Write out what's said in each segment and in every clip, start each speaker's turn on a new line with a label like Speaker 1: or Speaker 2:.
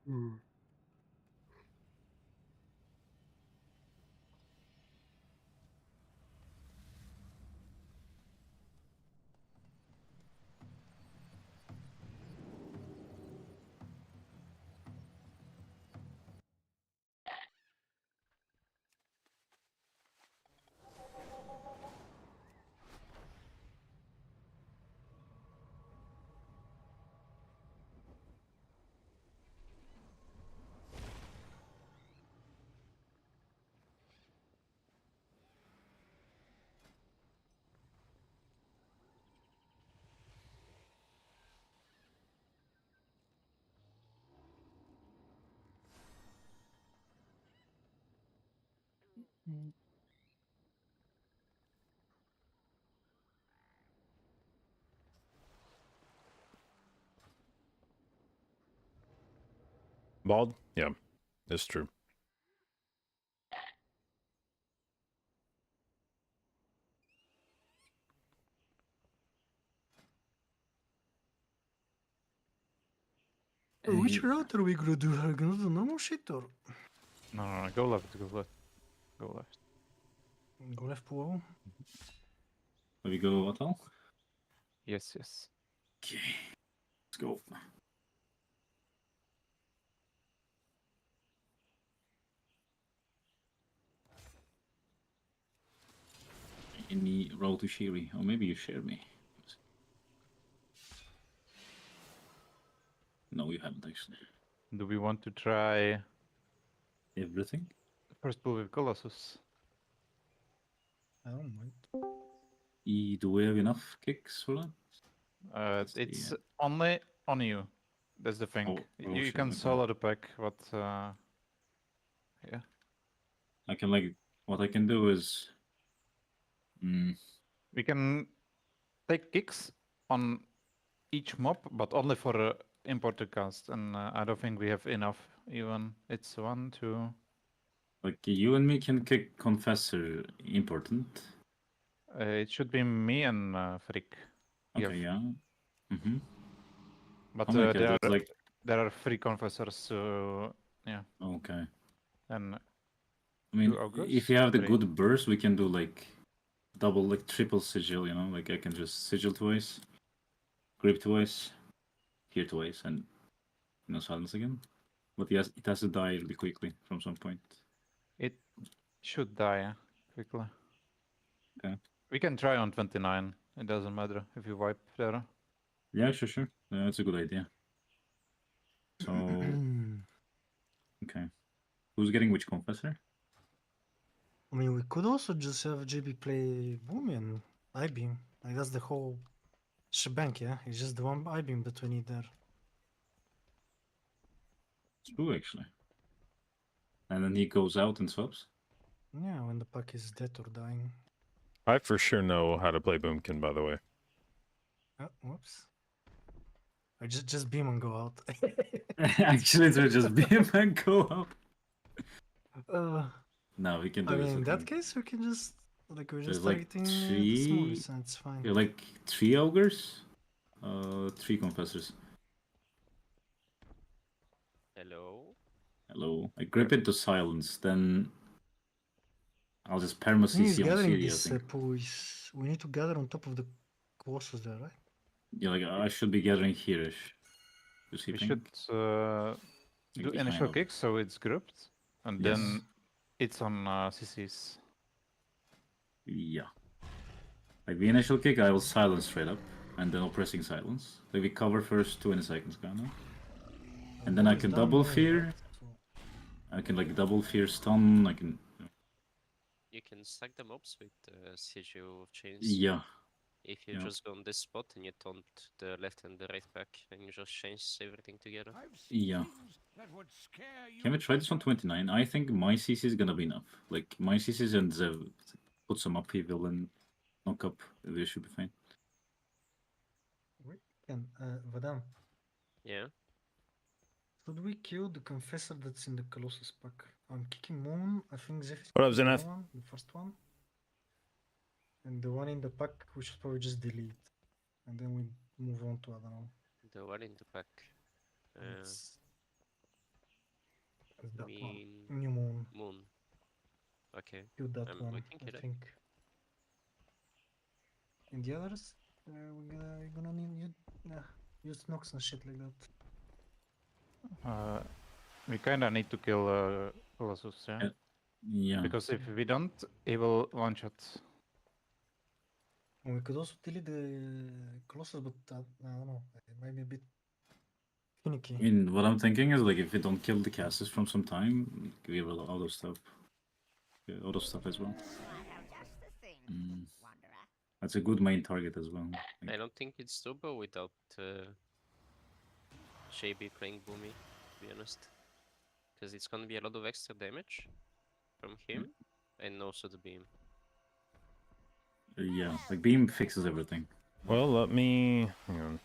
Speaker 1: Mm. Mm.
Speaker 2: Bald? Yeah, that's true.
Speaker 1: Which route are we gonna do? Are we gonna do normal shit or
Speaker 3: No, go left, go left. Go left.
Speaker 1: go left pool?
Speaker 4: Let me go what all?
Speaker 3: Yes, yes.
Speaker 4: Okay, let's go. Any roll to Shiri, or maybe you share me. No, you haven't actually.
Speaker 3: Do we want to try
Speaker 4: Everything?
Speaker 3: first pull with Colossus?
Speaker 1: I don't mind.
Speaker 4: Do we have enough kicks for that? That's
Speaker 3: It's
Speaker 4: the,
Speaker 3: only on you. That's the thing.
Speaker 4: Oh, oh
Speaker 3: You
Speaker 4: shit,
Speaker 3: can
Speaker 4: okay.
Speaker 3: solo the pack, but yeah.
Speaker 4: I can like what I can do is
Speaker 3: We can take kicks on each mob, but only for imported cast, and I don't think we have enough even. It's 1, 2.
Speaker 4: like you and me can kick Confessor important.
Speaker 3: It should be me and Frick.
Speaker 4: Okay, yeah. Mm-hmm.
Speaker 3: But
Speaker 4: Oh my god,
Speaker 3: there
Speaker 4: there's
Speaker 3: are
Speaker 4: like
Speaker 3: there are 3 confessors, so yeah.
Speaker 4: okay.
Speaker 3: And
Speaker 4: I mean,
Speaker 3: 2 ogres,
Speaker 4: if you have the
Speaker 3: 3.
Speaker 4: good burst, we can do like double, like triple sigil. You know, like I can just sigil twice, grip twice, here twice, and silence again. But yes, it has to die really quickly from some point.
Speaker 3: It should die quickly.
Speaker 4: Okay.
Speaker 3: We can try on 29. It doesn't matter if you wipe there.
Speaker 4: Yeah, sure. That's a good idea. So okay, who's getting which confessor?
Speaker 1: I mean, we could also just have JB play Boomy and I-beam. Like that's the whole shebang, yeah? It's just the one I-beam that we need there.
Speaker 4: It's true actually. And then he goes out and swaps.
Speaker 1: Yeah, when the pack is dead or dying.
Speaker 2: I for sure know how to play Boomkin, by the way.
Speaker 1: Oh, whoops. I just beam and go out.
Speaker 4: Actually, it's just beam and go up.
Speaker 1: uh,
Speaker 4: No, we can do
Speaker 1: I
Speaker 4: this.
Speaker 1: mean, in
Speaker 4: with
Speaker 1: that
Speaker 4: him.
Speaker 1: case, we can just like we're
Speaker 4: There's
Speaker 1: just
Speaker 4: like
Speaker 1: targeting the
Speaker 4: three.
Speaker 1: smoothies, and it's fine.
Speaker 4: You're like 3 ogres, 3 confessors.
Speaker 5: Hello.
Speaker 4: Hello. I grip into silence, then I'll just perma
Speaker 1: The thing is
Speaker 4: CC on
Speaker 1: gathering
Speaker 4: Siri, I
Speaker 1: this
Speaker 4: think.
Speaker 1: pool is we need to gather on top of the Colossus there, right?
Speaker 4: Yeah, like I should be gathering here-ish.
Speaker 3: We should do
Speaker 4: behind
Speaker 3: initial
Speaker 4: him.
Speaker 3: kicks so it's grouped, and
Speaker 4: Yes.
Speaker 3: then it's on CCs.
Speaker 4: Yeah. Like the initial kick, I will silence straight up, and then oppressing silence. Like we cover first 20 seconds, kind of. And then I can double fear. I can like double fear stun. I can.
Speaker 5: You can stack the mobs with CGO chains.
Speaker 4: Yeah.
Speaker 5: If you just go on this spot and you taunt the left and the right back, and you just change everything together.
Speaker 4: Yeah. Can we try this on 29? I think my CC is gonna be enough. Like my CCs and Zev put some upheaval and knock up. They should be fine.
Speaker 1: We can, Vadam.
Speaker 5: Yeah.
Speaker 1: Should we kill the confessor that's in the Colossus pack? I'm kicking Moon. I think Zeph is
Speaker 2: What up,
Speaker 1: kicking the
Speaker 2: Zenith?
Speaker 1: other one, the first one. And the one in the pack, we should probably just delete. And then we move on to other one.
Speaker 5: The one in the pack.
Speaker 1: It's Is that
Speaker 5: Mean
Speaker 1: one? New moon.
Speaker 5: moon. Okay.
Speaker 1: Kill that
Speaker 5: We
Speaker 1: one,
Speaker 5: can
Speaker 1: I
Speaker 5: kill it.
Speaker 1: think. In the others, we're gonna need use Nox and shit like that.
Speaker 3: We kinda need to kill Colossus, yeah?
Speaker 4: Yeah. Yeah.
Speaker 3: Because if we don't, he will one shot.
Speaker 1: And we could also delete the Colossus, but I don't know. It might be a bit finicky.
Speaker 4: I mean, what I'm thinking is like if we don't kill the casters from some time, we will auto stuff. Auto stuff as well. That's a good main target as well.
Speaker 5: I
Speaker 4: Like,
Speaker 5: don't think it's doable without JB playing Boomy, to be honest. Because it's gonna be a lot of extra damage from him, and also the beam.
Speaker 4: yeah, like beam fixes everything.
Speaker 2: Well, let me. Hang on.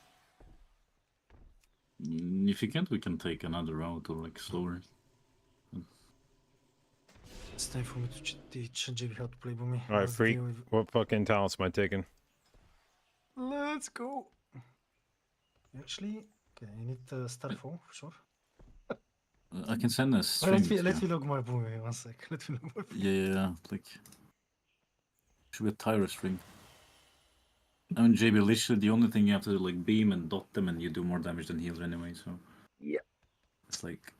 Speaker 4: If you can't, we can take another route or like slower.
Speaker 1: It's time for me to teach JB how to play Boomy.
Speaker 2: All right,
Speaker 1: Last
Speaker 2: freak.
Speaker 1: video we've-
Speaker 2: What fucking talents am I taking?
Speaker 1: Let's go! Actually, okay, I need Starfall for sure.
Speaker 4: I can send a
Speaker 1: But
Speaker 4: string.
Speaker 1: let me log my Boomy, one sec. Let me log my Boomy.
Speaker 4: Yeah, like should be a Tyra string. I mean, JB literally the only thing you have to do like beam and dot them, and you do more damage than heals anyway. So
Speaker 1: Yeah.
Speaker 4: it's like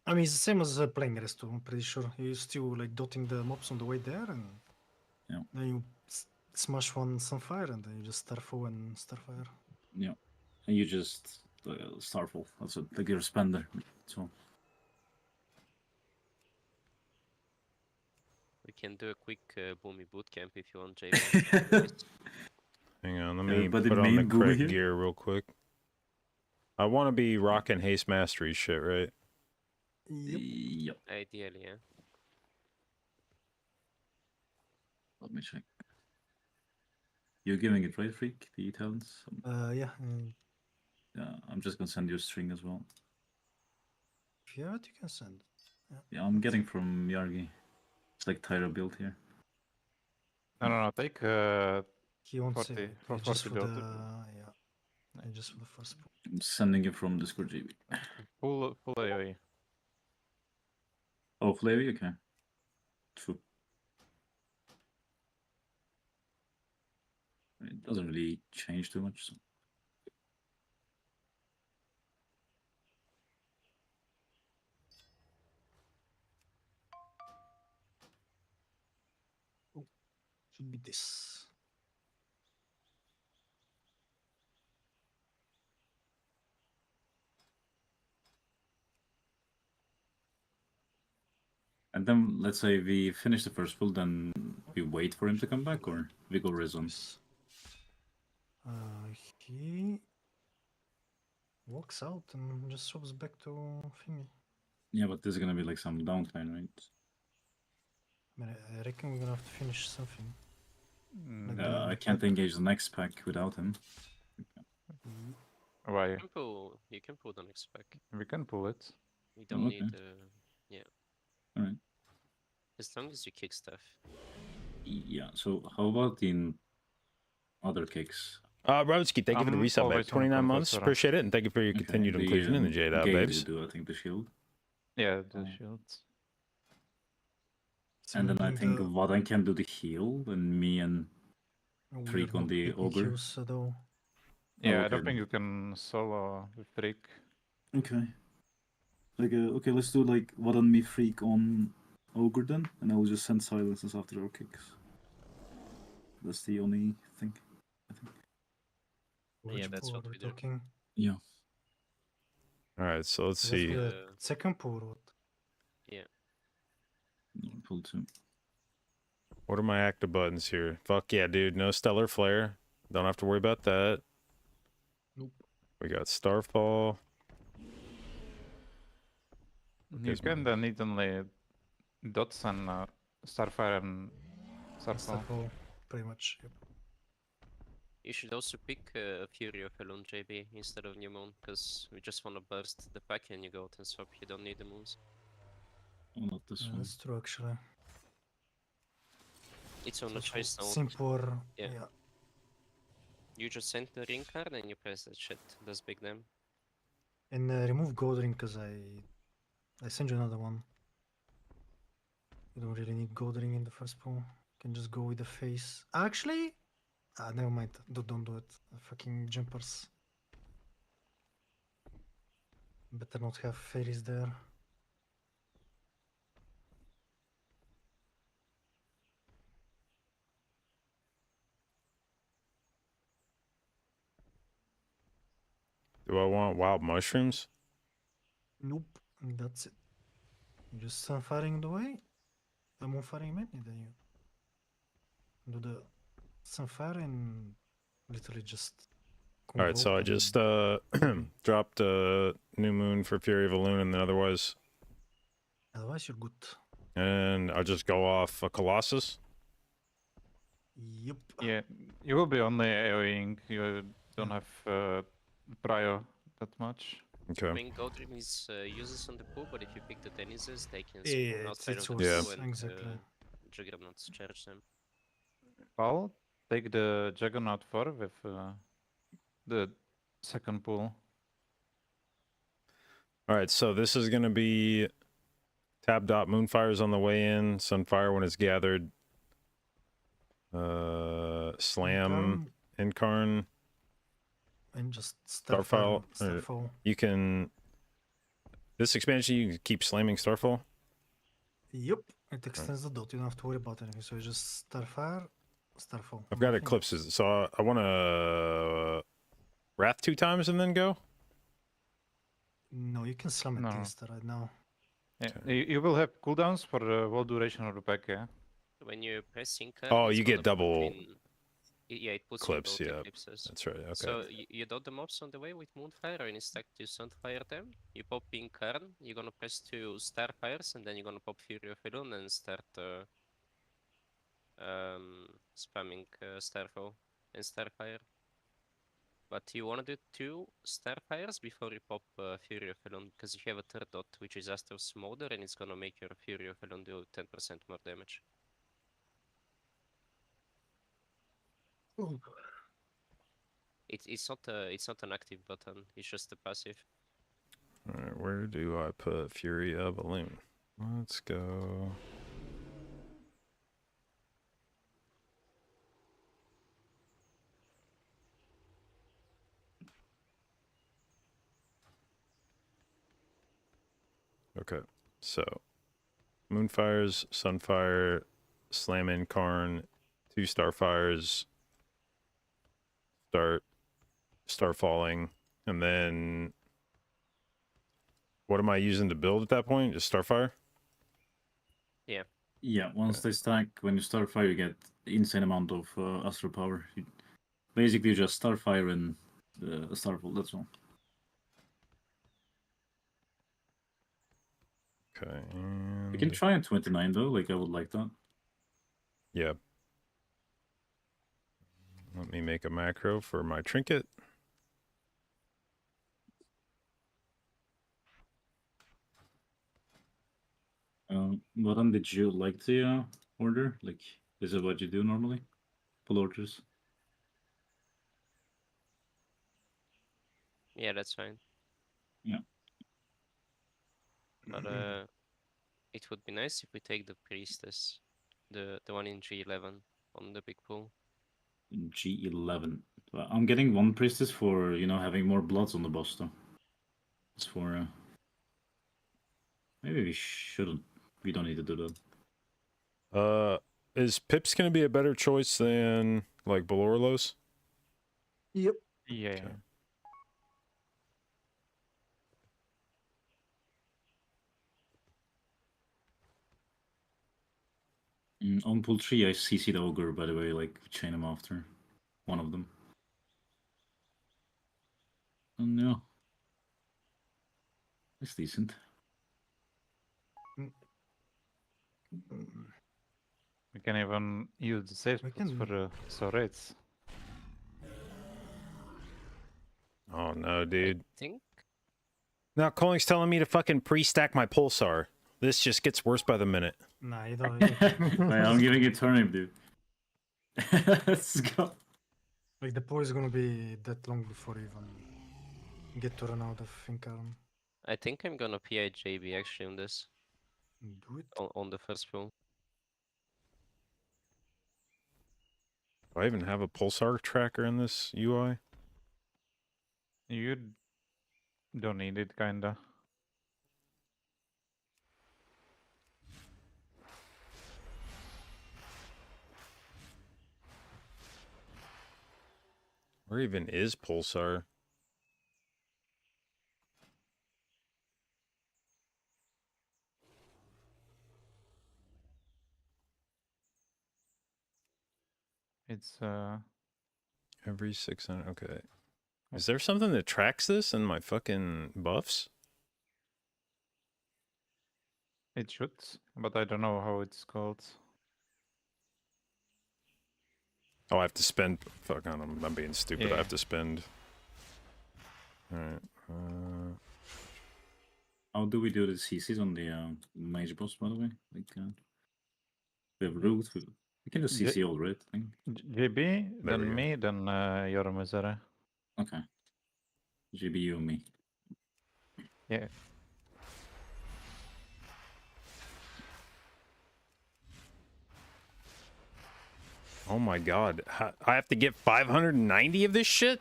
Speaker 1: I mean, it's the same as playing resto, I'm pretty sure. You're still like dotting the mobs on the way there, and
Speaker 4: Yeah.
Speaker 1: then you smash one Sunfire, and then you just Starfall and Starfire.
Speaker 4: yeah, and you just Starfall. That's it. Like you're a spender. So
Speaker 5: We can do a quick Boomy bootcamp if you want, JB.
Speaker 2: Hang on, let me
Speaker 4: Everybody
Speaker 2: put on the
Speaker 4: main Google
Speaker 2: correct
Speaker 4: here?
Speaker 2: gear real quick. I want to be rocking haste mastery shit, right?
Speaker 1: Yep.
Speaker 4: yep.
Speaker 5: Ideally, yeah.
Speaker 4: Let me check. You're giving it right, Freak? The talents?
Speaker 1: Yeah.
Speaker 4: Yeah, I'm just gonna send you a string as well.
Speaker 1: If you have it, you can send.
Speaker 4: Yeah, I'm getting from Yargi. It's like Tyra build here.
Speaker 3: No, take
Speaker 1: He won't
Speaker 3: 40
Speaker 1: say it.
Speaker 3: for
Speaker 1: It's just
Speaker 3: 40
Speaker 1: for the
Speaker 3: build.
Speaker 1: yeah, just for the first pull.
Speaker 4: I'm sending you from Discord, JB.
Speaker 3: full AoE.
Speaker 4: Oh, Flavy? Okay. True. It doesn't really change too much. So.
Speaker 1: Should be this.
Speaker 4: And then let's say we finish the first pull, then we wait for him to come back, or we go resume.
Speaker 1: This. He walks out and just swaps back to thingy.
Speaker 4: Yeah, but there's gonna be like some downtime, right?
Speaker 1: I mean, I reckon we're gonna have to finish something. Like
Speaker 3: No.
Speaker 4: I can't engage the next pack without him.
Speaker 3: Why?
Speaker 5: You can pull the next pack.
Speaker 3: We can pull it.
Speaker 5: We don't
Speaker 4: okay.
Speaker 5: need
Speaker 4: Alright.
Speaker 5: as long as you kick stuff.
Speaker 4: Yeah, so how about in other kicks?
Speaker 2: Rodsky, thank you for the
Speaker 3: I'm
Speaker 2: resub, man.
Speaker 3: always on
Speaker 2: 29 months.
Speaker 3: Confessor.
Speaker 2: Appreciate it. And thank you for your
Speaker 4: Okay,
Speaker 2: continued inclusion in the Jade out,
Speaker 4: Gale
Speaker 2: babes.
Speaker 4: will do, I think, the shield.
Speaker 3: Yeah, the
Speaker 4: Oh.
Speaker 3: shields.
Speaker 4: And then I think Vadan can do the heal, and me and Freak on the ogre.
Speaker 1: Though.
Speaker 3: Yeah, I
Speaker 4: okay,
Speaker 3: don't think
Speaker 4: then.
Speaker 3: you can solo the freak.
Speaker 4: Okay. Like, okay, let's do like Vadan me Freak on ogre then, and I'll just send silences after our kicks. That's the only thing, I think.
Speaker 5: Yeah, that's what we do.
Speaker 1: Talking.
Speaker 4: Yeah.
Speaker 2: All right, so let's
Speaker 1: Is that for
Speaker 2: see.
Speaker 1: the second pull or what?
Speaker 4: Pull 2.
Speaker 2: What are my active buttons here? Fuck yeah, dude. No Stellar Flare. Don't have to worry about that.
Speaker 1: Nope.
Speaker 2: We got Starfall.
Speaker 3: You can then need only dots and Starfire and Starfall.
Speaker 1: Starfall, pretty much. Yep.
Speaker 5: You should also pick Fury of Elon, JB, instead of New Moon, because we just want to burst the pack and you go out and swap. You don't need the moons.
Speaker 4: Oh, not this one.
Speaker 1: That's true, actually.
Speaker 5: It's on
Speaker 1: So
Speaker 5: the choice now.
Speaker 1: Simpler.
Speaker 5: Yeah.
Speaker 1: Yeah.
Speaker 5: You just send the ring card and you press that shit. Does big damn.
Speaker 1: And remove Gold Ring because I I send you another one. You don't really need gold ring in the first pool. You can just go with the face. Actually, never mind. Don't do it. Fucking jumpers. Better not have fairies there.
Speaker 2: Do I want wild mushrooms?
Speaker 1: Nope. That's it. You just sunfiring the way. The moonfiring many, then you do the sunfire and literally just.
Speaker 2: All right, so I
Speaker 1: convoke
Speaker 2: just
Speaker 1: and-
Speaker 2: dropped New Moon for Fury of Elune, and then otherwise,
Speaker 1: Otherwise, you're good.
Speaker 2: and I'll just go off a Colossus.
Speaker 1: Yep.
Speaker 3: Yeah, you will be only AoEing. You don't have prio that much.
Speaker 5: I
Speaker 2: Okay.
Speaker 5: mean, gold ring is useless on the pool, but if you pick the tennises, they can
Speaker 1: Yeah,
Speaker 5: spawn outside
Speaker 1: it's
Speaker 5: of the
Speaker 2: Yeah.
Speaker 5: pool and
Speaker 1: exactly.
Speaker 5: Juggernauts charge them.
Speaker 3: Well, take the Juggernaut 4 with the second pool.
Speaker 2: All right, so this is going to be tab dot moonfires on the way in, sunfire when it's gathered, slam incarn.
Speaker 1: And just
Speaker 2: Starfall,
Speaker 1: Starfall.
Speaker 2: You can this expansion you can keep slamming Starfall.
Speaker 1: Yep. It extends the dot. You don't have to worry about anything. So you just Starfire, Starfall.
Speaker 2: I've got
Speaker 1: Nothing
Speaker 2: eclipses,
Speaker 1: else.
Speaker 2: so I want to wrath 2 times and then go.
Speaker 1: No, you can slam a
Speaker 3: No.
Speaker 1: taster right now.
Speaker 3: Yeah, you will have cooldowns for the whole duration of the pack, yeah?
Speaker 5: When you press incarn,
Speaker 2: Oh,
Speaker 5: it's
Speaker 2: you get
Speaker 5: gonna put
Speaker 2: double
Speaker 5: in- yeah, it puts
Speaker 2: clips,
Speaker 5: in both
Speaker 2: yeah.
Speaker 5: eclipses.
Speaker 2: That's right. Okay.
Speaker 5: So you dot the mobs on the way with Moonfire, and instead you Sunfire them. You pop Incarn, you're gonna press 2 Starfires, and then you're gonna pop Fury of Elune and start spamming Starfall and Starfire. But you wanna do 2 Starfires before you pop Fury of Elune, because you have a third dot, which is Astro's Smolder, and it's gonna make your Fury of Elune do 10% more damage. It's not an active button. It's just a passive.
Speaker 2: All right, where do I put Fury of Elune? Let's go. Okay, so Moonfires, Sunfire, Slam Incarn, 2 Starfires, start falling, and then what am I using to build at that point? Just Starfire?
Speaker 4: Yeah, once they stack, when you start fire, you get insane amount of astral power. Basically, just Starfire and Starfall, that's all.
Speaker 2: Okay,
Speaker 4: We can
Speaker 2: and
Speaker 4: try on 29 though, like I would like that.
Speaker 2: yeah. Let me make a macro for my trinket.
Speaker 4: What one did you like to order? Like, is it what you do normally? Pull orders?
Speaker 5: Yeah, that's fine.
Speaker 4: Yeah.
Speaker 5: But it would be nice if we take the priestess, the one in G11 on the big pool.
Speaker 4: G11. Well, I'm getting 1 priestess for, having more bloods on the boss though. It's for, maybe we shouldn't. We don't need to do that.
Speaker 2: Is Pips gonna be a better choice than like Belorlos?
Speaker 1: Yep.
Speaker 3: Yeah.
Speaker 2: Okay.
Speaker 4: On pool 3, I CC'd Ogre, by the way, like, chain him after. One of them. And yeah. It's decent.
Speaker 3: We can even use the safe
Speaker 1: We
Speaker 3: spots
Speaker 1: can-
Speaker 3: for the Sorates.
Speaker 2: Oh no, dude.
Speaker 5: I think
Speaker 2: Now Colling's telling me to fucking pre-stack my pulsar. This just gets worse by the minute.
Speaker 1: Nah, you don't.
Speaker 4: Wait, I'm giving it turnip, dude. Let's go.
Speaker 1: Like the pool is gonna be that long before you even get to run out of Incarn.
Speaker 5: I think I'm gonna PI JB actually on this,
Speaker 1: Do it.
Speaker 5: on the first pull.
Speaker 2: Do I even have a pulsar tracker in this UI?
Speaker 3: You don't need it, kinda.
Speaker 2: Where even is pulsar?
Speaker 3: It's
Speaker 2: Every 600. Okay. Is there something that tracks this in my fucking buffs?
Speaker 3: it should, but I don't know how it's called.
Speaker 2: Oh, I have to spend. Fuck on, I'm being stupid. I
Speaker 3: Yeah.
Speaker 2: have to spend. Alright.
Speaker 4: How do we do the CCs on the major boss, by the way? Like, we have root. We can just
Speaker 3: J-
Speaker 4: CC all right, I think.
Speaker 3: JB,
Speaker 2: There we
Speaker 3: then
Speaker 2: go.
Speaker 3: me, then your misery.
Speaker 4: Okay. GBU and me.
Speaker 3: Yeah.
Speaker 2: Oh my god. I have to get 590 of this shit?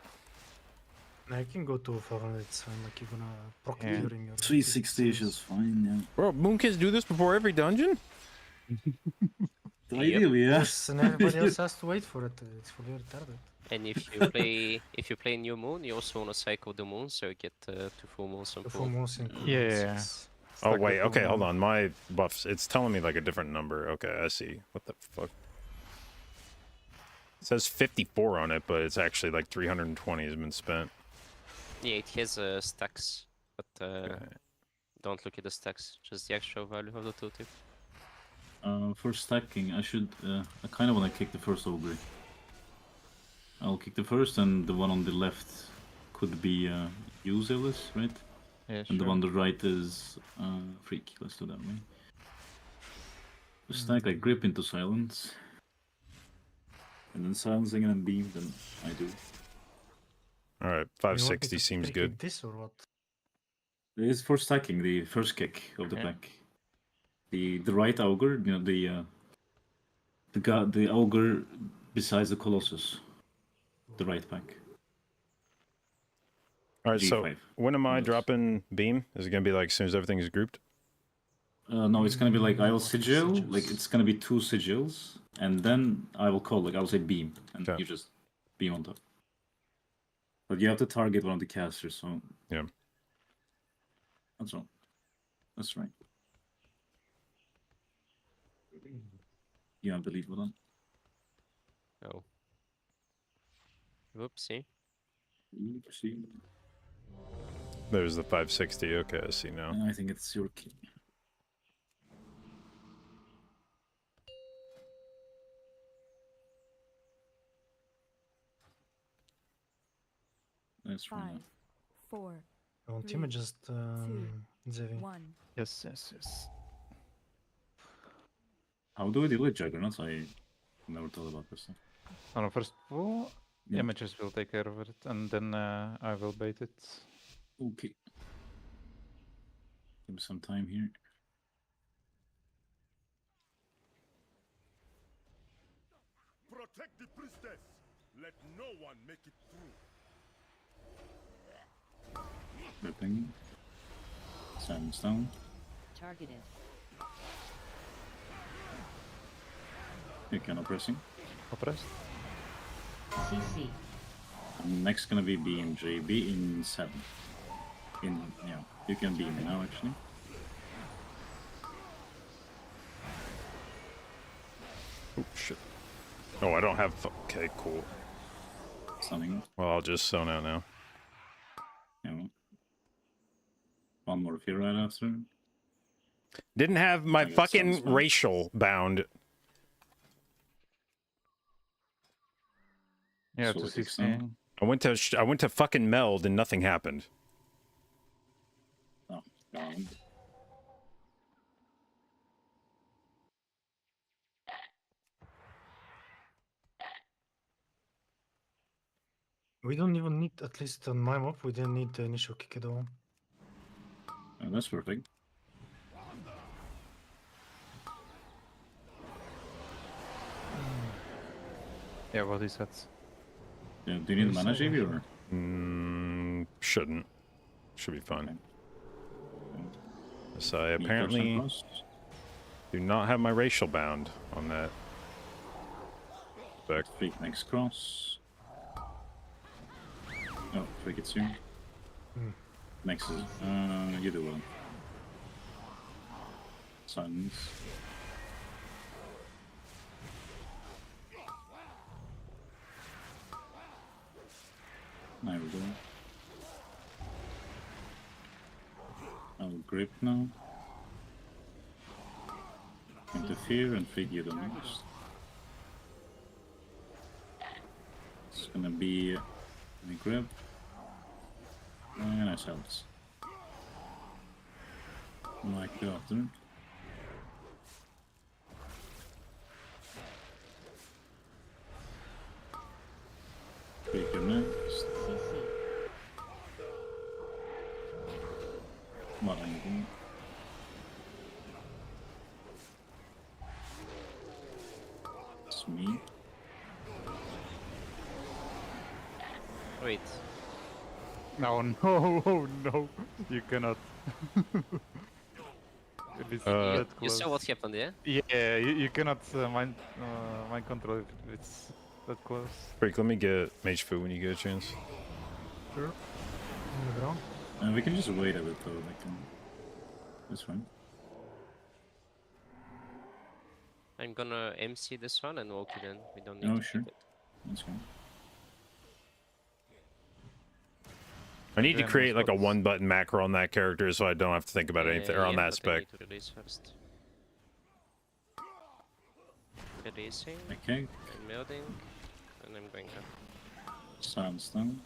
Speaker 1: I can go to 400, it's fine, like you're gonna procuring your
Speaker 4: 360 is just fine, yeah.
Speaker 2: Bro, Moonkids do this before every dungeon?
Speaker 4: Ideally, yeah.
Speaker 1: Yes, and everybody else has to wait for it. It's fully retarded.
Speaker 5: And if you play New Moon, you also wanna cycle the moon, so you get 2 full moons on
Speaker 1: The
Speaker 5: pull.
Speaker 1: full moons in cool,
Speaker 3: Yeah,
Speaker 1: yes,
Speaker 3: yeah, yeah.
Speaker 1: yes.
Speaker 3: It's
Speaker 2: Oh
Speaker 3: like a
Speaker 2: wait, okay,
Speaker 3: full
Speaker 2: hold
Speaker 3: moon.
Speaker 2: on. My buffs, it's telling me like a different number. Okay, I see. What the fuck? It says 54 on it, but it's actually like 320 has been spent.
Speaker 5: Yeah, it has stacks, but
Speaker 2: Okay.
Speaker 5: don't look at the stacks, just the actual value of the tooltip.
Speaker 4: For stacking, I should. I kind of want to kick the first ogre. I'll kick the first, and the one on the left could be you, Zealous, right?
Speaker 3: Yeah,
Speaker 4: And the
Speaker 3: sure.
Speaker 4: one on the right is Freak. Let's do that way. Just stack like grip into silence. And then silencing and then beam, then I do.
Speaker 2: All right,
Speaker 1: You want me
Speaker 2: 560
Speaker 1: to
Speaker 2: seems
Speaker 1: pre-kick
Speaker 2: good.
Speaker 1: This or what?
Speaker 4: It's for stacking the first kick of the
Speaker 5: Yeah.
Speaker 4: pack. The right ogre, you know, the ogre besides the colossus. The right pack.
Speaker 2: All right, so
Speaker 4: G5.
Speaker 2: when am I
Speaker 4: Yes.
Speaker 2: dropping beam? Is it gonna be like as soon as everything is grouped?
Speaker 4: No, it's gonna be like I will
Speaker 1: What
Speaker 4: sigil, like
Speaker 1: sigils?
Speaker 4: it's gonna be 2 sigils, and then I will call, like I'll say beam, and
Speaker 2: Okay.
Speaker 4: you just beam on top. But you have to target one of the casters, so
Speaker 2: Yeah.
Speaker 4: that's wrong. That's right. You have to leave with that.
Speaker 5: Oh. Whoopsie.
Speaker 4: See?
Speaker 2: There's the 560. Okay, I see now.
Speaker 4: I think it's your key. That's right.
Speaker 6: 5, 4,
Speaker 1: I want
Speaker 6: 3,
Speaker 1: him just Zevi.
Speaker 6: 1.
Speaker 3: Yes, yes, yes.
Speaker 4: How do we deal with Juggernauts? I never thought about this.
Speaker 3: On the first pull,
Speaker 4: Yeah.
Speaker 3: images will take care of it, and then I will bait it.
Speaker 4: Okay. Give me some time here.
Speaker 7: Protect the priestess. Let no one make it through.
Speaker 4: Ripping. Silence down.
Speaker 6: Targeted.
Speaker 4: You can pressing.
Speaker 3: Oppressed.
Speaker 6: CC.
Speaker 4: And next gonna be BMJB in 7. Yeah, you can beam now actually.
Speaker 2: Oh shit. Oh, I don't have. Okay, cool.
Speaker 4: Stunning.
Speaker 2: Well, I'll just zone out now.
Speaker 4: Yeah. One more fear right after.
Speaker 2: Didn't have my
Speaker 4: I got
Speaker 2: fucking
Speaker 4: sounds fun.
Speaker 2: racial bound.
Speaker 3: Yeah,
Speaker 4: So
Speaker 3: to
Speaker 4: it takes
Speaker 3: CC.
Speaker 4: some.
Speaker 2: I went to fucking meld and nothing happened.
Speaker 4: Oh, down.
Speaker 1: We don't even need, at least on my map, we didn't need the initial kick at all.
Speaker 4: Oh, that's perfect.
Speaker 3: Yeah, what he said.
Speaker 4: Yeah, do you need
Speaker 1: Yes,
Speaker 4: mana,
Speaker 1: I
Speaker 4: JV,
Speaker 1: will.
Speaker 4: or?
Speaker 2: Shouldn't. Should be fine.
Speaker 4: Okay.
Speaker 2: So I
Speaker 4: Need
Speaker 2: apparently
Speaker 4: cost?
Speaker 2: do not have my racial bound on that. Back.
Speaker 4: Freak next cross. Oh, freak it soon.
Speaker 1: Hmm.
Speaker 4: Next is, you do well. Silence. There we go. I'll grip now. Interfere and freak you the next. It's gonna be a grip. And nice helps. Like the other. Freak you next.
Speaker 6: CC.
Speaker 4: What are you doing? It's me.
Speaker 5: Wait.
Speaker 3: No, no, no. You cannot. It's that
Speaker 5: You
Speaker 3: close.
Speaker 5: saw what happened, yeah?
Speaker 3: Yeah, you cannot mind control if it's that close.
Speaker 2: Freak, let me get mage food when you get a chance.
Speaker 1: Sure. On the ground.
Speaker 4: We can just wait a bit though, like, that's fine.
Speaker 5: I'm gonna MC this one and walk it in. We don't need
Speaker 4: Oh,
Speaker 5: to
Speaker 4: sure.
Speaker 5: keep it.
Speaker 4: That's fine.
Speaker 2: I need to
Speaker 3: Then
Speaker 2: create like a
Speaker 3: what's-
Speaker 2: one button macro on that character so I don't have to think about anything or on
Speaker 5: yeah,
Speaker 2: that
Speaker 5: but I
Speaker 2: spec.
Speaker 5: need to release first. Releasing,
Speaker 4: Okay,
Speaker 5: I'm building, and I'm going up.
Speaker 4: silence down.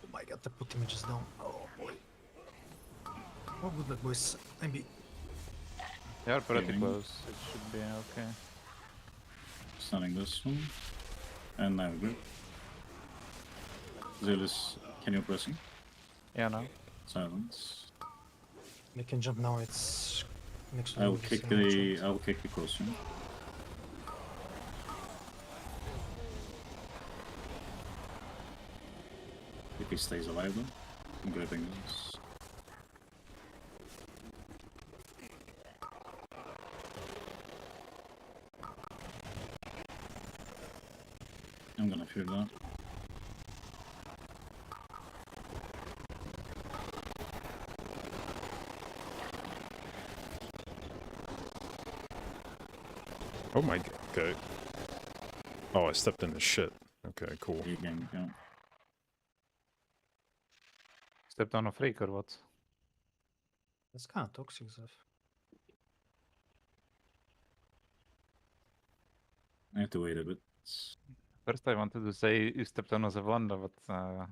Speaker 1: Oh my god, they put images down. Oh boy. Oh good luck, boys. Maybe.
Speaker 3: They are pretty
Speaker 4: Gaming.
Speaker 3: close. It should be okay.
Speaker 4: Stunning this one. And now grip. Zealous, can you pressing?
Speaker 3: Yeah, no.
Speaker 4: Silence.
Speaker 1: They can jump now, it's next to
Speaker 4: I'll
Speaker 1: this,
Speaker 4: kick
Speaker 1: enchant.
Speaker 4: the cross one. If he stays alive though. I'm gripping this. I'm gonna fear that.
Speaker 2: Oh my god. Okay. Oh, I stepped in the shit. Okay, cool.
Speaker 4: Again, yeah.
Speaker 3: Stepped on a freak or what?
Speaker 1: That's kind of toxic stuff.
Speaker 4: I have to wait a bit.
Speaker 3: First I wanted to say you stepped on a Zavanda, but
Speaker 1: I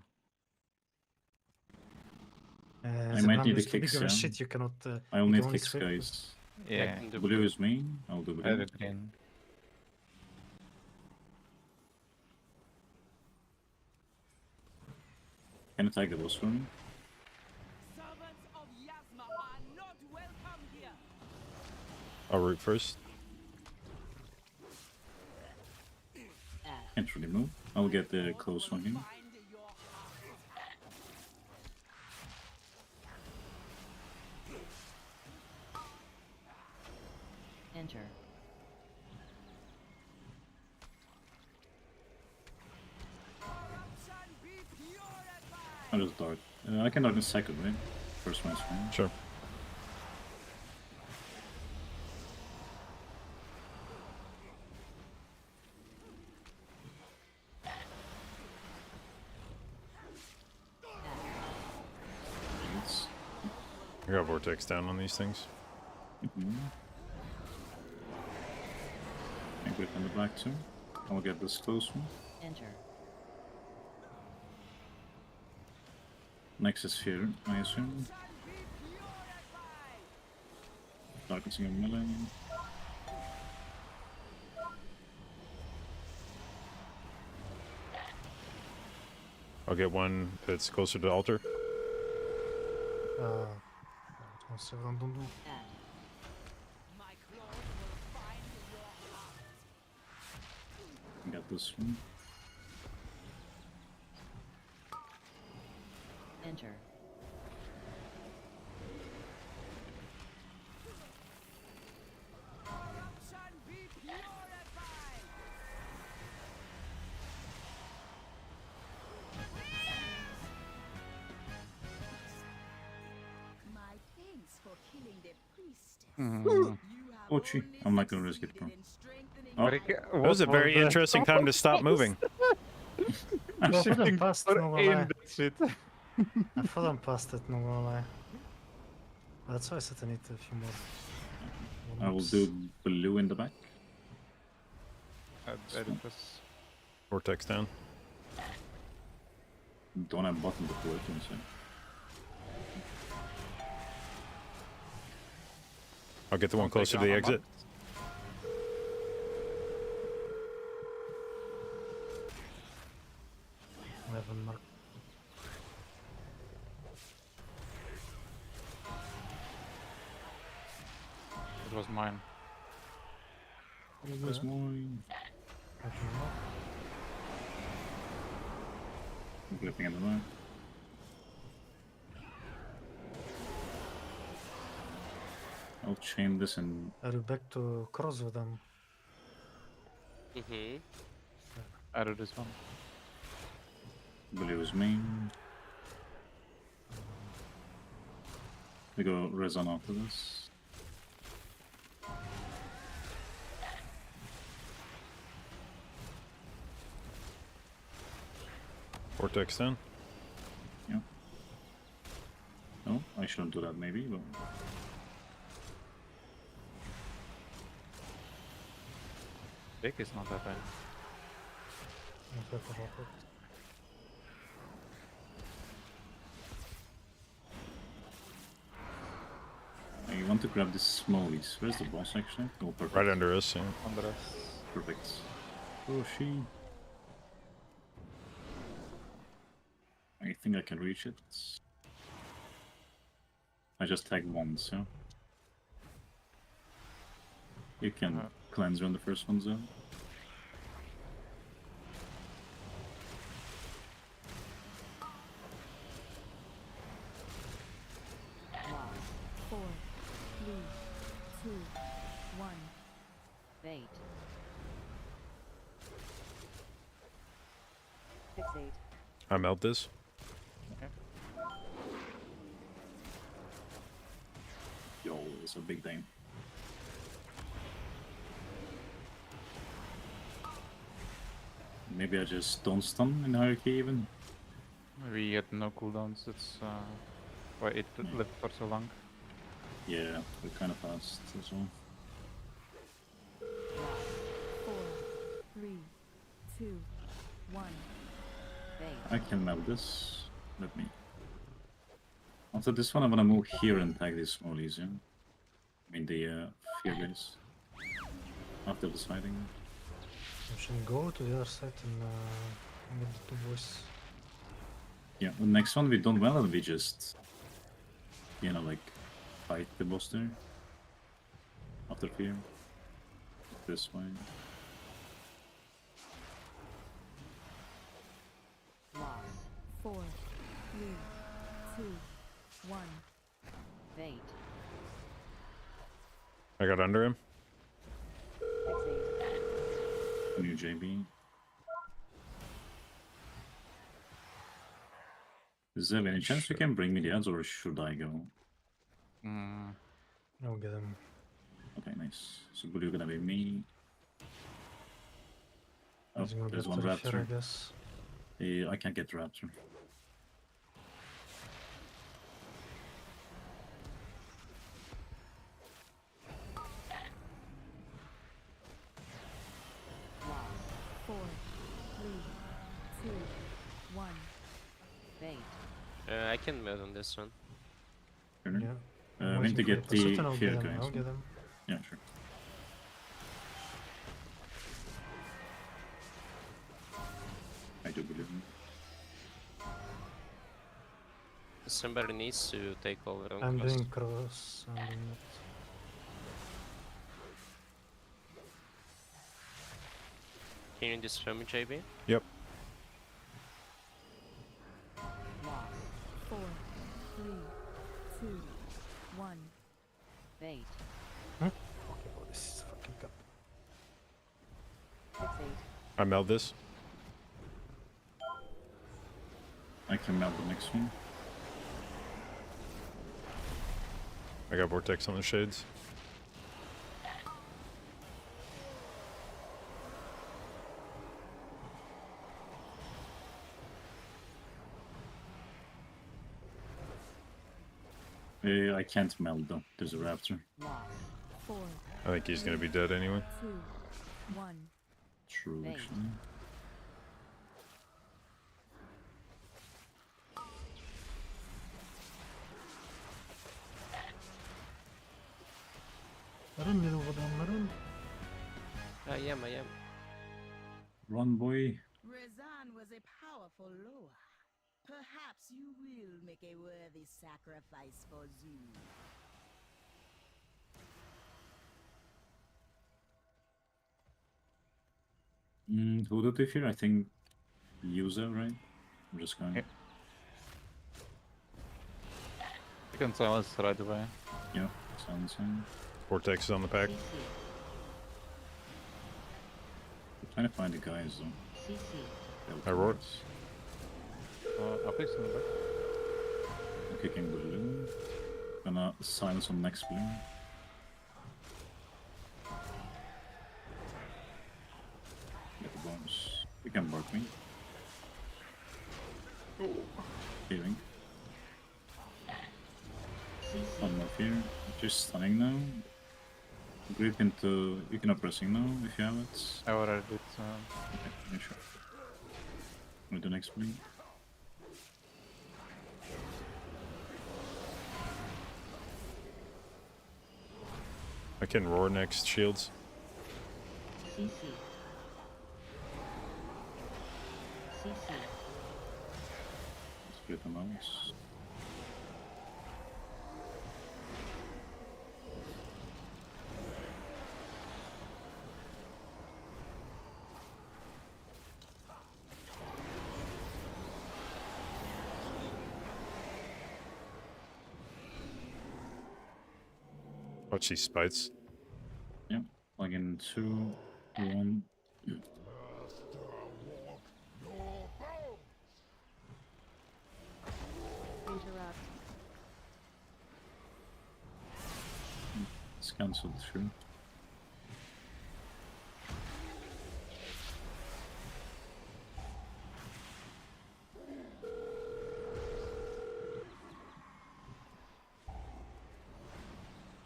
Speaker 4: might need the
Speaker 1: too big
Speaker 4: kicks,
Speaker 1: of a
Speaker 4: yeah.
Speaker 1: shit, you cannot.
Speaker 4: I'll
Speaker 1: you
Speaker 4: need
Speaker 1: can only
Speaker 4: kicks,
Speaker 1: sweep with-
Speaker 4: guys.
Speaker 5: I
Speaker 3: yeah.
Speaker 5: can do
Speaker 4: Blue is me. I'll do
Speaker 3: I
Speaker 4: blue.
Speaker 3: did green.
Speaker 4: Can you take the boss for me?
Speaker 8: Servants of Yasma are not welcome here.
Speaker 2: I'll root first.
Speaker 4: Can't really move. I'll get the close one here.
Speaker 8: Find your heart.
Speaker 6: Enter.
Speaker 8: Corruption be purified.
Speaker 4: I'll just dart. I can dart in second, right? First one's fine.
Speaker 2: Sure.
Speaker 4: It's,
Speaker 2: I got vortex down on these things.
Speaker 4: I grip in the back too. I'll get this close one.
Speaker 6: Enter.
Speaker 4: Next is here, I assume.
Speaker 8: Be purified.
Speaker 4: Targeting a melee.
Speaker 2: I'll get one that's closer to the altar.
Speaker 1: Nossa, random do.
Speaker 6: Add.
Speaker 8: My claws will find your heart.
Speaker 4: Got this one.
Speaker 6: Enter.
Speaker 8: Corruption be purified.
Speaker 9: My thanks for killing the priestess.
Speaker 3: Mm.
Speaker 9: You have
Speaker 4: Oh, gee.
Speaker 9: only
Speaker 4: I'm not gonna risk it,
Speaker 9: succeeded
Speaker 4: bro.
Speaker 9: in strengthening
Speaker 4: Oh.
Speaker 9: my
Speaker 2: That was a very interesting time to stop moving.
Speaker 3: I'm
Speaker 1: Well, for them
Speaker 3: shifting
Speaker 1: past,
Speaker 3: for
Speaker 1: no
Speaker 3: in
Speaker 1: lie.
Speaker 3: that shit.
Speaker 1: I thought I'm past it, no gonna lie. That's why I said I need a few more.
Speaker 4: I will do blue in the back.
Speaker 3: Edifice.
Speaker 2: Vortex down.
Speaker 4: Don't have button to work in, so.
Speaker 2: I'll get the one
Speaker 3: I'll take
Speaker 2: closer to the
Speaker 3: armor
Speaker 2: exit.
Speaker 3: box.
Speaker 1: I haven't marked.
Speaker 3: It was mine.
Speaker 4: It was mine.
Speaker 1: I can mark.
Speaker 4: I'm flipping at the moment. I'll chain this and
Speaker 1: Are you back to cross with them?
Speaker 5: Mm-hmm.
Speaker 3: Added this one.
Speaker 4: blue is main. We go Rezon after this.
Speaker 2: Vortex down.
Speaker 4: No, I shouldn't do that maybe, but
Speaker 3: Dick is not that bad.
Speaker 1: Not bad for Warcraft.
Speaker 4: I want to grab this smallies. Where's the boss actually? Oh, perfect.
Speaker 2: Right under us. Yeah.
Speaker 3: Under us.
Speaker 4: Perfect. Oh, she. I think I can reach it. I just tagged once, yeah. You can cleanse on the first one, zone.
Speaker 6: Lock. 4, 3, 2, 1. Bait. Fixate.
Speaker 2: I melt this.
Speaker 4: Yo, it's a big thing. Maybe I just don't stun in hierarchy even.
Speaker 3: We had no cooldowns, that's why it lived for so long.
Speaker 4: Yeah, we're kind of fast as well.
Speaker 6: Lock. 4, 3, 2, 1. Bait.
Speaker 4: I can melt this. Let me. After this one, I'm gonna move here and tag these smallies, yeah? I mean the fear base. After deciding.
Speaker 1: We should go to the other side and get the 2 boys.
Speaker 4: Yeah, the next one we done well and we just, you know, like, fight the boss there. After fear. This way.
Speaker 6: Loss. 4, 3, 2, 1. Bait.
Speaker 2: I got under him.
Speaker 6: Fixate.
Speaker 4: New JB. Is there any chance you can bring me the ads or should I go?
Speaker 3: Mm.
Speaker 1: I'll get them.
Speaker 4: Okay, nice. So blue gonna be me. Oh,
Speaker 1: He's gonna
Speaker 4: there's
Speaker 1: get
Speaker 4: one
Speaker 1: to the fair, I
Speaker 4: raptor.
Speaker 1: guess.
Speaker 4: I can't get raptor.
Speaker 6: Loss. 4, 3, 2, 1. Bait.
Speaker 5: I can move on this one.
Speaker 4: Turner.
Speaker 1: Yeah.
Speaker 4: I
Speaker 1: I'm
Speaker 4: mean to
Speaker 1: waiting
Speaker 4: get
Speaker 1: for it.
Speaker 4: the
Speaker 1: Certain I'll
Speaker 4: fear
Speaker 1: get them.
Speaker 4: guys.
Speaker 1: I'll get them.
Speaker 4: Yeah, sure. I do believe in.
Speaker 5: Somebody needs to take over on
Speaker 1: I'm
Speaker 5: cross.
Speaker 1: doing cross. I'm doing it.
Speaker 5: Can you dispel me, JB?
Speaker 2: Yep.
Speaker 6: Loss.
Speaker 9: 4, 3, 2, 1.
Speaker 6: Bait.
Speaker 1: Okay, well, this is fucking up.
Speaker 6: Fixate.
Speaker 2: I meld this.
Speaker 4: I can melt the next one.
Speaker 2: I got vortex on the shades.
Speaker 4: I can't melt though. There's a raptor.
Speaker 6: Loss.
Speaker 9: 4,
Speaker 2: I think he's gonna be dead anyway.
Speaker 9: 2, 1.
Speaker 4: True,
Speaker 6: Bait.
Speaker 4: actually.
Speaker 1: Run, little one, run.
Speaker 5: I am.
Speaker 4: Run, boy.
Speaker 9: Rezan was a powerful Loa. Perhaps you will make a worthy sacrifice for Zoo.
Speaker 4: Who did they fear? I think user, right? I'm just going.
Speaker 3: Yeah. You can silence right away.
Speaker 4: Yeah, sounds fine.
Speaker 2: Vortex is on the pack.
Speaker 6: CC.
Speaker 4: I'm trying to find the guys though.
Speaker 6: CC.
Speaker 2: I roar.
Speaker 3: I'll fix in the back.
Speaker 4: I'm kicking blue. Gonna silence on next blue. Get the bonus. You can mark me. Healing.
Speaker 6: CC.
Speaker 4: One more fear. Just stunning now. Grip into. You can oppressing now if you have it.
Speaker 3: I already did.
Speaker 4: Okay, yeah, sure. With the next blue.
Speaker 2: I can roar next shields.
Speaker 6: CC. CC.
Speaker 4: Split the mouse.
Speaker 2: Watch these spites.
Speaker 4: Yep. Plug in 2, 1.
Speaker 6: Interrupt.
Speaker 4: It's cancelled through.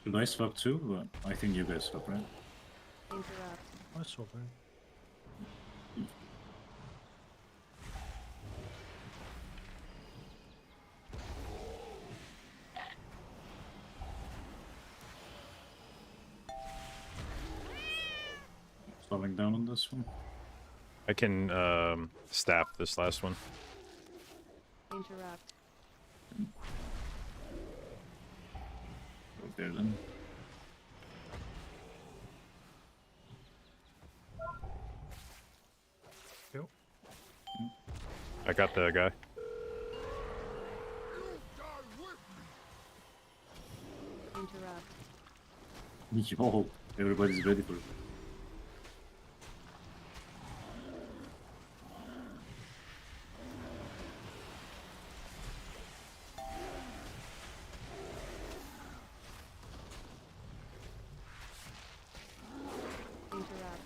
Speaker 4: Should I swap too? But I think you guys swap, right?
Speaker 6: Interrupt.
Speaker 1: I saw that.
Speaker 4: Slowing down on this one.
Speaker 2: I can staff this last one.
Speaker 6: Interrupt.
Speaker 4: Go there then.
Speaker 1: Yep.
Speaker 2: I got the guy.
Speaker 6: Interrupt.
Speaker 4: Yo, everybody's ready for it.
Speaker 6: Interrupt.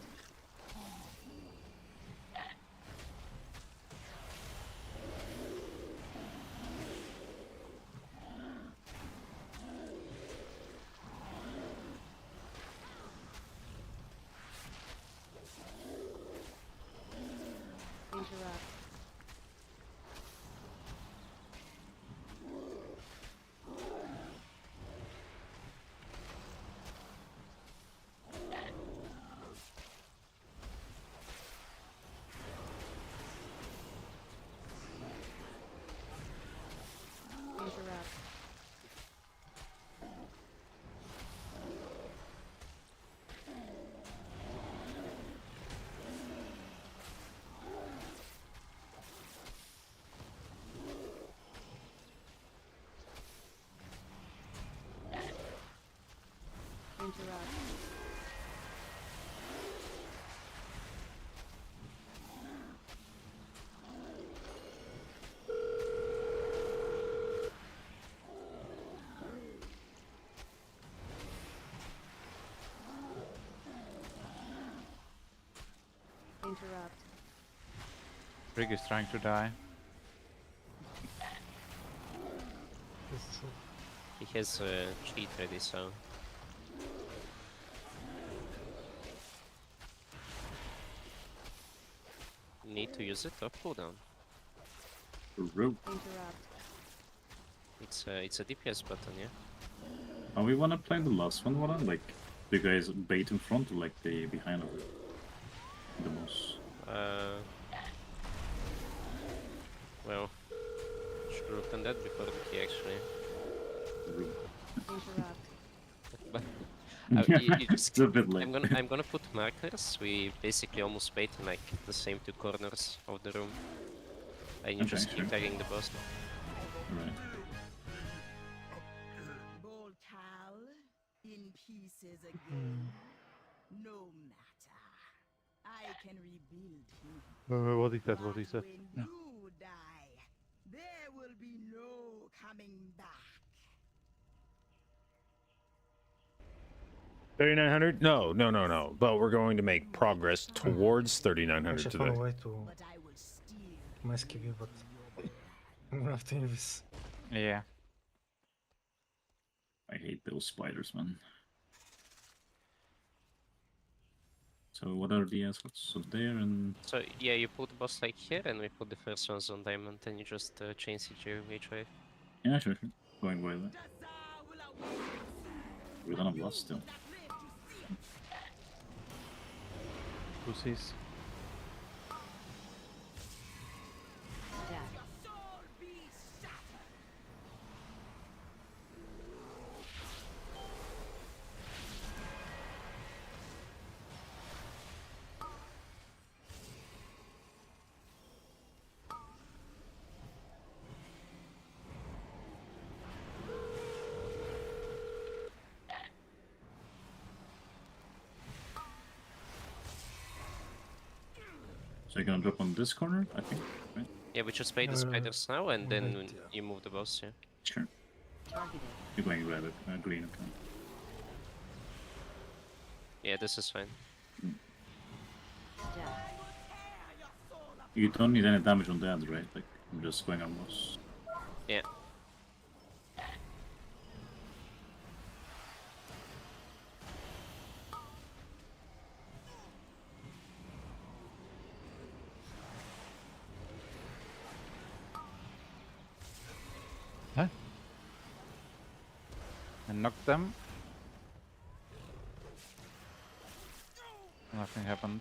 Speaker 6: Interrupt.
Speaker 3: Rig is trying to die.
Speaker 5: He has a cheat ready, so need to use it or cooldown.
Speaker 4: Rope.
Speaker 6: Interrupt.
Speaker 5: It's a DPS button, yeah.
Speaker 4: How we wanna play the last one, Wada? Like, the guys bait in front or like the behind of it? The boss.
Speaker 5: Well, should have done that before the key actually.
Speaker 6: Interrupt.
Speaker 5: But you just,
Speaker 4: It's a bit late.
Speaker 5: I'm gonna put markers. We basically almost bait in like the same two corners of the room, and you
Speaker 4: Okay,
Speaker 5: just keep
Speaker 4: sure.
Speaker 5: tagging the boss.
Speaker 4: Right.
Speaker 9: Boltal, in pieces again. No matter. I can rebuild him.
Speaker 3: What he said, what he
Speaker 9: But
Speaker 3: said.
Speaker 9: when you die, there will be no coming back.
Speaker 2: 3,900? No. But we're going to make progress towards 3,900
Speaker 1: Actually, I
Speaker 2: today.
Speaker 1: found a way to
Speaker 9: But I will steal
Speaker 1: my skip, but I'm gonna have to use this.
Speaker 3: Yeah.
Speaker 4: I hate those spiders, man. So what are the assets? So there and
Speaker 5: So yeah, you put the boss like here, and we put the first ones on diamond, and you just change it to each wave.
Speaker 4: yeah, sure. Going by that.
Speaker 8: The Tsar will await
Speaker 4: We're gonna blast still.
Speaker 8: that live to see it.
Speaker 3: Pussies.
Speaker 6: Death.
Speaker 8: Your soul be shattered.
Speaker 4: So you're gonna drop on this corner, I think, right?
Speaker 5: Yeah, we just bait the spiders now, and then
Speaker 1: right, yeah.
Speaker 5: you move the boss. Yeah.
Speaker 4: Sure.
Speaker 6: Targeted.
Speaker 4: You're going red, green, okay.
Speaker 5: Yeah, this is fine.
Speaker 6: Death.
Speaker 4: You don't need any damage on that, right? Like, I'm just going on boss.
Speaker 5: Yeah.
Speaker 3: And knock them. Nothing happened.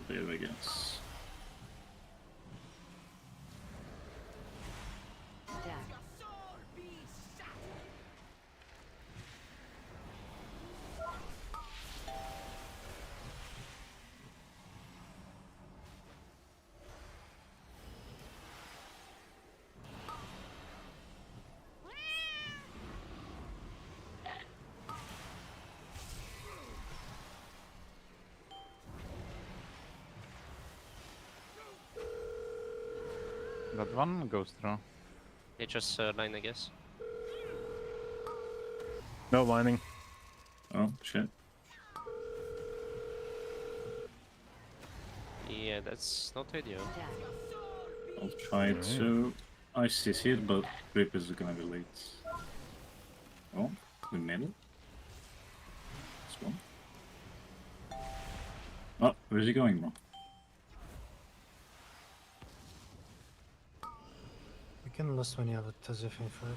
Speaker 4: There, I guess.
Speaker 6: Death.
Speaker 8: Soul be shattered.
Speaker 3: That one goes through.
Speaker 5: Yeah, just line, I guess.
Speaker 2: No lining.
Speaker 4: Oh, shit.
Speaker 5: Yeah, that's not ideal.
Speaker 6: Death.
Speaker 4: I'll try to ICC it, but Grip is gonna be late. Oh, we made it. This one. Oh, where's he going, bro?
Speaker 1: You can last when you have it as if in 5.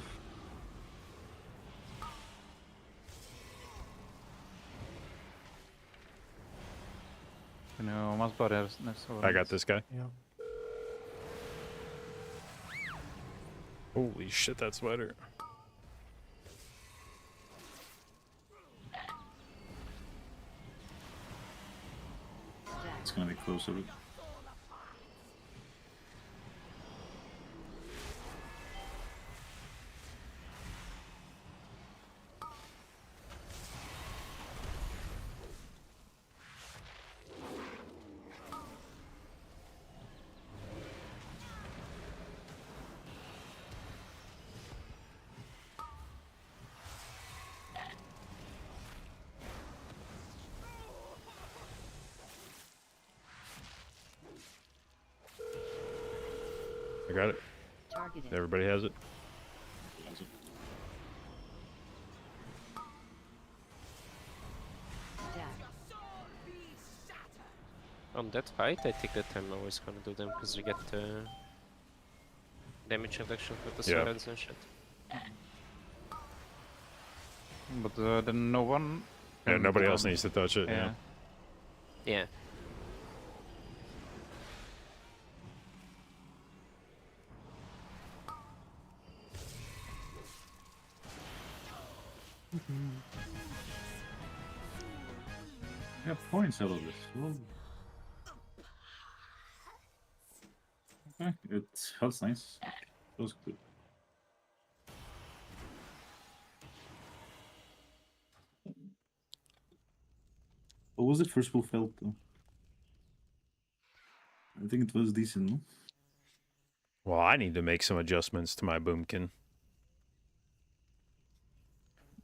Speaker 3: No, más barriers next over.
Speaker 2: I got this guy.
Speaker 1: Yeah.
Speaker 2: Holy shit, that spider.
Speaker 4: It's gonna be closer.
Speaker 2: I got it.
Speaker 6: Targeted.
Speaker 2: Everybody has it.
Speaker 6: Death.
Speaker 5: On that fight, I think that I'm always gonna do them because you get damage reduction for the
Speaker 2: Yeah.
Speaker 5: swords and shit.
Speaker 3: But then no one.
Speaker 2: Yeah,
Speaker 3: can,
Speaker 2: nobody else needs to touch it.
Speaker 3: Yeah.
Speaker 5: Yeah.
Speaker 4: Yeah, points out of this. Well, okay, it feels nice. Feels good. What was it first spell felt though? I think it was decent, no?
Speaker 2: Well, I need to make some adjustments to my boomkin.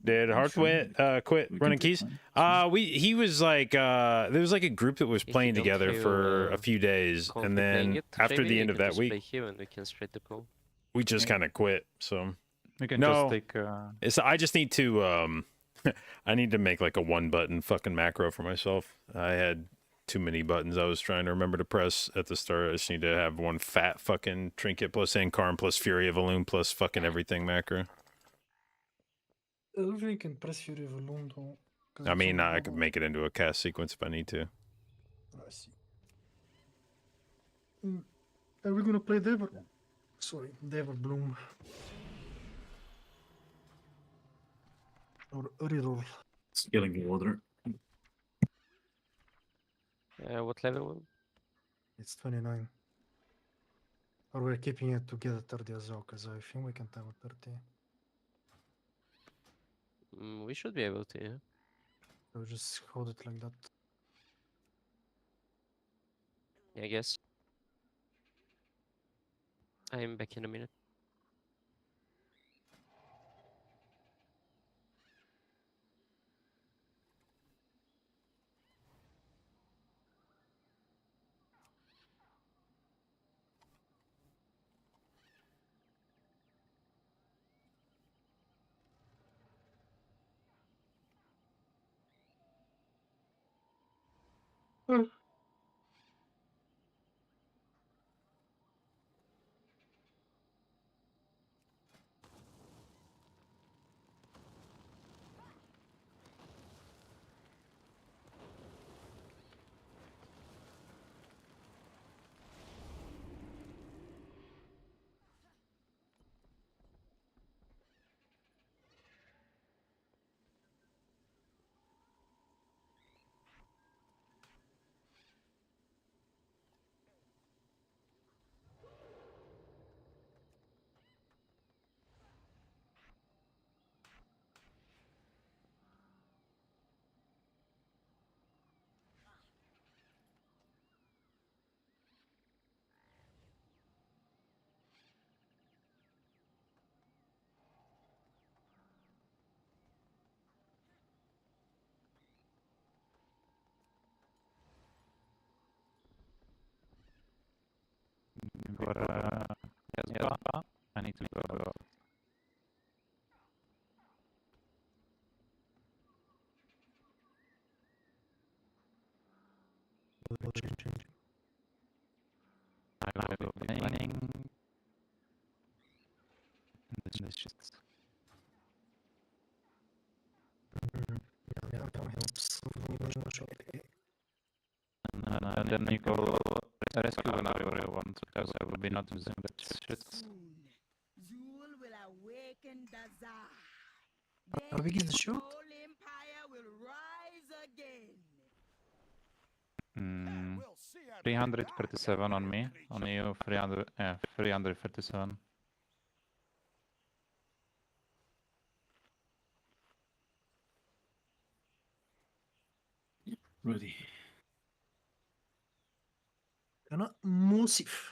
Speaker 2: Did Hearthwit quit
Speaker 4: We can
Speaker 2: running
Speaker 4: take
Speaker 2: keys?
Speaker 4: time.
Speaker 2: He was like there was like a group that was
Speaker 5: If you
Speaker 2: playing
Speaker 5: don't
Speaker 2: together
Speaker 5: feel,
Speaker 2: for a few days,
Speaker 5: Can't
Speaker 2: and
Speaker 5: be playing
Speaker 2: then
Speaker 5: it,
Speaker 2: after
Speaker 5: maybe
Speaker 2: the
Speaker 5: you
Speaker 2: end of
Speaker 5: can
Speaker 2: that
Speaker 5: just play
Speaker 2: week,
Speaker 5: here and we can split the pool.
Speaker 2: we just kind of quit. So
Speaker 3: We can
Speaker 2: No.
Speaker 3: just take.
Speaker 2: it's I just need to I need to make like a one button fucking macro for myself. I had too many buttons I was trying to remember to press at the start. I just need to have one fat fucking trinket plus Ankarm plus Fury of Elune plus fucking everything macro.
Speaker 1: I don't think you can press Fury Volume though. 'cause
Speaker 2: I
Speaker 1: it's
Speaker 2: mean,
Speaker 1: on
Speaker 2: I could
Speaker 1: global.
Speaker 2: make it into a cast sequence if I need to.
Speaker 1: I see. Are we gonna play Devil? Sorry, Devil Bloom. Or Reroll.
Speaker 4: Scaling water.
Speaker 5: What level?
Speaker 1: It's 29. Or we're keeping it to get a 30 as well, because I think we can have a 30.
Speaker 5: We should be able to, yeah.
Speaker 1: So just hold it like that.
Speaker 5: I guess. I'm back in a minute.
Speaker 3: For Yazba, I need to go. I will be planning. This shit.
Speaker 1: Yeah, that helps.
Speaker 3: And then you go rescue whenever you want, because I will be not using that shit.
Speaker 9: Soon, Zul will awaken Dazar.
Speaker 1: How big is the
Speaker 9: his
Speaker 1: shield?
Speaker 9: whole empire will rise again.
Speaker 3: Mm,
Speaker 7: We'll see at
Speaker 3: 337 on me, on you 300, 337.
Speaker 4: Ready.
Speaker 1: Kind of massive.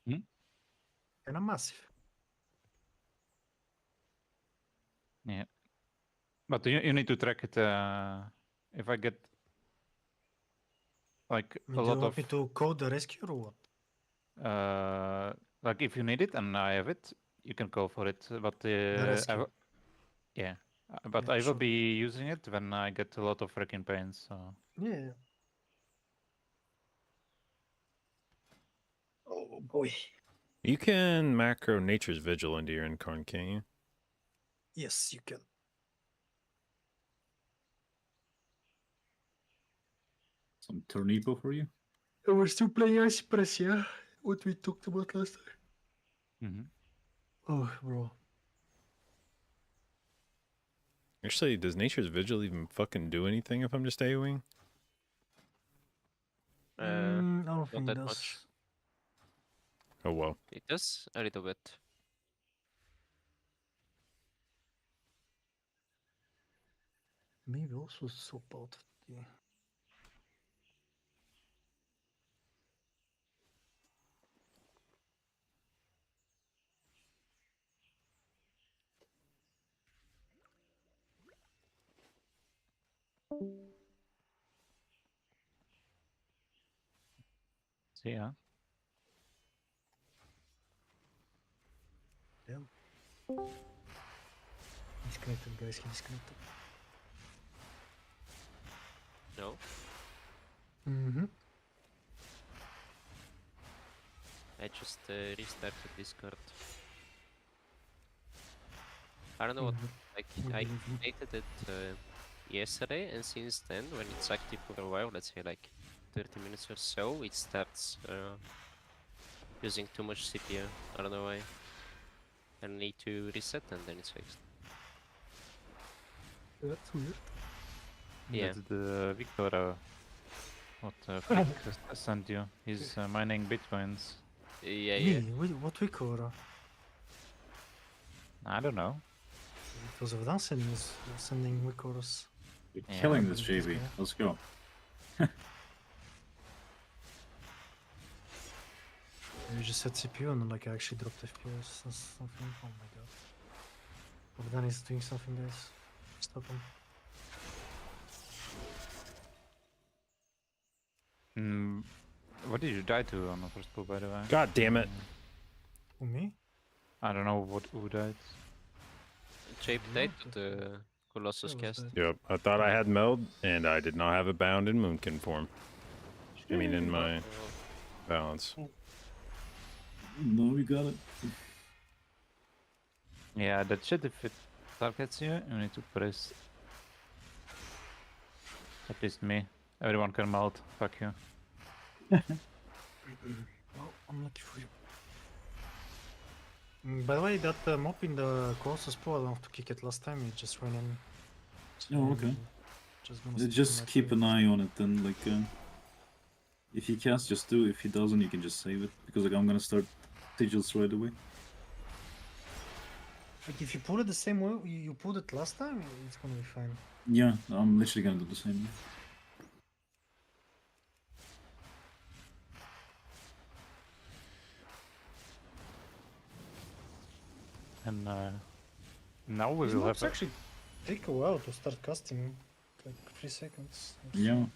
Speaker 3: Hmm?
Speaker 1: Kind of massive.
Speaker 3: Yeah. But you need to track it, if I get like
Speaker 1: I mean,
Speaker 3: a
Speaker 1: do you
Speaker 3: lot
Speaker 1: want
Speaker 3: of...
Speaker 1: me to code the rescue or what?
Speaker 3: Like if you need it and I have it, you can go for it. But
Speaker 1: rescue.
Speaker 3: yeah, but
Speaker 1: Yeah,
Speaker 3: I will
Speaker 1: sure.
Speaker 3: be using it when I get a lot of freaking pains. So
Speaker 1: Yeah. Oh boy.
Speaker 2: You can macro Nature's Vigil into your Incarn, can't you?
Speaker 1: Yes, you can.
Speaker 4: Some Tornipo for you.
Speaker 1: We're still playing Ice Press, yeah? What we talked about last time. Oh, bro.
Speaker 2: Actually, does Nature's Vigil even fucking do anything if I'm just AoEing?
Speaker 1: I don't
Speaker 5: Not
Speaker 1: think it
Speaker 5: that
Speaker 1: does.
Speaker 5: much.
Speaker 2: Oh well.
Speaker 5: It does a little bit.
Speaker 1: Maybe also swap out the...
Speaker 3: see ya.
Speaker 1: Damn. Disconnected, guys. He disconnected.
Speaker 5: No?
Speaker 1: Mm-hmm.
Speaker 5: I just restarted Discord. I don't know what, like, I created it yesterday, and since then, when it's active for a while, let's say like 30 minutes or so, it starts using too much CPU. I don't know why. I need to reset and then it's fixed.
Speaker 1: That's weird.
Speaker 5: Yeah.
Speaker 3: That's the Victor. What Frick sent you? He's mining bitcoins.
Speaker 5: Yeah, yeah.
Speaker 1: Me? What we cover?
Speaker 3: I don't know.
Speaker 1: It was Verdansen was sending Wikors.
Speaker 4: You're
Speaker 3: Yeah,
Speaker 4: killing this,
Speaker 1: this
Speaker 4: JB.
Speaker 1: guy.
Speaker 4: Let's go.
Speaker 1: You just set CPU and then like I actually dropped FPS or something. Oh my god. Verdan is doing something, guys. Stop him.
Speaker 3: What did you die to on the first pull, by the way?
Speaker 2: God damn it.
Speaker 1: Who, me?
Speaker 3: I don't know who died.
Speaker 5: Jape died to the Colossus
Speaker 1: Yeah, was
Speaker 5: cast.
Speaker 1: that-
Speaker 2: Yep. I thought I had meld, and I did not have it bound in Moonkin form. I mean, in my balance.
Speaker 4: No, we got it.
Speaker 3: Yeah, that shit, if it targets you, you need to press. At least me. Everyone can melt. Fuck you.
Speaker 1: Oh, I'm lucky for you. By the way, that mob in the Colossus pool, I don't have to kick it last time, it just ran in. So
Speaker 4: Oh, okay.
Speaker 1: I'm Just, gonna stick to
Speaker 4: Just
Speaker 1: my
Speaker 4: keep
Speaker 1: play.
Speaker 4: an eye on it then, like, if he casts, just do. If he doesn't, you can just save it. Because, like, I'm gonna start sigils right away.
Speaker 1: Like, if you pull it the same way you pulled it last time, it's gonna be fine.
Speaker 4: Yeah, I'm literally gonna do the same.
Speaker 3: And now we
Speaker 1: These
Speaker 3: will
Speaker 1: mobs
Speaker 3: have.
Speaker 1: actually take a while to start casting, like 3 seconds.
Speaker 4: Yeah.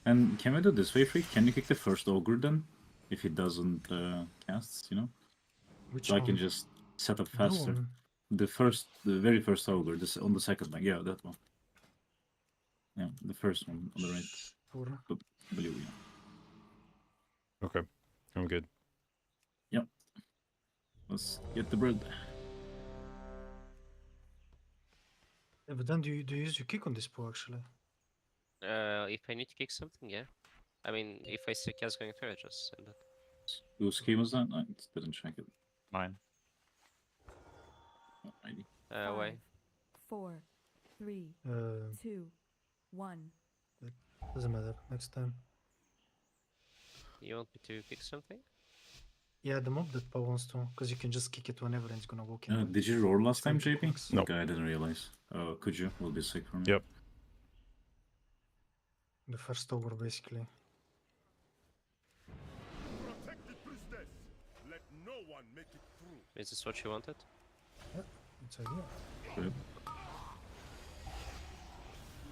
Speaker 4: And can we do this way, Freak? Can you kick the first ogre then? If he doesn't cast, you know?
Speaker 1: Which
Speaker 4: So I can
Speaker 1: one?
Speaker 4: just set up
Speaker 1: Blue
Speaker 4: faster.
Speaker 1: one?
Speaker 4: The very first ogre, this on the second leg, yeah, that one. Yeah, the first one on the right.
Speaker 1: Sure.
Speaker 4: Blue, yeah.
Speaker 2: Okay. I'm good.
Speaker 4: Let's get the bread.
Speaker 1: Yeah, but then do you use your kick on this pool actually?
Speaker 5: If I need to kick something, yeah. I mean, if I see cast going through, I just send it.
Speaker 4: Whose game was that? I didn't check it.
Speaker 3: Mine.
Speaker 4: Alrighty.
Speaker 5: Why?
Speaker 6: 4, 3,
Speaker 1: Uh,
Speaker 6: 2, 1.
Speaker 1: doesn't matter. Next time.
Speaker 5: You want me to kick something?
Speaker 1: Yeah, the mob that Paul wants to, because you can just kick it whenever and it's gonna walk in.
Speaker 4: Did you roar last time,
Speaker 1: Thank you,
Speaker 4: JP?
Speaker 1: Max.
Speaker 2: Nope.
Speaker 4: Okay, I didn't realize. Could you? Will be sick for me.
Speaker 2: Yep.
Speaker 1: The first over, basically.
Speaker 7: Protect the priestess. Let no one make it through.
Speaker 5: Is this what you wanted?
Speaker 1: It's idea.
Speaker 4: Good.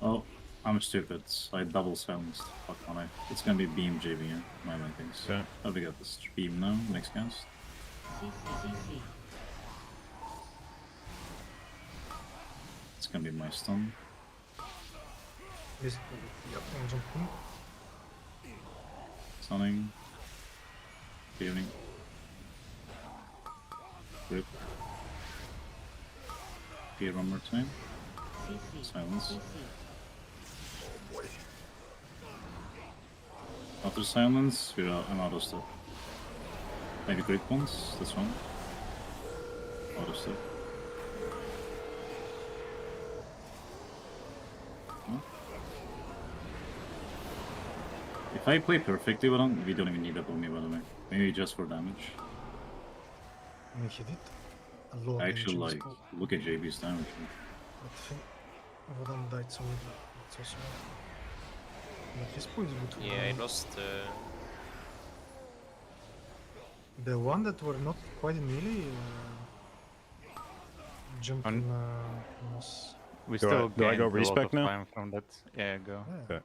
Speaker 4: Oh, I'm stupid. I double silenced. Fuck my life. It's gonna be beam JB, yeah? My things.
Speaker 2: Okay.
Speaker 4: Oh, we got this beam now. Next cast. It's gonna be my stun.
Speaker 1: Is yep, I'm jumping.
Speaker 4: Stunning. Healing. Rip. Here one more time. Silence. After silence, I'm out of stuff. Maybe great ones, that's fine. Out of stuff. Huh? If I play perfectly, we don't even need that on me, by the way. Maybe just for damage.
Speaker 1: Make it a lot.
Speaker 4: I actually like, look at JB's damage.
Speaker 1: I think Vadan died so it's also. But this point is good.
Speaker 5: Yeah, I lost.
Speaker 1: The one that were not quite in melee jumped
Speaker 3: On-
Speaker 1: in was.
Speaker 3: We
Speaker 2: Do I-
Speaker 3: still
Speaker 2: do I go
Speaker 3: gained a lot
Speaker 2: respec
Speaker 3: of
Speaker 2: now?
Speaker 3: time from that. Yeah, go.
Speaker 1: Yeah.
Speaker 2: Okay.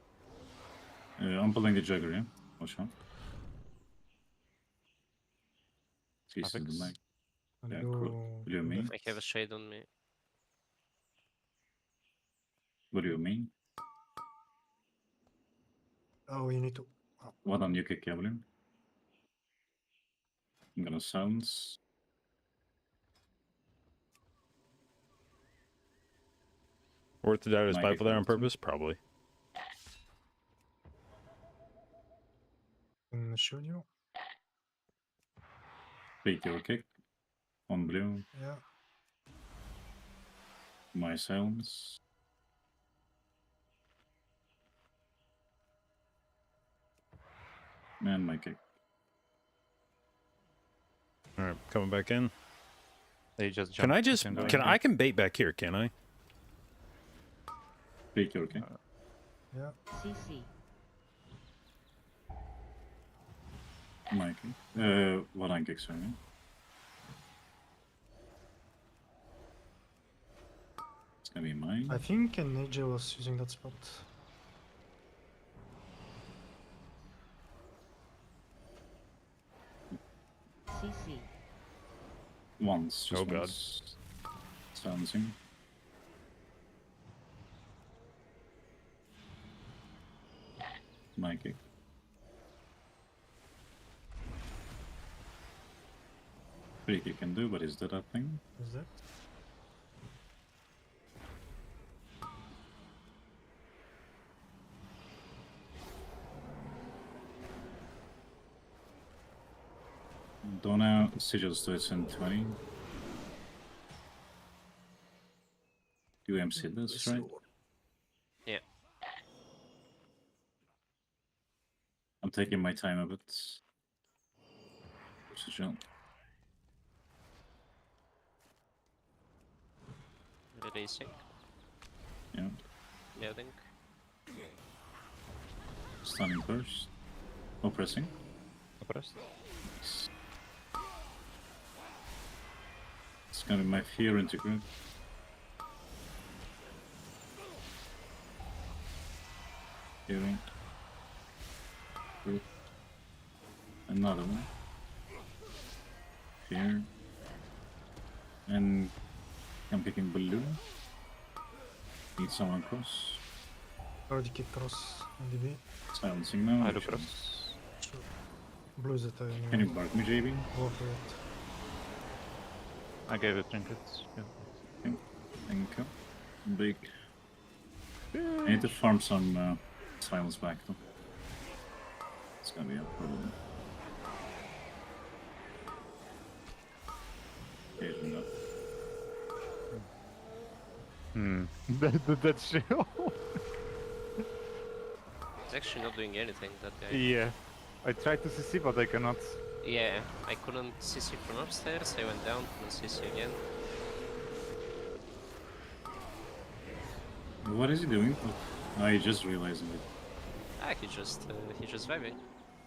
Speaker 4: I'm pulling the Jugger, yeah? Watch out. He's in the
Speaker 3: Affix.
Speaker 4: back.
Speaker 1: And
Speaker 4: Yeah,
Speaker 1: go
Speaker 4: cool. What do you mean?
Speaker 5: I have a shade on me.
Speaker 4: What do you mean?
Speaker 1: Oh, you need to.
Speaker 4: What on you kick Cavalier? I'm gonna silence.
Speaker 2: Worth to die his
Speaker 4: Might
Speaker 2: Bible
Speaker 4: be
Speaker 2: there on
Speaker 4: close to-
Speaker 2: purpose? Probably.
Speaker 1: Show you.
Speaker 4: Take your kick. On blue.
Speaker 1: Yeah.
Speaker 4: My silence. And my kick.
Speaker 2: All right, coming back in.
Speaker 3: They just
Speaker 2: Can
Speaker 3: jumped
Speaker 2: I just
Speaker 3: between the
Speaker 2: can
Speaker 3: lines.
Speaker 2: I can bait back here? Can I?
Speaker 4: Take your kick.
Speaker 1: Yeah.
Speaker 4: My kick. What on kick, sorry. It's gonna be mine.
Speaker 1: I think Neja was using that spot.
Speaker 4: Once. Just
Speaker 2: Oh, God.
Speaker 4: once. Silencing. My kick. Free kick can do, but is that a thing?
Speaker 1: Is that?
Speaker 4: Don't know. Sigils do it in 20. You MC this, right?
Speaker 5: Yeah.
Speaker 4: I'm taking my time a bit. Sigil.
Speaker 5: Releasing.
Speaker 4: Yeah.
Speaker 5: Loading.
Speaker 4: Stunning first. No pressing.
Speaker 3: Oppressed.
Speaker 4: It's gonna be my fear into group. Hearing. Group. Another one. Fear. And I'm picking blue. Need someone cross.
Speaker 1: Already kick cross NDB.
Speaker 4: Silencing now.
Speaker 3: I do press.
Speaker 1: Sure. Blue is it
Speaker 4: Can you
Speaker 1: anyway.
Speaker 4: bark me, JB?
Speaker 1: Go for it.
Speaker 3: I gave it trinkets. Yeah.
Speaker 4: Thank you. Big. I need to farm some silence back though. It's gonna be a problem. Occasionally not.
Speaker 3: That's true.
Speaker 5: It's actually not doing anything, that guy.
Speaker 3: Yeah. I tried to CC, but I cannot.
Speaker 5: Yeah, I couldn't CC from upstairs, I went down, couldn't CC again.
Speaker 4: What is he doing? Oh, I just realized it.
Speaker 5: Ah, he's just vibing.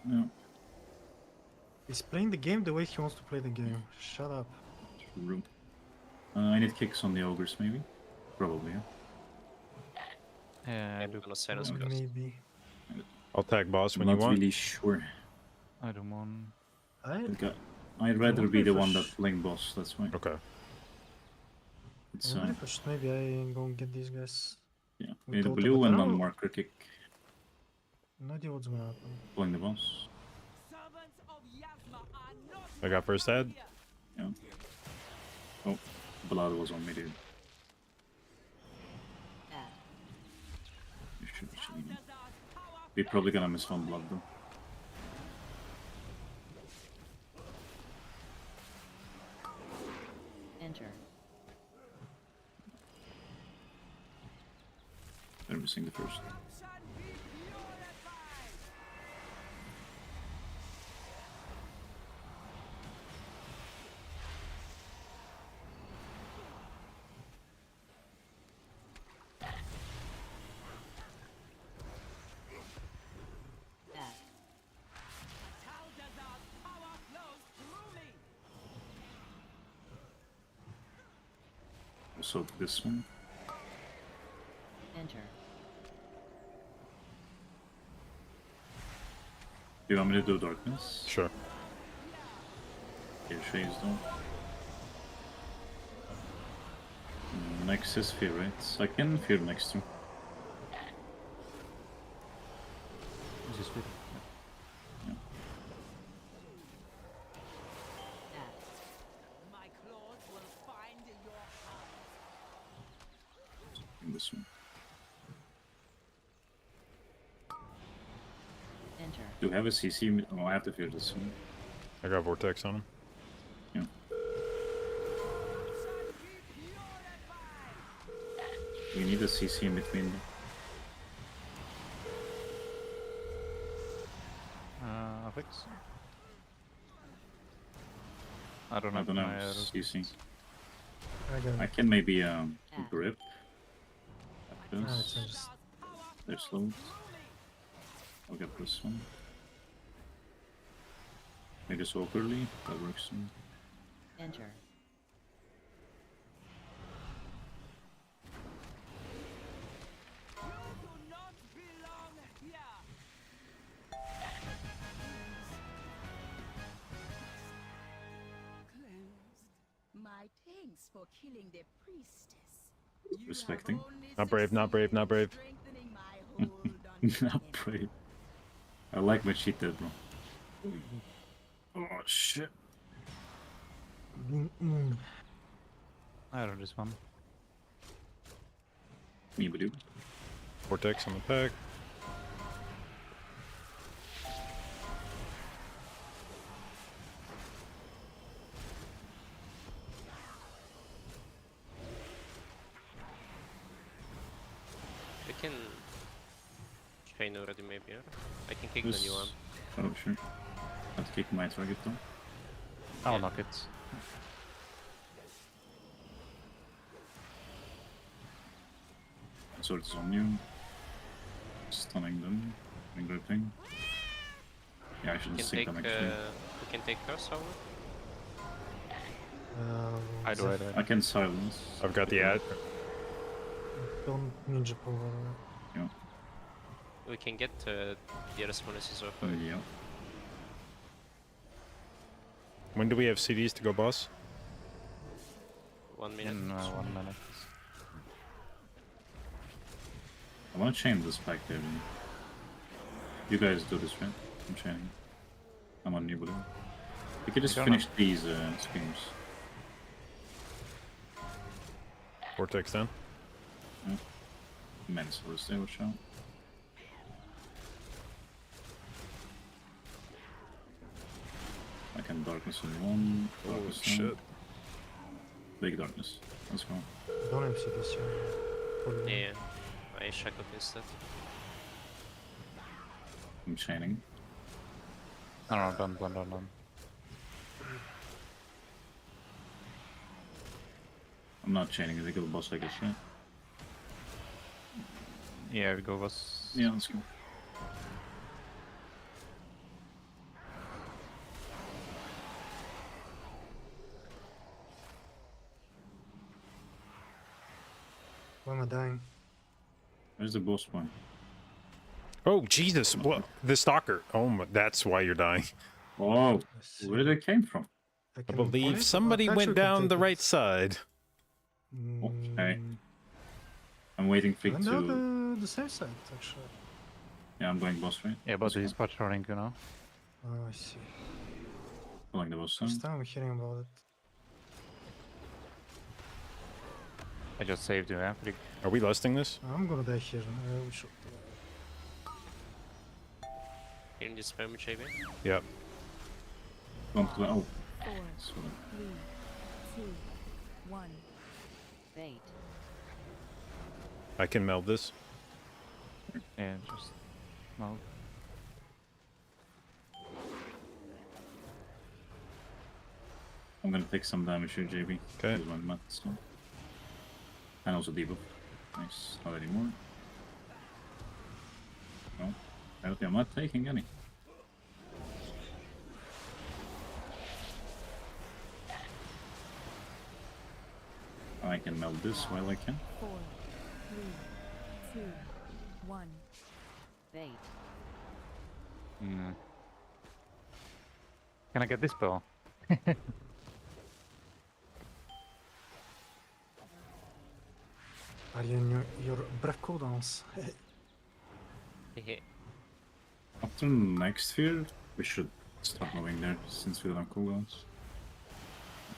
Speaker 4: No,
Speaker 1: He's playing the game the way he wants to play the game. Shut up.
Speaker 4: true. I need kicks on the ogres maybe? Probably, yeah.
Speaker 3: Yeah, I
Speaker 5: I'm
Speaker 3: do.
Speaker 5: gonna silence
Speaker 4: Yeah.
Speaker 5: cast.
Speaker 1: Maybe.
Speaker 2: I'll tag boss
Speaker 4: I'm
Speaker 2: when you
Speaker 4: not
Speaker 2: want.
Speaker 4: really sure.
Speaker 3: I don't want.
Speaker 4: Like, I'd rather
Speaker 1: wonder
Speaker 4: be
Speaker 1: if
Speaker 4: the
Speaker 1: I
Speaker 4: one that playing boss. That's why.
Speaker 2: Okay.
Speaker 1: I
Speaker 4: It's
Speaker 1: wonder if I should maybe I go and get these guys.
Speaker 4: yeah.
Speaker 1: with
Speaker 4: We need a
Speaker 1: Dota,
Speaker 4: blue
Speaker 1: but I
Speaker 4: and
Speaker 1: don't
Speaker 4: on
Speaker 1: know-
Speaker 4: marker kick
Speaker 1: No idea what's gonna happen.
Speaker 4: playing the boss.
Speaker 8: Servants of Yasma are not
Speaker 2: I got first ad.
Speaker 8: here.
Speaker 4: Yeah. Oh, blood was on me, dude. You should actually.
Speaker 8: Balthazar's power
Speaker 4: We're probably gonna miss one blood though.
Speaker 9: Enter.
Speaker 4: They're missing the first.
Speaker 8: corruption be purified. Balthazar's power flows through me.
Speaker 4: Also this one.
Speaker 9: Enter.
Speaker 4: Do you want me to do darkness?
Speaker 2: Sure.
Speaker 4: Here shades though. Next is fear, right? I can fear next to.
Speaker 3: This is good.
Speaker 8: My claws will find your heart.
Speaker 4: In this one.
Speaker 9: Enter.
Speaker 4: Do you have a CC? Oh, I have to fear this one.
Speaker 2: I got vortex on him.
Speaker 4: Yeah.
Speaker 8: Corruption be purified.
Speaker 4: We need a CC in between. Them.
Speaker 3: Affix. I don't
Speaker 4: I
Speaker 3: have
Speaker 4: don't know.
Speaker 3: my
Speaker 4: CC.
Speaker 1: I got
Speaker 4: I
Speaker 1: it.
Speaker 4: can maybe grip. Like
Speaker 1: Ah,
Speaker 4: this.
Speaker 1: it's just
Speaker 4: They're slow. I'll get this one. Maybe so early. That works.
Speaker 9: Enter.
Speaker 8: You do not belong here.
Speaker 9: Closed. My thanks for killing the priestess.
Speaker 4: Respecting.
Speaker 2: Not brave, not brave, not brave.
Speaker 9: Strengthening my hold on
Speaker 4: Not brave. I like my cheat dead, bro. Oh shit.
Speaker 3: I don't this one.
Speaker 4: Me do.
Speaker 2: Vortex on the pack.
Speaker 5: We can chain already maybe, or I can kick the new one.
Speaker 4: Oh sure. I have to kick my target though.
Speaker 3: I'll knock it.
Speaker 4: Sword is on you. Stunning them. And gripping. Yeah, I shouldn't
Speaker 5: Can
Speaker 4: sink
Speaker 5: take
Speaker 4: them actually.
Speaker 5: we can take her sour.
Speaker 3: I do it.
Speaker 4: I can silence.
Speaker 2: I've got the ad.
Speaker 1: don't ninja power.
Speaker 4: Yeah.
Speaker 5: We can get the other summoners off.
Speaker 4: Yeah.
Speaker 2: When do we have CDs to go boss?
Speaker 5: 1 minute.
Speaker 3: In 1 minute.
Speaker 4: I wanna chain this back there. You guys do this, right? I'm chaining. I'm on new blue. We could just
Speaker 3: don't
Speaker 4: finish these schemes.
Speaker 2: Vortex down.
Speaker 4: Menace will stay, watch out. I can darkness on one.
Speaker 2: Oh
Speaker 4: Darkness on-
Speaker 2: shit.
Speaker 4: Big darkness. Let's go.
Speaker 1: Don't have CDs here. Probably.
Speaker 5: Yeah, I shackled instead.
Speaker 4: I'm chaining.
Speaker 3: No, done.
Speaker 4: I'm not chaining, they kill the boss like a shit.
Speaker 3: Yeah, we go was.
Speaker 4: Yeah, let's go.
Speaker 1: Why am I dying?
Speaker 4: Where's the boss point?
Speaker 2: Oh Jesus! What the stalker? Oh, my, that's why you're dying.
Speaker 4: Oh,
Speaker 1: Let's see.
Speaker 4: where did it came from?
Speaker 2: I
Speaker 1: can
Speaker 2: believe
Speaker 1: point,
Speaker 2: somebody
Speaker 1: but
Speaker 2: went
Speaker 1: actually we can
Speaker 2: down
Speaker 1: take
Speaker 2: the
Speaker 1: it.
Speaker 2: right side.
Speaker 4: Okay.
Speaker 1: Mm,
Speaker 4: I'm waiting for you
Speaker 1: and now
Speaker 4: to.
Speaker 1: the safe side, actually.
Speaker 4: Yeah, I'm going boss right.
Speaker 3: Yeah, but
Speaker 4: Let's
Speaker 3: he's
Speaker 4: go.
Speaker 3: patrolling, you know.
Speaker 1: Oh, I see.
Speaker 4: Pulling the boss
Speaker 1: First
Speaker 4: down.
Speaker 1: time I'm hearing about it.
Speaker 3: I just saved you, Freak.
Speaker 2: Are we lusting this?
Speaker 1: I'm gonna die here. We should.
Speaker 5: Can you dispel me, JB?
Speaker 2: Yep.
Speaker 4: Don't play. Oh,
Speaker 6: 4,
Speaker 4: so
Speaker 6: 3, 2, 1. Bait.
Speaker 2: I can meld this.
Speaker 3: Yeah, just no.
Speaker 4: I'm gonna take some damage here, JB.
Speaker 2: Okay.
Speaker 4: Use my mat, so. And also debuff. Nice. Not anymore. No. I'm not taking any. I can meld this while I can.
Speaker 6: 4, 3, 2, 1. Bait.
Speaker 3: Hmm. Can I get this spell?
Speaker 1: Are you in your breath cooldowns?
Speaker 4: After next sphere, we should start moving there since we don't have cooldowns.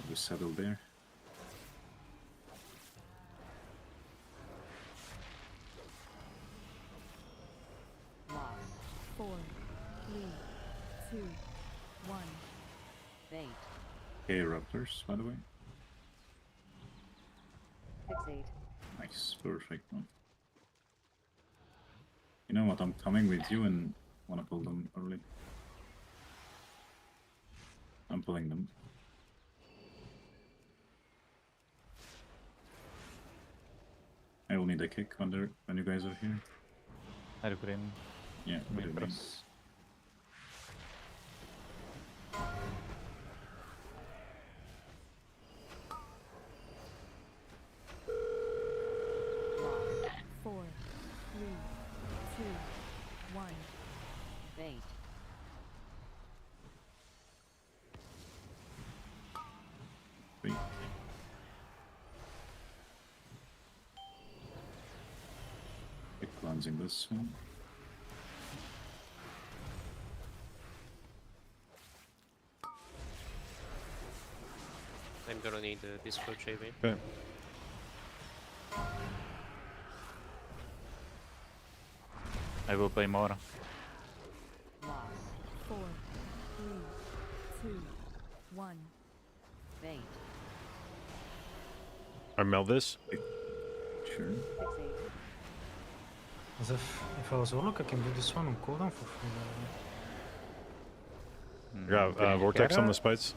Speaker 4: We settle there.
Speaker 6: Loss. 4, 3, 2, 1. Bait.
Speaker 4: Okay, Raptors, by the way.
Speaker 6: Fixate.
Speaker 4: Nice, perfect one. You know what, I'm coming with you and wanna pull them early. I'm pulling them. I will need a kick when you guys are here.
Speaker 3: I put in.
Speaker 4: Yeah,
Speaker 3: Me
Speaker 4: what do you mean?
Speaker 3: press.
Speaker 6: Loss. 4, 3, 2, 1. Bait.
Speaker 4: Wait. Quick cleansing this one.
Speaker 5: I'm gonna need disco, JB.
Speaker 2: Okay.
Speaker 3: I will play more.
Speaker 6: Loss. 4, 3, 2, 1. Bait.
Speaker 2: I meld this.
Speaker 4: Sure.
Speaker 6: Fixate.
Speaker 1: As if I was Warlock, I can do this one on cooldown for free.
Speaker 3: Hmm,
Speaker 2: Yeah,
Speaker 3: can you
Speaker 2: vortex
Speaker 3: get
Speaker 2: on
Speaker 3: her?
Speaker 2: the spites.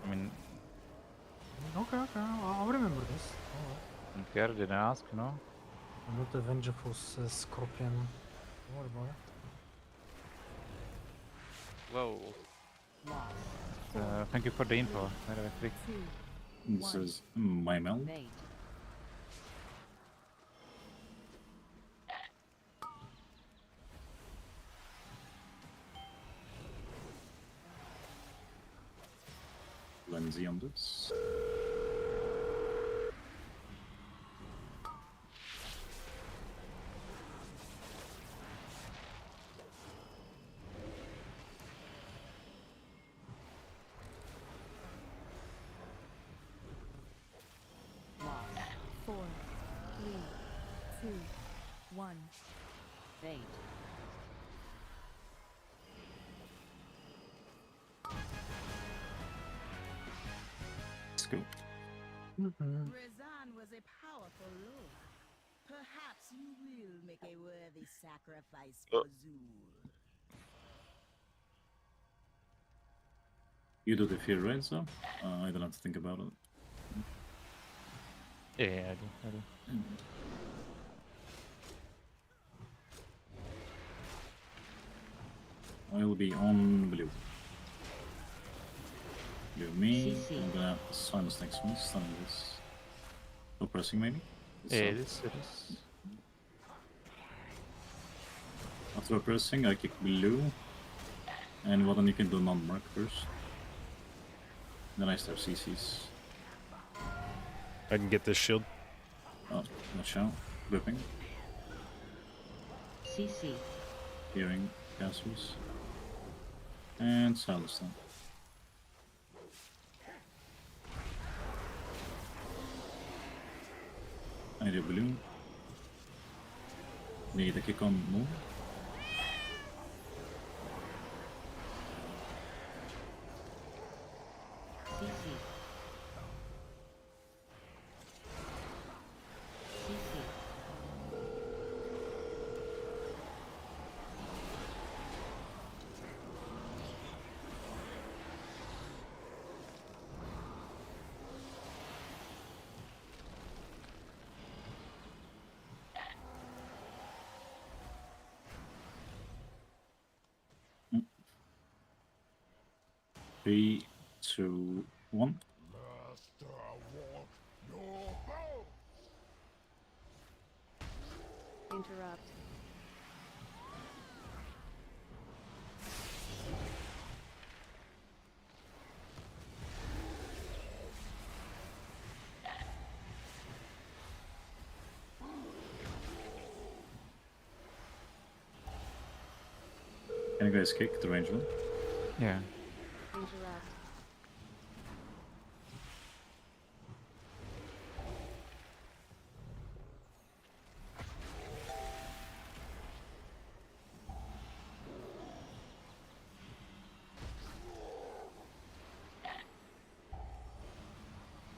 Speaker 3: I mean,
Speaker 1: Okay, I'll remember this. Alright.
Speaker 3: Pierre didn't ask, you know.
Speaker 1: I'm not a vengeful scorpion. Don't worry about it.
Speaker 5: Whoa.
Speaker 6: Loss.
Speaker 3: Thank you for the info. By the way, Freak.
Speaker 6: 2.
Speaker 4: This is my meld.
Speaker 6: Bait.
Speaker 4: Lenzy on this.
Speaker 6: Loss. 4, 3, 2, 1. Bait.
Speaker 4: Let's go.
Speaker 9: Rezan was a powerful lord. Perhaps you will make a worthy sacrifice for Zul.
Speaker 4: You do the fear, right? So I don't have to think about it.
Speaker 3: Yeah, I do.
Speaker 4: I'll be on blue. Blue me.
Speaker 6: CC.
Speaker 4: I'm gonna silence next one. Stun this. Oppressing maybe?
Speaker 3: Yeah, it is. It is.
Speaker 4: After oppressing, I kick blue. And what then you can do non-mark first. Then I start CCs.
Speaker 2: I can get this shield.
Speaker 4: Oh, watch out. Whipping.
Speaker 6: CC.
Speaker 4: Hearing castles. And silence them. I do blue. Need a kick on move.
Speaker 6: CC. CC.
Speaker 4: Three, two, one.
Speaker 7: Master walk your bow.
Speaker 6: Interrupt.
Speaker 4: Can you guys kick the range one?
Speaker 3: Yeah.
Speaker 6: Interrupt.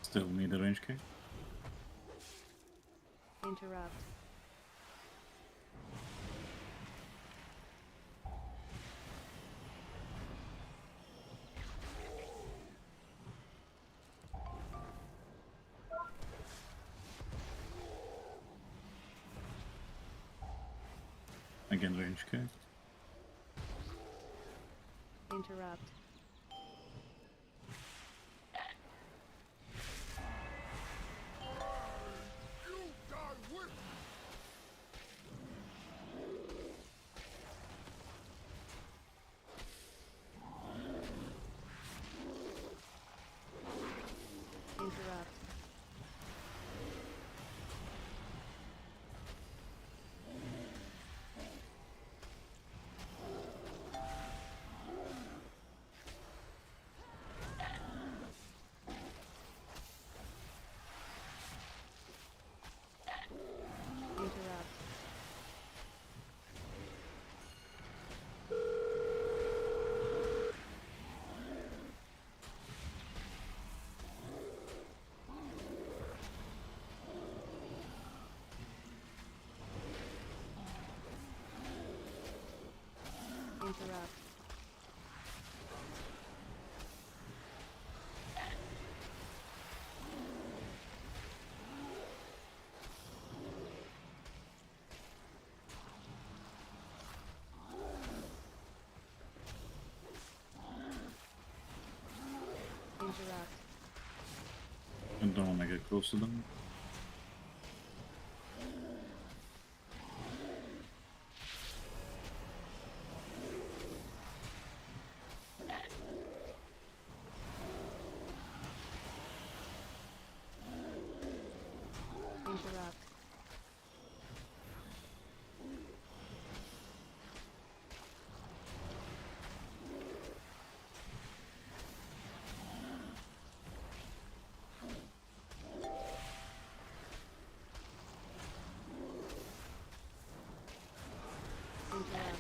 Speaker 4: Still need a range kick.
Speaker 6: Interrupt.
Speaker 4: Again, range kick.
Speaker 6: Interrupt.
Speaker 7: You die with
Speaker 6: Interrupt. Interrupt. Interrupt. Interrupt.
Speaker 4: I don't want to get close to them.
Speaker 6: Interrupt. Interrupt.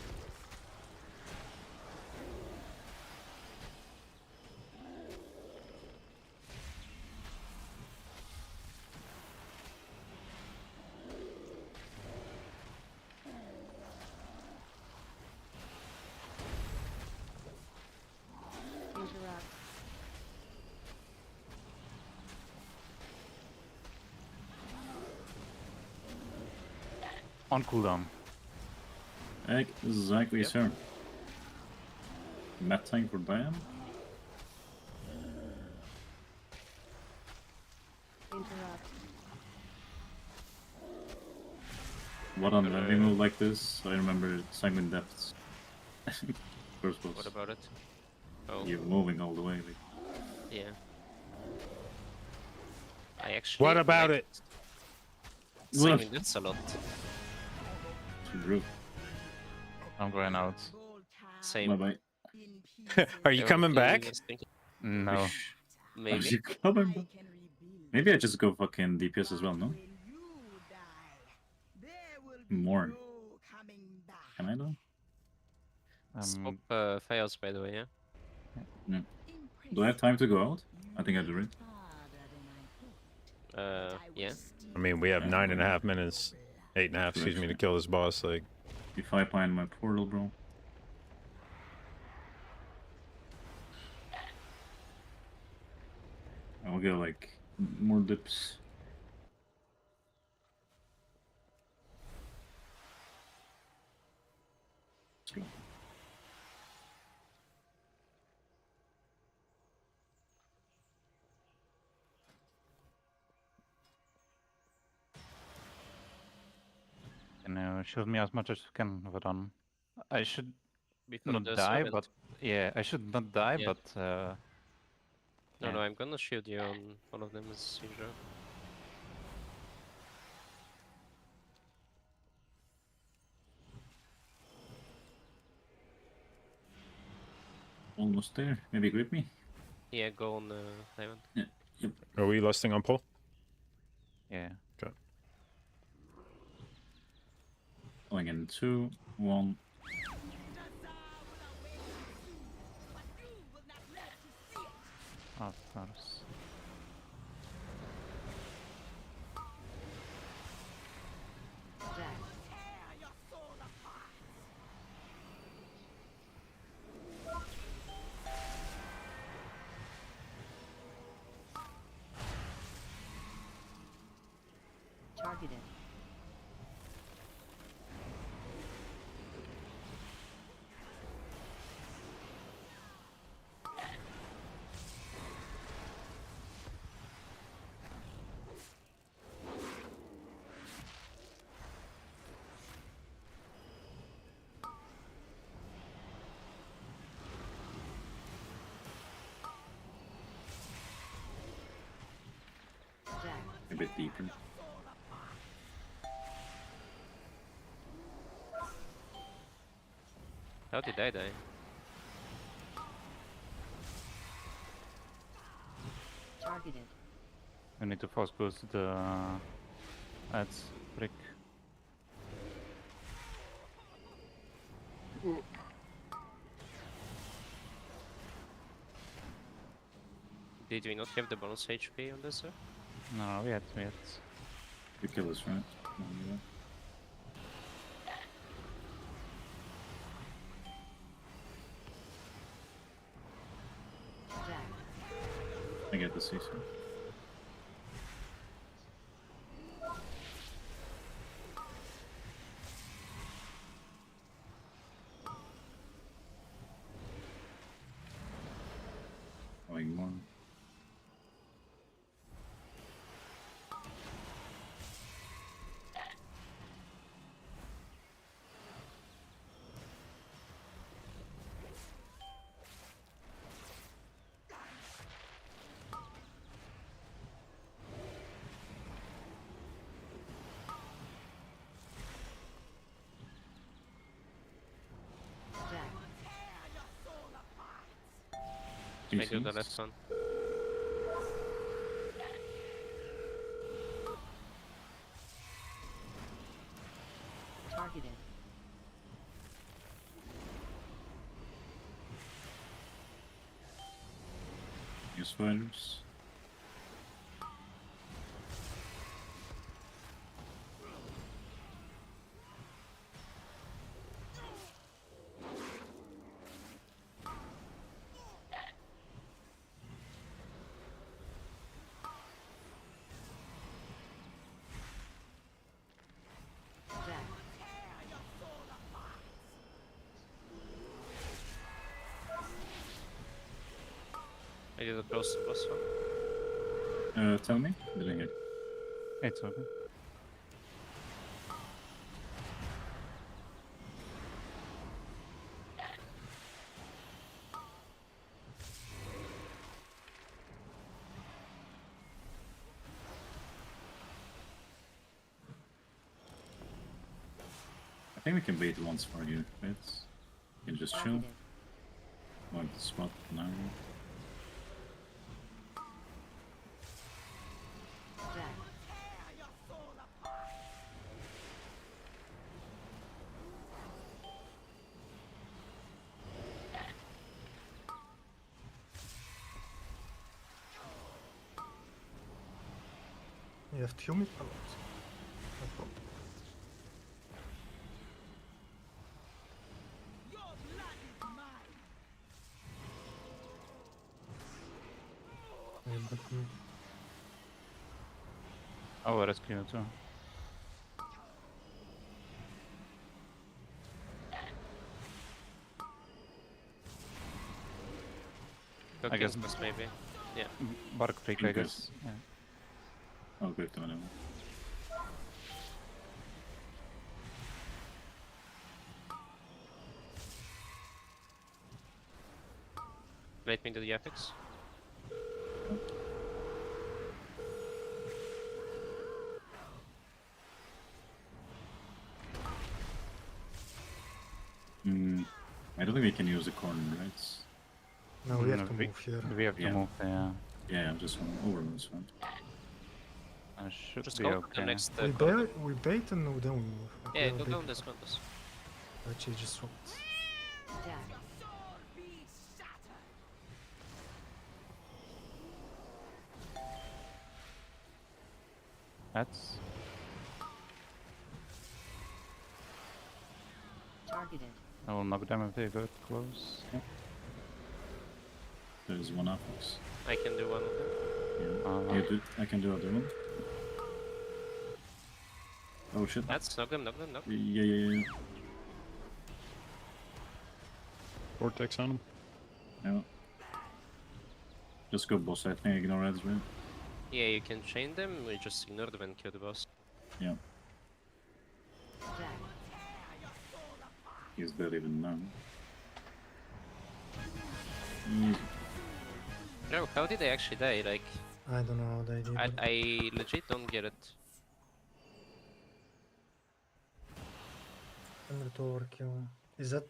Speaker 6: Interrupt.
Speaker 3: On cooldown.
Speaker 4: Exactly,
Speaker 5: Yep.
Speaker 4: sir. Map time for Diane.
Speaker 6: Interrupt.
Speaker 4: What on heavy move like this? I remember Sanguine Depths. First boss.
Speaker 5: What about it? Oh,
Speaker 4: You're moving all the way. Like,
Speaker 5: yeah. I actually.
Speaker 2: What about
Speaker 5: like
Speaker 2: it?
Speaker 5: Singing that's a lot.
Speaker 4: Druid.
Speaker 3: I'm going out.
Speaker 5: Same.
Speaker 4: Bye
Speaker 2: Are you
Speaker 5: Yeah,
Speaker 2: coming
Speaker 5: you
Speaker 2: back?
Speaker 5: guys think-
Speaker 3: No.
Speaker 4: bye. Are
Speaker 5: Maybe.
Speaker 4: you coming back? Maybe I just go fucking DPS as well, no? More. Can I though?
Speaker 5: Swap files, by the way, yeah?
Speaker 4: Do I have time to go out? I think I do, right?
Speaker 5: Yeah.
Speaker 2: I mean, we have 9.5 minutes, 8.5, excuse me, to kill this boss. Like,
Speaker 4: If I find my portal, bro. I'll get like more dips. Let's go.
Speaker 3: Can you shield me as much as you can, Vadan? I should
Speaker 5: Before
Speaker 3: not
Speaker 5: the
Speaker 3: die,
Speaker 5: servant.
Speaker 3: but yeah, I should not die,
Speaker 5: Yeah.
Speaker 3: but
Speaker 5: No,
Speaker 3: yeah.
Speaker 5: no, I'm gonna shield you on one of them as usual.
Speaker 4: Almost there. Maybe grip me.
Speaker 5: Yeah, go on Diamond.
Speaker 2: are we lusting on pull?
Speaker 3: Yeah.
Speaker 4: Going in 2, 1.
Speaker 3: Of course.
Speaker 6: Targeted.
Speaker 4: A bit deeper.
Speaker 5: How did I die?
Speaker 6: Targeted.
Speaker 3: We need to force boost the ads brick.
Speaker 5: Did we not have the bonus HP on this, sir?
Speaker 3: No, we had.
Speaker 4: You kill us, right? No, you don't. I get the CC. Going more.
Speaker 5: I do the left one.
Speaker 6: Targeted.
Speaker 4: New spiders.
Speaker 5: I did a close boss one.
Speaker 4: Tell me. Didn't hear.
Speaker 3: It's okay.
Speaker 4: think we can bait once more here, right? You can just chill.
Speaker 6: Targeted.
Speaker 4: Mark the spot now.
Speaker 6: Jack.
Speaker 1: Je heeft heel met pallet.
Speaker 8: Your blood is mine.
Speaker 3: Oh, rescue too.
Speaker 5: Go
Speaker 3: I guess-
Speaker 5: King's Bus, maybe.
Speaker 3: Bark freak, I
Speaker 4: King
Speaker 3: guess. Yeah.
Speaker 4: Oh, great, whatever.
Speaker 5: Let me do the epics.
Speaker 4: I don't think we can use the corner, right?
Speaker 1: No, we have
Speaker 3: No,
Speaker 1: to
Speaker 3: we-
Speaker 1: move here.
Speaker 3: We have to
Speaker 4: Yeah.
Speaker 3: move, yeah.
Speaker 4: Yeah, I'm just on overloads, right?
Speaker 3: Should
Speaker 5: Just
Speaker 3: be
Speaker 5: go to
Speaker 3: okay.
Speaker 5: the next
Speaker 1: We
Speaker 5: corner.
Speaker 1: bait and then we move.
Speaker 5: Yeah,
Speaker 1: Okay,
Speaker 5: go
Speaker 1: bait.
Speaker 5: down this condos.
Speaker 1: Actually, just swapped.
Speaker 6: Jack.
Speaker 8: Your sword be shattered.
Speaker 3: That's
Speaker 6: Targeted.
Speaker 3: I will knock them if they get close.
Speaker 4: There's one Apex.
Speaker 5: I can do one of them.
Speaker 4: Yeah. You do, I can do other one. Oh shit.
Speaker 5: That's knock them, knock them, knock.
Speaker 4: Yeah.
Speaker 2: Vortex on him.
Speaker 4: Yeah. Just go boss, I think ignore ads, right?
Speaker 5: Yeah, you can chain them, we just ignore them and kill the boss.
Speaker 4: Yeah.
Speaker 6: Jack.
Speaker 4: He's dead even now. Easy.
Speaker 5: Bro, how did they actually die? Like,
Speaker 1: I don't know how they did it.
Speaker 5: I legit don't get it.
Speaker 1: 100 overkill. Is that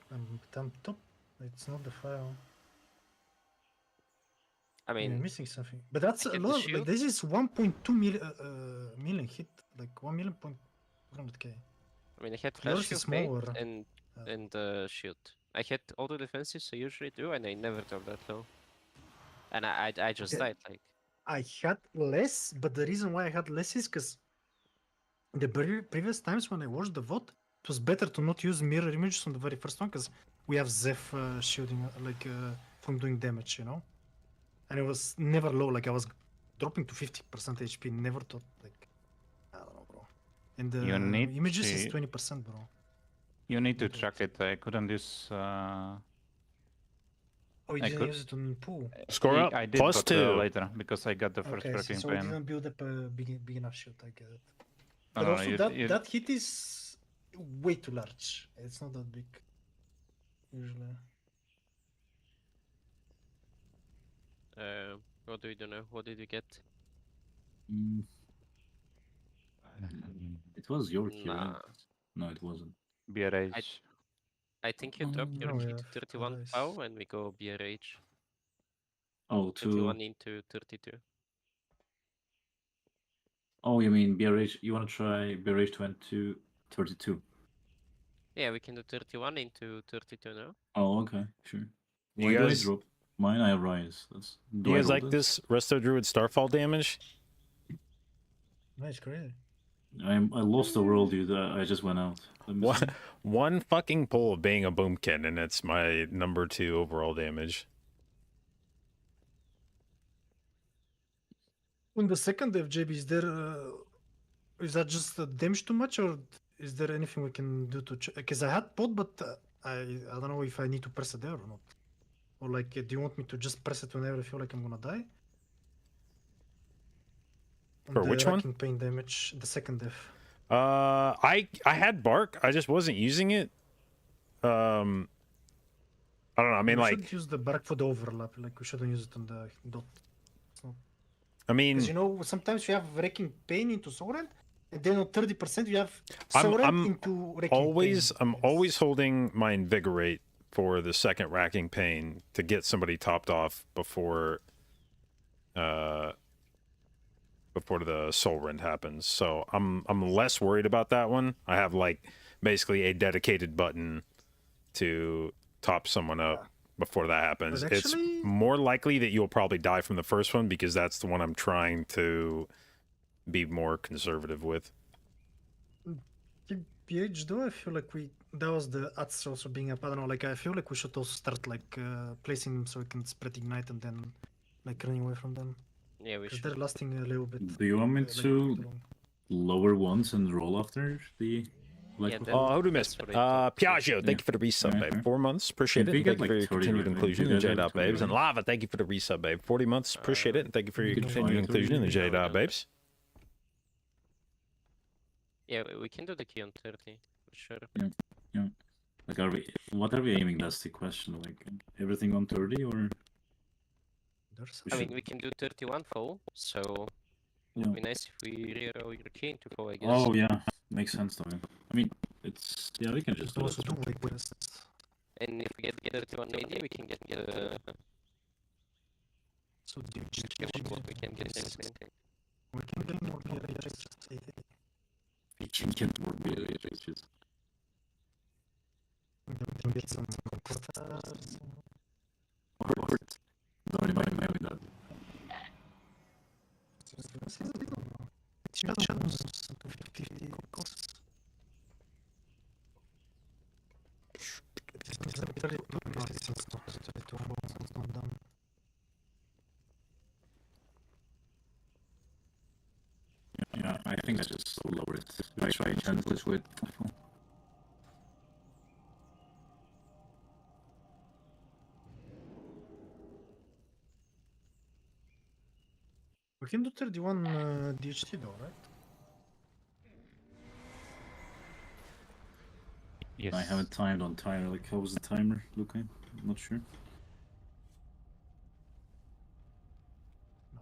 Speaker 1: top? It's not the file.
Speaker 5: I
Speaker 1: We're
Speaker 5: mean,
Speaker 1: missing something. But that's
Speaker 5: I
Speaker 1: a
Speaker 5: get the
Speaker 1: lot. Like,
Speaker 5: shield.
Speaker 1: this is 1.2 million hit. Like 1 million point 200k.
Speaker 5: I mean, I had
Speaker 1: Yours
Speaker 5: flash
Speaker 1: is
Speaker 5: shield bait
Speaker 1: smaller.
Speaker 5: and shield. I had auto defenses, I usually do, and I never got that low. And I just
Speaker 1: Okay.
Speaker 5: died, like.
Speaker 1: I had less, but the reason why I had less is because the previous times when I watched the VOD, it was better to not use mirror images on the very first one because we have Zeph shielding from doing damage, you know? And it was never low, like I was dropping to 50% HP, never thought, like, I don't know, bro. And the
Speaker 3: You need
Speaker 1: images is
Speaker 3: to-
Speaker 1: 20%, bro.
Speaker 3: You need to
Speaker 1: Okay.
Speaker 3: track it. I couldn't use.
Speaker 1: Oh, you
Speaker 3: I
Speaker 1: didn't
Speaker 3: could-
Speaker 1: use it on pool?
Speaker 2: Score up.
Speaker 3: I did,
Speaker 2: Plus
Speaker 3: but
Speaker 2: 2.
Speaker 3: later because I got the first
Speaker 1: Okay,
Speaker 3: tracking
Speaker 1: so we
Speaker 3: pain.
Speaker 1: didn't build up a big enough shield, I get it.
Speaker 3: No,
Speaker 1: But
Speaker 3: no,
Speaker 1: also
Speaker 3: you-
Speaker 1: that,
Speaker 3: you-
Speaker 1: that hit is way too large. It's not that big, usually.
Speaker 5: What do we do now? What did we get?
Speaker 4: Mm. It was your key, right?
Speaker 5: Nah.
Speaker 4: No, it wasn't.
Speaker 3: BRH.
Speaker 5: I think you drop your
Speaker 1: No,
Speaker 5: key
Speaker 1: yeah,
Speaker 5: to 31
Speaker 1: nice.
Speaker 5: POW and we go BRH.
Speaker 4: Oh, to
Speaker 5: 31 into 32.
Speaker 4: oh, you mean BRH? You want to try BRH 22, 32?
Speaker 5: Yeah, we can do 31 into 32 now.
Speaker 4: Oh, okay, sure.
Speaker 2: You
Speaker 4: Why
Speaker 2: guys-
Speaker 4: do I drop? Mine I rise. That's. Do
Speaker 2: You
Speaker 4: I
Speaker 2: guys
Speaker 4: roll
Speaker 2: like this Resto Druid Starfall damage?
Speaker 1: Nice, crazy.
Speaker 4: I lost the world, dude. I just went out. Let me see.
Speaker 2: One fucking pull of being a boomkin, and it's my number 2 overall damage.
Speaker 1: On the second FJB, is that just damage too much, or is there anything we can do to? Because I had pot, but I don't know if I need to press it there or not. Or like, do you want me to just press it whenever I feel like I'm gonna die? On
Speaker 2: For
Speaker 1: the
Speaker 2: which one?
Speaker 1: racking pain damage, the second def.
Speaker 2: I had bark. I just wasn't using it. I don't know. I mean,
Speaker 1: we
Speaker 2: like,
Speaker 1: should use the bark for the overlap. Like we shouldn't use it on the dot.
Speaker 2: I mean,
Speaker 1: Because you know sometimes you have wrecking pain into Sword, And then on 30% you have
Speaker 2: I'm-
Speaker 1: Soren
Speaker 2: I'm
Speaker 1: into Wrecking Pain,
Speaker 2: I'm
Speaker 1: yes.
Speaker 2: always holding my invigorate for the second racking pain to get somebody topped off before the soul rend happens. So I'm less worried about that one. I have like basically a dedicated button to top someone up before that happens.
Speaker 1: But
Speaker 2: It's
Speaker 1: actually-
Speaker 2: more likely that you'll probably die from the first one because that's the one I'm trying to be more conservative with.
Speaker 1: PH though, I feel like that was the ads also being up. I don't know, like I feel like we should also start like placing them so we can spread ignite and then like running away from them.
Speaker 5: Yeah, we
Speaker 1: Because
Speaker 5: should.
Speaker 1: they're lasting a little bit.
Speaker 4: Do you want me
Speaker 1: like,
Speaker 4: to
Speaker 1: too long.
Speaker 4: lower ones and roll after the Black
Speaker 5: Yeah,
Speaker 4: Hole?
Speaker 5: then-
Speaker 2: Oh, who do we miss?
Speaker 5: That's what I thought too.
Speaker 2: Piaggio, thank you for the resub,
Speaker 4: Yeah.
Speaker 2: babe. 4 months, appreciate
Speaker 4: If
Speaker 2: it.
Speaker 4: we
Speaker 2: And
Speaker 4: get,
Speaker 2: thank you for
Speaker 4: like,
Speaker 2: your
Speaker 4: 30
Speaker 2: continued
Speaker 4: right,
Speaker 2: inclusion in
Speaker 4: you
Speaker 2: the
Speaker 4: guys have
Speaker 2: J-Dot
Speaker 4: 30
Speaker 2: Babes. And
Speaker 4: right?
Speaker 2: Lava, thank you for the resub, babe. 40 months, appreciate it. And thank you for your
Speaker 1: we can
Speaker 2: continued
Speaker 4: find
Speaker 2: inclusion in the
Speaker 4: 30
Speaker 2: J-Dot
Speaker 5: right.
Speaker 2: Babes.
Speaker 5: Yeah, we can do the key on 30 for sure.
Speaker 4: Like, what are we aiming? That's the question. Like, everything on 30 or?
Speaker 1: There's
Speaker 5: I mean, we can do 31 full, so
Speaker 4: Yeah.
Speaker 5: it'd be nice if we reroll your key into full, I guess.
Speaker 4: Oh yeah, makes sense though. I mean, it's we can just do
Speaker 1: also
Speaker 4: that.
Speaker 1: do wake quests.
Speaker 5: And if we get 31 AD, we can get
Speaker 1: So do you
Speaker 5: just give us what we can get anything.
Speaker 1: we can get more PH.
Speaker 4: We can get more BHHs.
Speaker 1: We can get some stars.
Speaker 4: Or don't remind me of that.
Speaker 1: It's shadows to 50 costs.
Speaker 4: Yeah, I think I just lower it. I try chances with.
Speaker 1: We can do 31 DHT though, right?
Speaker 3: Yes.
Speaker 4: I haven't timed on timer. Like, how was the timer, Luca? I'm not sure.
Speaker 1: No.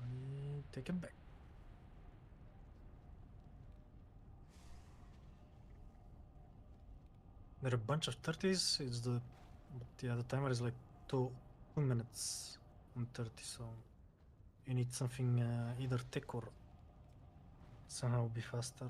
Speaker 1: We take it back. There are a bunch of 30s. It's the timer is like 2 minutes on 30, so you need something either tick or somehow be faster.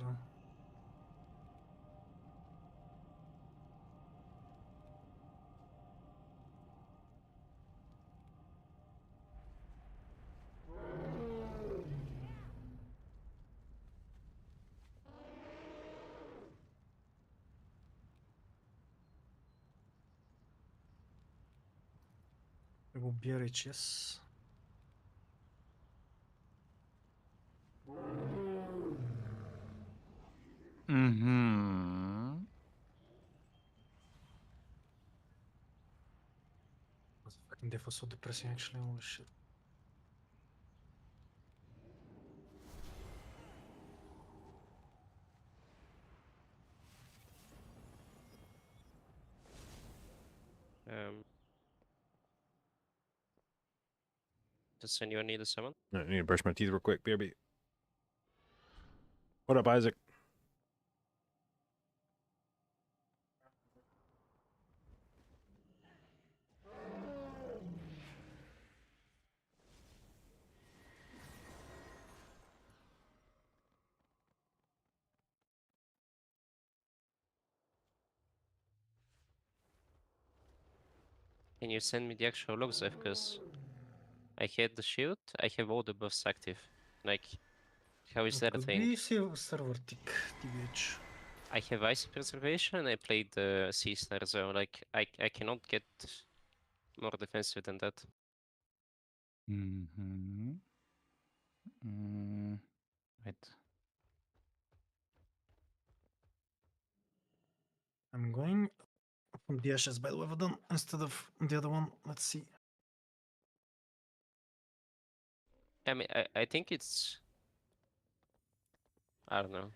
Speaker 1: We will BRHS.
Speaker 3: Mm-hmm.
Speaker 1: Fucking death was so depressing actually, holy shit.
Speaker 5: Does anyone need a summon?
Speaker 2: I need to brush my teeth real quick. BRB. What up, Isaac?
Speaker 5: Can you send me the actual logs, because I had the shield, I have all the buffs active. Like, how is that a
Speaker 1: Could
Speaker 5: thing?
Speaker 1: be server tick, TBH.
Speaker 5: I have ice preservation and I played the sea snare zone. Like, I cannot get more defensive than that.
Speaker 3: Mm-hmm. Wait.
Speaker 1: I'm going from the ashes by the way I've done instead of the other one. Let's see.
Speaker 5: I mean, I think it's... I don't know.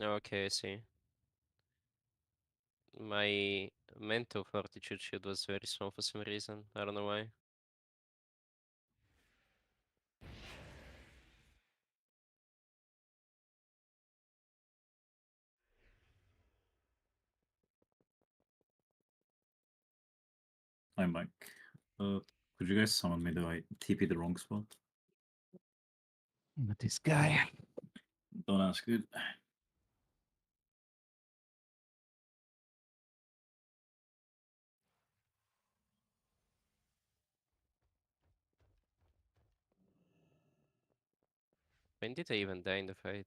Speaker 5: Okay, I see. My mental fortitude shield was very small for some reason. I don't know why.
Speaker 4: I'm back. Could you guys summon me though? I TP the wrong spot.
Speaker 3: But this guy.
Speaker 4: Don't ask, dude.
Speaker 5: When did I even die in the fight?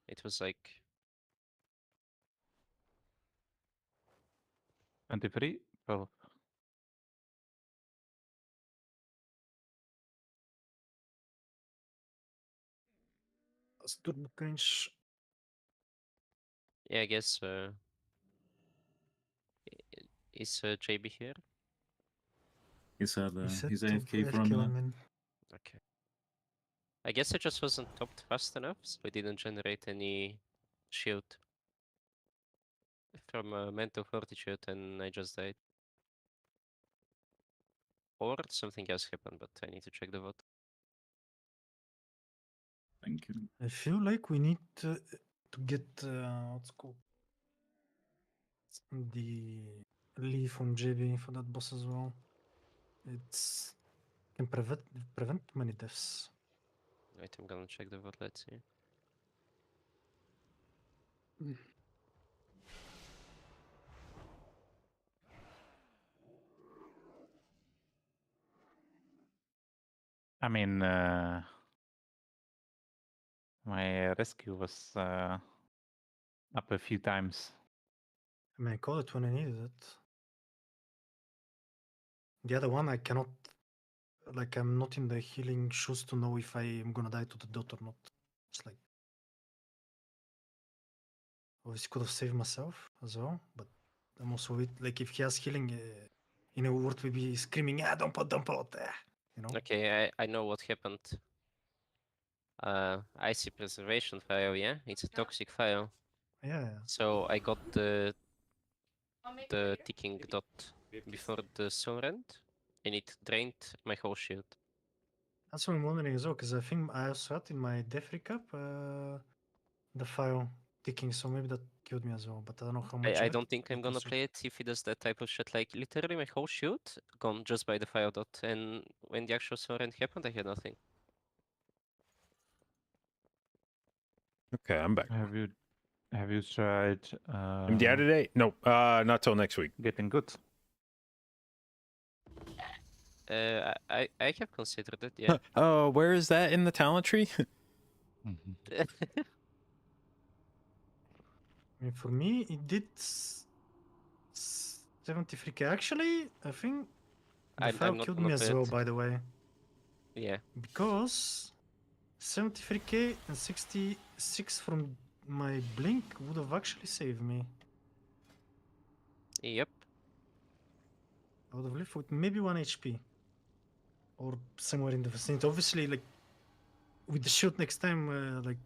Speaker 5: It was like
Speaker 3: 23? 12.
Speaker 1: Als turbo cringe.
Speaker 5: yeah, I guess is JB here?
Speaker 4: He's
Speaker 1: He's
Speaker 4: AFK for a
Speaker 1: AFK
Speaker 4: minute.
Speaker 1: 1 min.
Speaker 5: Okay. I guess I just wasn't topped fast enough, so I didn't generate any shield from mental fortitude and I just died. Or something else happened, but I need to check the vote.
Speaker 4: Thank you.
Speaker 1: I feel like we need to get what's it called, the Lee from JB for that boss as well. It's can prevent many deaths.
Speaker 5: Wait, I'm gonna check the vote, let's see.
Speaker 3: I mean, my rescue was up a few times.
Speaker 1: I mean, I call it when I needed it. The other one, I cannot. Like, I'm not in the healing shoes to know if I am gonna die to the dot or not. It's like, obviously, could have saved myself as well, but I'm also with like if he has healing, Word will be screaming, "Ah, don't put, you know."
Speaker 5: Okay, I know what happened. Icy preservation file, yeah? It's a toxic file.
Speaker 1: Yeah.
Speaker 5: So I got the ticking dot before the sun end, and it drained my whole shield.
Speaker 1: That's what I'm wondering as well, because I think I also had in my death recap the file ticking, so maybe that killed me as well, but I don't know how much.
Speaker 5: I
Speaker 1: of it
Speaker 5: don't think I'm
Speaker 1: it
Speaker 5: gonna
Speaker 1: was-
Speaker 5: play it if he does that type of shit. Like, literally my whole shield gone just by the file dot, and when the actual sun end happened, I had nothing.
Speaker 2: Okay, I'm back.
Speaker 3: Have you tried
Speaker 2: MDI today? No, not till next week.
Speaker 3: getting good?
Speaker 5: I have considered it, yeah.
Speaker 2: Oh, where is that in the talent tree?
Speaker 1: I mean, for me, it did 73k. Actually, I think the file
Speaker 5: I'm not
Speaker 1: killed
Speaker 5: gonna
Speaker 1: me as
Speaker 5: play
Speaker 1: well,
Speaker 5: it.
Speaker 1: by the way,
Speaker 5: Yeah.
Speaker 1: because 73k and 66 from my blink would have actually saved me.
Speaker 5: Yep.
Speaker 1: I would have lived with maybe 1 HP. Or somewhere in the vicinity. Obviously, like, with the shield next time, do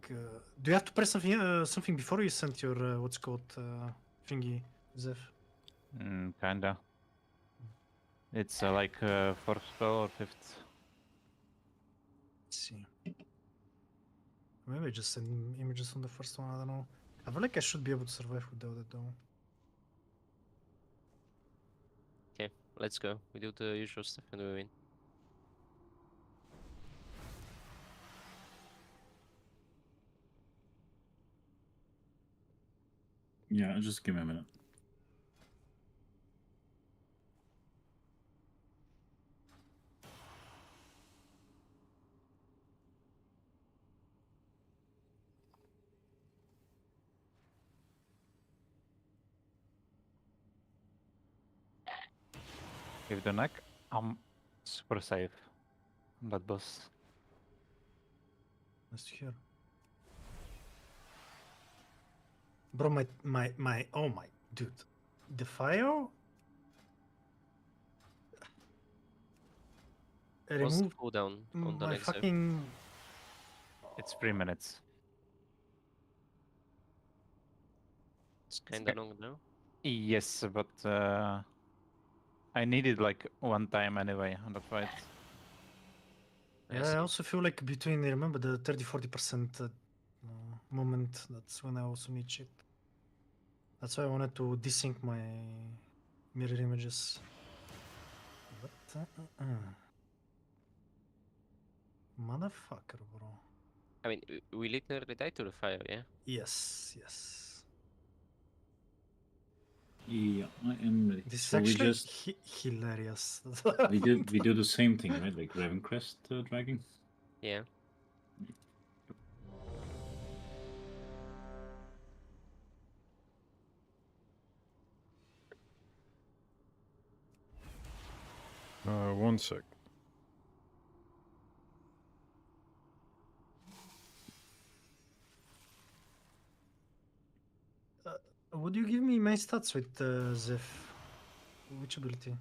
Speaker 1: you have to press something before you send your, what's called, thingy, Zeph?
Speaker 3: Kinda. It's like fourth spell or fifth.
Speaker 1: Let's see. Maybe I just send images on the first one, I don't know. I feel like I should be able to survive without it, though.
Speaker 5: Okay, let's go. We do the usual stuff and we win.
Speaker 4: Yeah, just give me a minute.
Speaker 3: Give the neck. I'm super safe. That boss.
Speaker 1: Nice to hear. Bro, oh my, dude. The fire? I
Speaker 5: What's the
Speaker 1: removed
Speaker 5: cooldown on the
Speaker 1: my
Speaker 5: next Zeph?
Speaker 1: fucking...
Speaker 3: It's 3 minutes.
Speaker 5: It's kinda long now.
Speaker 3: Yes, but I needed like one time anyway on the fight.
Speaker 1: Yeah, I also feel like between, remember the 30-40% moment, that's when I also need shit. That's why I wanted to desync my mirror images. But, motherfucker, bro.
Speaker 5: I mean, we literally died to the fire, yeah?
Speaker 1: Yes, yes.
Speaker 4: Yeah, I am ready.
Speaker 1: This is
Speaker 4: So we
Speaker 1: actually
Speaker 4: just
Speaker 1: hilarious.
Speaker 4: we do the same thing, right? Like Ravencrest dragging.
Speaker 5: Yeah.
Speaker 2: One sec.
Speaker 1: Would you give me my stats with Zeph? Which ability?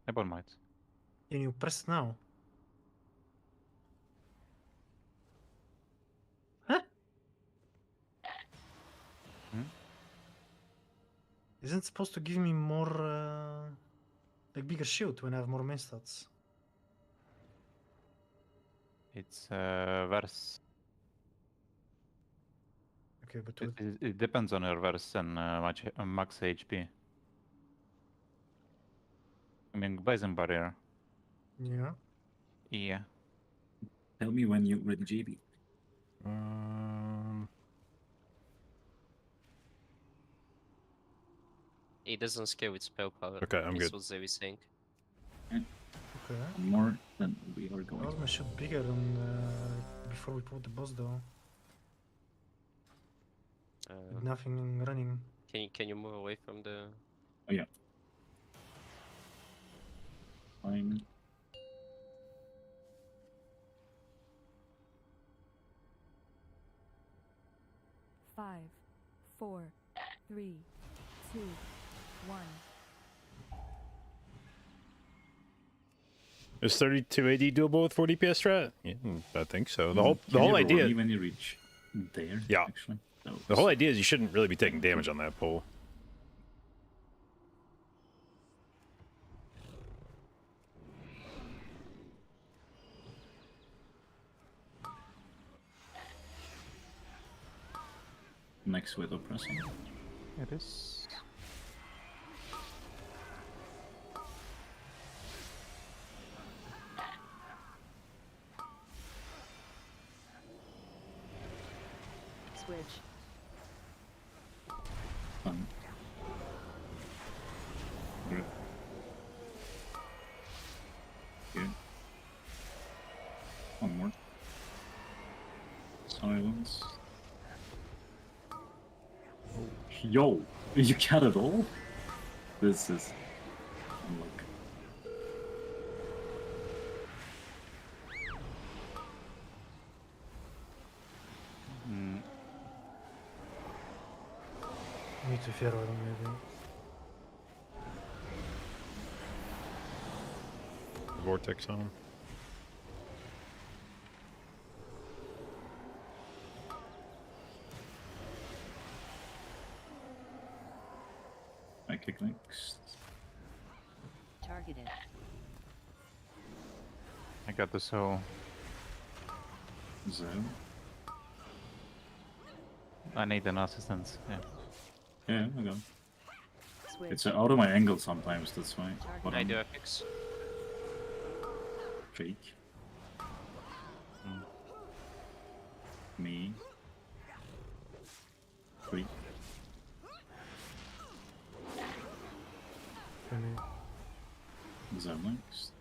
Speaker 3: Never mind.
Speaker 1: Can you press now? Huh?
Speaker 3: Hmm?
Speaker 1: Isn't it supposed to give me more, like bigger shield when I have more main stats?
Speaker 3: It's verse.
Speaker 1: Okay, but
Speaker 3: It depends on your verse and max HP. I mean, Poison Barrier.
Speaker 1: yeah.
Speaker 3: Yeah.
Speaker 4: Tell me when you're ready, JB.
Speaker 5: It doesn't scale with spell power.
Speaker 2: Okay, I'm
Speaker 5: That's
Speaker 2: good.
Speaker 5: what Zev is saying.
Speaker 1: Okay.
Speaker 4: More than we are going.
Speaker 1: That was my shot bigger than before we put the boss down. With nothing running.
Speaker 5: Can you move away from the?
Speaker 4: Oh yeah. Fine.
Speaker 10: Five, 4, 3, 2, 1.
Speaker 2: Is 32 AD doable with 40 PS strat? Yeah, I think so. The
Speaker 4: Can
Speaker 2: whole
Speaker 4: you
Speaker 2: idea.
Speaker 4: roll when you reach there.
Speaker 2: Yeah.
Speaker 4: Actually.
Speaker 2: The whole idea is you shouldn't really be taking damage on that pole.
Speaker 4: Next with oppressing.
Speaker 3: It is.
Speaker 6: Switch.
Speaker 4: Grip. Here. One more. Silence. Yo, you got it all? This is unlucky.
Speaker 1: Need to fear maybe.
Speaker 2: Vortex on him.
Speaker 4: I kick next.
Speaker 6: Targeted.
Speaker 3: I got the soul.
Speaker 4: Zone.
Speaker 3: I need an assistance. Yeah.
Speaker 4: Yeah, I got it.
Speaker 6: Switch.
Speaker 4: It's out of my angle sometimes, that's why. But
Speaker 5: I
Speaker 4: I'm
Speaker 5: do a fix.
Speaker 4: fake. Me. Free. Zone next.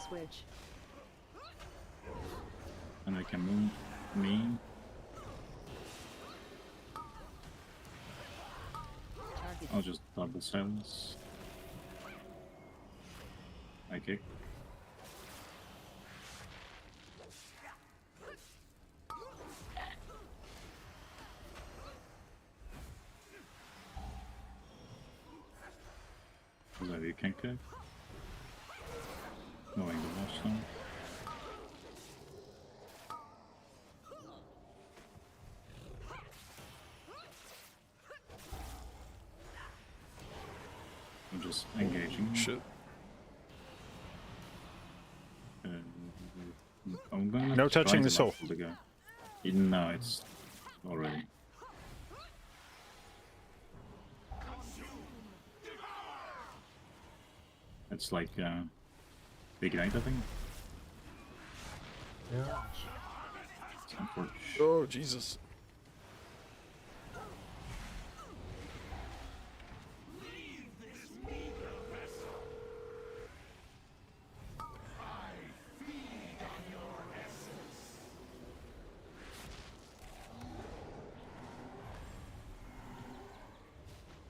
Speaker 6: Switch.
Speaker 4: And I can move me.
Speaker 6: Targeted.
Speaker 4: I'll just double silence. I kick. So you can kick. Knowing the boss now. just engaging.
Speaker 2: Shit.
Speaker 4: I'm gonna
Speaker 2: No
Speaker 4: try
Speaker 2: touching
Speaker 4: to
Speaker 2: the soul.
Speaker 4: muffle the guy. No, it's already. It's like big night, I think.
Speaker 1: Yeah.
Speaker 4: It's unfortunate.
Speaker 2: Oh, Jesus.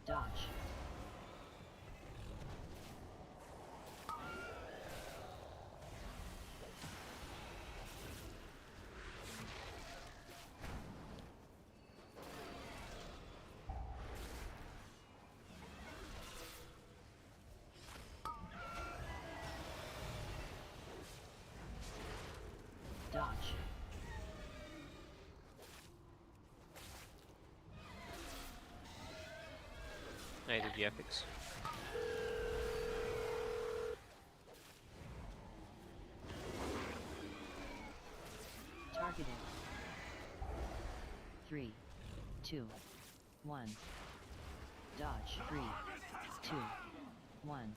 Speaker 6: Dodge. Dodge.
Speaker 5: I did the epics.
Speaker 6: Targeted. 3, 2, 1. Dodge. 3, 2, 1.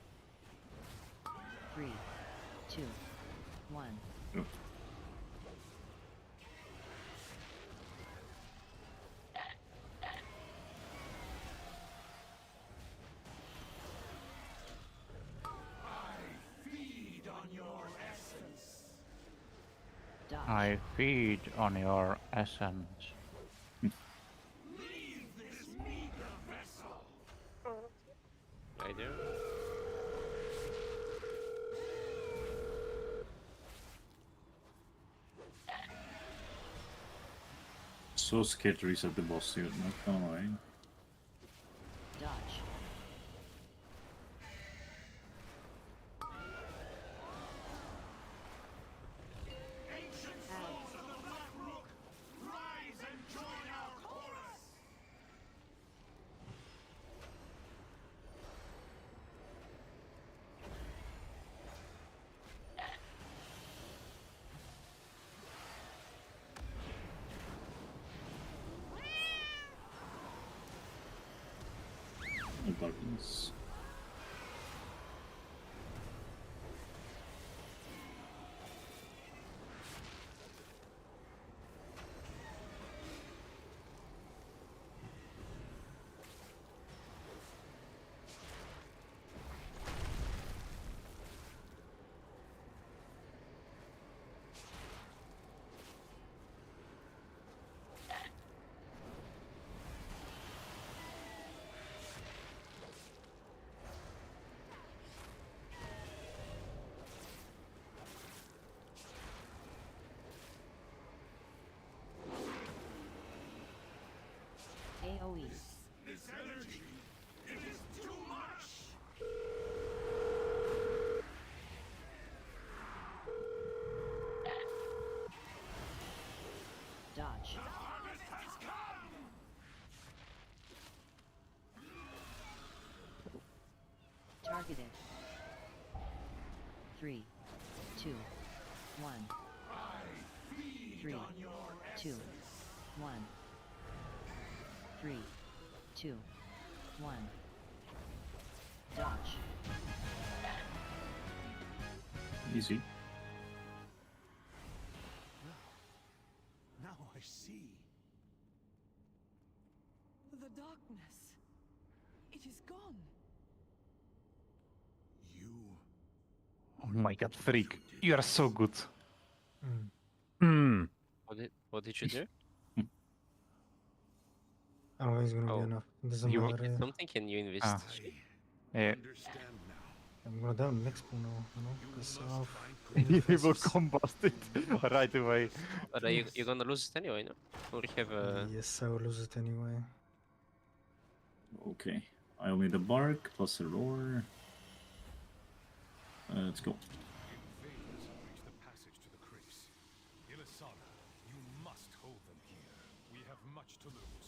Speaker 6: 3, 2, 1. Dodge.
Speaker 3: I feed on your essence.
Speaker 5: I do.
Speaker 4: So scared to reset the boss suit, not gonna lie.
Speaker 6: Dodge.
Speaker 4: No buttons.
Speaker 6: AoE. Dodge. Targeted. 3, 2, 1. 3, 2, 1. 3, 2, 1. Dodge.
Speaker 4: Easy.
Speaker 7: Now I see.
Speaker 8: The darkness. It is gone.
Speaker 7: You
Speaker 3: Oh my god, freak. You are so good.
Speaker 2: Hmm.
Speaker 5: What did you do?
Speaker 1: Always gonna
Speaker 5: Oh.
Speaker 1: be enough. It doesn't
Speaker 3: You-
Speaker 1: matter.
Speaker 5: Something can you invest?
Speaker 3: Ah. Yeah.
Speaker 7: understand now.
Speaker 1: I'm gonna down next pool now, you know, because of
Speaker 3: You will
Speaker 1: interfaces.
Speaker 3: combust it right away.
Speaker 5: But you're gonna lose it anyway, no? Or you have a...
Speaker 1: Yes, I will lose it anyway.
Speaker 4: Okay. I'll need a bark plus a roar. Let's go.
Speaker 7: Invaders have reached the passage to the crypts. Ilisana, you must hold them here. We have much to lose.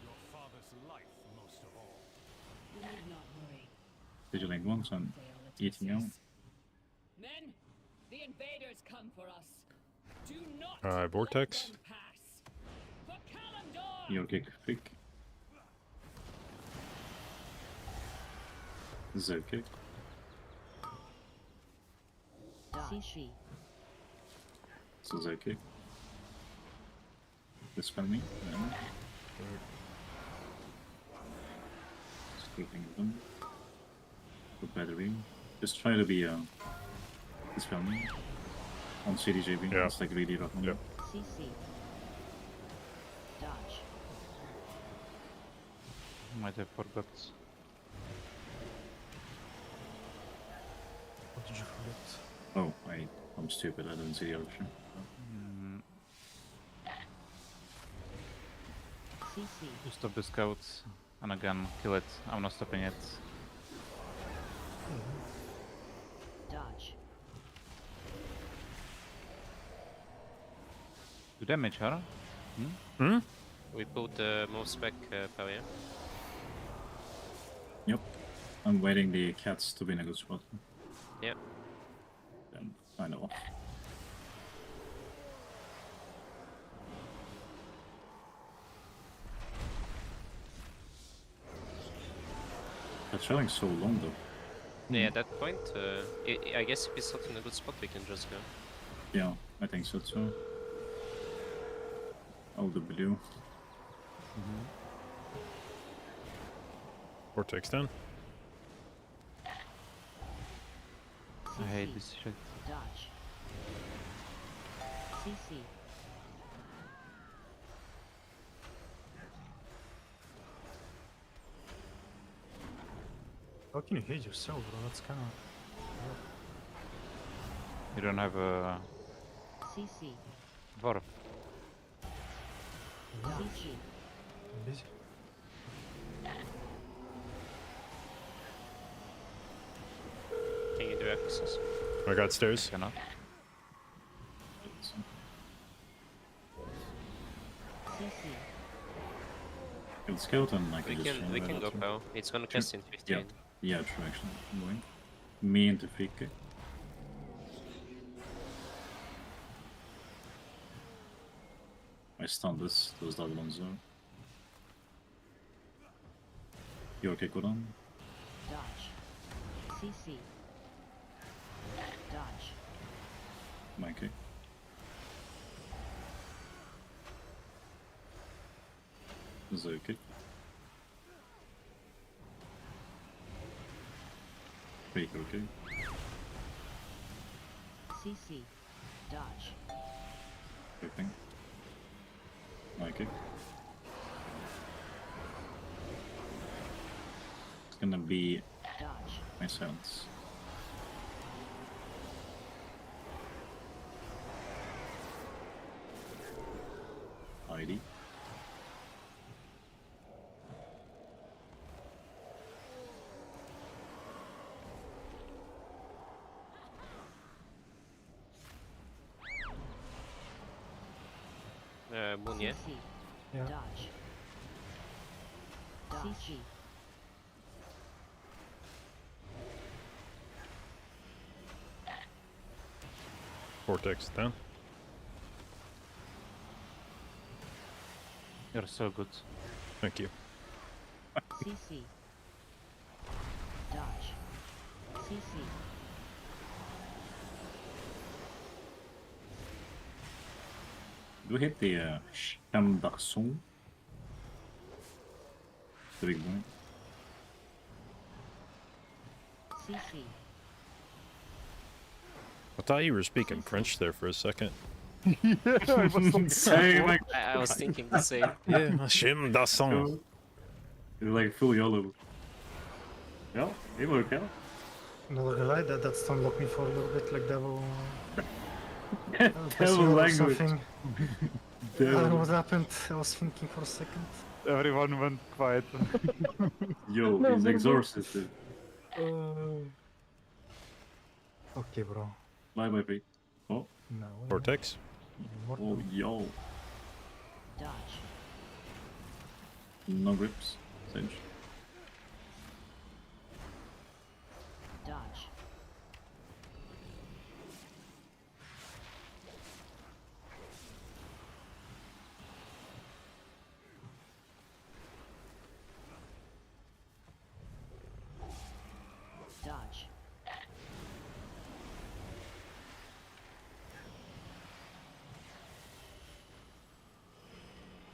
Speaker 7: Your father's life most of all.
Speaker 6: You need not worry.
Speaker 4: Vigilant once and eating out.
Speaker 8: Men, the invaders come for us. Do not
Speaker 2: Vortex.
Speaker 8: let them pass. For Kalimdor!
Speaker 4: Your kick pick. Zo kick.
Speaker 6: CC.
Speaker 4: Zo kick. Dispel me. No. Stripping them. Put battery. Just try to be dispel me. On CDJB.
Speaker 2: Yeah.
Speaker 4: It's like really rough.
Speaker 2: Yep.
Speaker 6: CC. Dodge.
Speaker 3: Might have forgot.
Speaker 1: What did you forget?
Speaker 4: Oh, I'm stupid. I didn't see the option.
Speaker 6: CC.
Speaker 3: To stop the scouts and again kill it. I'm not stopping it.
Speaker 6: Dodge.
Speaker 3: Do damage, huh?
Speaker 5: We put the most spec power.
Speaker 4: Yep. I'm waiting the cats to be in a good spot.
Speaker 5: Yeah.
Speaker 4: Then I know. That's showing so long though.
Speaker 5: Yeah, at that point, I guess if it's not in a good spot, we can just go.
Speaker 4: Yeah, I think so too. LW.
Speaker 2: Vortex down.
Speaker 3: I hate this shit.
Speaker 6: Dodge. CC.
Speaker 1: How can you hate yourself, bro? That's kind of...
Speaker 3: You don't have a
Speaker 6: CC.
Speaker 3: Vorp.
Speaker 6: CC.
Speaker 1: busy.
Speaker 5: Can you do access?
Speaker 2: I got stairs.
Speaker 3: Cannot.
Speaker 6: CC.
Speaker 4: Kill skeleton, I
Speaker 5: We
Speaker 4: can just
Speaker 5: can
Speaker 4: change
Speaker 5: go
Speaker 4: that
Speaker 5: pow. It's gonna cast in 15.
Speaker 4: Yeah. Yeah, true actually. I'm going. Me into free kick. I stunned those other ones though. Your kick got on.
Speaker 6: Dodge. CC. Dodge.
Speaker 4: My kick. Zo kick. Fake okay.
Speaker 6: CC. Dodge.
Speaker 4: Everything. My kick. It's gonna be
Speaker 6: Dodge.
Speaker 4: my silence. ID.
Speaker 5: Moon, yeah?
Speaker 6: CC.
Speaker 1: Yeah.
Speaker 6: Dodge. CC.
Speaker 2: Vortex down.
Speaker 3: You're so good.
Speaker 2: Thank you.
Speaker 6: CC. Dodge. CC.
Speaker 4: Do we hit the Shamdaksung? The big one.
Speaker 6: CC.
Speaker 2: I thought you were speaking French there for a second.
Speaker 4: Same, like,
Speaker 5: I was thinking the same.
Speaker 2: Yeah, Shim da song.
Speaker 4: it's like full YOLO. Ja, det var okej.
Speaker 1: Not gonna lie, that stun locked me for a little bit, like devil...
Speaker 4: Devil
Speaker 1: or
Speaker 4: language.
Speaker 1: something. I don't know what happened. I was thinking for a second.
Speaker 3: Everyone went quiet.
Speaker 4: Yo, he's exhausted.
Speaker 1: Okay, bro.
Speaker 4: Bye bye, Pete. Oh,
Speaker 1: No.
Speaker 2: Vortex.
Speaker 4: oh, yo.
Speaker 6: Dodge.
Speaker 4: No grips. Sage.
Speaker 6: Dodge. Dodge.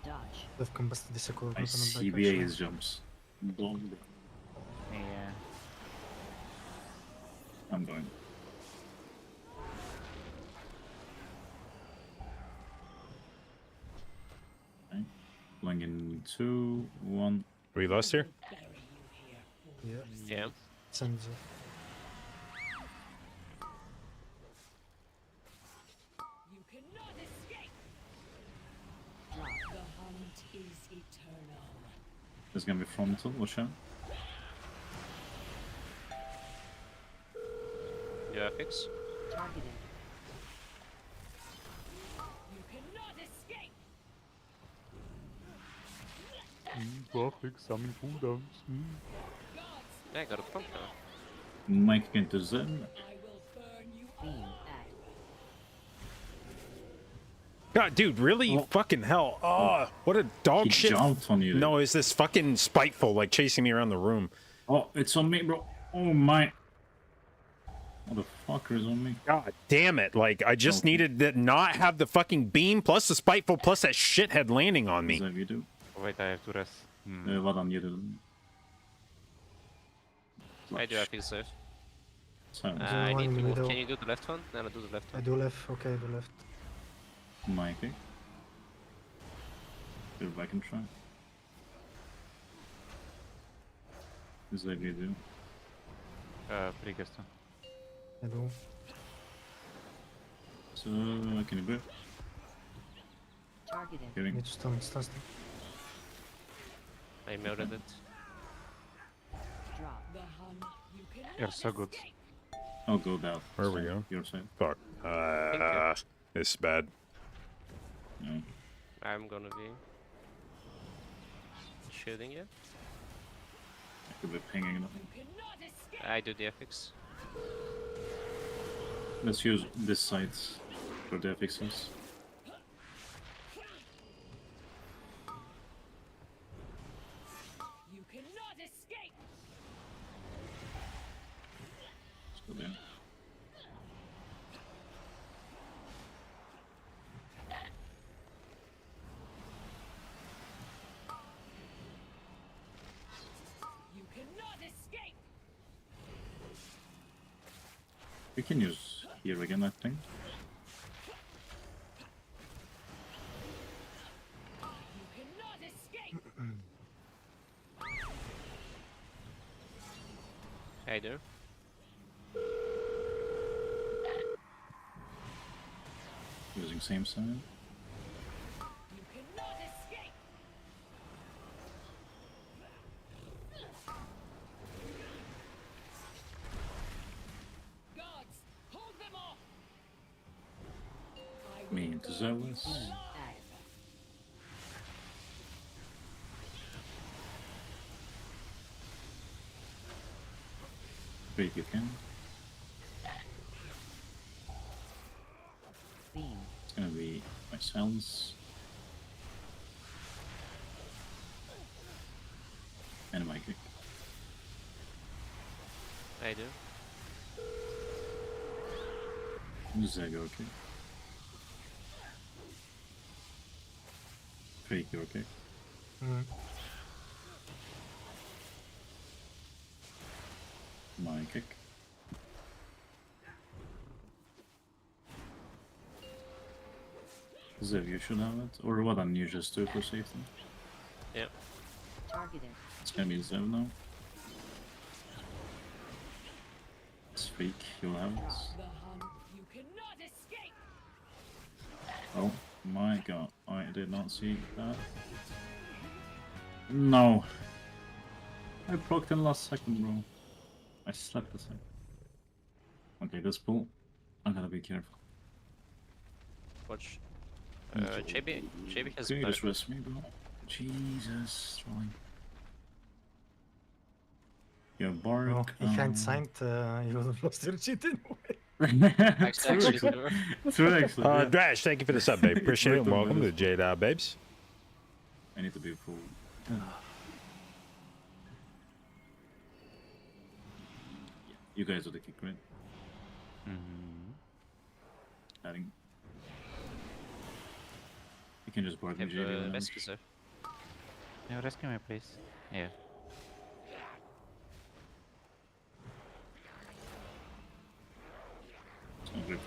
Speaker 6: Dodge.
Speaker 1: Deve com bastante desse acordo
Speaker 4: I
Speaker 1: no
Speaker 4: see
Speaker 1: back, actually.
Speaker 4: his jumps. Bomb.
Speaker 3: Yeah.
Speaker 4: I'm going. Okay. Going in 2, 1.
Speaker 2: We lost here?
Speaker 1: Yeah.
Speaker 5: Yeah.
Speaker 1: Sends
Speaker 8: You cannot escape.
Speaker 6: Drop.
Speaker 8: The hunt is eternal.
Speaker 4: There's gonna be frontal, watch out.
Speaker 5: You have fix?
Speaker 6: Targeted.
Speaker 8: You cannot escape. Gods,
Speaker 5: Yeah, I got a prompt now.
Speaker 4: Mike into Zen.
Speaker 8: I will burn you
Speaker 6: Beam.
Speaker 8: all.
Speaker 6: Act.
Speaker 2: God, dude, really?
Speaker 4: Oh.
Speaker 2: Fucking hell. Oh, what a dog
Speaker 4: He
Speaker 2: shit.
Speaker 4: jumped on you.
Speaker 2: No, is this fucking spiteful, like chasing me around the room.
Speaker 4: Oh, it's on me, bro. Oh my. Motherfucker is on me.
Speaker 2: God damn it. Like, I just
Speaker 4: Okay.
Speaker 2: needed to not have the fucking beam, plus the spiteful, plus that shithead landing on me.
Speaker 4: Zev, you do.
Speaker 3: Wait, I have to rest.
Speaker 4: Vad dan you do?
Speaker 5: I do have fix safe.
Speaker 4: Silence.
Speaker 5: I
Speaker 1: one
Speaker 5: need
Speaker 1: in the
Speaker 5: to move.
Speaker 1: middle.
Speaker 5: Can you do the left one? No, no, do the left
Speaker 1: I
Speaker 5: one.
Speaker 1: do left, okay, I do left.
Speaker 4: Mikey. Go back and try. Zev, you do.
Speaker 3: Pre-caster.
Speaker 1: I do.
Speaker 4: So, can you break?
Speaker 6: Targeted.
Speaker 1: I
Speaker 4: Hearing.
Speaker 1: need to stun.
Speaker 5: I melted it.
Speaker 6: Drop.
Speaker 8: The hunt. You cannot
Speaker 3: You're so good.
Speaker 8: escape.
Speaker 4: I'll go down.
Speaker 2: Where we go?
Speaker 4: Your side.
Speaker 2: Fuck. This is bad.
Speaker 4: No.
Speaker 5: I'm gonna be shooting you.
Speaker 4: I could be pinging them.
Speaker 8: You cannot escape.
Speaker 5: I do the FX.
Speaker 4: Let's use this side for the fixes.
Speaker 8: You cannot escape.
Speaker 4: Let's go there.
Speaker 8: You cannot escape.
Speaker 4: We can use here again, I think.
Speaker 8: You cannot escape.
Speaker 5: I do.
Speaker 4: Using same side.
Speaker 8: You cannot escape. Gods, hold them off. I will
Speaker 4: Me into
Speaker 8: burn
Speaker 4: Zealous.
Speaker 8: you
Speaker 6: Beam.
Speaker 8: alive.
Speaker 6: Act.
Speaker 4: Break again.
Speaker 6: Beam.
Speaker 4: It's gonna be my silence. And my kick.
Speaker 5: I do.
Speaker 4: Zeg, okay. Freaky, okay.
Speaker 1: Mm.
Speaker 4: My kick. Zev, you should have it. Or what I'm you just do for safety.
Speaker 5: Yeah.
Speaker 6: Targeted.
Speaker 4: It's gonna be Zev now. It's freak, you'll have it.
Speaker 8: The hunt. You cannot escape.
Speaker 4: Oh my god, I did not see that. No. I procced in last second, bro. I slept a second. Okay, this pull. I'm gonna be careful.
Speaker 5: Watch. JB has
Speaker 4: Can you
Speaker 5: black.
Speaker 4: just rest me, bro? Jesus, trolling. You have Bark.
Speaker 1: Oh, he can't sign you would have lost your shit anyway.
Speaker 4: True,
Speaker 5: Actually,
Speaker 4: actually. True, actually. Yeah.
Speaker 2: Drash, thank you for the sub, babe. Appreciate it.
Speaker 4: Right on
Speaker 2: Welcome to
Speaker 4: minus.
Speaker 2: J-Babes.
Speaker 4: I need to be full. You guys are the kick, right? Adding. You can just bark me,
Speaker 5: have
Speaker 4: JD.
Speaker 5: rescue stuff.
Speaker 3: Yeah, rescue me, please. Yeah.
Speaker 4: It's not good.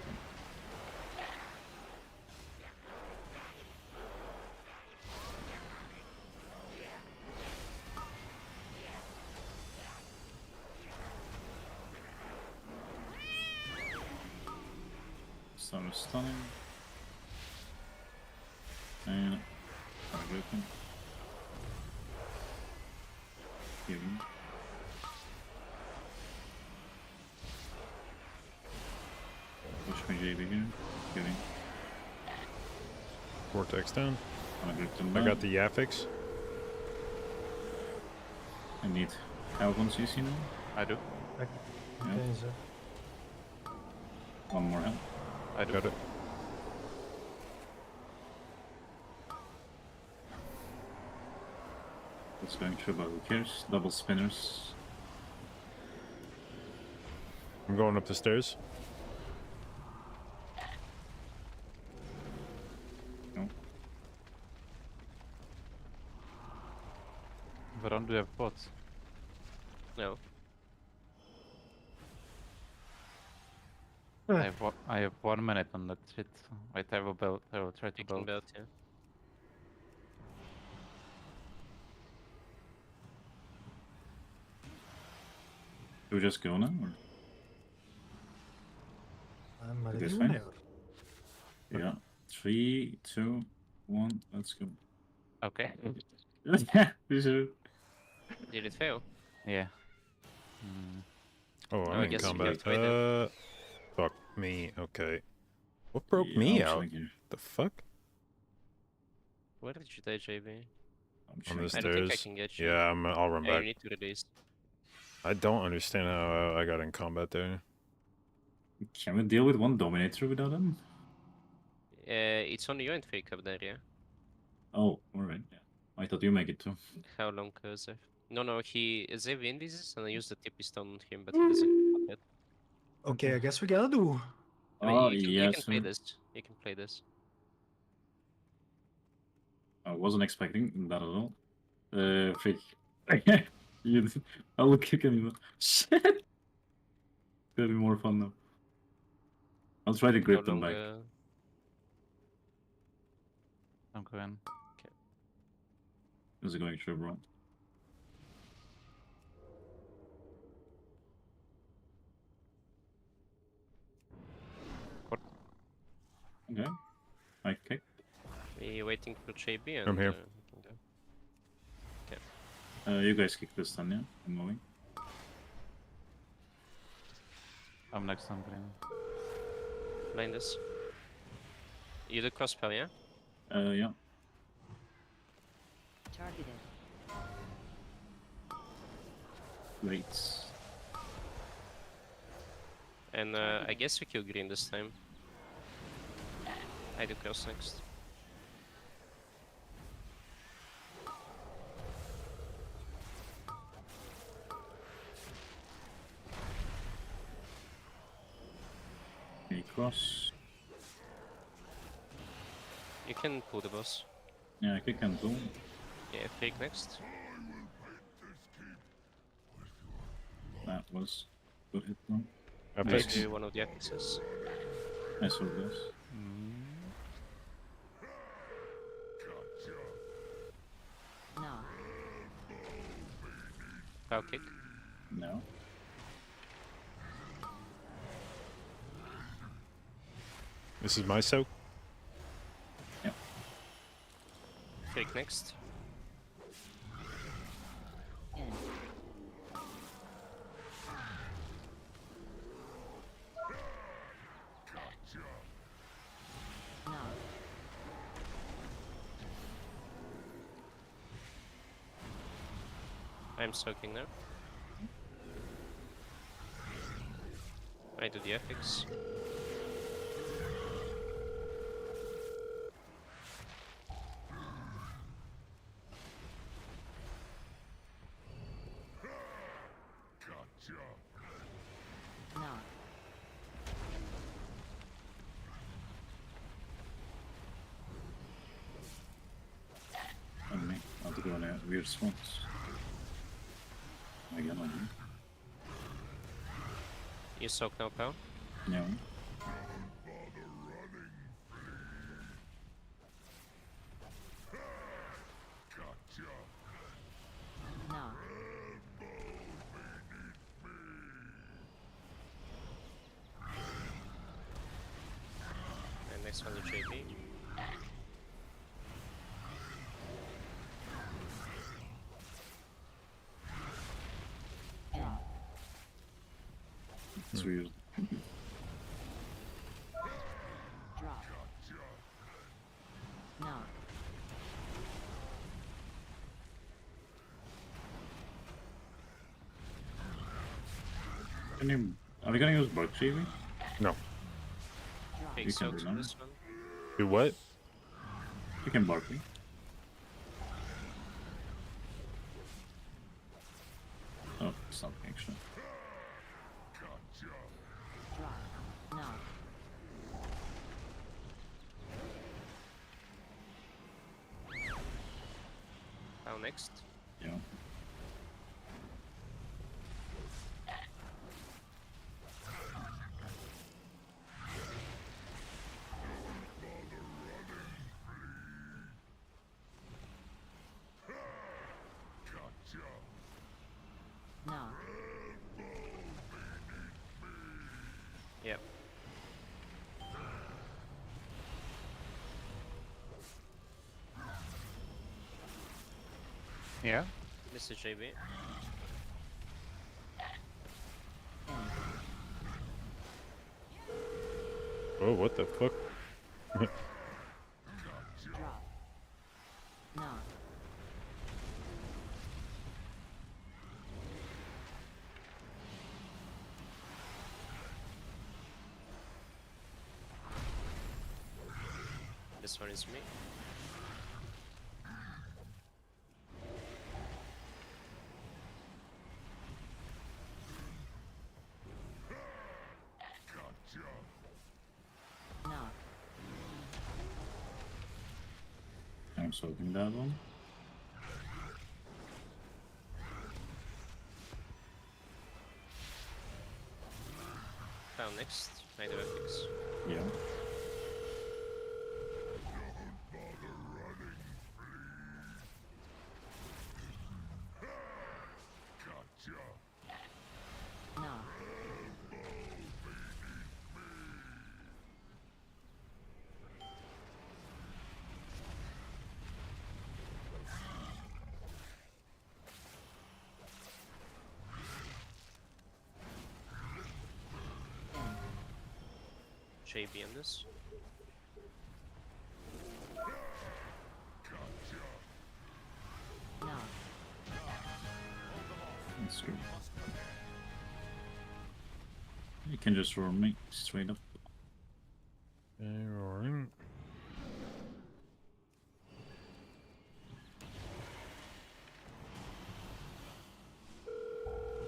Speaker 4: Some stunning. And I'm gripping. Healing. Push my JB here. Healing.
Speaker 2: Vortex down.
Speaker 4: I'm grip them
Speaker 2: I
Speaker 4: down.
Speaker 2: got the Yafix.
Speaker 4: I need Calgon CC now.
Speaker 3: I do.
Speaker 1: Okay, so
Speaker 4: One more help.
Speaker 3: I do.
Speaker 2: Got it.
Speaker 4: It's going through, but who cares? Double spinners.
Speaker 2: I'm going up the stairs.
Speaker 4: No.
Speaker 3: Varan, do you have pots?
Speaker 5: No.
Speaker 3: I have 1 minute on that shit. Wait, I will build. I will try to
Speaker 5: You can
Speaker 3: build.
Speaker 5: build, yeah.
Speaker 4: Do we just go now? Or?
Speaker 1: I'm ready
Speaker 4: This fine?
Speaker 1: whenever.
Speaker 4: Yeah. 3, 2, 1, let's go.
Speaker 3: Okay.
Speaker 4: You should.
Speaker 5: Did it fail?
Speaker 3: Yeah.
Speaker 2: Oh,
Speaker 5: I
Speaker 2: I'm in
Speaker 5: guess you
Speaker 2: combat.
Speaker 5: can trade it.
Speaker 2: Fuck me. Okay. What broke
Speaker 4: Yeah,
Speaker 2: me
Speaker 4: I'm
Speaker 2: out?
Speaker 4: chilling here.
Speaker 2: The fuck?
Speaker 5: Where did you die, JB?
Speaker 4: I'm
Speaker 2: On
Speaker 4: chilling.
Speaker 2: the
Speaker 5: I don't think I
Speaker 2: stairs.
Speaker 5: can get you.
Speaker 2: Yeah, I'll run
Speaker 5: Yeah, you
Speaker 2: back.
Speaker 5: need to release.
Speaker 2: I don't understand how I got in combat there.
Speaker 4: Can we deal with one Dominator without him?
Speaker 5: It's only you and Fake up there, yeah?
Speaker 4: Oh, alright. Yeah. I thought you make it too.
Speaker 5: How long is it? No, Zev win this and I used the tippy stone on him, but he doesn't come yet.
Speaker 1: Okay, I guess we gotta do.
Speaker 5: I mean,
Speaker 4: Oh,
Speaker 5: you
Speaker 4: yes.
Speaker 5: can play this. You can play this.
Speaker 4: I wasn't expecting that at all. Freak. I will kick him. Shit! It's gonna be more fun now. I'll try to
Speaker 5: How
Speaker 4: grip them
Speaker 5: long,
Speaker 4: back.
Speaker 3: I'm going.
Speaker 4: Is it going through, bro?
Speaker 3: What?
Speaker 4: Okay. I kick.
Speaker 5: we waiting for JB and
Speaker 2: I'm here.
Speaker 5: we can go.
Speaker 4: You guys kick this time, yeah? I'm moving.
Speaker 3: I'm next on green.
Speaker 5: Blind this. You do crossbow, yeah?
Speaker 4: Yeah.
Speaker 6: Targeted.
Speaker 4: Wait.
Speaker 5: And I guess we kill green this time. I do cross next.
Speaker 4: Okay, cross.
Speaker 5: You can pull the boss.
Speaker 4: Yeah, kick and pull.
Speaker 5: Yeah, Fake next.
Speaker 4: That was good hit, bro.
Speaker 2: Epics.
Speaker 5: Do one of the axes.
Speaker 4: I saw this.
Speaker 6: No.
Speaker 5: Pow kick.
Speaker 4: No.
Speaker 2: This is my soak.
Speaker 5: Fake next.
Speaker 6: End. No.
Speaker 5: I'm soaking now. I do the ethics.
Speaker 6: Knock.
Speaker 4: On me. I'll have to go on a weird spots. Again on me.
Speaker 5: You soak no power.
Speaker 4: No.
Speaker 6: Knock.
Speaker 5: And next one's a JP.
Speaker 6: End.
Speaker 4: It's weird.
Speaker 6: Drop. Knock.
Speaker 4: Are we gonna use Bark JV?
Speaker 2: No.
Speaker 6: Drop.
Speaker 5: Big
Speaker 4: You can
Speaker 5: soaks on
Speaker 4: remember.
Speaker 5: this one.
Speaker 2: Do what?
Speaker 4: You can Bark me. Oh, it's not actually.
Speaker 6: Drop. Knock.
Speaker 5: Now next.
Speaker 4: Yeah.
Speaker 6: Knock.
Speaker 5: Yep.
Speaker 3: Yeah.
Speaker 5: This is JB.
Speaker 6: End.
Speaker 2: Oh, what the fuck?
Speaker 6: Drop. Knock.
Speaker 5: This one is me.
Speaker 6: Knock.
Speaker 4: I'm soaking that one.
Speaker 5: Now next. I do ethics.
Speaker 4: Yeah.
Speaker 6: Knock. End.
Speaker 5: JB on this.
Speaker 6: Knock.
Speaker 4: That's good. You can just roll me straight up.
Speaker 2: Alright.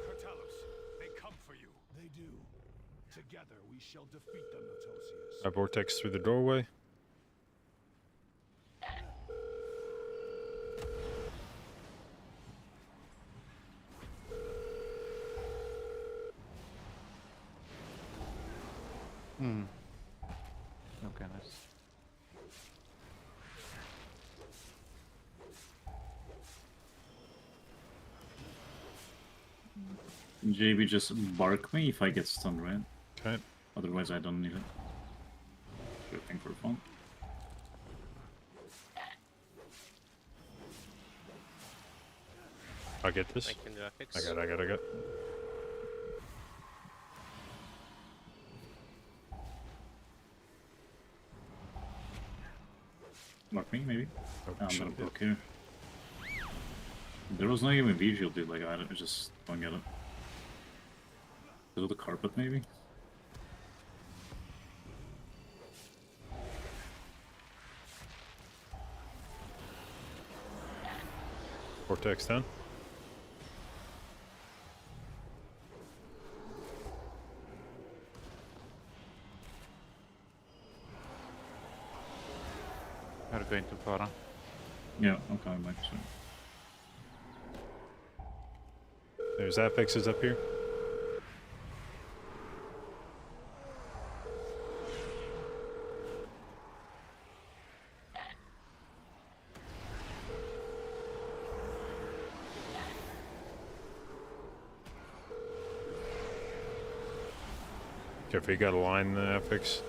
Speaker 7: Cartalos, they come for you. They do. Together we shall defeat them, Notosius.
Speaker 2: I vortex through the doorway.
Speaker 3: Hmm. Okay, nice.
Speaker 4: JB just bark me if I get stunned, right?
Speaker 2: Okay.
Speaker 4: Otherwise I don't need it. Good thing for fun.
Speaker 2: I'll get this.
Speaker 5: I can do ethics.
Speaker 2: I got.
Speaker 4: Mark me, maybe?
Speaker 2: Oh,
Speaker 4: I'm
Speaker 2: shit.
Speaker 4: gonna block here. There was no even visual, dude. Like, I just don't get it. Is it the carpet, maybe?
Speaker 2: Vortex down.
Speaker 3: We're going too far.
Speaker 4: Yeah, I'm coming back soon.
Speaker 2: There's affixes up here. Careful, you got a line in the affix.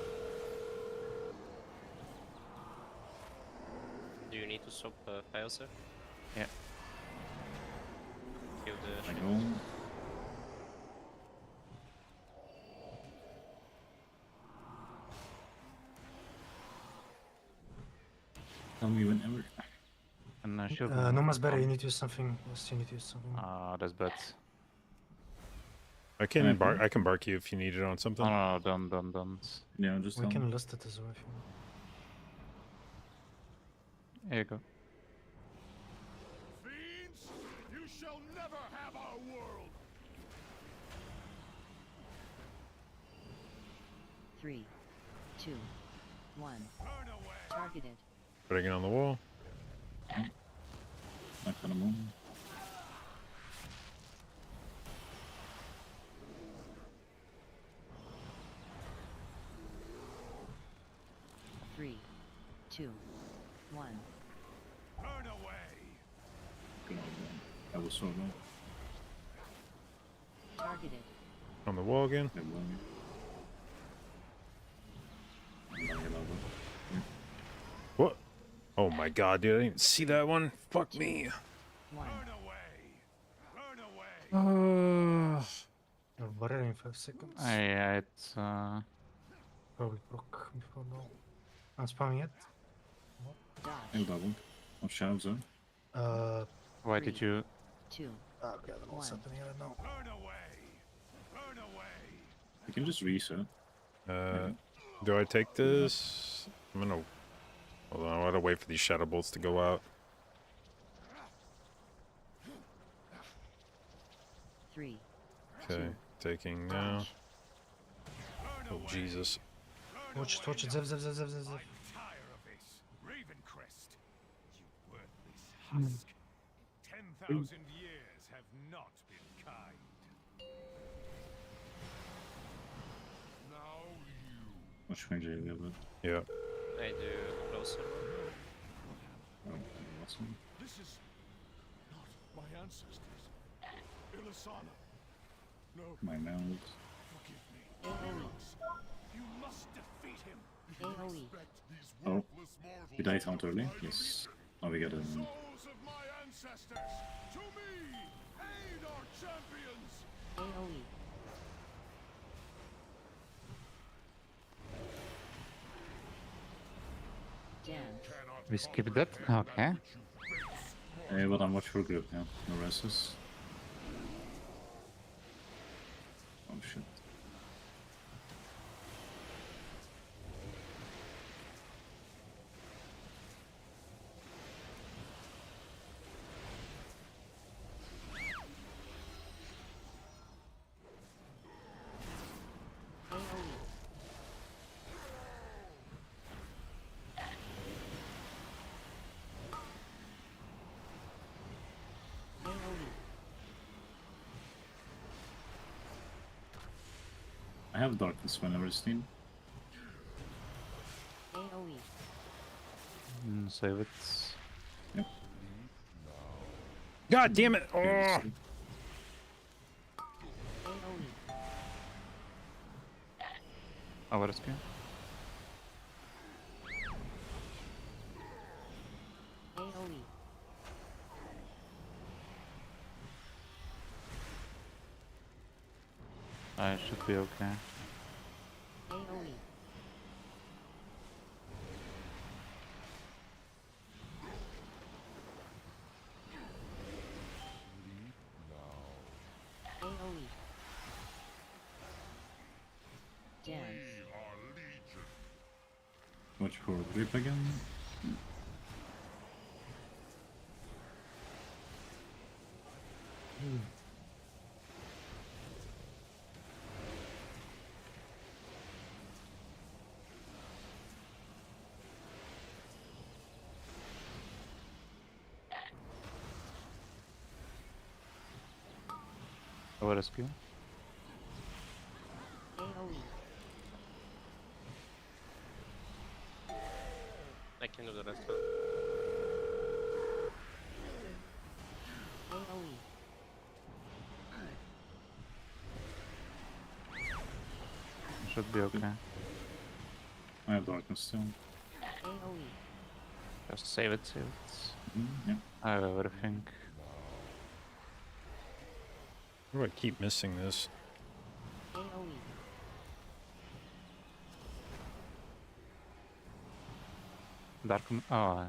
Speaker 5: Do you need to swap file, sir?
Speaker 3: Yeah.
Speaker 5: Kill the
Speaker 4: I
Speaker 5: ship.
Speaker 4: go. Tell me whenever.
Speaker 3: And shield.
Speaker 1: No mas better, you need to use something. Yes, you need to use something.
Speaker 3: Ah, that's bad.
Speaker 2: I
Speaker 4: I
Speaker 2: can bark.
Speaker 4: pull?
Speaker 2: I can bark you if you need it on something.
Speaker 3: Oh no, don't.
Speaker 4: Yeah, just
Speaker 1: We
Speaker 4: tell me.
Speaker 1: can list it as well if you want.
Speaker 3: Here you go.
Speaker 7: Fiends, you shall never have our world.
Speaker 6: 3, 2, 1.
Speaker 7: Turn away.
Speaker 6: Targeted.
Speaker 2: Putting it on the wall.
Speaker 4: Not gonna move.
Speaker 6: 3, 2, 1.
Speaker 7: Turn away.
Speaker 4: Good. I was so low.
Speaker 6: Targeted.
Speaker 2: On the wall again.
Speaker 4: Yeah, well, I'm not gonna go.
Speaker 2: What? Oh my god, dude! I didn't see that one. Fuck me.
Speaker 6: 1.
Speaker 7: Turn away. Turn away.
Speaker 1: Barrier in 5 seconds.
Speaker 3: Yeah, it's
Speaker 1: Probably proc before now. I'm spamming it.
Speaker 6: Dodge.
Speaker 4: I'll double. On shadow zone.
Speaker 3: why did you
Speaker 6: 2.
Speaker 1: Okay, I don't know what's
Speaker 6: One.
Speaker 1: happening right now.
Speaker 7: Turn away. Turn away.
Speaker 4: You can just reset.
Speaker 2: Do I take this? I'm gonna. Hold on, I gotta wait for these shadow bolts to go out.
Speaker 6: 3.
Speaker 2: Okay, taking now.
Speaker 6: Dodge.
Speaker 2: Oh Jesus!
Speaker 1: Watch it, watch it. Zip, zip, zip, zip, zip, zip.
Speaker 7: I'm tired of this. Ravencrest, you worthless husk. 10,000 years have not been kind. Now you.
Speaker 4: Watch my JV a bit.
Speaker 2: Yeah.
Speaker 5: I do closer.
Speaker 4: Oh, awesome.
Speaker 7: This is not my ancestors. Ilisana. No,
Speaker 4: My mount.
Speaker 7: forgive me. Heroes, you must defeat him.
Speaker 6: AoE.
Speaker 7: These
Speaker 4: Oh.
Speaker 7: worthless mortals
Speaker 4: Did I taunt
Speaker 7: to
Speaker 4: early?
Speaker 7: fight
Speaker 4: Yes. Oh, we got a.
Speaker 7: souls of my ancestors. To me, aid our champions.
Speaker 6: AoE. Jam.
Speaker 3: we skip that? Okay.
Speaker 4: Hey, but I'm watch for group now. No restless. Oh shit.
Speaker 6: AoE. AoE.
Speaker 4: I have darkness whenever it's needed.
Speaker 6: AoE.
Speaker 3: Save it.
Speaker 2: God damn it! Oh.
Speaker 6: AoE.
Speaker 3: Our rescue.
Speaker 6: AoE.
Speaker 3: I should be okay.
Speaker 6: AoE. AoE. Jam.
Speaker 4: Watch for grip again.
Speaker 3: Over skill.
Speaker 6: AoE.
Speaker 5: I can do the rest one.
Speaker 6: AoE.
Speaker 3: Should be okay.
Speaker 4: I have darkness still.
Speaker 6: AoE.
Speaker 3: Just save it, save it.
Speaker 4: Yeah.
Speaker 3: I have everything.
Speaker 2: Why do I keep missing this?
Speaker 6: AoE.
Speaker 3: Dark. Oh.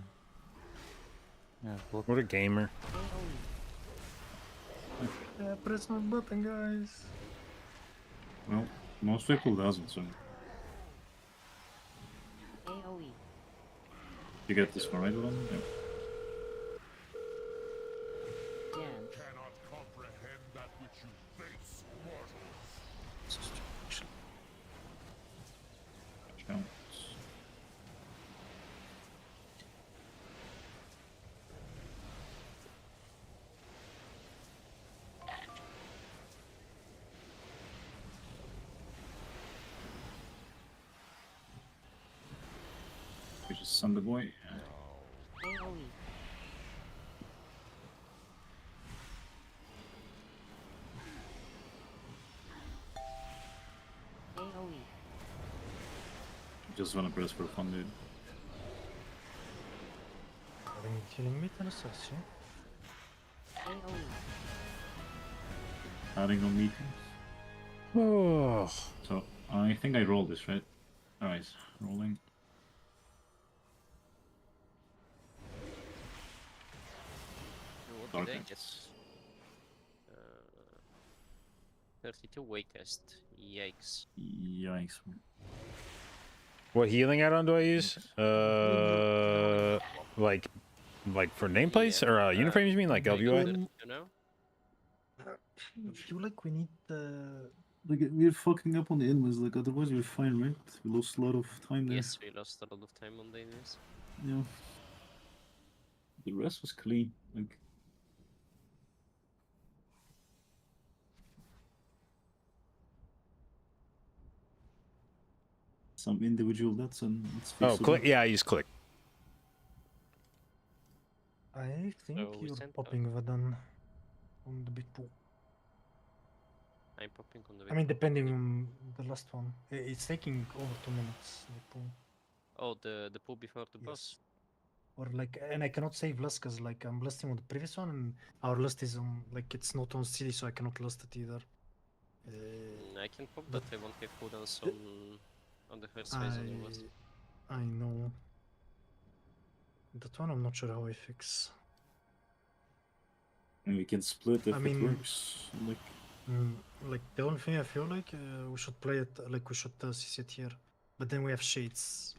Speaker 3: Yeah, block.
Speaker 2: What a gamer.
Speaker 6: AoE.
Speaker 1: Yeah, press my button, guys.
Speaker 4: Well, most people doesn't, so
Speaker 6: AoE.
Speaker 4: you get this one right one. Yeah.
Speaker 6: Dance.
Speaker 7: Cannot comprehend that which you base mortals.
Speaker 4: Counts. We just send the boy.
Speaker 6: AoE. AoE.
Speaker 4: Just wanna press for fun, dude.
Speaker 1: Are you killing me, Tennessee?
Speaker 6: AoE.
Speaker 4: Adding on meetings.
Speaker 2: Oh.
Speaker 4: So I think I rolled this, right? Alright, rolling.
Speaker 5: What did I get?
Speaker 4: Darkness.
Speaker 5: 32 weight test. Yikes.
Speaker 4: Yikes.
Speaker 2: What healing add-on do I use? Like for nameplates or uniframes? You mean like
Speaker 5: Like,
Speaker 2: LVI?
Speaker 5: you know?
Speaker 1: I feel like we need
Speaker 4: Like we're fucking up on the inwards, like otherwise we're fine, right? We lost a lot of time there.
Speaker 5: Yes, we lost a lot of time on the enemies.
Speaker 4: Yeah. The rest was clean. Like some individual deaths and it's
Speaker 2: Oh,
Speaker 4: fixable.
Speaker 2: click. Yeah, I use click.
Speaker 1: I think
Speaker 5: So we
Speaker 1: you're
Speaker 5: sent
Speaker 1: popping Vadan on the big pool.
Speaker 5: I'm popping on the
Speaker 1: I mean, depending on the last one. It's taking over 2 minutes, the pool.
Speaker 5: Oh, the pull before the boss.
Speaker 1: Yes. Or like, and I cannot save lust because like I'm lusting on the previous one and our lust is on, like it's not on CD, so I cannot lust it either.
Speaker 5: I can pop,
Speaker 1: but
Speaker 5: but I won't have cooldowns on the first phase of the boss.
Speaker 1: I know. That one I'm not sure how I fix.
Speaker 4: And we can split if
Speaker 1: I
Speaker 4: it
Speaker 1: mean-
Speaker 4: works.
Speaker 1: Like the only thing I feel like we should play it like we should CC it here, but then we have shades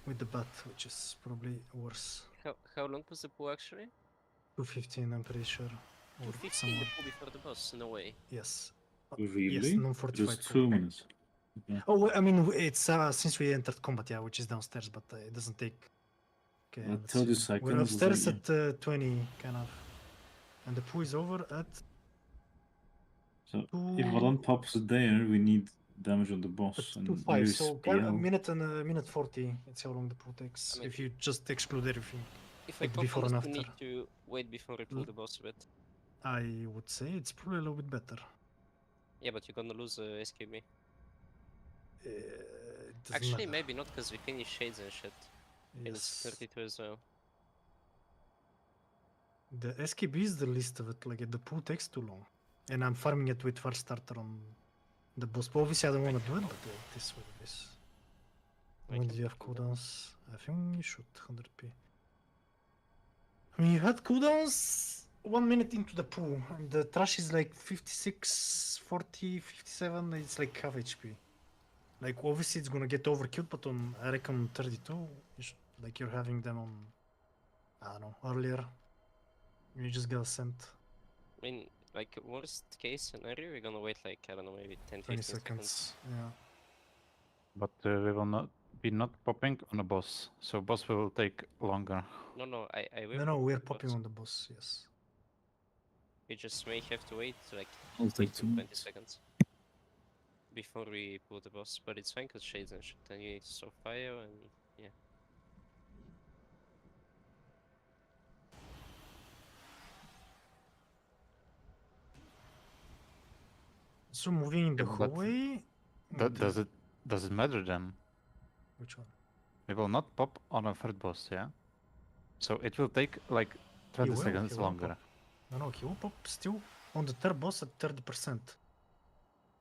Speaker 1: with the bat, which is probably worse.
Speaker 5: How long was the pull actually?
Speaker 1: 215, I'm pretty sure. Or
Speaker 5: 215 the
Speaker 1: somewhere.
Speaker 5: pull before the boss? No way.
Speaker 1: Yes.
Speaker 4: Really?
Speaker 1: Yes, non-fortified.
Speaker 4: Just 2 minutes.
Speaker 1: Oh, well, I mean, it's since we entered combat, yeah, which is downstairs, but it doesn't take. Okay,
Speaker 4: But
Speaker 1: let's
Speaker 4: 30
Speaker 1: see.
Speaker 4: seconds
Speaker 1: We're
Speaker 4: is
Speaker 1: upstairs
Speaker 4: like,
Speaker 1: at 20, kind of, and the pool is over at.
Speaker 4: So if Vadan pops there, we need damage on the boss and
Speaker 1: 2-5,
Speaker 4: use
Speaker 1: so
Speaker 4: PL.
Speaker 1: a minute and a minute 40. It's how long the pool takes
Speaker 5: I mean,
Speaker 1: if you just exclude everything.
Speaker 5: If I
Speaker 1: Like
Speaker 5: pop
Speaker 1: before
Speaker 5: on
Speaker 1: and
Speaker 5: this, we need
Speaker 1: after.
Speaker 5: to wait before I pull the boss a bit.
Speaker 1: I would say it's probably a little bit better.
Speaker 5: Yeah, but you're gonna lose SKB.
Speaker 1: It doesn't
Speaker 5: Actually,
Speaker 1: matter.
Speaker 5: maybe not, because we finish shades and shit. And it's
Speaker 1: Yes.
Speaker 5: 32 as well.
Speaker 1: The SKB is the least of it. Like the pool takes too long, and I'm farming it with first starter on the boss. But obviously, I don't want to do it, but it is what it is.
Speaker 5: I
Speaker 1: When
Speaker 5: can
Speaker 1: do you have
Speaker 5: do that.
Speaker 1: cooldowns? I think you should 100p. I mean, you had cooldowns 1 minute into the pool, and the trash is like 56, 40, 57. It's like half HP. Like obviously, it's gonna get overkilled, but on I reckon 32, you should, like you're having them on. I don't know, earlier. You just got sent.
Speaker 5: mean, like, worst case scenario, we're gonna wait like, I don't know, maybe 10,
Speaker 1: 20
Speaker 5: 15 seconds.
Speaker 1: seconds. Yeah.
Speaker 3: But we will not be not popping on a boss, so boss will take longer.
Speaker 5: No, I will.
Speaker 1: No,
Speaker 5: pop
Speaker 1: we're
Speaker 5: the
Speaker 1: popping
Speaker 5: boss.
Speaker 1: on the boss. Yes.
Speaker 5: We just may have to wait like
Speaker 4: I'll take
Speaker 5: 15, 20
Speaker 4: 2.
Speaker 5: seconds before we pull the boss. But it's fine because shades and shit. Then you need to stop fire and yeah.
Speaker 1: So moving in the
Speaker 3: Yeah, but
Speaker 1: hallway.
Speaker 3: Does it matter then?
Speaker 1: Which one?
Speaker 3: We will not pop on a third boss, yeah? So it will take like 20
Speaker 1: will,
Speaker 3: seconds
Speaker 1: he will
Speaker 3: longer.
Speaker 1: pop. No, he will pop still on the third boss at 30%.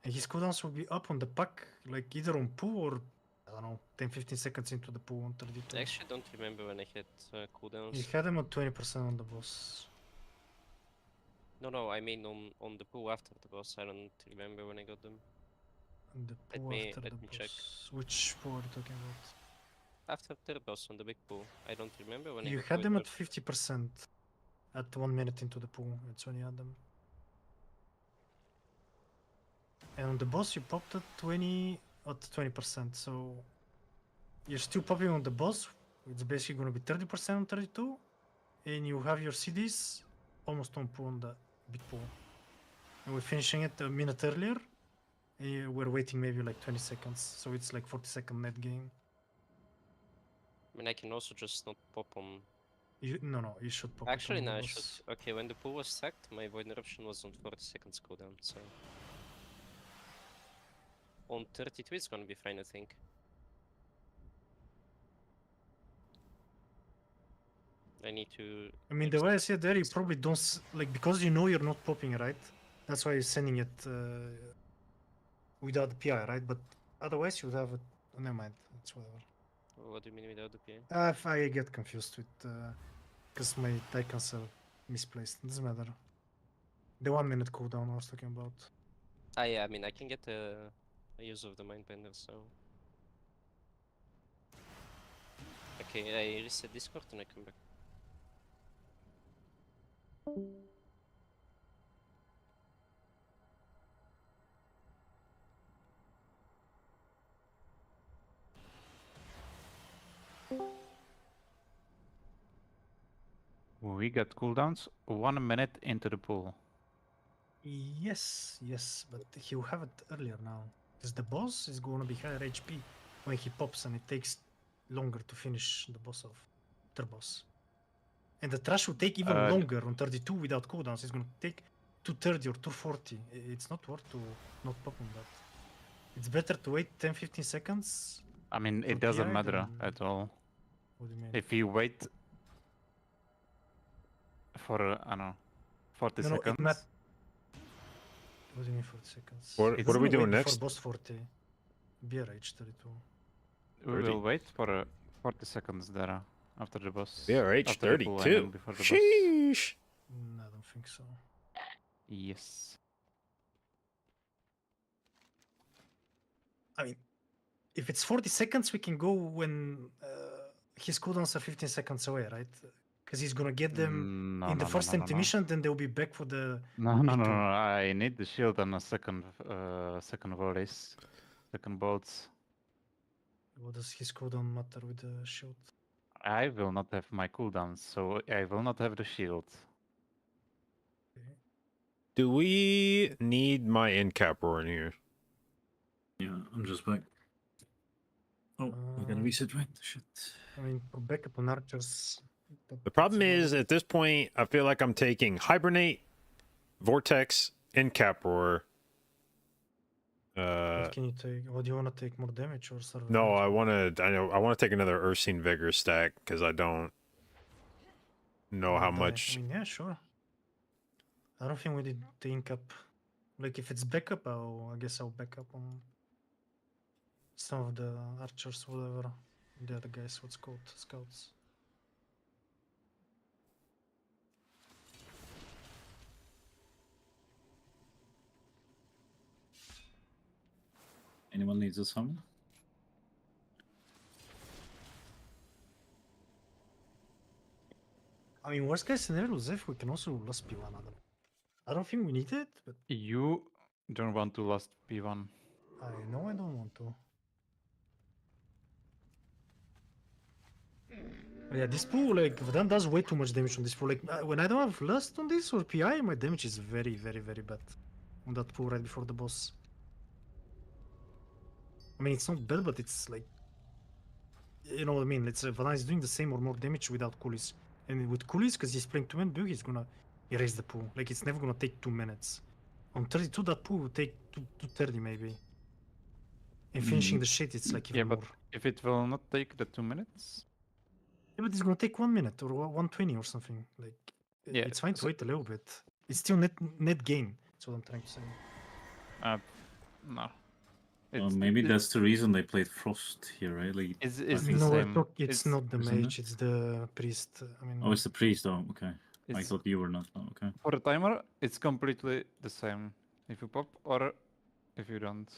Speaker 1: And his cooldowns will be up on the pack, like either on pool or, I don't know, 10-15 seconds into the pool on 32.
Speaker 5: I actually don't remember when I had cooldowns.
Speaker 1: He had him at 20% on the boss.
Speaker 5: No, I mean on the pool after the boss. I don't remember when I got them.
Speaker 1: On the
Speaker 5: Let
Speaker 1: pool
Speaker 5: me-
Speaker 1: after
Speaker 5: let
Speaker 1: the
Speaker 5: me
Speaker 1: boss.
Speaker 5: check.
Speaker 1: Which pool are you talking about?
Speaker 5: After third boss on the big pool. I don't remember when I
Speaker 1: You
Speaker 5: got
Speaker 1: had them at
Speaker 5: Druid,
Speaker 1: 50% at 1 minute into the pool. That's when you had them. And on the boss, you popped at 20%. So you're still popping on the boss. It's basically going to be 30% on 32, and you have your CDs almost on pool on the big pool. And we're finishing it a minute earlier. And we're waiting maybe like 20 seconds, so it's like 40-second net gain.
Speaker 5: I mean, I can also just not pop on.
Speaker 1: No, you should pop it
Speaker 5: Actually,
Speaker 1: on the
Speaker 5: no, I
Speaker 1: boss.
Speaker 5: should. Okay, when the pool was stacked, my void eruption was on 40 seconds cooldown, so. On 32, it's gonna be fine, I think. I need to.
Speaker 1: I mean, the way I see it there, you probably don't like, because you know you're not popping, right? That's why you're sending it without the PI, right? But otherwise, you would have it. Never mind. It's whatever.
Speaker 5: What do you mean without the PA?
Speaker 1: If I get confused with because my icons are misplaced. Doesn't matter. The 1 minute cooldown I was talking about.
Speaker 5: Ah, yeah, I mean, I can get a use of the Mindbender, so. Okay, I reset Discord and I come back.
Speaker 3: We get cooldowns 1 minute into the pool.
Speaker 1: Yes, but he'll have it earlier now. Because the boss is going to be higher HP when he pops, and it takes longer to finish the boss off. The boss. And the trash will take even longer on 32 without cooldowns. It's going to take 230 or 240. It's not worth to not pop on that. It's better to wait 10-15 seconds.
Speaker 3: I mean,
Speaker 1: For
Speaker 3: it doesn't
Speaker 1: PI
Speaker 3: matter
Speaker 1: then-
Speaker 3: at all.
Speaker 1: What do you mean?
Speaker 3: If you wait for, I don't know, 40
Speaker 1: No, it
Speaker 3: seconds.
Speaker 1: What do you mean 40 seconds?
Speaker 2: What
Speaker 1: It's
Speaker 2: are we
Speaker 1: gonna
Speaker 2: doing
Speaker 1: wait
Speaker 2: next?
Speaker 1: before boss 40. BRH 32.
Speaker 3: We
Speaker 2: 30.
Speaker 3: will wait for 40 seconds there after the boss.
Speaker 2: BRH
Speaker 3: after the pool and
Speaker 2: 32.
Speaker 3: then before the boss.
Speaker 2: Sheesh.
Speaker 1: I don't think so.
Speaker 3: Yes.
Speaker 1: I mean, if it's 40 seconds, we can go when his cooldowns are 15 seconds away, right? Because he's gonna get them
Speaker 3: No,
Speaker 1: in the
Speaker 3: no,
Speaker 1: first
Speaker 3: no, no,
Speaker 1: empty
Speaker 3: no.
Speaker 1: mission, then they'll be back for the.
Speaker 3: No, no, no,
Speaker 1: B2.
Speaker 3: no. I need the shield and a second volleys, second bolts.
Speaker 1: What does his cooldown matter with the shield?
Speaker 3: I will not have my cooldowns, so I will not have the shield.
Speaker 2: Do we need my end cap roar in here?
Speaker 4: Yeah, I'm just back. Oh, we gotta reset, right? Shit.
Speaker 1: I mean, for backup on archers.
Speaker 2: The problem is, at this point, I feel like I'm taking Hibernate, Vortex, and Cap Roar.
Speaker 1: What can you take? What do you want to take? More damage or survival?
Speaker 2: No, I want to take another Ursine Vigor stack because I don't know how much.
Speaker 1: I mean, yeah, sure. I don't think we did the ink up. Like, if it's backup, I guess I'll back up on some of the archers, whatever. The other guys, what's called scouts.
Speaker 4: Anyone needs a summon?
Speaker 1: I mean, worst case scenario, Zeph, we can also lose P1 on them. I don't think we need it, but
Speaker 3: You don't want to last P1.
Speaker 1: I know I don't want to. But yeah, this pool, like, Vadan does way too much damage on this pool. Like, when I don't have Lust on this or PI, my damage is very, very, very bad on that pool right before the boss. I mean, it's not bad, but it's like, you know what I mean? It's Vadan is doing the same or more damage without coolies. And with coolies, because he's playing 2-man bug, he's gonna erase the pool. Like, it's never gonna take 2 minutes. On 32, that pool will take 230 maybe. And finishing the shit, it's like even
Speaker 3: Yeah, but
Speaker 1: more.
Speaker 3: if it will not take the 2 minutes,
Speaker 1: Yeah, but it's gonna take 1 minute or 120 or something. Like,
Speaker 3: Yeah,
Speaker 1: it's fine to
Speaker 3: so-
Speaker 1: wait a little bit. It's still net gain. That's what I'm trying to say.
Speaker 3: no.
Speaker 4: Maybe that's the reason they played Frost here, right? Like,
Speaker 3: It's
Speaker 1: I
Speaker 3: the
Speaker 1: mean, no,
Speaker 3: same.
Speaker 1: it's not the
Speaker 4: isn't
Speaker 1: mage, it's the priest. I mean,
Speaker 4: oh, it's the priest. Oh, okay. I
Speaker 3: It's-
Speaker 4: thought you were not. Oh, okay.
Speaker 3: For the timer, it's completely the same if you pop or if you don't.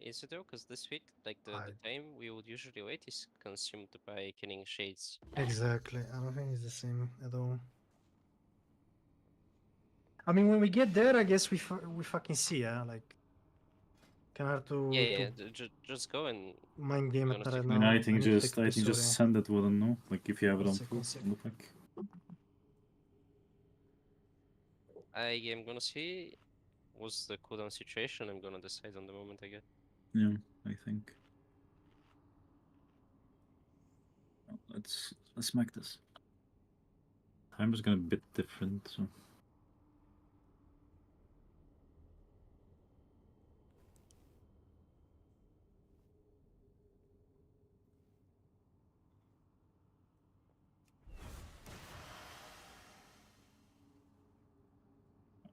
Speaker 5: Is it though? Because this week, like the time we would usually wait is consumed by killing shades.
Speaker 1: exactly. I don't think it's the same at all. I mean, when we get there, I guess we fucking see, yeah. Like, can I to
Speaker 5: Yeah, just go and
Speaker 1: mind game
Speaker 5: gonna
Speaker 1: it right
Speaker 5: see-
Speaker 1: now?
Speaker 4: And I
Speaker 1: need
Speaker 4: think
Speaker 1: to
Speaker 4: just
Speaker 1: take a piss, sorry.
Speaker 4: send it with a no. Like if you have it
Speaker 1: One
Speaker 4: on
Speaker 1: sec,
Speaker 4: full
Speaker 1: one sec.
Speaker 4: on the pack.
Speaker 5: I am gonna see what's the cooldown situation. I'm gonna decide on the moment, I guess.
Speaker 4: Yeah, I think. Well, let's make this. Time is gonna be a bit different, so.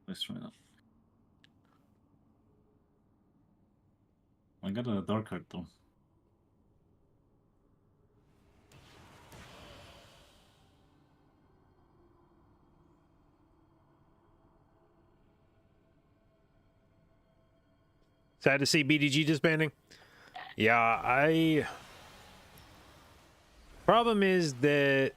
Speaker 4: Let's try that. I got a dark card though.
Speaker 2: Sad to see BDG disbanding. Yeah, problem is that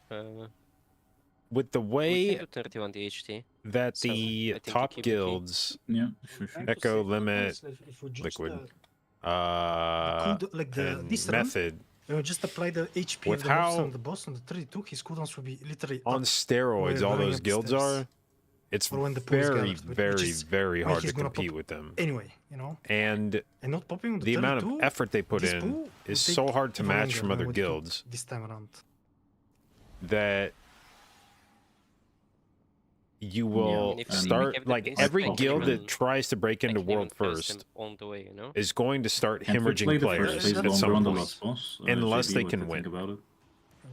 Speaker 2: with the
Speaker 5: We
Speaker 2: way
Speaker 5: can do 31 DHT.
Speaker 2: that
Speaker 5: So, I
Speaker 2: the
Speaker 5: think to
Speaker 2: top
Speaker 5: keep it
Speaker 2: guilds,
Speaker 4: Yeah, sure.
Speaker 2: Echo, Limit,
Speaker 1: If we just,
Speaker 2: Liquid,
Speaker 1: like the
Speaker 2: and
Speaker 1: this run,
Speaker 2: Method
Speaker 1: we just apply the HP
Speaker 2: With
Speaker 1: of the mobs
Speaker 2: how-
Speaker 1: on the boss on the 32, his cooldowns will be literally
Speaker 2: on
Speaker 1: up.
Speaker 2: steroids,
Speaker 1: We're
Speaker 2: all
Speaker 1: running
Speaker 2: those
Speaker 1: up the
Speaker 2: guilds
Speaker 1: steps.
Speaker 2: are. It's
Speaker 1: Or when the pool is
Speaker 2: very,
Speaker 1: gathered, which
Speaker 2: very,
Speaker 1: is
Speaker 2: very
Speaker 1: when
Speaker 2: hard
Speaker 1: he's
Speaker 2: to
Speaker 1: gonna
Speaker 2: compete
Speaker 1: pop
Speaker 2: with them.
Speaker 1: Anyway, you know,
Speaker 2: And
Speaker 1: and not popping on the
Speaker 2: the amount of
Speaker 1: 32,
Speaker 2: effort they put
Speaker 1: this
Speaker 2: in
Speaker 1: pool will
Speaker 2: is
Speaker 1: take
Speaker 2: so hard to
Speaker 1: even
Speaker 2: match
Speaker 1: longer
Speaker 2: from
Speaker 1: than
Speaker 2: other
Speaker 1: what it took
Speaker 2: guilds
Speaker 1: this time around.
Speaker 2: that you will
Speaker 5: And if we
Speaker 2: start
Speaker 5: have the
Speaker 2: like
Speaker 5: base,
Speaker 2: every
Speaker 5: I can
Speaker 2: guild that
Speaker 5: even-
Speaker 2: tries to break
Speaker 5: I
Speaker 2: into
Speaker 5: can even
Speaker 2: world
Speaker 5: curse them
Speaker 2: first
Speaker 5: on the way, you know?
Speaker 2: is going to start
Speaker 4: Can't we play
Speaker 2: hemorrhaging
Speaker 4: the
Speaker 2: players
Speaker 4: first phase
Speaker 2: at
Speaker 4: longer
Speaker 2: some
Speaker 4: on the
Speaker 2: point,
Speaker 4: last boss?
Speaker 2: unless
Speaker 4: JD,
Speaker 2: they
Speaker 4: what
Speaker 2: can
Speaker 4: do you think
Speaker 2: win.
Speaker 4: about it?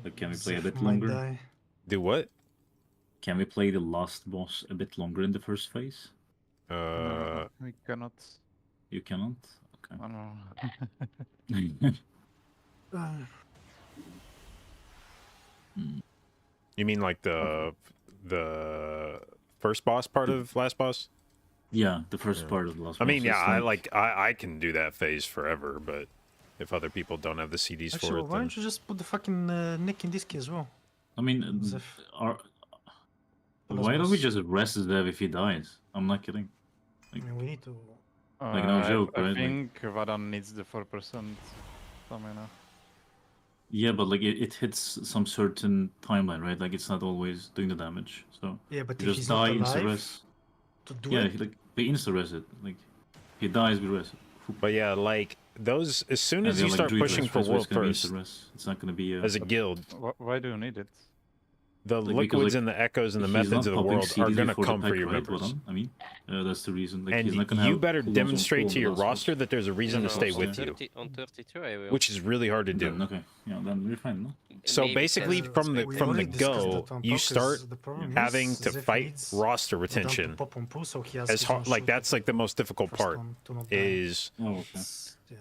Speaker 4: Like, can we play a
Speaker 1: Zeph
Speaker 4: bit
Speaker 1: might
Speaker 4: longer?
Speaker 1: die.
Speaker 2: Do what?
Speaker 4: Can we play the last boss a bit longer in the first phase?
Speaker 3: We cannot.
Speaker 4: You cannot.
Speaker 3: I don't know.
Speaker 4: Okay.
Speaker 2: You mean like the first boss part of last boss?
Speaker 4: Yeah, the first part of the last.
Speaker 2: I mean,
Speaker 4: boss
Speaker 2: yeah,
Speaker 4: is
Speaker 2: I can do that phase forever, but if other people don't have the CDs for
Speaker 1: Actually,
Speaker 2: it,
Speaker 1: why
Speaker 2: then
Speaker 1: don't you just put the fucking neck in this key as well?
Speaker 4: I mean,
Speaker 1: Zeph.
Speaker 4: are,
Speaker 1: Last
Speaker 4: why don't we
Speaker 1: boss.
Speaker 4: just rest Zev if he dies? I'm not kidding.
Speaker 1: I mean, we need to.
Speaker 4: Like, no joke,
Speaker 3: I
Speaker 4: right? Like-
Speaker 3: think Vadan needs the 4% stamina.
Speaker 4: Yeah, but like it hits some certain timeline, right? Like it's not always doing the damage. So
Speaker 1: Yeah, but
Speaker 4: you
Speaker 1: if
Speaker 4: just
Speaker 1: he's not
Speaker 4: die, insta
Speaker 1: alive
Speaker 4: res.
Speaker 1: to do
Speaker 4: Yeah,
Speaker 1: it,
Speaker 4: like we insta res it. Like he dies, we res it.
Speaker 2: but yeah, like those as soon
Speaker 4: And
Speaker 2: as
Speaker 4: then,
Speaker 2: you
Speaker 4: like,
Speaker 2: start
Speaker 4: Druid
Speaker 2: pushing
Speaker 4: res
Speaker 2: for
Speaker 4: first, so
Speaker 2: world
Speaker 4: it's gonna be
Speaker 2: first
Speaker 4: insta-res. It's not gonna be
Speaker 2: as a guild,
Speaker 3: Why do you need it?
Speaker 2: the
Speaker 4: Like, because,
Speaker 2: liquids
Speaker 4: like,
Speaker 2: and the echoes and the
Speaker 4: he's
Speaker 2: methods
Speaker 4: not
Speaker 2: of the
Speaker 4: popping
Speaker 2: world are
Speaker 4: CDs
Speaker 2: gonna
Speaker 4: before the
Speaker 2: come for
Speaker 4: pack,
Speaker 2: your
Speaker 4: right,
Speaker 2: members.
Speaker 4: Vadan? I mean, that's the reason. Like,
Speaker 2: And
Speaker 4: he's not gonna
Speaker 2: you
Speaker 4: have
Speaker 2: better
Speaker 4: cooldowns on
Speaker 2: demonstrate
Speaker 4: full
Speaker 2: to
Speaker 4: on
Speaker 2: your
Speaker 4: the last
Speaker 2: roster
Speaker 4: boss.
Speaker 2: that there's a reason to
Speaker 5: No,
Speaker 2: stay
Speaker 5: on
Speaker 2: with you,
Speaker 5: 30 On 32, I will.
Speaker 2: which is really hard to
Speaker 4: Then
Speaker 2: do.
Speaker 4: okay, yeah, then we're fine. No?
Speaker 2: So
Speaker 5: Maybe
Speaker 2: basically,
Speaker 5: test
Speaker 2: from the
Speaker 1: we
Speaker 2: from the
Speaker 1: already discussed
Speaker 2: go,
Speaker 1: that one,
Speaker 2: you
Speaker 1: because
Speaker 2: start
Speaker 1: the problem
Speaker 2: having
Speaker 1: is
Speaker 2: to
Speaker 1: Zeph
Speaker 2: fight
Speaker 1: needs
Speaker 2: roster
Speaker 1: Vadan to
Speaker 2: retention
Speaker 1: pop on pull, so he has
Speaker 2: as
Speaker 1: his
Speaker 2: hard.
Speaker 1: own
Speaker 2: Like
Speaker 1: shot
Speaker 2: that's
Speaker 1: to
Speaker 2: like the most difficult
Speaker 1: first
Speaker 2: part
Speaker 1: one to not die.
Speaker 2: is
Speaker 4: Oh, okay.
Speaker 1: It's- yeah.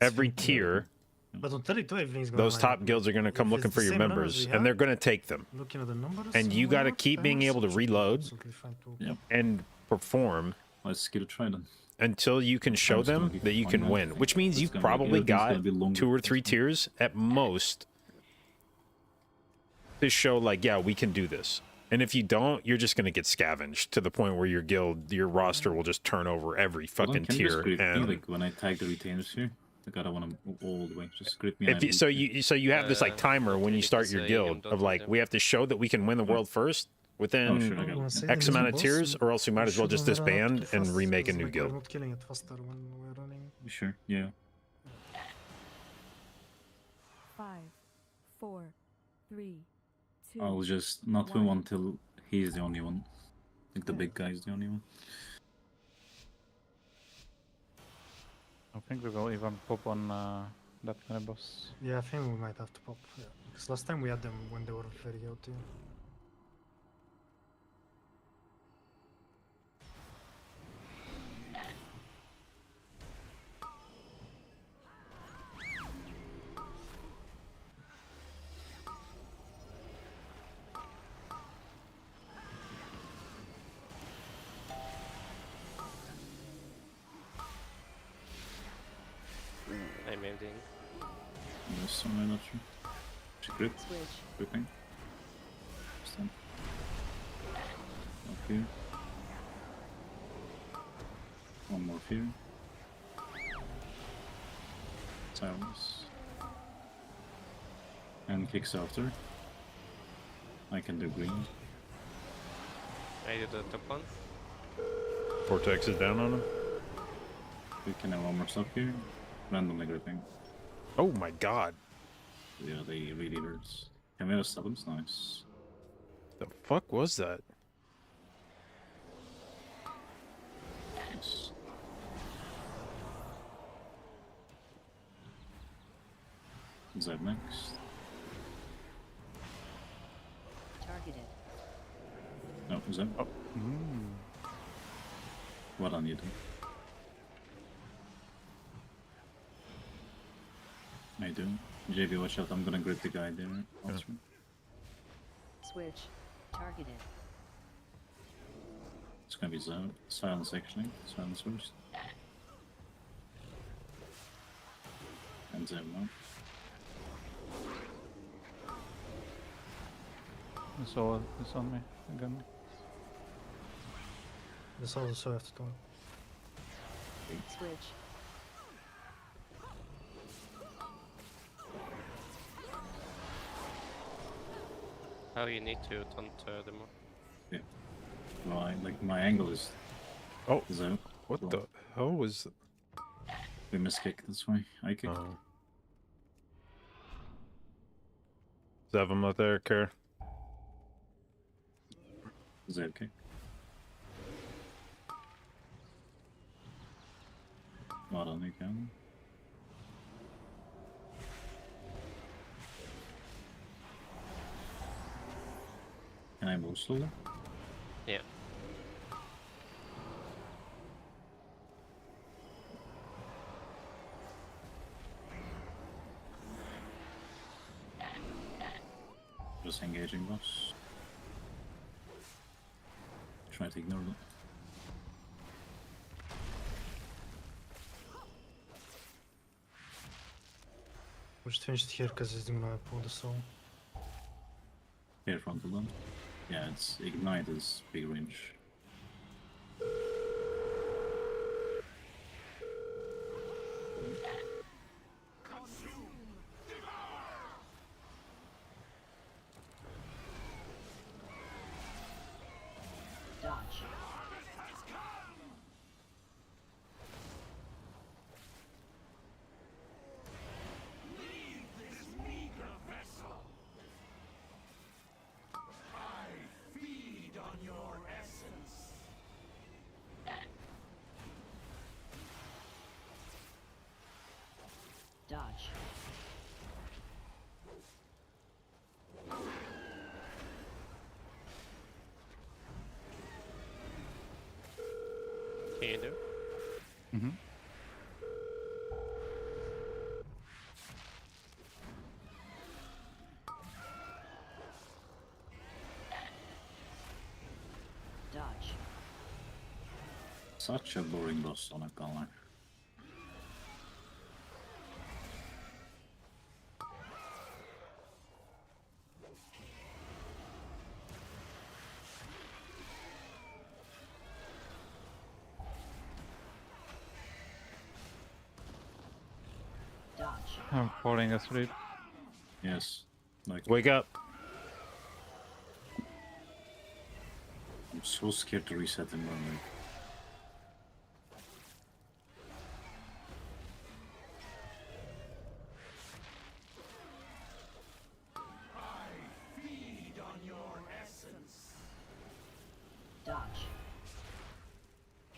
Speaker 2: every
Speaker 1: simple.
Speaker 2: tier.
Speaker 1: But on 32, everything's gonna
Speaker 2: Those
Speaker 1: line
Speaker 2: top
Speaker 1: up.
Speaker 2: guilds are gonna come
Speaker 1: If
Speaker 2: looking
Speaker 1: it's
Speaker 2: for
Speaker 1: the
Speaker 2: your
Speaker 1: same numbers
Speaker 2: members,
Speaker 1: we
Speaker 2: and
Speaker 1: have,
Speaker 2: they're gonna take them.
Speaker 1: Looking at the numbers,
Speaker 2: And you gotta
Speaker 1: whatnot,
Speaker 2: keep being able to
Speaker 1: should be
Speaker 2: reload.
Speaker 1: absolutely fine too.
Speaker 4: Yep.
Speaker 2: And perform
Speaker 4: Let's give it a try then.
Speaker 2: until you can show
Speaker 4: Sounds gonna
Speaker 2: them
Speaker 4: be
Speaker 2: that you
Speaker 4: fun,
Speaker 2: can
Speaker 4: man.
Speaker 2: win, which means
Speaker 4: It's
Speaker 2: you've
Speaker 4: gonna be-
Speaker 2: probably
Speaker 4: everything's gonna
Speaker 2: got
Speaker 4: be longer.
Speaker 2: 2 or 3
Speaker 4: That's fine.
Speaker 2: tiers at most to show like, yeah, we can do this. And if you don't, you're just gonna get scavenged to the point where your guild, your roster will just turn over every
Speaker 4: Hold on,
Speaker 2: fucking
Speaker 4: can you just
Speaker 2: tier.
Speaker 4: grip me,
Speaker 2: And
Speaker 4: like when I tag the retainers here? Like I don't want them all the way. Just grip me.
Speaker 2: if
Speaker 4: and
Speaker 2: you,
Speaker 4: I
Speaker 2: so
Speaker 4: boot you.
Speaker 2: you have this like timer
Speaker 5: not
Speaker 2: when you
Speaker 5: really,
Speaker 2: start
Speaker 5: 'cause
Speaker 2: your
Speaker 5: you
Speaker 2: guild
Speaker 5: don't
Speaker 2: of
Speaker 5: need
Speaker 2: like
Speaker 5: them.
Speaker 2: we have to show that we can win the world first within
Speaker 4: Oh, sure, I got
Speaker 1: I
Speaker 4: it.
Speaker 1: say
Speaker 2: X
Speaker 1: there is a
Speaker 2: amount of
Speaker 1: boss,
Speaker 2: tiers, or else we might
Speaker 1: we
Speaker 2: as well
Speaker 1: should
Speaker 2: just
Speaker 1: run out
Speaker 2: disband
Speaker 1: pretty
Speaker 2: and
Speaker 1: fast,
Speaker 2: remake a
Speaker 1: because,
Speaker 2: new
Speaker 1: like,
Speaker 2: guild.
Speaker 1: We're not killing it faster when we're running.
Speaker 4: Sure, yeah.
Speaker 10: 5, 4, 3, 2.
Speaker 4: I'll just not win one till he's the only one. Like the
Speaker 10: Okay.
Speaker 4: big guy is the only one.
Speaker 3: I think we will even pop on that kind of boss.
Speaker 1: Yeah, I think we might have to pop. Yeah. Because last time we had them when they were very OT.
Speaker 5: I'm ending.
Speaker 4: There's somewhere not sure. She grip,
Speaker 6: Switch.
Speaker 4: gripping. Stand. Up here. One more here. Silence. And kicks after. I can do green.
Speaker 5: I do the top one.
Speaker 2: Vortex is down on him.
Speaker 4: We can have one more stop here. Randomly gripping.
Speaker 2: Oh my god.
Speaker 4: Yeah, they really hurts. Can we have a summons? Nice.
Speaker 2: The fuck was that?
Speaker 4: Nice. Zeb next.
Speaker 6: Targeted.
Speaker 4: No, Zeb.
Speaker 3: Oh.
Speaker 4: What on you do? I do. JB, watch out, I'm gonna grip the guy there. Also.
Speaker 6: Switch. Targeted.
Speaker 4: It's gonna be silence actually. Silence first. And Zeb now.
Speaker 3: This all is on me again.
Speaker 1: This also have to talk.
Speaker 6: Switch.
Speaker 5: How you need to taunt them more.
Speaker 4: Yeah. Well, like my angle is
Speaker 2: Oh,
Speaker 4: Zeb.
Speaker 2: what
Speaker 4: Cool.
Speaker 2: the hell was?
Speaker 4: We miskick, that's why I kick.
Speaker 2: Oh. Zev, I'm not there, care.
Speaker 4: Zeb kick. Well done, you can. Can I move slowly?
Speaker 5: Yeah.
Speaker 4: Just engaging boss. Try to ignore that.
Speaker 1: We just finished here because he's gonna pull the soul.
Speaker 4: Here, front of them. Yeah, it's ignite is big range.
Speaker 6: Dodge. Dodge.
Speaker 5: Can you do?
Speaker 3: Mm-hmm.
Speaker 6: Dodge.
Speaker 4: Such a boring boss on a color.
Speaker 3: I'm falling asleep.
Speaker 4: Yes. Like,
Speaker 2: Wake up.
Speaker 4: I'm so scared to reset in one way.
Speaker 6: Dodge.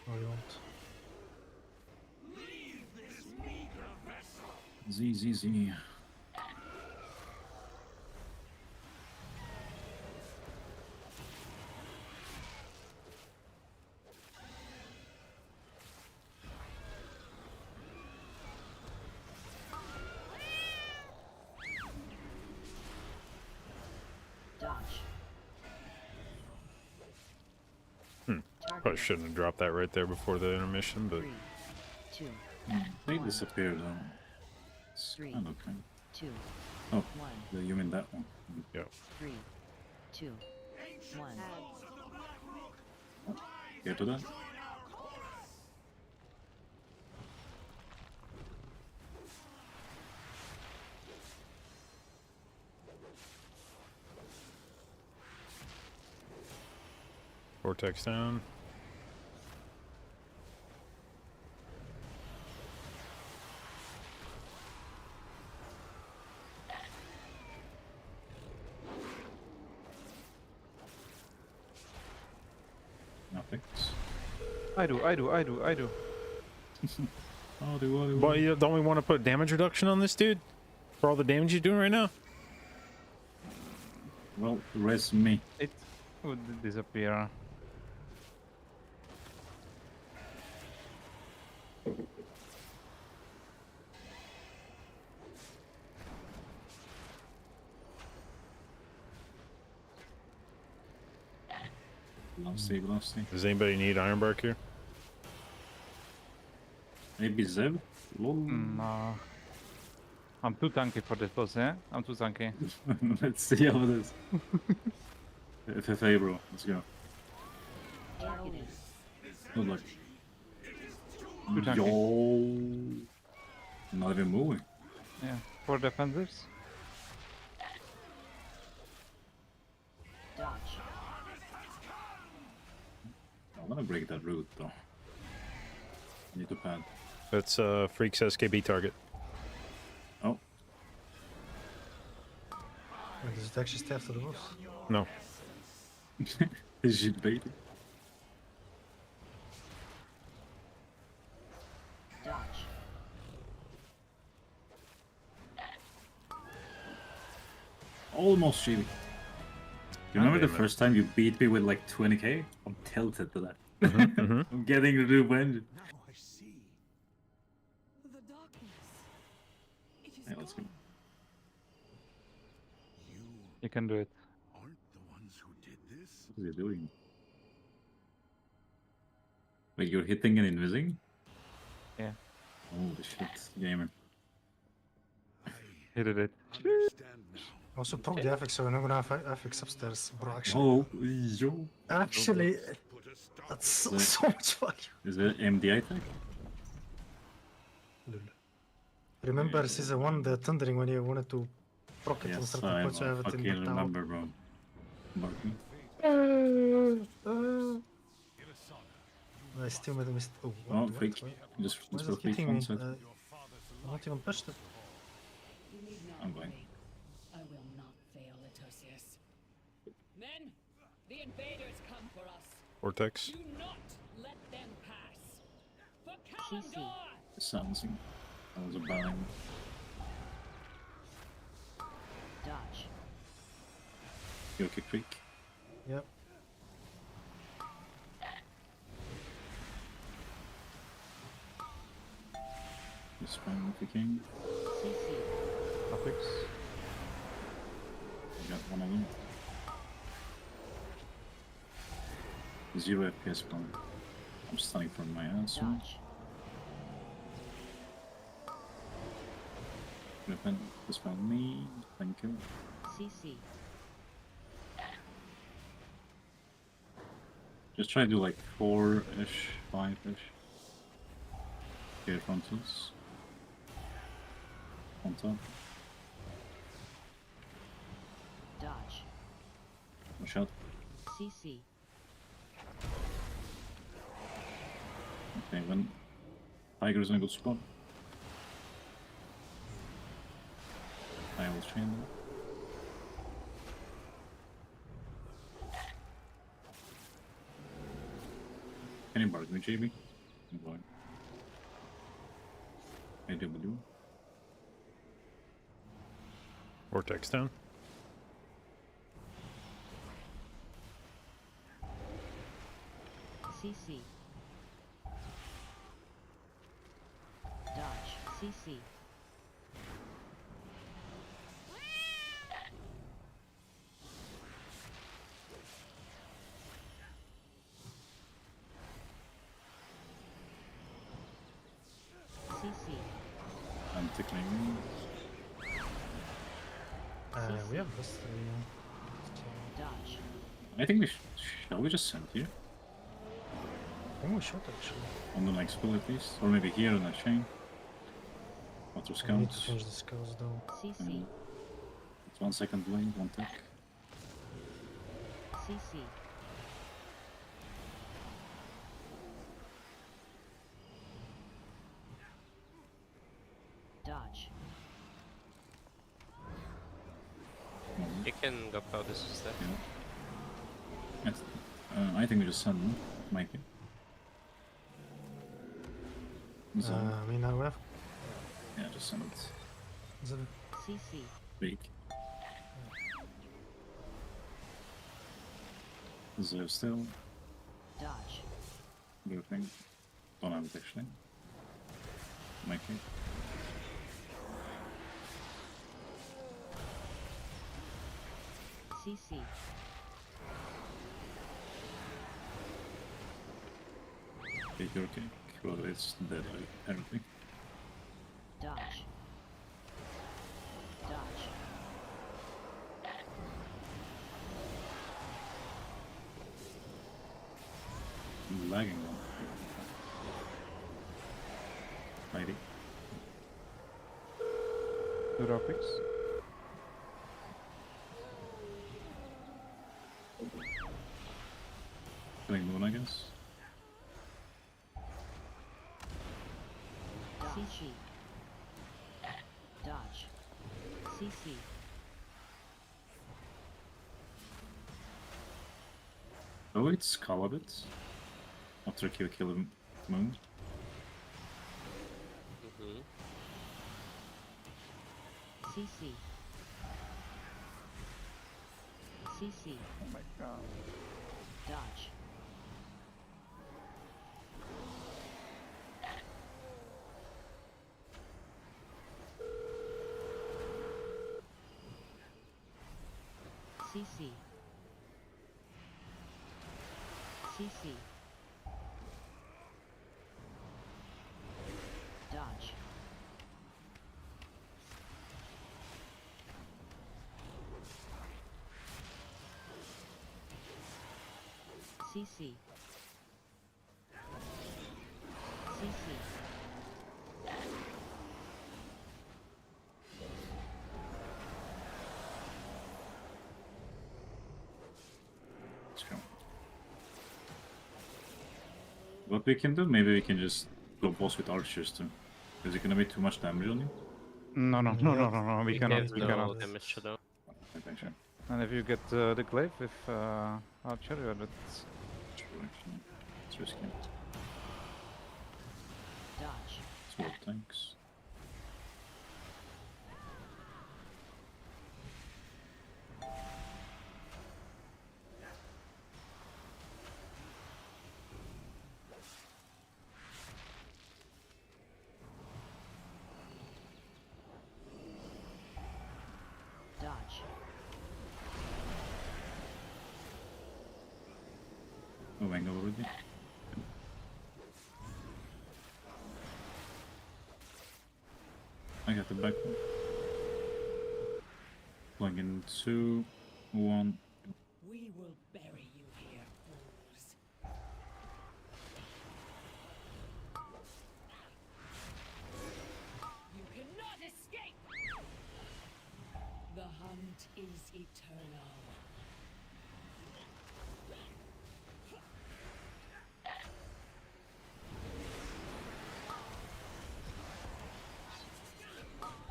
Speaker 1: Oh, you want?
Speaker 4: Z.
Speaker 6: Dodge.
Speaker 2: Probably shouldn't have dropped that right there before the intermission, but
Speaker 6: 3, 2,
Speaker 4: They disappeared though. It's
Speaker 6: Three.
Speaker 4: kind of okay.
Speaker 6: 2,
Speaker 4: Oh,
Speaker 6: 1,
Speaker 4: you mean that one?
Speaker 6: 3, 2, 1.
Speaker 4: Get to that?
Speaker 2: vortex down.
Speaker 4: Nothing.
Speaker 3: I do.
Speaker 4: Oh, do.
Speaker 2: But don't we want to put damage reduction on this dude? For all the damage you're doing right now?
Speaker 4: Well, res me.
Speaker 3: It would disappear.
Speaker 4: Velocity.
Speaker 2: Does anybody need Ironbark here?
Speaker 4: Maybe Zeb? Lol.
Speaker 3: No. I'm too tanky for this boss, eh? I'm too tanky.
Speaker 4: Let's see how it is. FFA, bro. Let's go.
Speaker 6: Targeted.
Speaker 4: Good luck.
Speaker 3: Too tanky.
Speaker 4: Yo. Not even moving.
Speaker 3: Yeah. For defensives.
Speaker 6: Dodge.
Speaker 4: I'm gonna break that route though. I need to pad.
Speaker 2: That's Freak's SKB target.
Speaker 4: Oh,
Speaker 1: Wait, does it actually stay after the boss?
Speaker 2: No.
Speaker 4: is she baiting?
Speaker 6: Dodge.
Speaker 4: Almost cheating. You remember the
Speaker 2: damn it.
Speaker 4: first time you beat me with like 20k? I'm tilted to that.
Speaker 2: Mhm.
Speaker 4: I'm getting the new engine.
Speaker 7: Now I see.
Speaker 8: The darkness. It is
Speaker 4: Yeah, let's go.
Speaker 8: gone.
Speaker 7: You
Speaker 3: You can do it.
Speaker 7: aren't the ones who did this?
Speaker 4: What are you doing? Wait, you're hitting and invising?
Speaker 3: Yeah.
Speaker 4: Holy shit, gamer.
Speaker 7: I
Speaker 3: He did it.
Speaker 7: understand now.
Speaker 1: Also broke the FX, so we're not gonna have FX upstairs, bro. Actually,
Speaker 4: Oh, yo.
Speaker 1: actually,
Speaker 7: Put a stop.
Speaker 1: that's so,
Speaker 4: The-
Speaker 1: so much value.
Speaker 4: Is it MDI tag?
Speaker 1: Lol. Remember season 1, the thundering when you wanted to proc it on
Speaker 4: Yes,
Speaker 1: certain
Speaker 4: I
Speaker 1: points, you have it in
Speaker 4: fucking
Speaker 1: the tower.
Speaker 4: remember, bro. Barking.
Speaker 1: I still made a mistake. Oh, what?
Speaker 4: Oh,
Speaker 1: What?
Speaker 4: freak.
Speaker 1: Why-
Speaker 4: Just
Speaker 1: Why
Speaker 4: let's
Speaker 1: is
Speaker 4: go
Speaker 1: it
Speaker 4: freak
Speaker 1: hitting
Speaker 4: one
Speaker 1: me?
Speaker 4: sec.
Speaker 1: I not even pushed it.
Speaker 4: I'm going.
Speaker 8: I will not fail, Etosius. Men, the invaders come for us.
Speaker 2: Vortex.
Speaker 8: Do not let them pass. For
Speaker 6: CC.
Speaker 8: Kalimdor!
Speaker 4: Silencing. That was a bang.
Speaker 6: Dodge.
Speaker 4: Yo, kick freak.
Speaker 1: Yep.
Speaker 4: Just spam with the king.
Speaker 6: CC.
Speaker 3: Topics.
Speaker 4: I got one of them. 0 FPS spawn. I'm stunning from my ass.
Speaker 6: Dodge.
Speaker 4: Weapon, dispel me. Thank you.
Speaker 6: CC.
Speaker 4: Just try to do like 4-ish, 5-ish. Okay, frontals. On top.
Speaker 6: Dodge.
Speaker 4: Watch out.
Speaker 6: CC.
Speaker 4: Okay, when Tiger is in a good spot. I will chain them. Can you bark me, JB? I'm going. AW.
Speaker 2: Vortex down.
Speaker 6: CC. Dodge. CC. CC.
Speaker 4: I'm tickling.
Speaker 1: We have this three.
Speaker 6: Dodge.
Speaker 4: I think we shall we just send here?
Speaker 1: I think we should actually.
Speaker 4: On the next pull at least. Or maybe here on that chain. Auto
Speaker 1: We need to
Speaker 4: scouts.
Speaker 1: change the skills though.
Speaker 6: CC.
Speaker 4: It's 1 second lane, 1 tick.
Speaker 6: CC. Dodge.
Speaker 5: You can go for this instead.
Speaker 4: Yeah. Yes. I think we just send them. Make it. So,
Speaker 1: I mean, now we have
Speaker 4: yeah, just send it.
Speaker 1: the
Speaker 6: CC.
Speaker 4: Big. Zero still.
Speaker 6: Dodge.
Speaker 4: Good thing. Don't have it actually. Make it.
Speaker 6: CC.
Speaker 4: Take your kick. Well, it's dead, apparently.
Speaker 6: Dodge. Dodge.
Speaker 4: Lagging one. Mighty.
Speaker 3: Good optics.
Speaker 4: Killing moon, I guess.
Speaker 6: CC. Dodge. CC.
Speaker 4: Oh, it's Call a bit. After kill him moon.
Speaker 5: Mm-hmm.
Speaker 6: CC. CC.
Speaker 3: Oh my god.
Speaker 6: Dodge. CC. CC. Dodge. CC. CC.
Speaker 4: Let's go. What we can do, maybe we can just go boss with archers too. Is it gonna be too much damage on you?
Speaker 3: No, no, no, no, no, no. We
Speaker 5: You
Speaker 3: cannot.
Speaker 5: have
Speaker 3: We
Speaker 5: no
Speaker 3: cannot.
Speaker 5: damage to them.
Speaker 4: Okay, sure.
Speaker 3: And if you get the glaive with archer, that's
Speaker 4: True, actually. It's risky.
Speaker 6: Dodge.
Speaker 4: Sword tanks.
Speaker 6: Dodge.
Speaker 4: Oh, Vango already. I got the back one. Plug in 2, 1.
Speaker 8: We will bury you here, fools. You cannot escape! Light is eternal.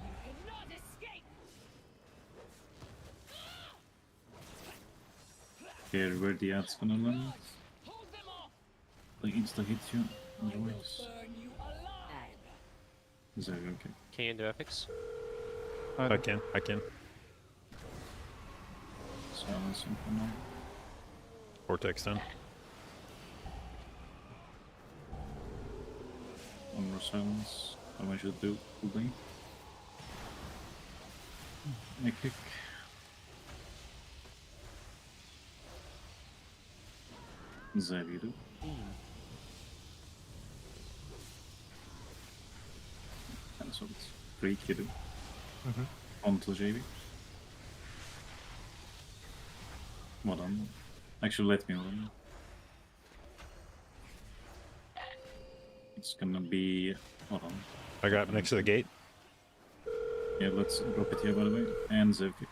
Speaker 8: You cannot escape.
Speaker 4: Care where the ad's gonna land.
Speaker 8: Hold them off.
Speaker 4: They insta hit you.
Speaker 8: I will
Speaker 4: Otherwise.
Speaker 8: burn you alive.
Speaker 4: Is that okay?
Speaker 5: Can you do epics?
Speaker 2: I can.
Speaker 4: Silencing for now.
Speaker 2: Vortex then.
Speaker 4: One more silence. How I should do today. I kick. Zaviru.
Speaker 6: Beam.
Speaker 4: And so it's free kiddo.
Speaker 1: Mhm.
Speaker 4: On to JB. Well done. Actually, let me run. It's gonna be. Hold on.
Speaker 2: I got next to the gate.
Speaker 4: Yeah, let's drop it here by the way. And Zev kick.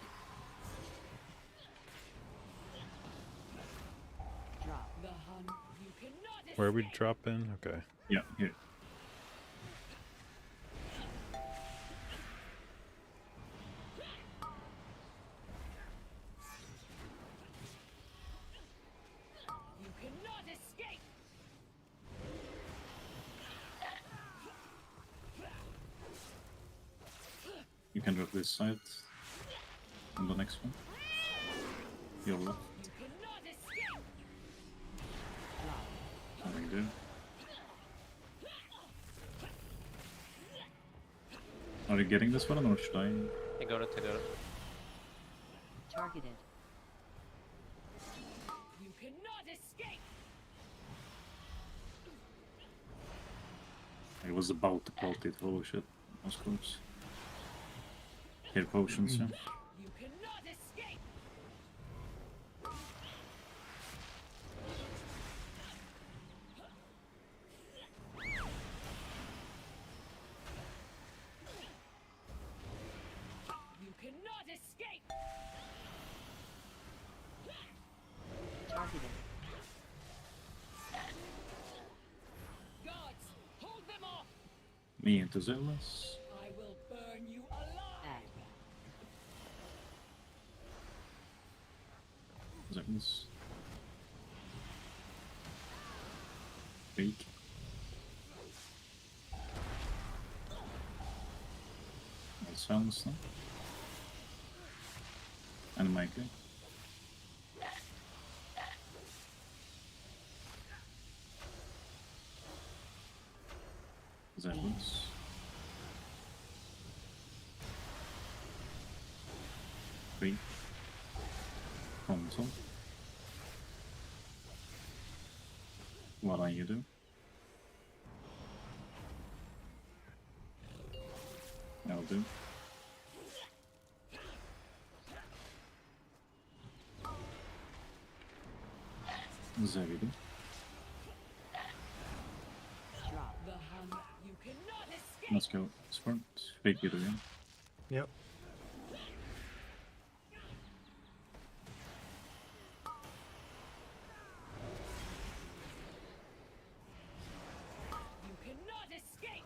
Speaker 6: Drop.
Speaker 8: The hunt. You cannot
Speaker 2: Where we
Speaker 8: escape.
Speaker 2: drop in? Okay.
Speaker 4: Yeah, here.
Speaker 8: You cannot escape.
Speaker 4: You can drop this side. On the next one. Your left.
Speaker 8: You cannot escape.
Speaker 4: Nothing there. Are you getting this one or should I?
Speaker 5: I got it.
Speaker 6: Targeted.
Speaker 8: You cannot escape.
Speaker 4: I was about to port it. Oh shit. That was close. Here, potions, yeah.
Speaker 8: You cannot escape. You cannot escape.
Speaker 6: Targeted.
Speaker 8: Guards, hold them off.
Speaker 4: Me into Zealous.
Speaker 8: I will burn you alive.
Speaker 4: Zealous. Weak. That sounds now. And Michael. Zealous. Three. Console. What are you doing? I'll do. Zavidu.
Speaker 6: Drop.
Speaker 8: The hunt. You cannot escape.
Speaker 4: Let's go. Smart. Fake it again.
Speaker 1: Yep.
Speaker 8: You cannot escape.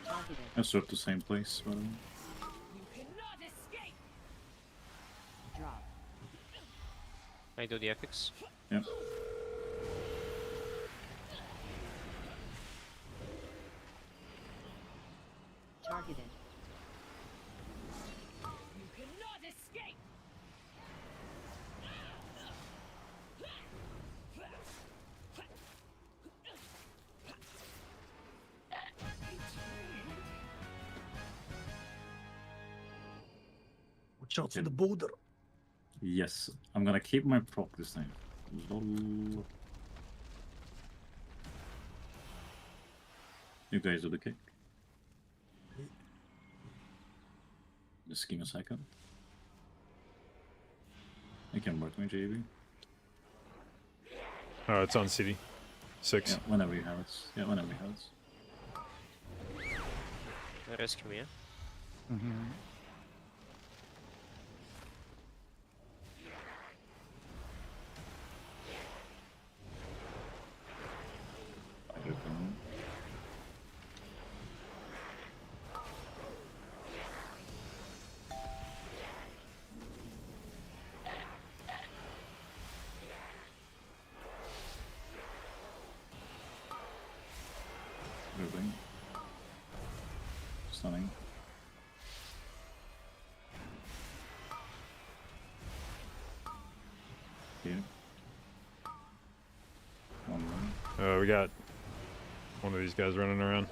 Speaker 6: Targeted.
Speaker 4: I sort the same place, by the way.
Speaker 8: You cannot escape.
Speaker 6: Drop.
Speaker 5: I do the epics.
Speaker 4: Yeah.
Speaker 6: Targeted.
Speaker 8: You cannot escape.
Speaker 1: Watch out for the border.
Speaker 4: Yes. I'm gonna keep my proc this time. Lol. You guys do the kick. Just give me a second. I can work my JV.
Speaker 2: Oh, it's on city. 6.
Speaker 4: Yeah, whenever you have it. Yeah, whenever you have it.
Speaker 5: Rescue me, yeah?
Speaker 3: Mm-hmm.
Speaker 4: Moving. Stunning. Here. One more.
Speaker 2: We got one of these guys running around.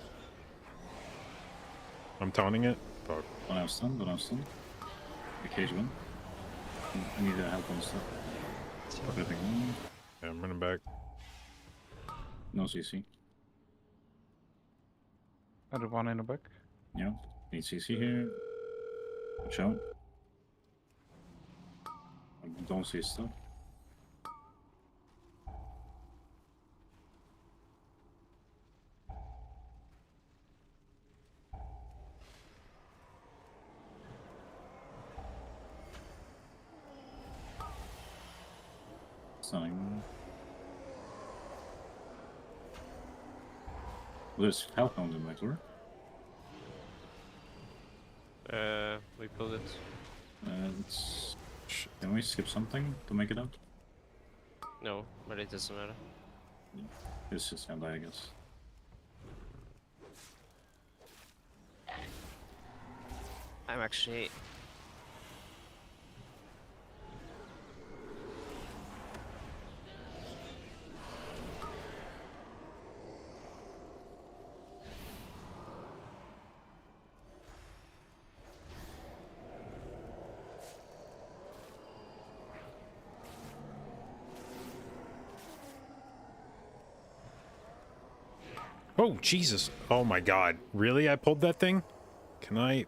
Speaker 2: I'm taunting it. Fuck.
Speaker 4: Don't have stun, don't have stun. The cage one. I need help on stuff. Fuck everything.
Speaker 2: Yeah, I'm running back.
Speaker 4: No CC.
Speaker 3: Other one in the back.
Speaker 4: Yeah. Need CC here. Watch out. I don't see stuff. Stunning. Well, there's help on the back door.
Speaker 5: We pulled it.
Speaker 4: Let's... Can we skip something to make it out?
Speaker 5: No, but it doesn't matter.
Speaker 4: It's just gonna die, I guess.
Speaker 5: I'm actually...
Speaker 2: Oh, Jesus. Oh my god. Really? I pulled that thing? Can I...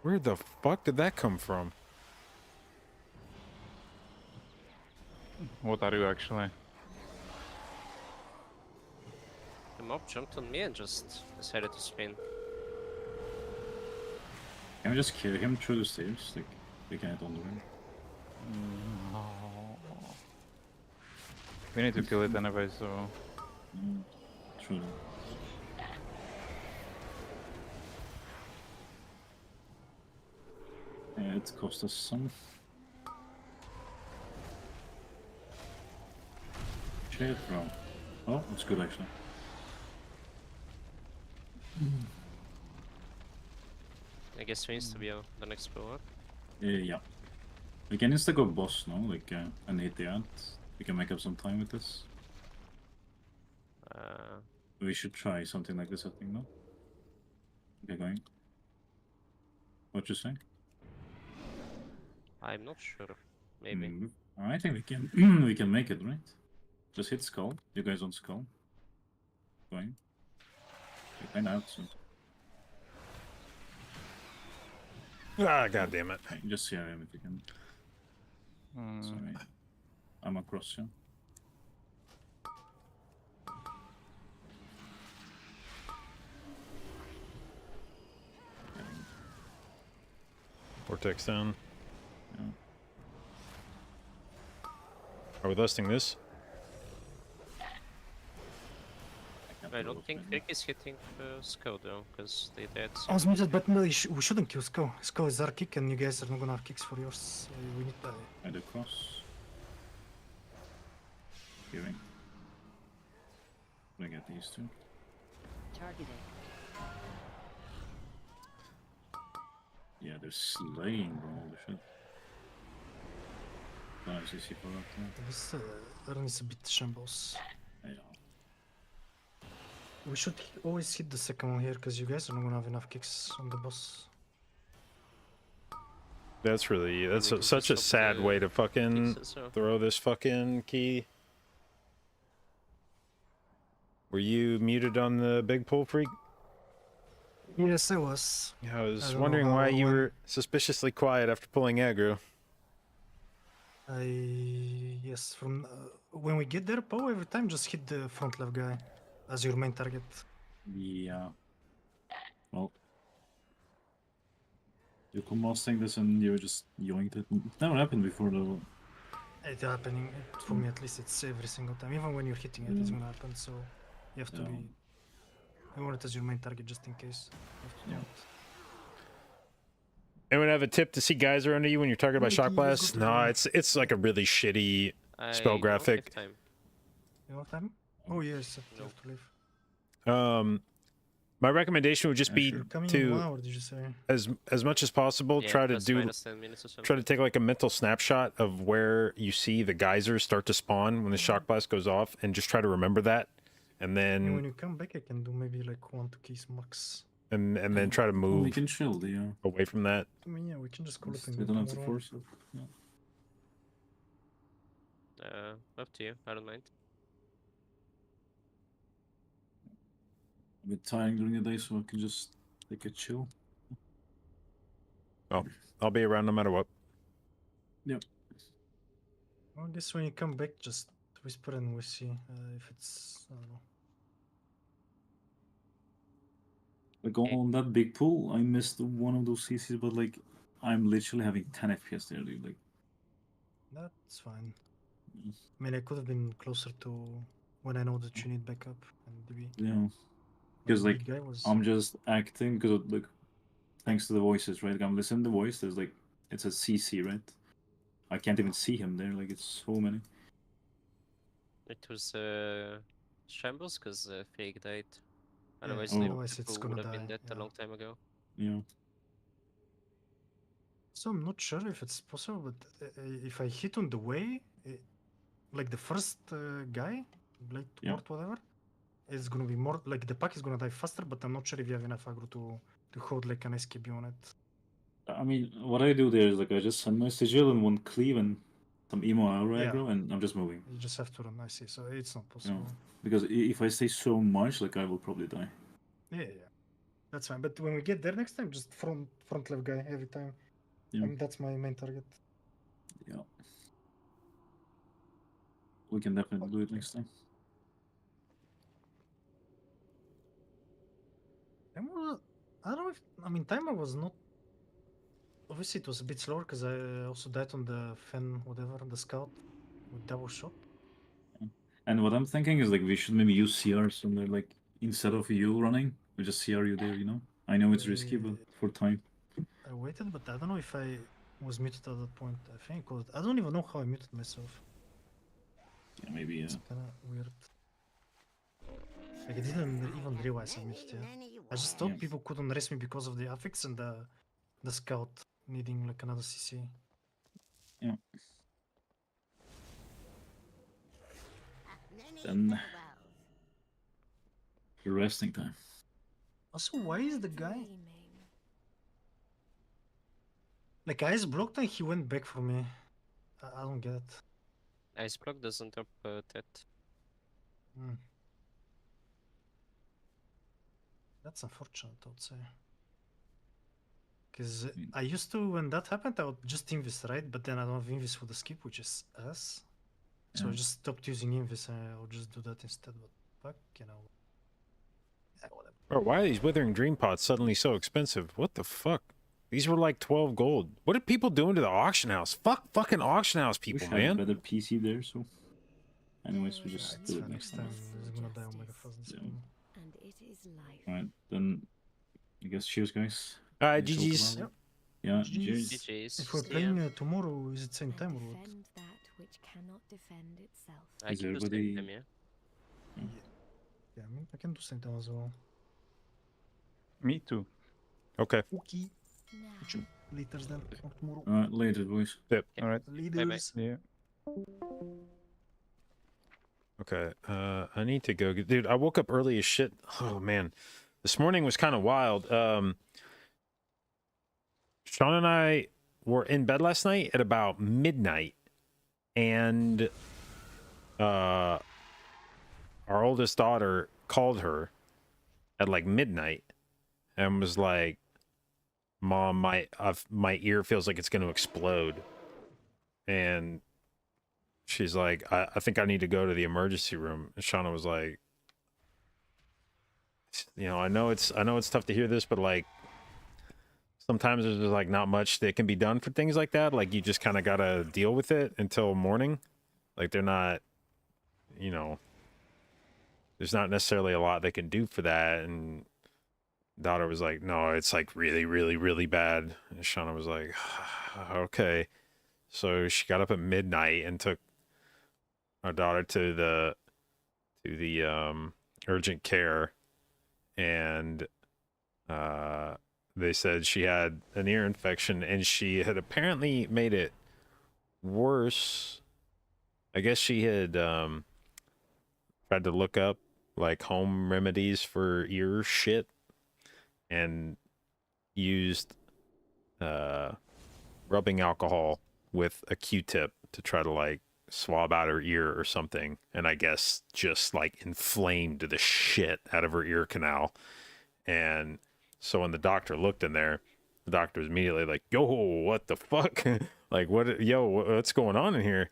Speaker 2: Where the fuck did that come from?
Speaker 3: What are you actually?
Speaker 5: The mob jumped on me and just decided to spin.
Speaker 4: Can we just kill him through the stairs? Like, we can hit on the rim.
Speaker 3: We need to kill it anyway, so...
Speaker 4: True. Yeah, it cost us some. Shit, bro. Oh, that's good actually.
Speaker 5: I guess we needs to be the next blow up.
Speaker 4: Yeah. We can insta go boss now, like, and hit the ant. We can make up some time with this. We should try something like this, I think, no? Okay, going. What you say?
Speaker 5: I'm not sure. Maybe.
Speaker 4: I think we can we can make it, right? Just hit skull. You guys on skull. Going. You kind out soon.
Speaker 2: Ah, god damn it.
Speaker 4: Okay, just CRM if you can. Sorry. I'm across you.
Speaker 2: Vortex down.
Speaker 4: Yeah.
Speaker 2: Are we listing this?
Speaker 5: I don't think Rick is hitting Skull though, because they dead.
Speaker 1: I was muted, but no, we shouldn't kill Skull. Skull is our kick, and you guys are not gonna have kicks for yours. We need that.
Speaker 4: At the cross. Hearing. We get these two.
Speaker 6: Targeted.
Speaker 4: Yeah, they're slaying, bro. Holy shit. Nice, you see for that.
Speaker 1: That is a bit shambles.
Speaker 4: Yeah.
Speaker 1: We should always hit the second one here, because you guys are not gonna have enough kicks on the boss.
Speaker 2: That's really... That's
Speaker 5: we can
Speaker 2: such a
Speaker 5: just
Speaker 2: sad way to fucking
Speaker 5: fix it, so.
Speaker 2: throw this fucking key. Were you muted on the big pull, freak?
Speaker 1: Yes, I was.
Speaker 2: Yeah, I was
Speaker 1: don't know
Speaker 2: wondering
Speaker 1: how
Speaker 2: why
Speaker 1: or
Speaker 2: you
Speaker 1: when.
Speaker 2: were suspiciously quiet after pulling aggro.
Speaker 1: Yes, from when we get there, Poe, every time just hit the front left guy as your main target.
Speaker 4: Yeah. Well, you composting this and you just yoinked it. It never happened before though.
Speaker 1: It's happening for me at least. It's every single time. Even when you're hitting it, it's gonna happen. So you have to
Speaker 4: Yeah.
Speaker 1: be. You want it as your main target just in case. You have to do
Speaker 4: Yeah.
Speaker 1: it.
Speaker 2: Anyone have a tip to see geyser under you when you're targeted by shock
Speaker 1: Ricky, let's
Speaker 2: blast?
Speaker 1: go to
Speaker 2: No,
Speaker 1: the-
Speaker 2: it's like a really shitty spell
Speaker 5: I don't
Speaker 2: graphic.
Speaker 5: have time.
Speaker 1: You want time? Oh yes, you
Speaker 5: No.
Speaker 1: have to leave.
Speaker 2: My recommendation would just be
Speaker 1: You're coming in 1
Speaker 2: to
Speaker 1: hour, did you say?
Speaker 2: as much as possible
Speaker 5: Yeah,
Speaker 2: try to
Speaker 5: plus
Speaker 2: do
Speaker 5: minus 10 minutes or something.
Speaker 2: try to take like a mental snapshot of where you see the geysers start to spawn when the shock blast goes off, and just try to remember that, and
Speaker 1: And when
Speaker 2: then
Speaker 1: you come back, I can do maybe like 1 2 keys max.
Speaker 2: and then try to
Speaker 4: Well, we
Speaker 2: move
Speaker 4: can shield, yeah.
Speaker 2: away from that.
Speaker 1: I mean, yeah, we can just call it.
Speaker 4: We don't have to force it. Yeah.
Speaker 5: Up to you. I don't mind.
Speaker 4: A bit tiring during the day, so I can just take a chill.
Speaker 2: I'll be around no matter what.
Speaker 4: Yep.
Speaker 1: Well, I guess when you come back, just whisper and we see if it's. I don't know.
Speaker 4: Like on that big pool, I missed one of those CCs, but like I'm literally having 10 FPS there, dude. Like,
Speaker 1: That's fine. I mean, I could have been closer to when I know that you need backup and DB.
Speaker 4: yeah, because
Speaker 1: the
Speaker 4: like
Speaker 1: big guy was.
Speaker 4: I'm just acting because like thanks to the voices, right? Like, I'm listening to the voice. There's like it's a CC, right? I can't even see him there. Like it's so many.
Speaker 5: It was shambles because Fake died. Otherwise,
Speaker 4: Oh.
Speaker 5: the
Speaker 1: Otherwise it's
Speaker 5: people
Speaker 1: gonna
Speaker 5: would have been
Speaker 1: die,
Speaker 5: dead a
Speaker 1: yeah.
Speaker 5: long time ago.
Speaker 4: Yeah.
Speaker 1: So I'm not sure if it's possible, but if I hit on the way, like the first guy, Blade
Speaker 4: Yeah.
Speaker 1: Port, whatever, it's gonna be more like the pack is gonna die faster. But I'm not sure if you have enough aggro to hold like an SKB on it.
Speaker 4: I mean, what I do there is like I just send my sigil and 1 cleave and some emo aura
Speaker 1: Yeah.
Speaker 4: aggro, and I'm just moving.
Speaker 1: You just have to run. I see. So it's not possible.
Speaker 4: Because if I stay so much, like I will probably die.
Speaker 1: Yeah. That's fine. But when we get there next time, just front left guy every time.
Speaker 4: Yeah.
Speaker 1: That's my main target.
Speaker 4: Yeah. We can definitely do it next time.
Speaker 1: Timer, I don't know if timer was not. Obviously, it was a bit slower because I also died on the Fen, whatever, the scout with double shot.
Speaker 4: And what I'm thinking is like we should maybe use CR somewhere, like instead of you running, we just CR you there, you know? I know it's risky, but for time.
Speaker 1: I waited, but I don't know if I was muted at that point. I think I don't even know how I muted myself.
Speaker 4: Yeah, maybe.
Speaker 1: It's kind of weird. Like I didn't even realize I muted. Yeah. I just thought
Speaker 4: Yeah.
Speaker 1: people couldn't rest me because of the affix and the scout needing like another CC.
Speaker 4: Then resting time.
Speaker 1: Also, why is the guy like ice blocked and he went back for me? I don't get it.
Speaker 5: Ice block doesn't drop Tet.
Speaker 1: That's unfortunate, I would say. Because I used to, when that happened, I would just invis, right? But then I don't have invis for the skip, which is ass. So I just stopped using invis and I'll just do that instead. But fuck, you know. Yeah, whatever.
Speaker 2: Bro, why are these withering dream pots suddenly so expensive? What the fuck? These were like 12 gold. What are people doing to the auction house? Fuck fucking auction house
Speaker 4: We
Speaker 2: people,
Speaker 4: should have
Speaker 2: man.
Speaker 4: a better PC there, so. Anyways, we just
Speaker 1: It's
Speaker 4: do it
Speaker 1: fine.
Speaker 4: next
Speaker 1: Next
Speaker 4: time.
Speaker 1: time is gonna die Omega fast this
Speaker 4: Yeah.
Speaker 1: one.
Speaker 6: And it is life.
Speaker 4: Alright, then I guess cheers, guys.
Speaker 2: Alright,
Speaker 4: Nice
Speaker 2: GG's.
Speaker 4: talk about it. Yeah,
Speaker 1: GG's.
Speaker 4: cheers.
Speaker 5: GG's.
Speaker 1: If we're
Speaker 5: See ya.
Speaker 1: playing tomorrow, is it same
Speaker 6: And
Speaker 1: time or what?
Speaker 6: defend that which cannot defend itself.
Speaker 5: I
Speaker 4: Is
Speaker 5: can do
Speaker 4: everybody-
Speaker 5: same time, yeah.
Speaker 1: Yeah, I mean, I can do same time as well.
Speaker 3: Me too.
Speaker 2: Okay.
Speaker 1: Okay.
Speaker 6: Now,
Speaker 1: Later then, or tomorrow.
Speaker 4: Alright, later, boys.
Speaker 3: All right.
Speaker 1: Leaders.
Speaker 3: Yeah.
Speaker 2: Okay. I need to go. Dude, I woke up early as shit. Oh, man. This morning was kind of wild. Sean and I were in bed last night at about midnight. And our oldest daughter called her at like midnight and was like, Mom, my ear feels like it's going to explode. And she's like, I think I need to go to the emergency room. And Shauna was like, you know, I know it's tough to hear this, but like sometimes there's just like not much that can be done for things like that. Like you just kind of gotta deal with it until morning. Like they're not, you know, there's not necessarily a lot they can do for that. And daughter was like, no, it's like really, really, really bad. And Shauna was like, okay. So she got up at midnight and took our daughter to the urgent care, and they said she had an ear infection, and she had apparently made it worse. I guess she had tried to look up like home remedies for ear shit and used rubbing alcohol with a Q-tip to try to like swab out her ear or something, and I guess just like inflamed the shit out of her ear canal. And so when the doctor looked in there, the doctor was immediately like, yo, what the fuck? Like, what's going on in here?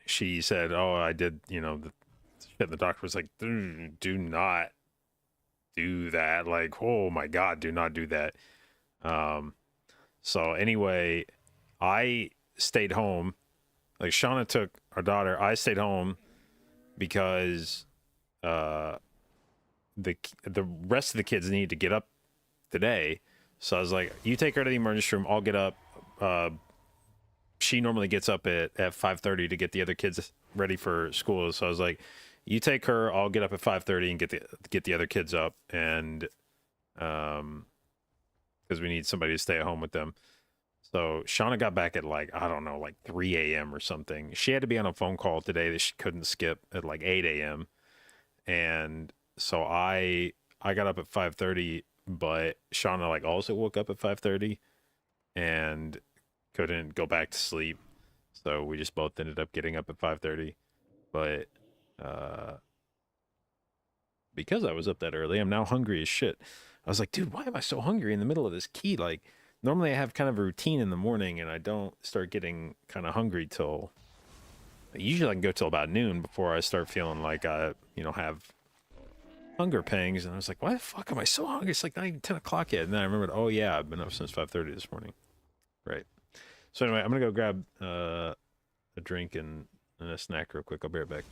Speaker 2: She said, oh, I did, you know, the shit. The doctor was like, do not do that. Like, oh my God, do not do that. So anyway, I stayed home. Like Shauna took our daughter. I stayed home because the rest of the kids needed to get up today. So I was like, you take her to the emergency room. I'll get up. She normally gets up at 5:30 to get the other kids ready for school. So I was like, you take her. I'll get up at 5:30 and get the other kids up, and because we need somebody to stay at home with them. So Shauna got back at like, I don't know, like 3 a.m. or something. She had to be on a phone call today that she couldn't skip at like 8 a.m. And so I got up at 5:30, but Shauna like also woke up at 5:30 and couldn't go back to sleep. So we just both ended up getting up at 5:30. But because I was up that early, I'm now hungry as shit. I was like, dude, why am I so hungry in the middle of this key? Like, normally I have kind of a routine in the morning, and I don't start getting kind of hungry till... Usually I can go till about noon before I start feeling like I, you know, have hunger pangs. And I was like, why the fuck am I so hungry? It's like not even 10 o'clock yet. And then I remembered, oh yeah, I've been up since 5:30 this morning. Right. So anyway, I'm going to go grab a drink and a snack real quick. I'll be right back.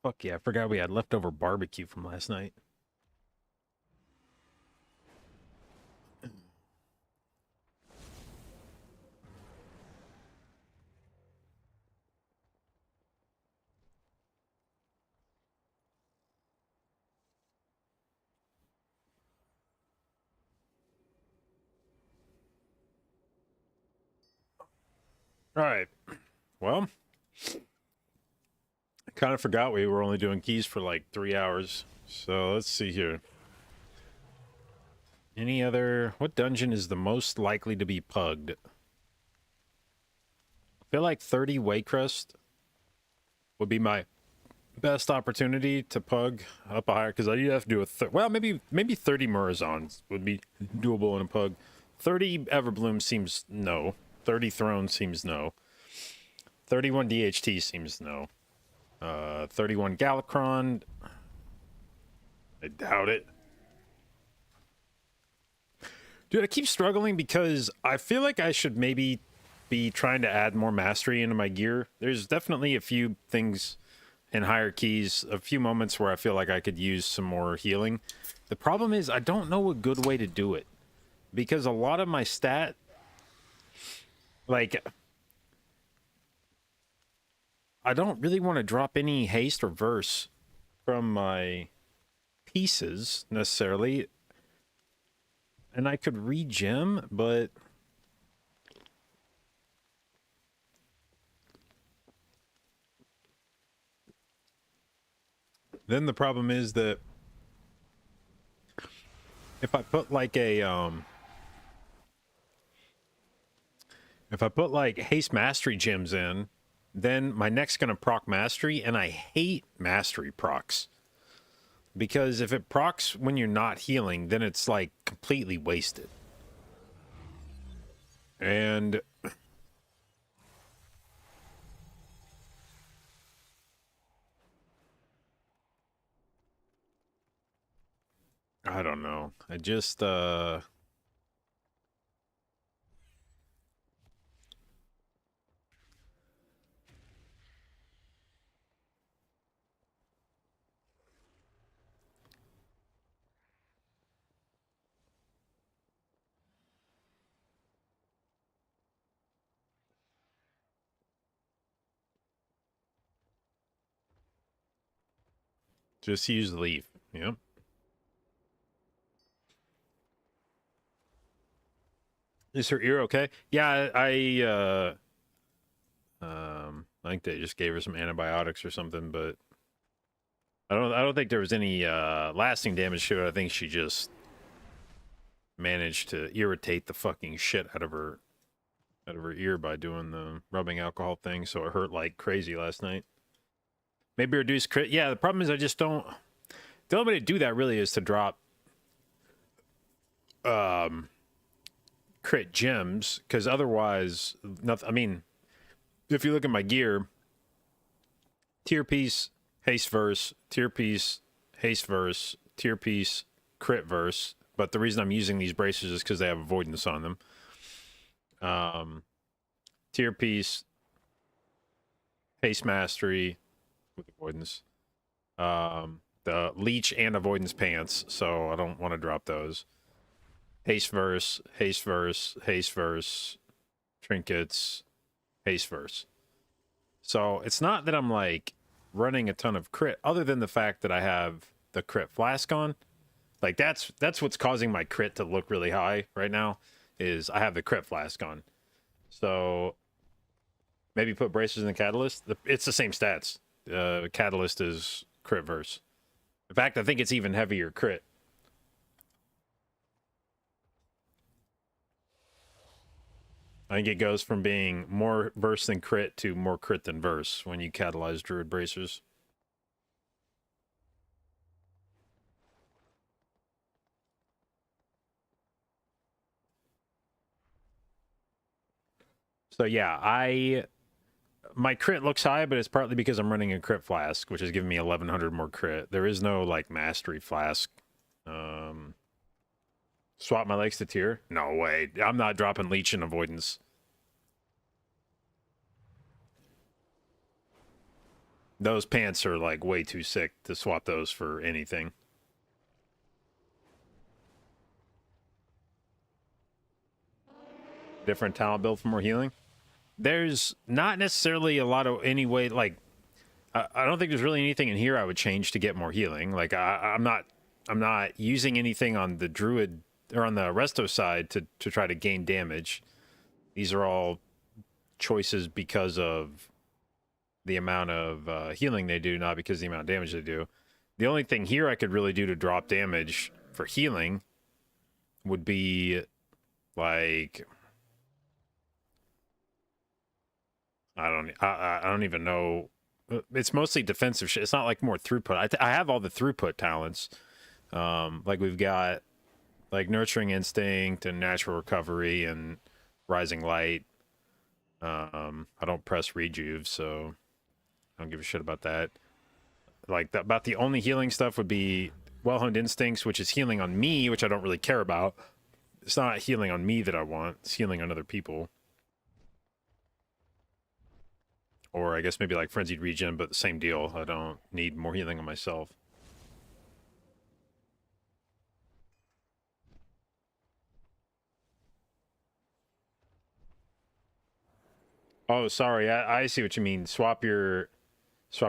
Speaker 2: Fuck yeah, I forgot we had leftover barbecue from last night. All right. Well, I kind of forgot we were only doing keys for like 3 hours. So let's see here. Any other... What dungeon is the most likely to be pugged? I feel like 30 Waycrest would be my best opportunity to pug up a higher, because I have to do a... well, maybe 30 Murazons would be doable in a pug. 30 Everbloom seems no. 30 Throne seems no. 31 DHT seems no. 31 Galakron. I doubt it. Dude, I keep struggling because I feel like I should maybe be trying to add more mastery into my gear. There's definitely a few things in higher keys, a few moments where I feel like I could use some more healing. The problem is I don't know a good way to do it, because a lot of my stat, like, I don't really want to drop any haste or verse from my pieces necessarily. And I could re-gem, but then the problem is that if I put like a if I put like haste mastery gems in, then my neck's gonna proc mastery, and I hate mastery procs. Because if it procs when you're not healing, then it's like completely wasted. And I don't know. I just use leaf. Yep. Is her ear okay? Yeah, I think they just gave her some antibiotics or something, but I don't think there was any lasting damage to it. I think she just managed to irritate the fucking shit out of her ear by doing the rubbing alcohol thing, so it hurt like crazy last night. Maybe reduce crit. Yeah, the problem is I just don't... The only way to do that really is to drop crit gems, because otherwise, nothing. I mean, if you look at my gear, tier piece, haste verse, tier piece, haste verse, tier piece, crit verse. But the reason I'm using these braces is because they have avoidance on them. Tier piece, haste mastery with avoidance. The leech and avoidance pants, so I don't want to drop those. Haste verse, haste verse, haste verse, trinkets, haste verse. So it's not that I'm like running a ton of crit, other than the fact that I have the crit flask on. Like that's what's causing my crit to look really high right now, is I have the crit flask on. So maybe put braces in the catalyst. It's the same stats. Catalyst is crit verse. In fact, I think it's even heavier crit. I think it goes from being more verse than crit to more crit than verse when you catalyze Druid bracers. So yeah, my crit looks high, but it's partly because I'm running a crit flask, which is giving me 1100 more crit. There is no like mastery flask. Swap my legs to tier? No way. I'm not dropping leech and avoidance. Those pants are like way too sick to swap those for anything. Different talent build for more healing. There's not necessarily a lot of any way, like, I don't think there's really anything in here I would change to get more healing. Like, I'm not using anything on the Druid or on the resto side to try to gain damage. These are all choices because of the amount of healing they do, not because of the amount of damage they do. The only thing here I could really do to drop damage for healing would be like, I don't even know. It's mostly defensive shit. It's not like more throughput. I have all the throughput talents. Like we've got like Nurturing Instinct and Natural Recovery and Rising Light. I don't press Rejuve, so I don't give a shit about that. Like about the only healing stuff would be Well-Honed Instincts, which is healing on me, which I don't really care about. It's not healing on me that I want. It's healing on other people. Or I guess maybe like Frenzied Regen, but the same deal. I don't need more healing on myself. Oh, sorry. I see what you mean. Swap your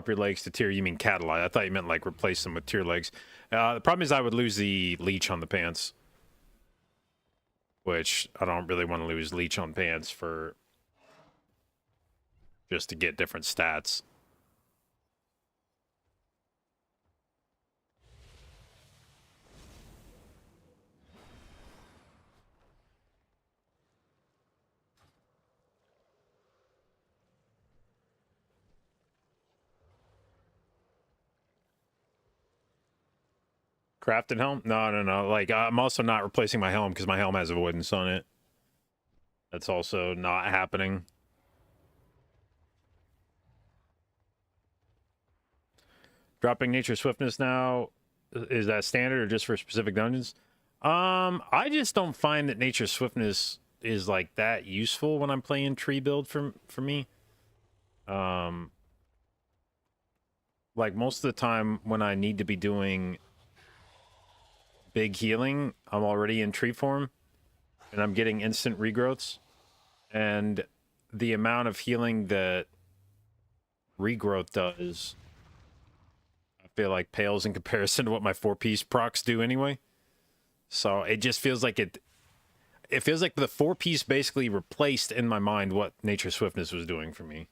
Speaker 2: legs to tier. You mean catalyze. I thought you meant like replace them with tier legs. The problem is I would lose the leech on the pants. Which I don't really want to lose leech on pants for just to get different stats. Crafted helm? No. Like, I'm also not replacing my helm because my helm has avoidance on it. That's also not happening. Dropping Nature Swiftness now, is that standard or just for specific dungeons? I just don't find that Nature Swiftness is like that useful when I'm playing tree build for me. Like most of the time when I need to be doing big healing, I'm already in tree form and I'm getting instant regrowths, and the amount of healing that regrowth does, I feel like pales in comparison to what my 4-piece procs do anyway. So it just feels like it feels like the 4-piece basically replaced in my mind what Nature Swiftness was doing for me.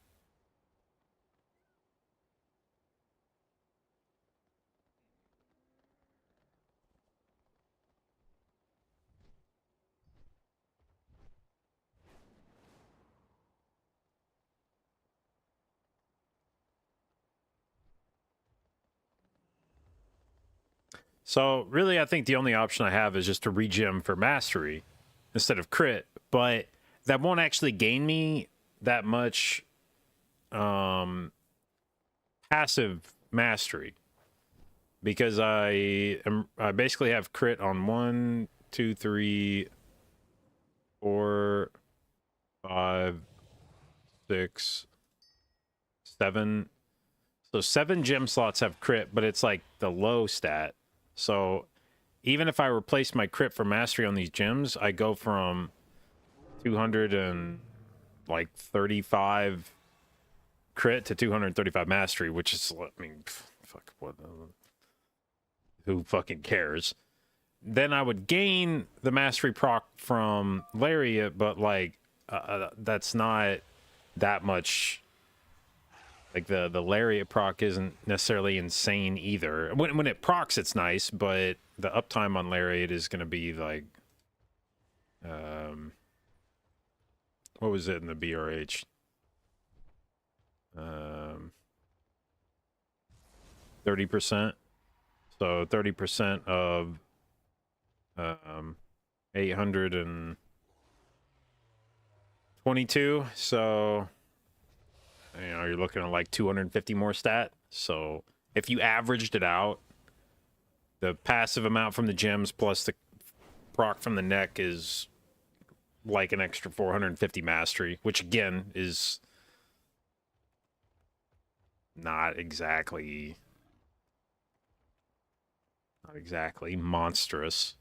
Speaker 2: So really, I think the only option I have is just to regem for mastery instead of crit, but that won't actually gain me that much passive mastery because I basically have crit on 1, 2, 3, 4, 5, 6, 7. So 7 gem slots have crit, but it's like the low stat. So even if I replace my crit for mastery on these gems, I go from 235 crit to 235 mastery, which is, I mean, fuck, what? Who fucking cares? Then I would gain the mastery proc from Lariat, but like that's not that much. Like the Lariat proc isn't necessarily insane either. When it procs, it's nice, but the uptime on Lariat is going to be like, what was it in the BRH? 30%. So 30% of 822. So, you know, you're looking at like 250 more stat. So if you averaged it out, the passive amount from the gems plus the proc from the neck is like an extra 450 mastery, which again is not exactly monstrous.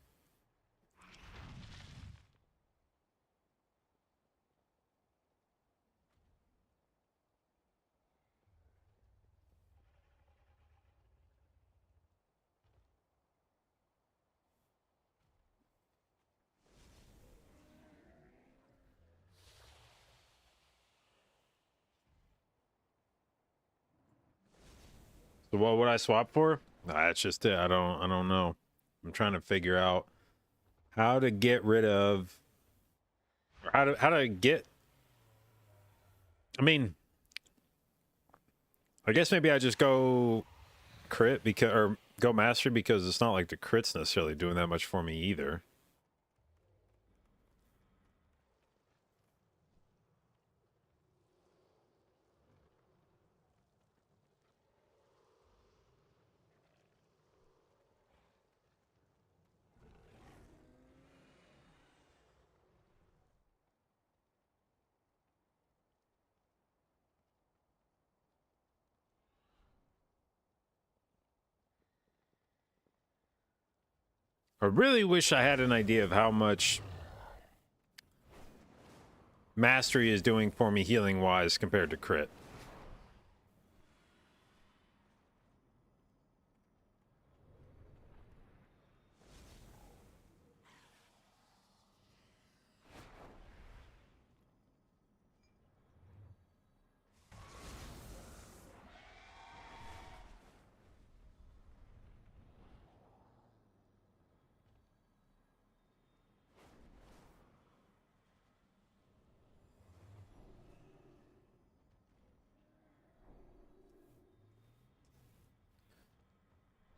Speaker 2: So what would I swap for? That's just it. I don't know. I'm trying to figure out how to get rid of, or how to get. I mean, I guess maybe I just go crit because, or go mastery, because it's not like the crit's necessarily doing that much for me either. I really wish I had an idea of how much mastery is doing for me healing wise compared to crit.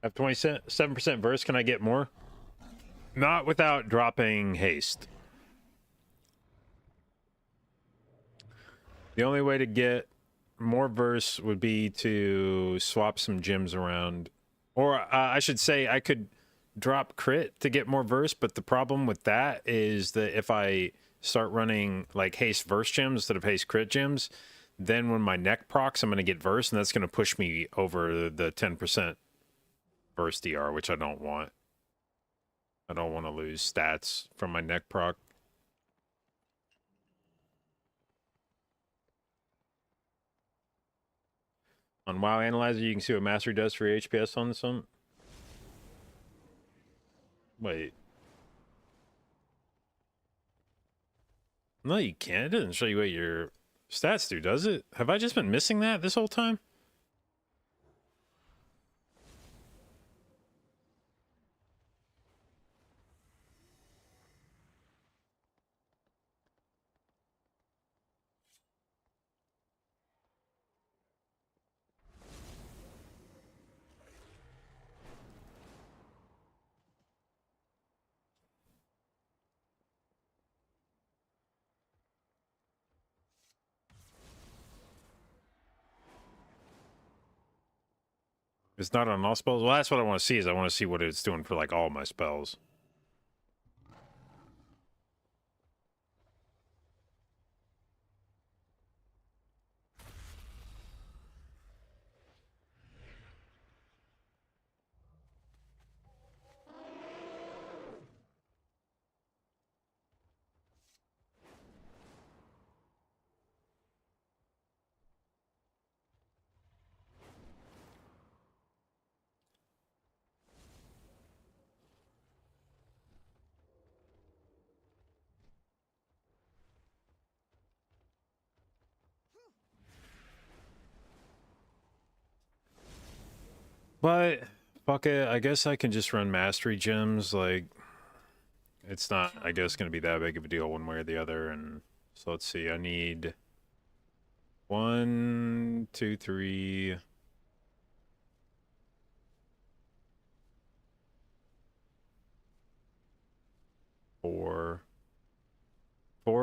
Speaker 2: Have 27% verse, can I get more? Not without dropping haste. The only way to get more verse would be to swap some gems around. Or I should say I could drop crit to get more verse, but the problem with that is that if I start running like haste verse gems instead of haste crit gems, then when my neck procs, I'm going to get verse, and that's going to push me over the 10% verse DR, which I don't want. I don't want to lose stats from my neck proc. On WoW Analyzer, you can see what mastery does for your HPS on some. Wait. No, you can't. It doesn't show you what your stats do, does it? Have I just been missing that this whole time? It's not on all spells? Well, that's what I want to see, is I want to see what it's doing for, like, all my spells. But, fuck it, I guess I can just run mastery gems, like, it's not, I guess, going to be that big of a deal one way or the other, and so let's see, I need 1, 2, 3... 4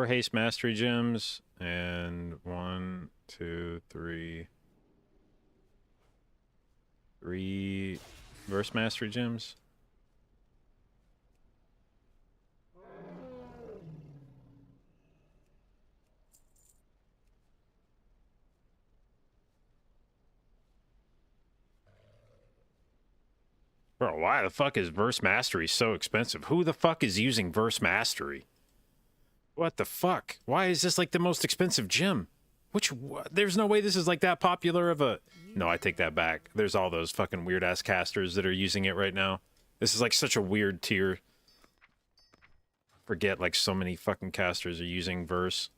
Speaker 2: haste mastery gems, and 1, 2, 3 verse mastery gems. Bro, why the fuck is Verse Mastery so expensive? Who the fuck is using Verse Mastery? What the fuck? Why is this like the most expensive gem? There's no way this is like that popular of a... No, I take that back. There's all those fucking weird-ass casters that are using it right now. This is like such a weird tier. Forget like so many fucking casters are using Verse.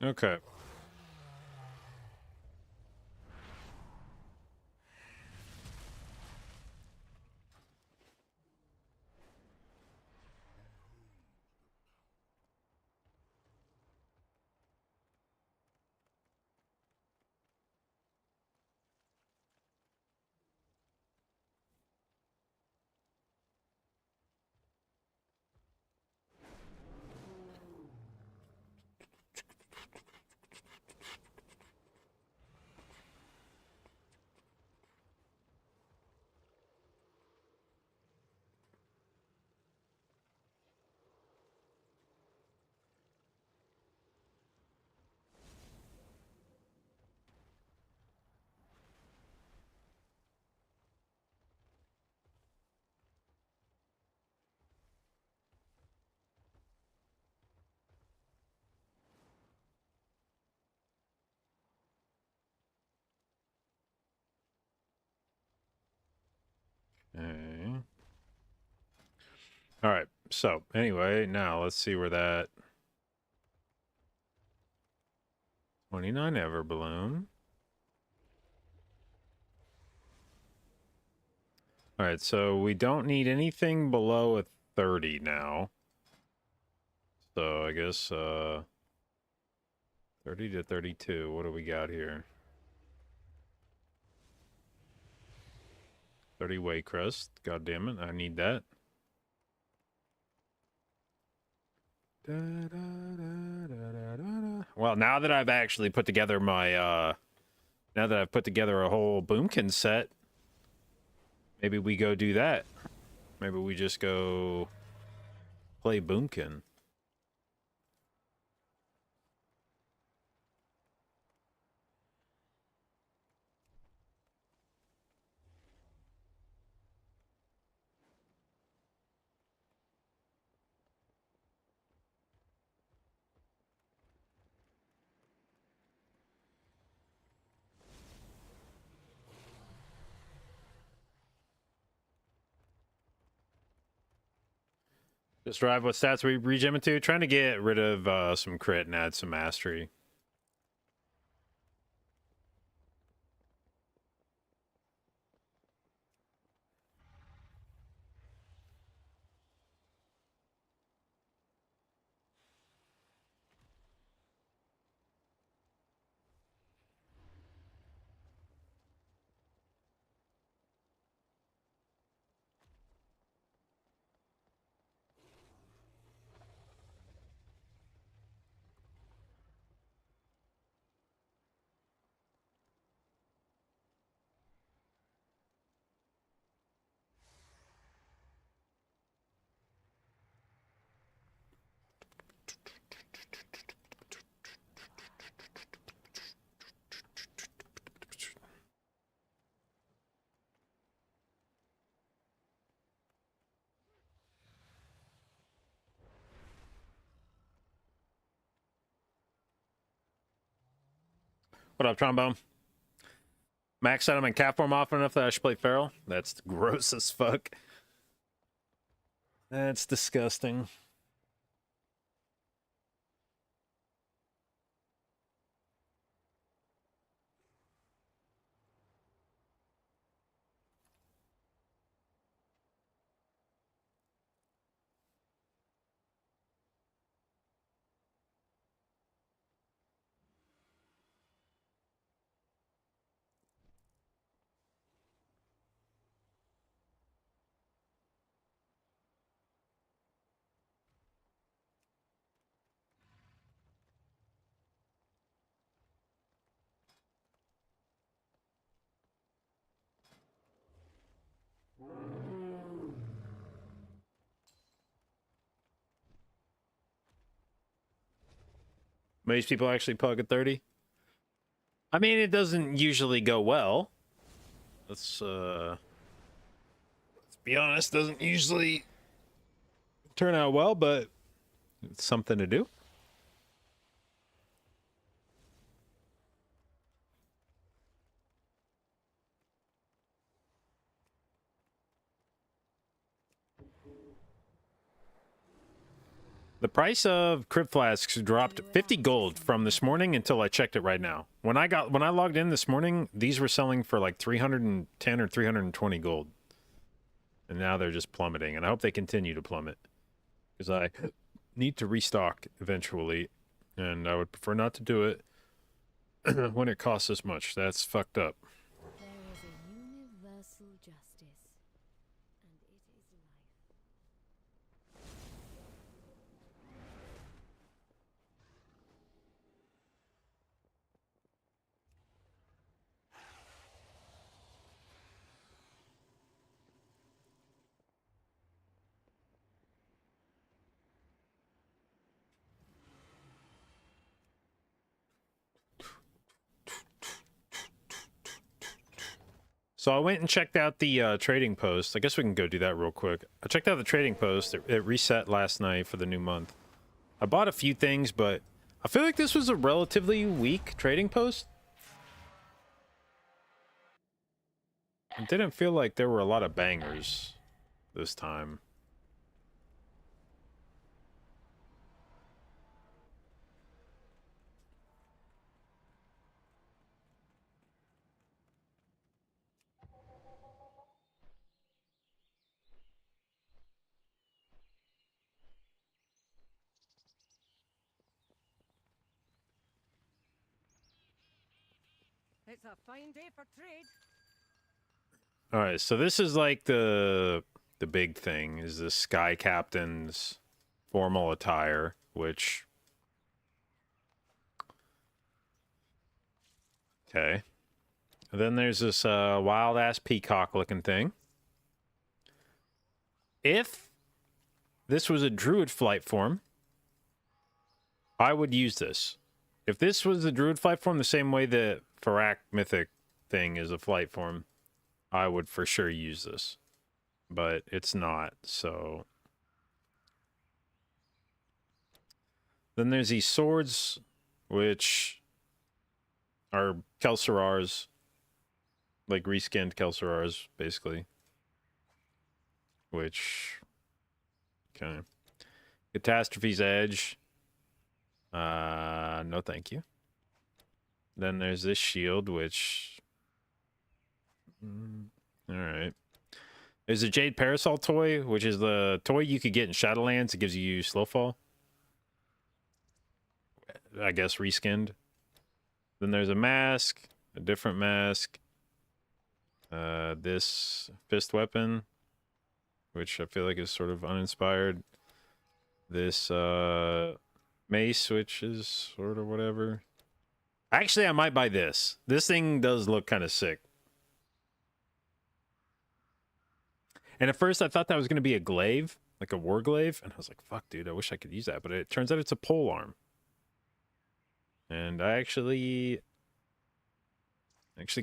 Speaker 2: Okay. Okay. All right. So anyway, now let's see where that 29 ever balloon. All right. So we don't need anything below a 30 now. So I guess 30 to 32. What do we got here? 30 way crest. God damn it. I need that. Well, now that I've actually put together my now that I've put together a whole Boomkin set, maybe we go do that. Maybe we just go play Boomkin. Just drive what stats we regem into. Trying to get rid of some crit and add some mastery. What up, Trombone? Max said I'm in cat form often enough that I should play Feral. That's gross as fuck. That's disgusting. Most people actually pug at 30. I mean, it doesn't usually go well. Let's be honest, doesn't usually turn out well, but it's something to do. The price of Crypt Flasks dropped 50 gold from this morning until I checked it right now. When I logged in this morning, these were selling for like 310 or 320 gold. And now they're just plummeting, and I hope they continue to plummet. Because I need to restock eventually, and I would prefer not to do it when it costs this much. That's fucked up.
Speaker 6: There is a universal justice, and it is life.
Speaker 2: So I went and checked out the trading post. I guess we can go do that real quick. I checked out the trading post. It reset last night for the new month. I bought a few things, but I feel like this was a relatively weak trading post. It didn't feel like there were a lot of bangers this time.
Speaker 8: It's a fine day for trade.
Speaker 2: All right, so this is like the big thing is the Sky Captain's formal attire, which okay. And then there's this wild ass peacock looking thing. If this was a Druid flight form, I would use this. If this was the Druid flight form, the same way the Farak mythic thing is a flight form, I would for sure use this. But it's not, so. Then there's these swords, which are Kel'Thurars, like reskinned Kel'Thurars, basically. Which, okay. Catastrophe's Edge. No thank you. Then there's this shield, which... Alright. There's a Jade Parasol toy, which is the toy you could get in Shadowlands. It gives you Slowfall. I guess reskinned. Then there's a mask, a different mask. This fist weapon, which I feel like is sort of uninspired. This mace, which is sort of whatever. Actually, I might buy this. This thing does look kind of sick. And at first I thought that was going to be a glaive, like a war glaive. And I was like, fuck, dude, I wish I could use that. But it turns out it's a pole arm. And I actually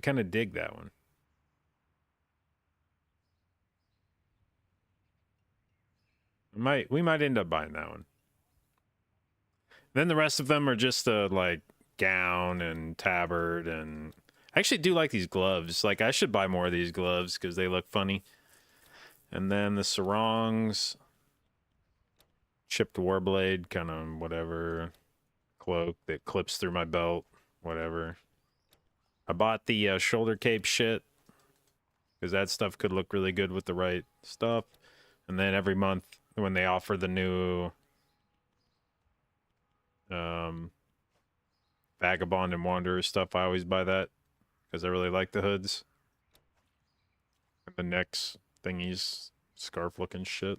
Speaker 2: kind of dig that one. We might end up buying that one. Then the rest of them are just like gown and tabard, and I actually do like these gloves. Like I should buy more of these gloves because they look funny. And then the sarongs, chipped warblade, kind of whatever. Cloak that clips through my belt, whatever. I bought the shoulder cape shit because that stuff could look really good with the right stuff. And then every month when they offer the new Vagabond and Wanderer stuff, I always buy that because I really like the hoods. And the necks thingies, scarf looking shit.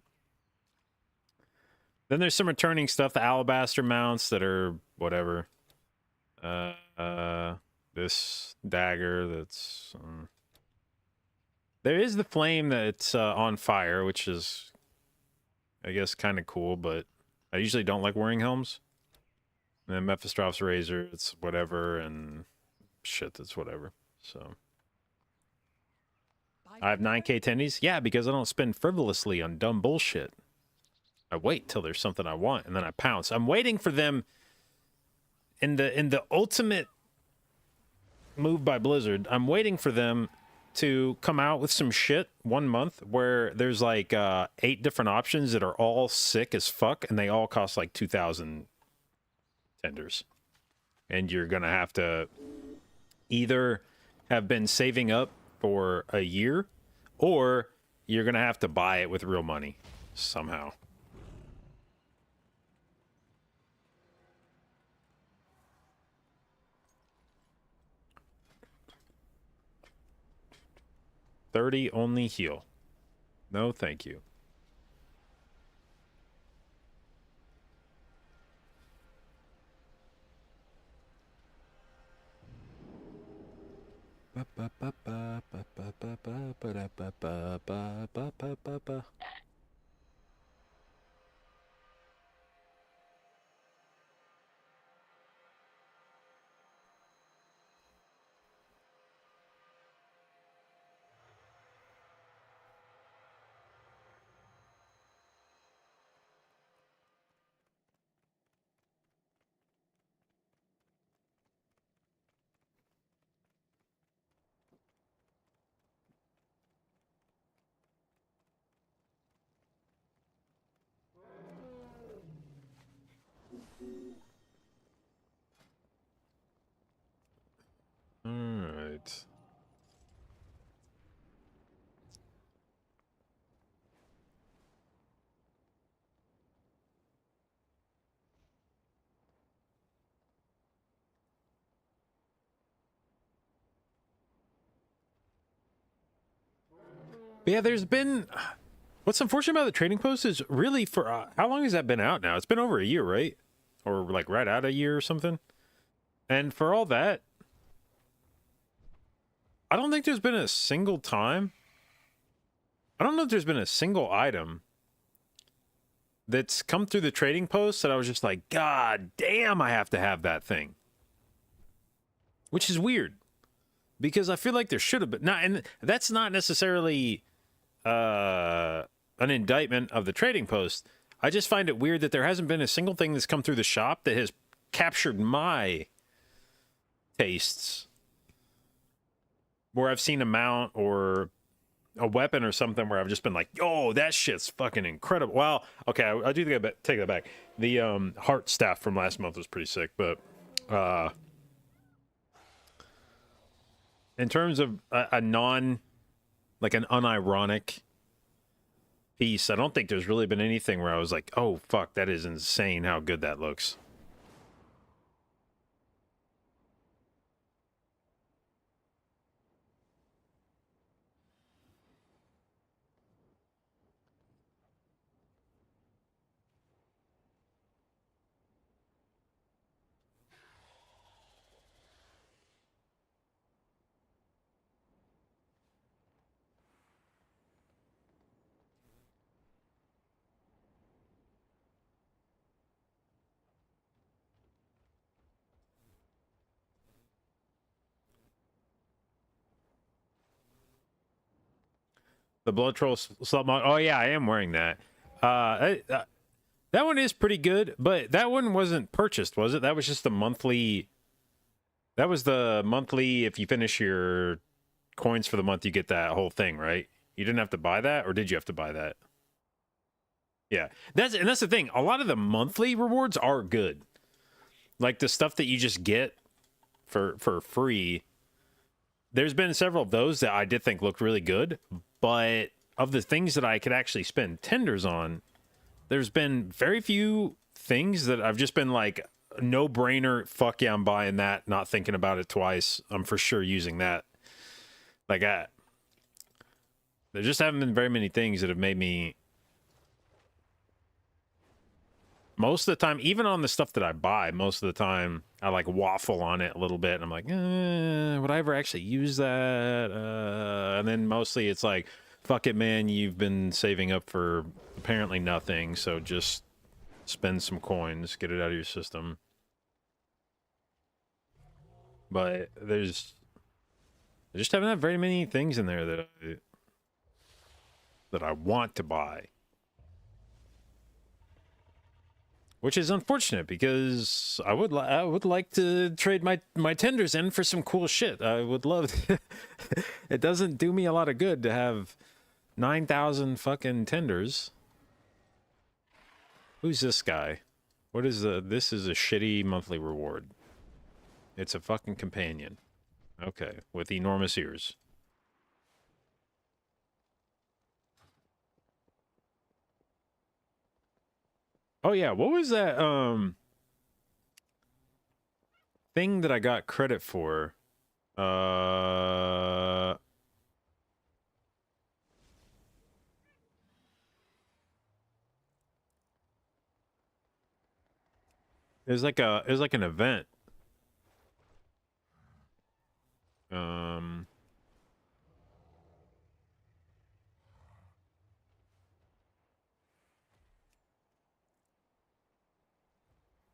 Speaker 2: Then there's some returning stuff, the alabaster mounts that are whatever. This dagger that's... There is the flame that's on fire, which is, I guess, kind of cool, but I usually don't like wearing helms. And then Mephistroph's razor, it's whatever, and shit, that's whatever. So I have 9K tendies? Yeah, because I don't spend frivolously on dumb bullshit. I wait till there's something I want, and then I pounce. I'm waiting for them in the ultimate move by Blizzard. I'm waiting for them to come out with some shit 1 month where there's like 8 different options that are all sick as fuck, and they all cost like 2,000 tenders. And you're gonna have to either have been saving up for a year, or you're gonna have to buy it with real money somehow. $30 only heal. No, thank you. All right. But yeah, there's been... What's unfortunate about the trading post is really for... how long has that been out now? It's been over a year, right? Or like right out a year or something? And for all that, I don't think there's been a single time... I don't know if there's been a single item that's come through the trading post that I was just like, God damn, I have to have that thing. Which is weird. Because I feel like there should have been... Not, and that's not necessarily an indictment of the trading post. I just find it weird that there hasn't been a single thing that's come through the shop that has captured my tastes. Where I've seen a mount or a weapon or something where I've just been like, oh, that shit's fucking incredible. Well, okay, I do take that back. The heart staff from last month was pretty sick, but in terms of a non, like an unironic piece, I don't think there's really been anything where I was like, oh, fuck, that is insane how good that looks. The Blood Troll Slut Mod. Oh, yeah, I am wearing that. That one is pretty good, but that one wasn't purchased, was it? That was just the monthly... That was the monthly, if you finish your coins for the month, you get that whole thing, right? You didn't have to buy that, or did you have to buy that? Yeah, that's the thing. A lot of the monthly rewards are good. Like the stuff that you just get for free. There's been several of those that I did think looked really good, but of the things that I could actually spend tenders on, there's been very few things that I've just been like, no brainer. Fuck yeah, I'm buying that. Not thinking about it twice. I'm for sure using that. Like that. There just haven't been very many things that have made me. Most of the time, even on the stuff that I buy, most of the time I like waffle on it a little bit. And I'm like, would I ever actually use that? And then mostly it's like, fuck it, man. You've been saving up for apparently nothing. So just spend some coins, get it out of your system. But I just haven't had very many things in there that I want to buy. Which is unfortunate because I would like to trade my tenders in for some cool shit. I would love to. It doesn't do me a lot of good to have 9,000 fucking tenders. Who's this guy? What is this is a shitty monthly reward. It's a fucking companion. Okay, with enormous ears. Oh yeah, what was that thing that I got credit for? It was like an event.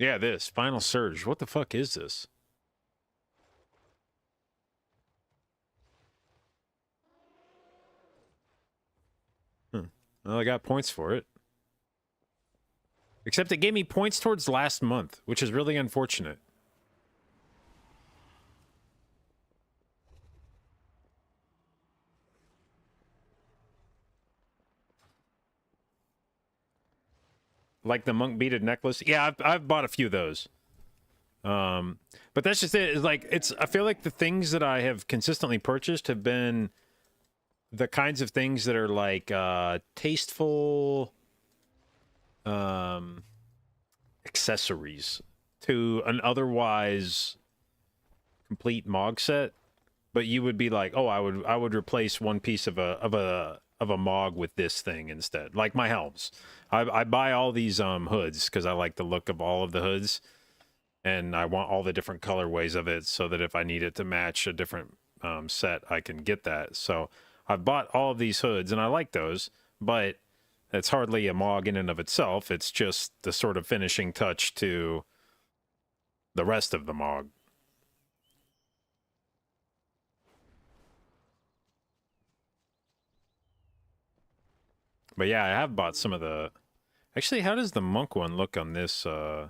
Speaker 2: Yeah, this Final Surge. What the fuck is this? Well, I got points for it. Except it gave me points towards last month, which is really unfortunate. Like the monk beaded necklace. Yeah, I've bought a few of those. But that's just it. It's like I feel like the things that I have consistently purchased have been the kinds of things that are like tasteful accessories to an otherwise complete Mog set. But you would be like, oh, I would replace one piece of a Mog with this thing instead. Like my helms. I buy all these hoods because I like the look of all of the hoods. And I want all the different colorways of it so that if I need it to match a different set, I can get that. So I've bought all of these hoods and I like those, but it's hardly a Mog in and of itself. It's just the sort of finishing touch to the rest of the Mog. But yeah, I have bought some of the... Actually, how does the monk one look on this, with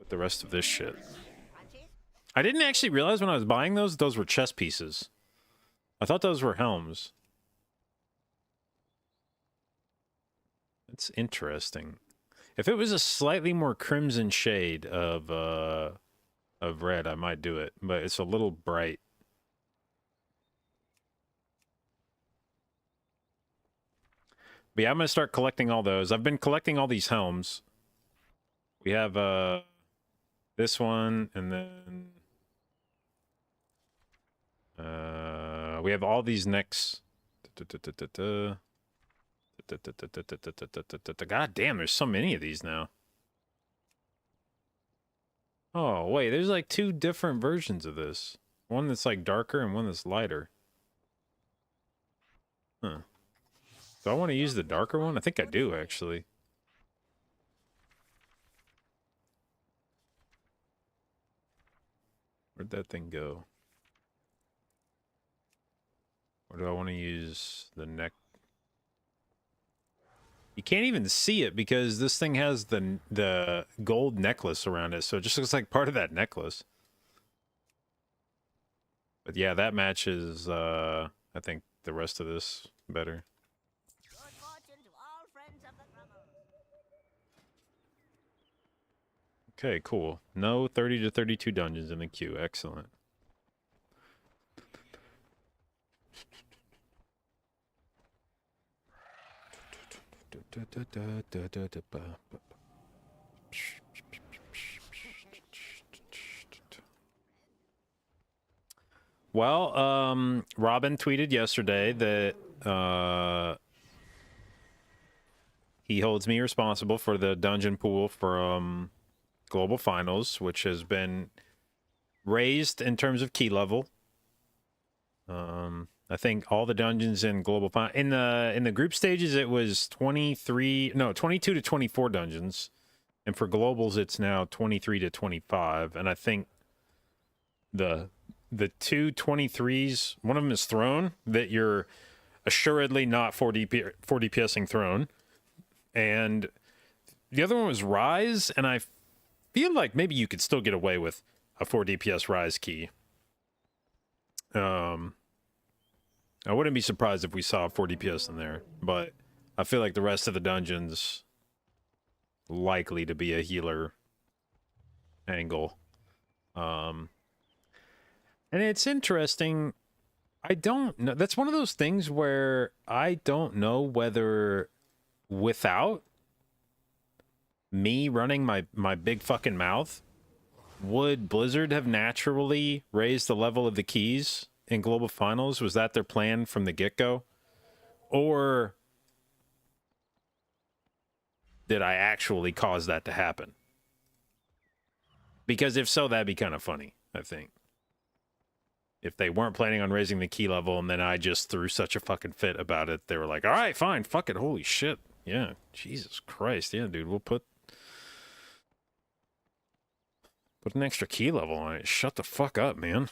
Speaker 2: the rest of this shit? I didn't actually realize when I was buying those were chess pieces. I thought those were helms. That's interesting. If it was a slightly more crimson shade of red, I might do it. But it's a little bright. But yeah, I'm going to start collecting all those. I've been collecting all these helms. We have this one, and then we have all these necks. God damn, there's so many of these now. Oh, wait, there's like two different versions of this. One that's like darker and one that's lighter. Huh. Do I want to use the darker one? I think I do, actually. Where'd that thing go? Or do I want to use the neck? You can't even see it because this thing has the gold necklace around it, so it just looks like part of that necklace. But yeah, that matches, I think, the rest of this better. Okay, cool. No 30 to 32 dungeons in the queue. Excellent. Well, Robin tweeted yesterday that he holds me responsible for the dungeon pool for Global Finals, which has been raised in terms of key level. I think all the dungeons in Global in the group stages it was 22 to 24 dungeons, and for globals it's now 23 to 25. And I think the two 23s, one of them is Throne, that you're assuredly not 4 DPSing Throne, and the other one was Rise, and I feel like maybe you could still get away with a 4 DPS Rise key. I wouldn't be surprised if we saw 4 DPS in there, but I feel like the rest of the dungeons likely to be a healer angle. And it's interesting. I don't know. That's one of those things where I don't know whether without me running my big fucking mouth, would Blizzard have naturally raised the level of the keys in Global Finals? Was that their plan from the get-go? Or did I actually cause that to happen? Because if so, that'd be kind of funny, I think. If they weren't planning on raising the key level and then I just threw such a fucking fit about it, they were like, all right, fine, fuck it, holy shit. Yeah, Jesus Christ, yeah, dude, we'll put an extra key level on it. Shut the fuck up, man.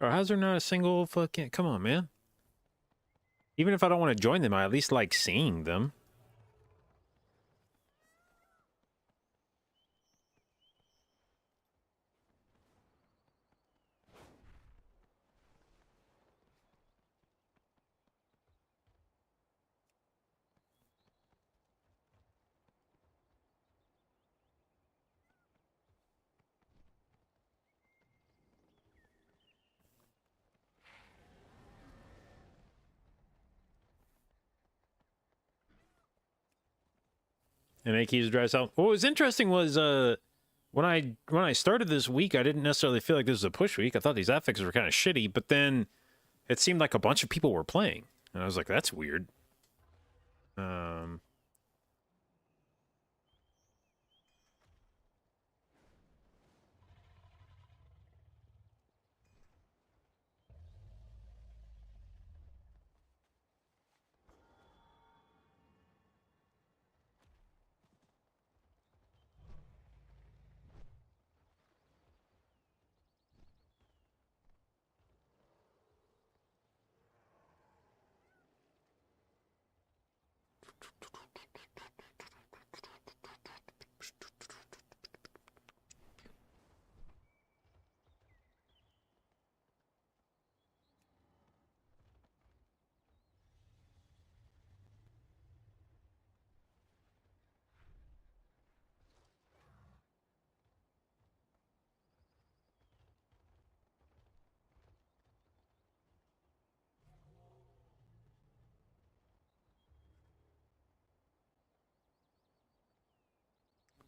Speaker 2: Or how's there not a single fucking... Come on, man. Even if I don't want to join them, I at least like seeing them. And keys dry south. What was interesting was when I started this week, I didn't necessarily feel like this was a push week. I thought these affixes were kind of shitty, but then it seemed like a bunch of people were playing, and I was like, that's weird.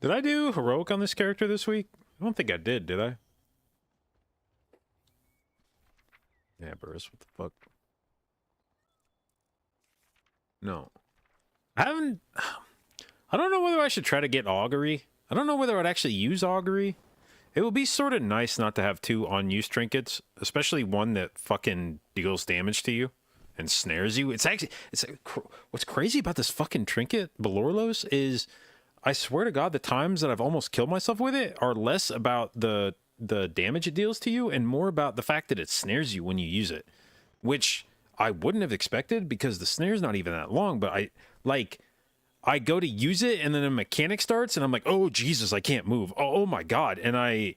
Speaker 2: Did I do heroic on this character this week? I don't think I did I? Yeah, Burris, what the fuck? No. I don't know whether I should try to get augury. I don't know whether I'd actually use augury. It would be sort of nice not to have 2 unused trinkets, especially one that fucking deals damage to you and snares you. What's crazy about this fucking trinket, Belorlos, is I swear to God, the times that I've almost killed myself with it are less about the damage it deals to you and more about the fact that it snares you when you use it, which I wouldn't have expected because the snare's not even that long, but I go to use it and then a mechanic starts and I'm like, oh Jesus, I can't move. Oh my God. And I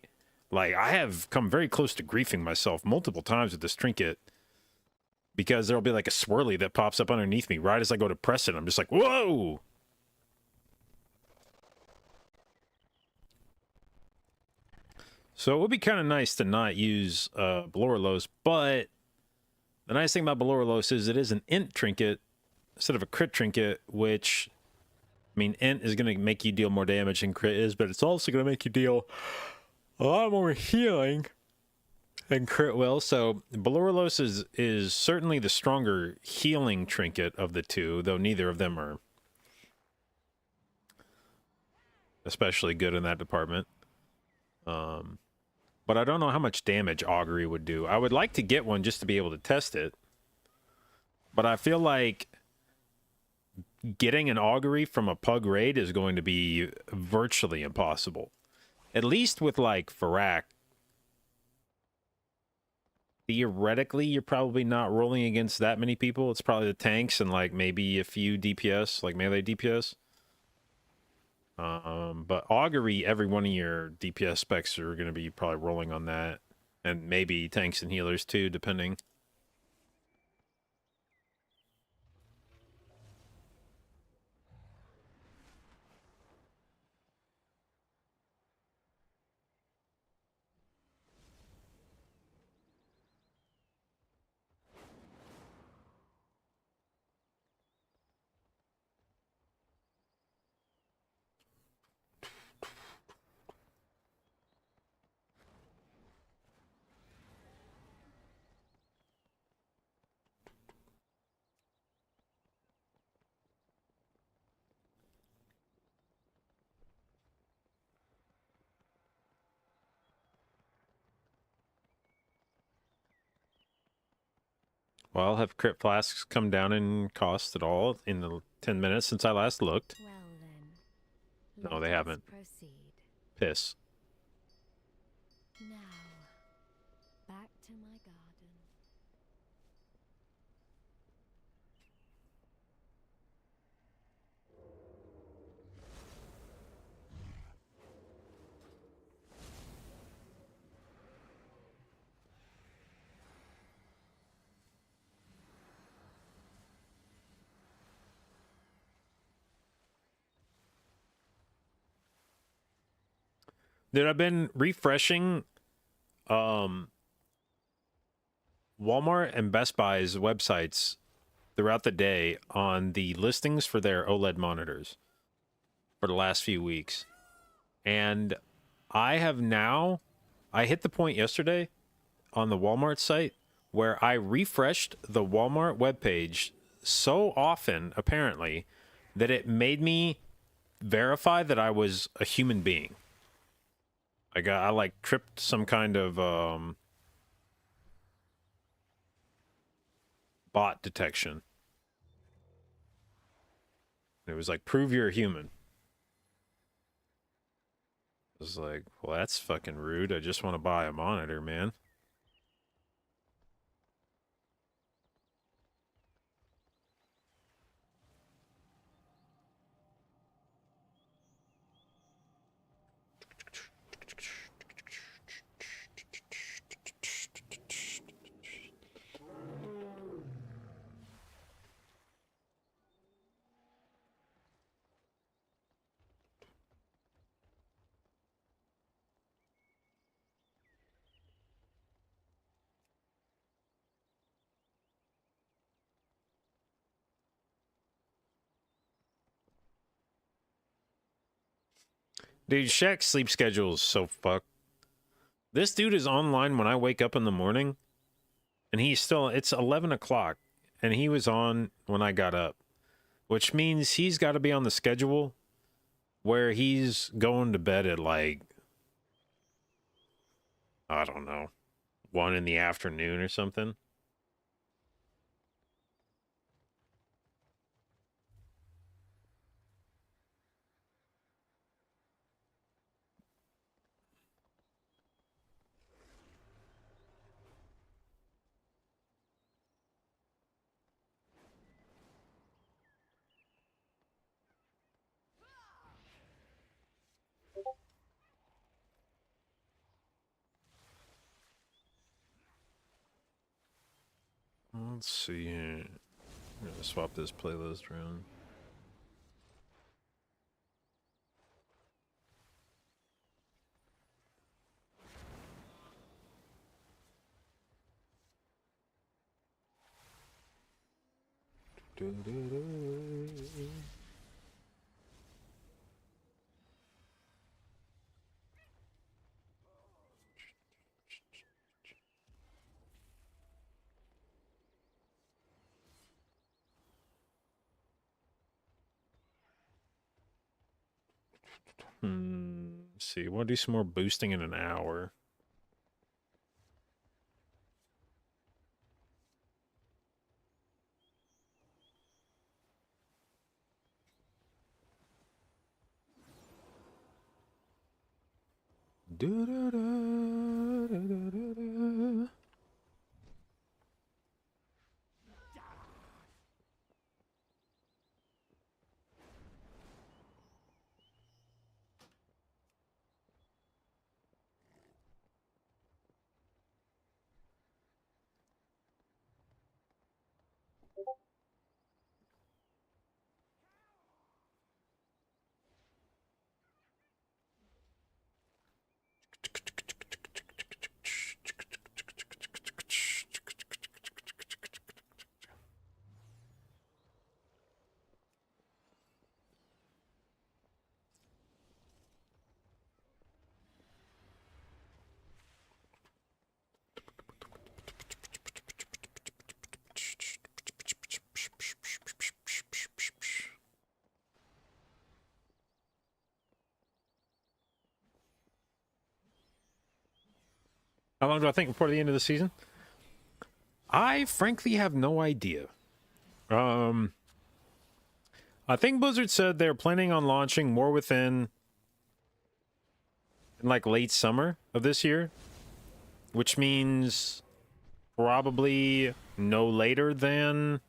Speaker 2: have come very close to griefing myself multiple times with this trinket because there'll be like a swirly that pops up underneath me right as I go to press it. I'm just like, whoa. So it would be kind of nice to not use Belorlos, but the nice thing about Belorlos is it is an int trinket instead of a crit trinket, which, I mean, int is going to make you deal more damage than crit is, but it's also going to make you deal a lot more healing than crit will. So Belorlos is certainly the stronger healing trinket of the 2, though neither of them are especially good in that department. But I don't know how much damage Augury would do. I would like to get one just to be able to test it. But I feel like getting an Augury from a Pug raid is going to be virtually impossible. At least with, like, Farak. Theoretically, you're probably not rolling against that many people. It's probably the tanks and, like, maybe a few DPS, like melee DPS. But Augury, every one of your DPS specs are going to be probably rolling on that. And maybe tanks and healers too, depending. Well, have crit flasks come down in cost at all in the 10 minutes since I last looked?
Speaker 6: Well then.
Speaker 2: No, they
Speaker 6: let us
Speaker 2: haven't.
Speaker 6: Proceed.
Speaker 2: Piss.
Speaker 6: Now, back to my garden.
Speaker 2: Dude, I've been refreshing Walmart and Best Buy's websites throughout the day on the listings for their OLED monitors for the last few weeks. And I hit the point yesterday on the Walmart site where I refreshed the Walmart webpage so often, apparently, that it made me verify that I was a human being. I like tripped some kind of bot detection. It was like, prove you're a human. I was like, well, that's fucking rude. I just want to buy a monitor, man. Dude, Shaq's sleep schedule is so fucked. This dude is online when I wake up in the morning, and it's 11 o'clock, and he was on when I got up, which means he's got to be on the schedule where he's going to bed at like I don't know, 1 in the afternoon or something. Let's see here. I'm gonna swap this playlist around. Let's see. I want to do some more boosting in an hour. How long do I think before the end of the season? I frankly have no idea. I think Blizzard said they're planning on launching War Within in like late summer of this year, which means probably no later than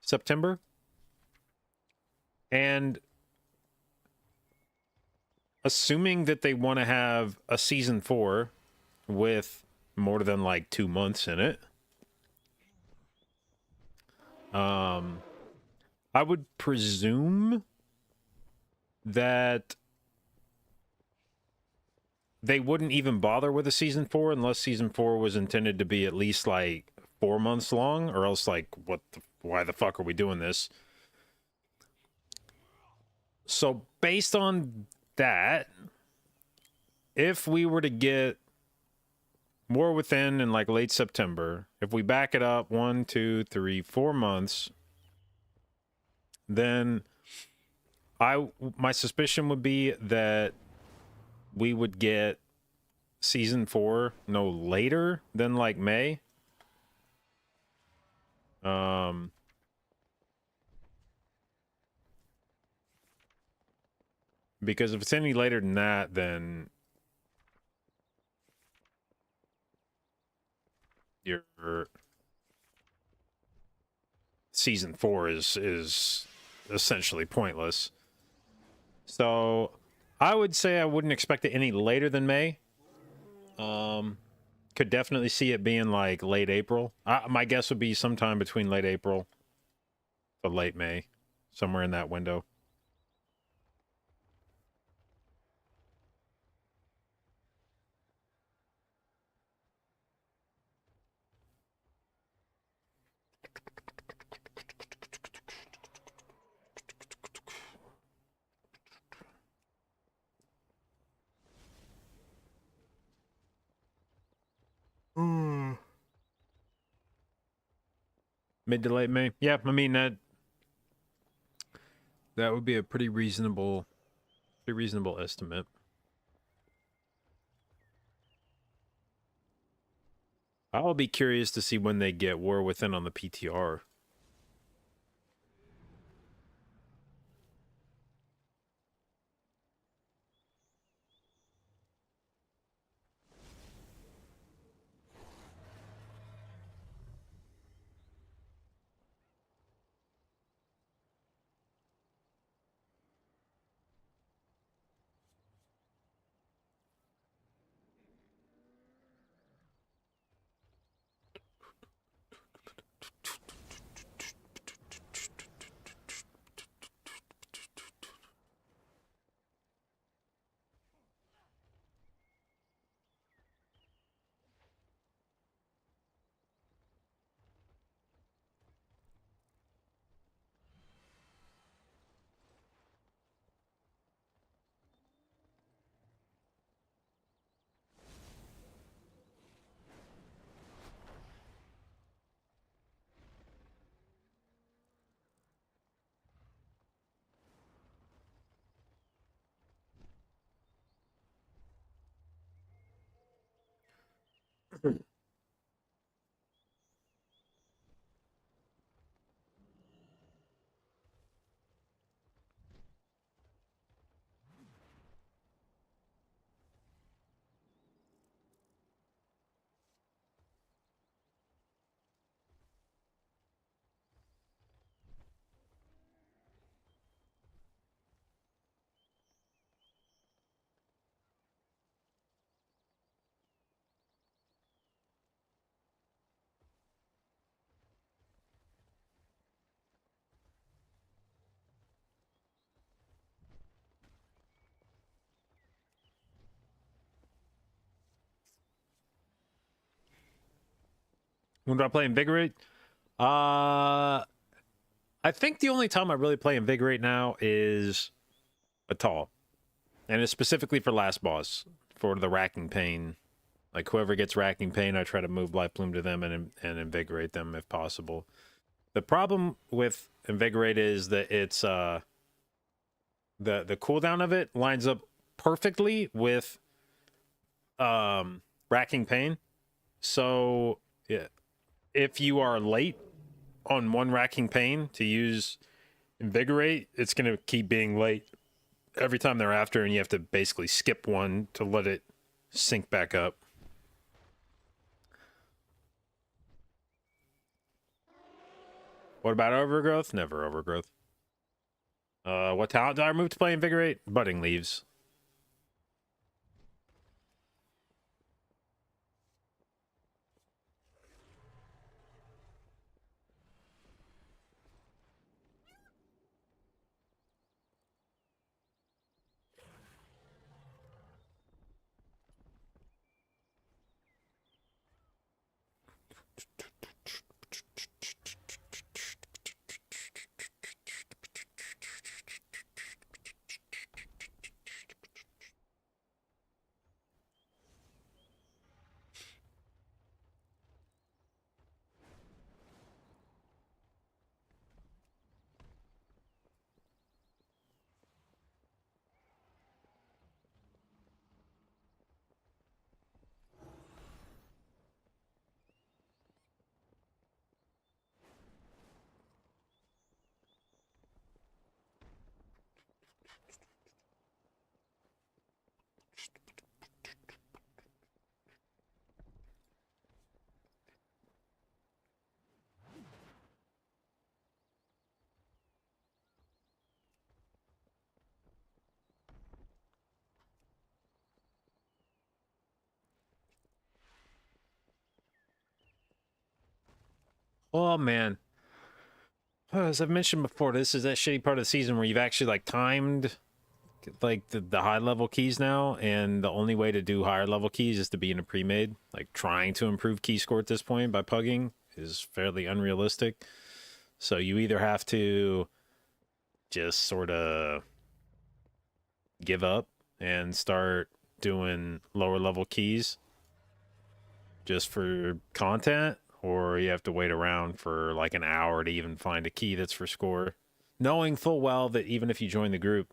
Speaker 2: September. And assuming that they want to have a season 4 with more than like 2 months in it, I would presume that they wouldn't even bother with a season 4 unless season 4 was intended to be at least like 4 months long, or else like why the fuck are we doing this? So based on that, if we were to get War Within in like late September, if we back it up 1, 2, 3, 4 months, then my suspicion would be that we would get season 4 no later than like May. Because if it's any later than that, then your season 4 is essentially pointless. So I would say I wouldn't expect it any later than May. Could definitely see it being like late April. My guess would be sometime between late April to late May, somewhere in that window. Mid to late May. Yeah, I mean that would be a pretty reasonable estimate. I'll be curious to see when they get War Within on the PTR. When do I play Invigorate? I think the only time I really play Invigorate now is Atal. And it's specifically for last boss, for the Racking Pain. Like, whoever gets Racking Pain, I try to move Life Plume to them and Invigorate them if possible. The problem with Invigorate is that it's, the cooldown of it lines up perfectly with, Racking Pain. So, yeah. If you are late on one Racking Pain to use Invigorate, it's going to keep being late every time thereafter, and you have to basically skip one to let it sync back up. What about Overgrowth? Never Overgrowth. What talent do I remove to play Invigorate? Budding Leaves. Oh, man. As I've mentioned before, this is that shitty part of the season where you've actually, like, timed, like, the high-level keys now, and the only way to do higher-level keys is to be in a pre-made. Like, trying to improve key score at this point by pugging is fairly unrealistic. So you either have to just sort of give up and start doing lower-level keys just for content, or you have to wait around for like an hour to even find a key that's for score, knowing full well that even if you join the group,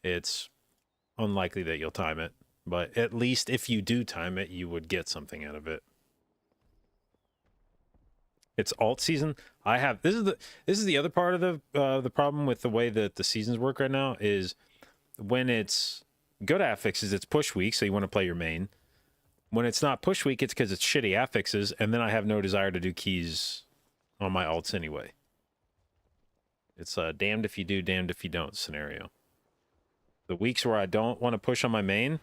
Speaker 2: it's unlikely that you'll time it. But at least if you do time it, you would get something out of it. it's alt season. I have this is the other part of the problem with the way that the seasons work right now is when it's good affixes, it's push week, so you want to play your main. When it's not push week, it's because it's shitty affixes, and then I have no desire to do keys on my alts anyway. It's a damned if you do, damned if you don't scenario. The weeks where I don't want to push on my main,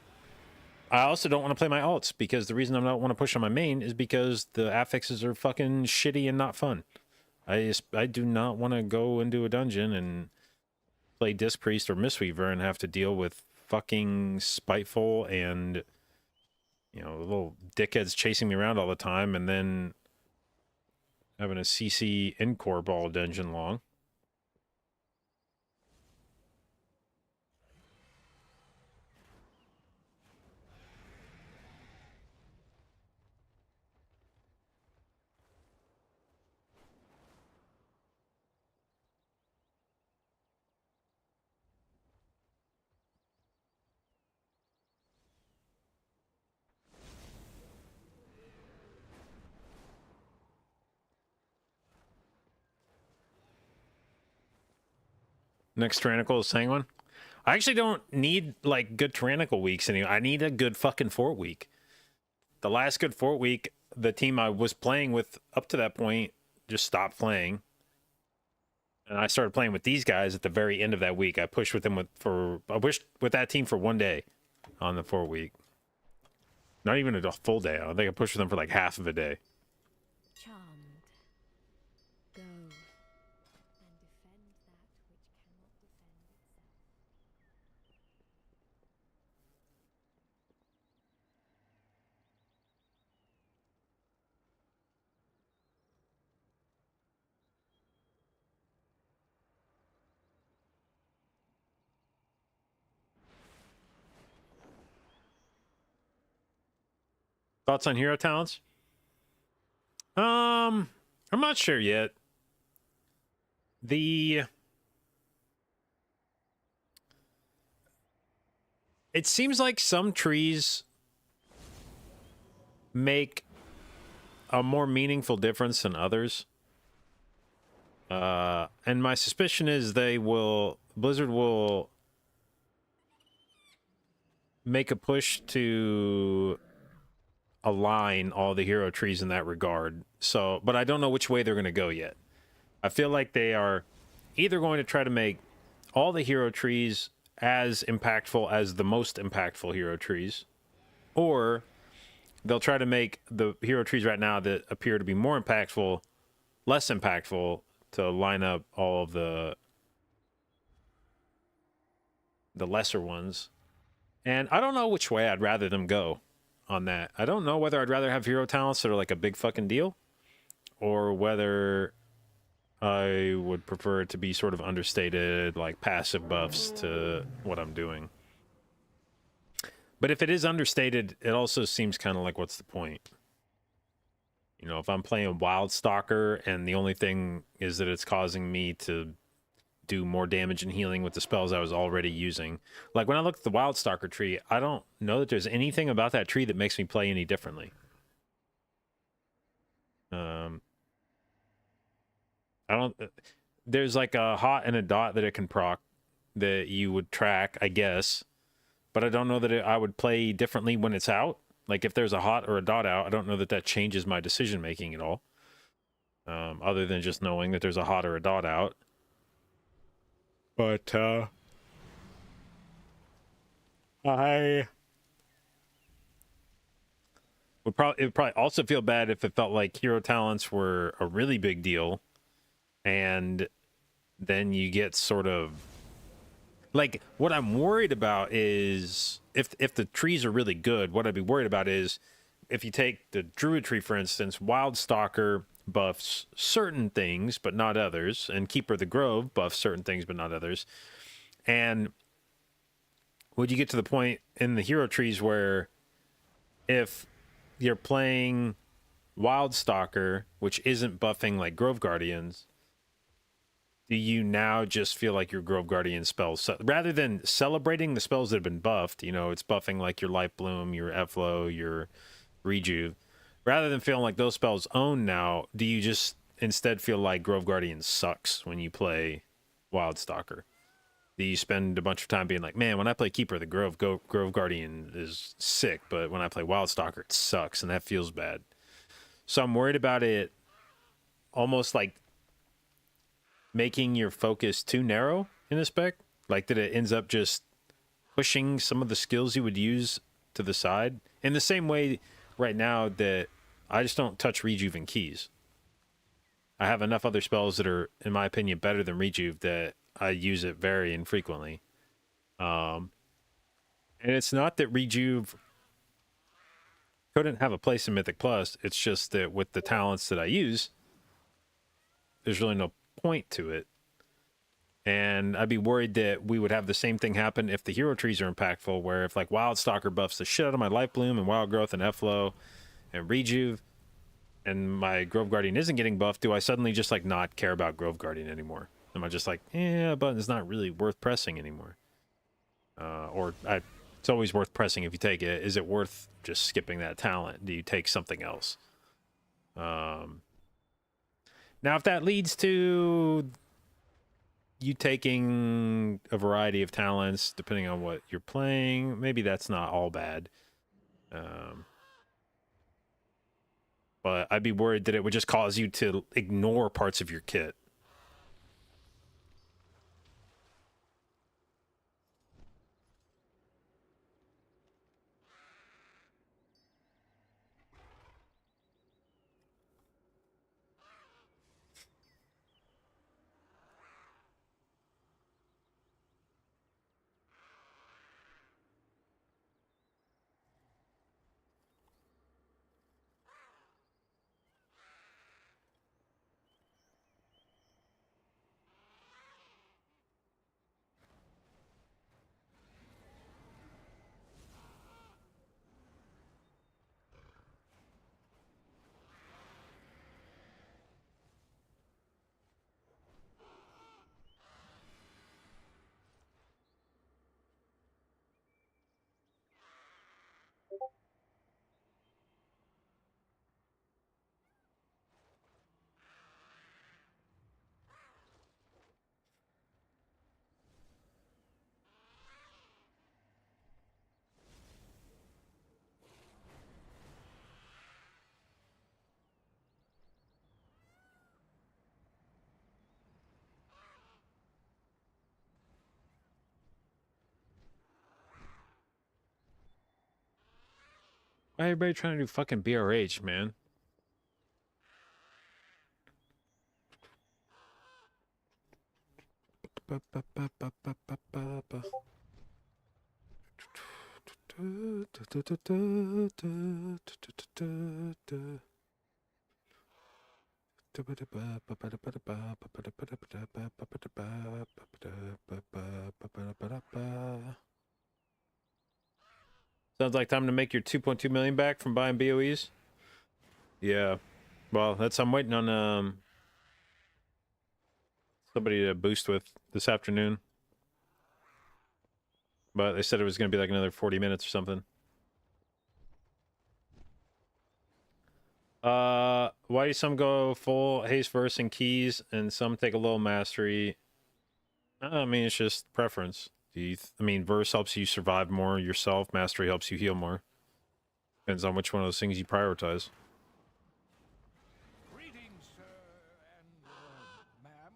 Speaker 2: I also don't want to play my alts, because the reason I don't want to push on my main is because the affixes are fucking shitty and not fun. I do not want to go into a dungeon and play Disc Priest or Mistweaver and have to deal with fucking Spiteful and, you know, little dickheads chasing me around all the time, and then having a CC Incorp all dungeon long. Next Tyrannical is Sanguine. I actually don't need, like, good Tyrannical weeks anymore. I need a good fucking fort week. The last good fort week, the team I was playing with up to that point just stopped playing. And I started playing with these guys at the very end of that week. I pushed with them I pushed with that team for 1 day on the fort week. Not even a full day. I think I pushed with them for like half of a day.
Speaker 6: Charmed. Go and defend that which cannot defend itself.
Speaker 2: Thoughts on hero talents? I'm not sure yet. It seems like some trees make a more meaningful difference than others. And my suspicion is Blizzard will make a push to align all the hero trees in that regard. So, but I don't know which way they're going to go yet. I feel like they are either going to try to make all the hero trees as impactful as the most impactful hero trees, or they'll try to make the hero trees right now that appear to be more impactful less impactful to line up all of the lesser ones. And I don't know which way I'd rather them go on that. I don't know whether I'd rather have hero talents that are like a big fucking deal, or whether I would prefer it to be sort of understated, like passive buffs to what I'm doing. But if it is understated, it also seems kind of like, what's the point? You know, if I'm playing Wild Stalker and the only thing is that it's causing me to do more damage and healing with the spells I was already using. Like when I look at the Wild Stalker tree, I don't know that there's anything about that tree that makes me play any differently. There's like a hot and a dot that it can proc that you would track, I guess. But I don't know that I would play differently when it's out. Like if there's a hot or a dot out, I don't know that that changes my decision making at all. Other than just knowing that there's a hot or a dot out. But I would probably also feel bad if it felt like hero talents were a really big deal, and then you get sort of like, what I'm worried about is if the trees are really good, what I'd be worried about is if you take the Druid tree, for instance, Wild Stalker buffs certain things but not others, and Keeper of the Grove buffs certain things but not others. And would you get to the point in the hero trees where if you're playing Wild Stalker, which isn't buffing like Grove Guardians, do you now just feel like your Grove Guardian spells, so rather than celebrating the spells that have been buffed, you know, it's buffing like your Life Bloom, your Efflow, your Rejuve, rather than feeling like those spells own now, do you just instead feel like Grove Guardian sucks when you play Wildstalker. You spend a bunch of time being like, man, when I play Keeper of the Grove, Grove Guardian is sick, but when I play Wildstalker, it sucks, and that feels bad. So I'm worried about it almost like making your focus too narrow in a spec, like that it ends up just pushing some of the skills you would use to the side. In the same way right now that I just don't touch Rejuve and Keys. I have enough other spells that are, in my opinion, better than Rejuve that I use it very infrequently. And it's not that Rejuve couldn't have a place in Mythic Plus. It's just that with the talents that I use, there's really no point to it. And I'd be worried that we would have the same thing happen if the hero trees are impactful, where if like Wildstalker buffs the shit out of my Life Bloom and Wild Growth and Efflow and Rejuve, and my Grove Guardian isn't getting buffed, do I suddenly just like not care about Grove Guardian anymore? Am I just like, button's not really worth pressing anymore? It's always worth pressing if you take it. Is it worth just skipping that talent? Do you take something else? Now, if that leads to you taking a variety of talents, depending on what you're playing, maybe that's not all bad. But I'd be worried that it would just cause you to ignore parts of your kit. Why everybody trying to do fucking BRH, man? Sounds like time to make your 2.2 million back from buying BOEs. Yeah. Well, I'm waiting on somebody to boost with this afternoon. But they said it was going to be like another 40 minutes or something. Why do some go full haste verse and keys and some take a little mastery? I mean, it's just preference. Verse helps you survive more yourself. Mastery helps you heal more. Depends on which one of those things you prioritize.
Speaker 7: Greetings, sir and ma'am.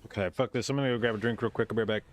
Speaker 2: Okay, fuck this. I'm gonna go grab a drink real quick. I'll be right back.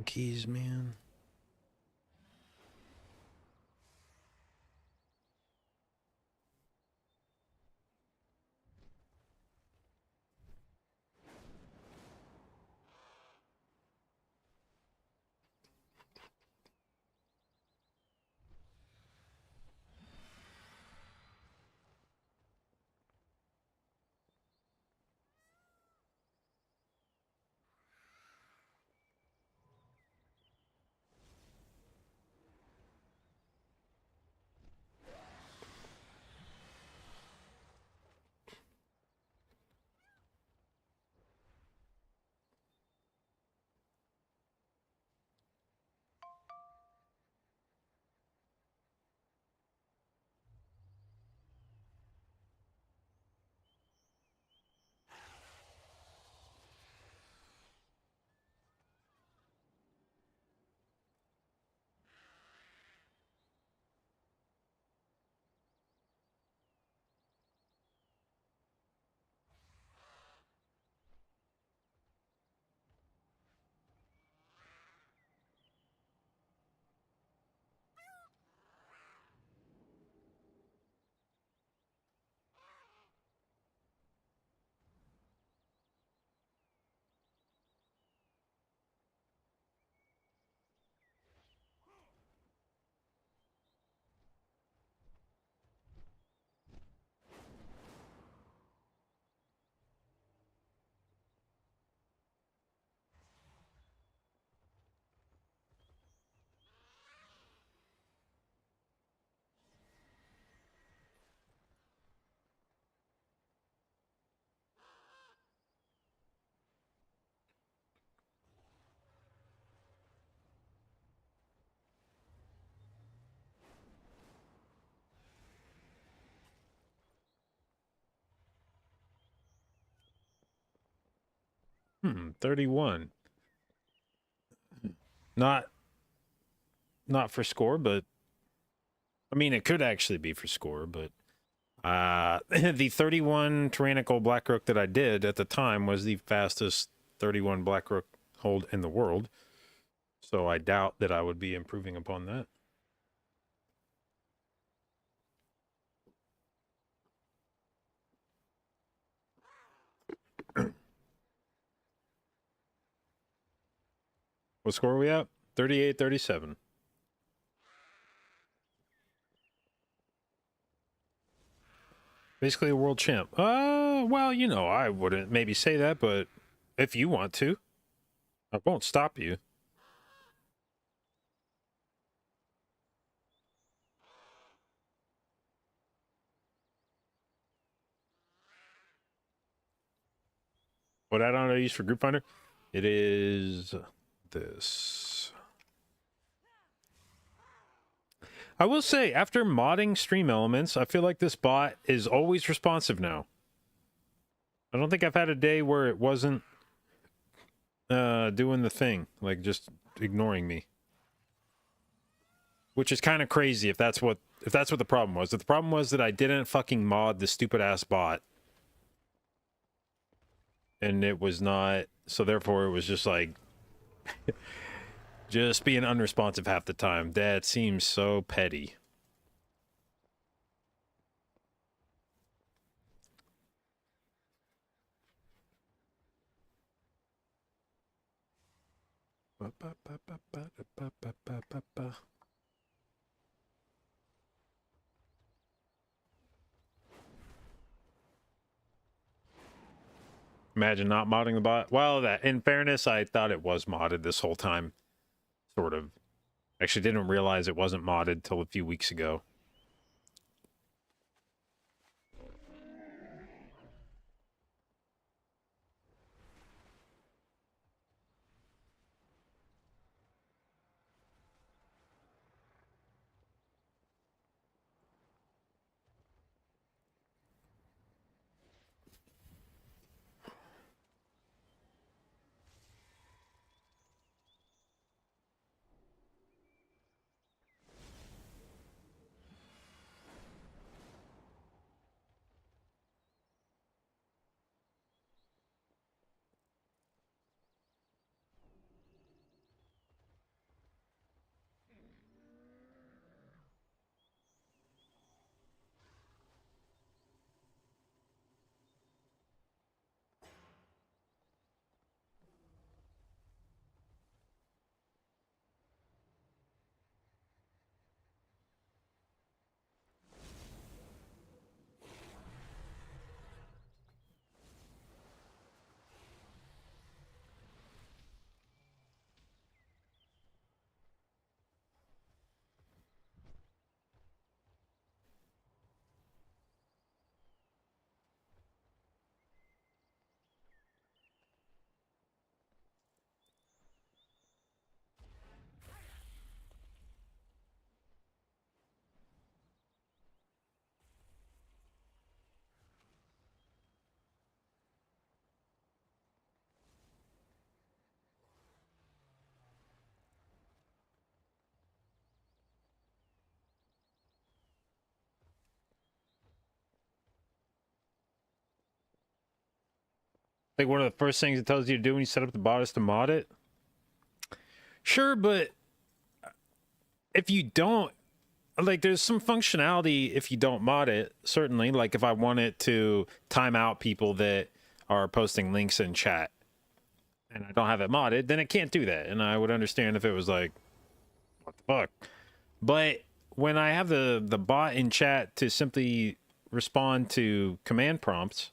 Speaker 2: Keys, man. 31. Not for score, but I mean it could actually be for score, but the 31 tyrannical black rook that I did at the time was the fastest 31 black rook hold in the world. So I doubt that I would be improving upon that. What score are we at? 38-37. Basically a world champ. Well, you know, I wouldn't maybe say that, but if you want to, I won't stop you. What add-on I use for Group Finder? It is this. I will say, after modding Stream Elements, I feel like this bot is always responsive now. I don't think I've had a day where it wasn't doing the thing, like just ignoring me. Which is kind of crazy if that's what the problem was. If the problem was that I didn't fucking mod the stupid ass bot, and it was not, so therefore it was just like just being unresponsive half the time. That seems so petty. Imagine not modding the bot. Well, that in fairness, I thought it was modded this whole time. Sort of. Actually didn't realize it wasn't modded till a few weeks ago. Like one of the first things it tells you to do when you set up the bot is to mod it. Sure, but if you don't, like, there's some functionality if you don't mod it, certainly. Like if I want it to time out people that are posting links in chat and I don't have it modded, then it can't do that. And I would understand if it was like, what the fuck? But when I have the bot in chat to simply respond to command prompts,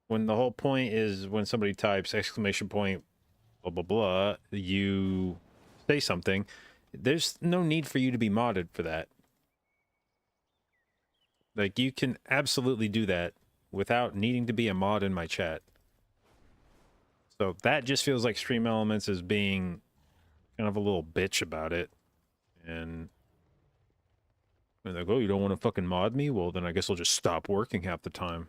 Speaker 2: when the whole point is when somebody types exclamation point, blah, blah, blah, you say something, there's no need for you to be modded for that. Like, you can absolutely do that without needing to be a mod in my chat. So that just feels like Stream Elements is being kind of a little bitch about it. And they're like, oh, you don't want to fucking mod me? Well, then I guess I'll just stop working half the time.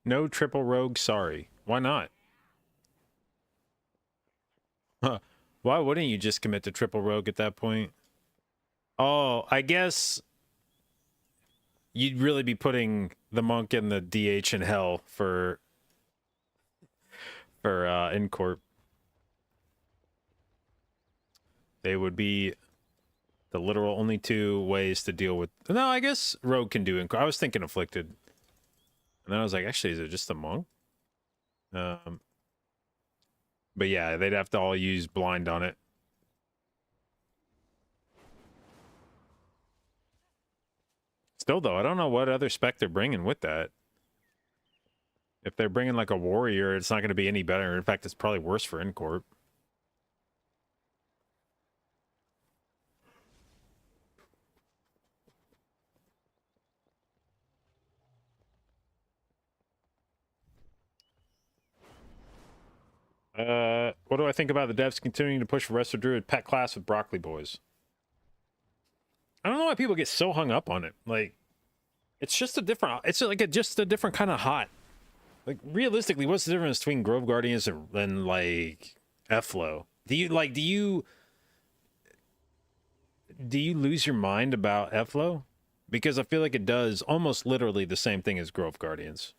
Speaker 2: No triple rogue, sorry. Why not? Huh. Why wouldn't you just commit to triple rogue at that point? Oh, I guess you'd really be putting the monk and the DH in hell for Incorp. They would be the literal only two ways to deal with. No, I guess rogue can do Incorp. I was thinking afflicted, and then I was like, actually, is it just the monk? But yeah, they'd have to all use blind on it. Still, though, I don't know what other spec they're bringing with that. If they're bringing like a warrior, it's not going to be any better. In fact, it's probably worse for Incorp. What do I think about the devs continuing to push resto Druid pet class with broccoli boys? I don't know why people get so hung up on it. Like, it's just a different. It's like just a different kind of hot. Like, realistically, what's the difference between Grove Guardians and like Efflo? Do you lose your mind about Efflo? Because I feel like it does almost literally the same thing as Grove Guardians.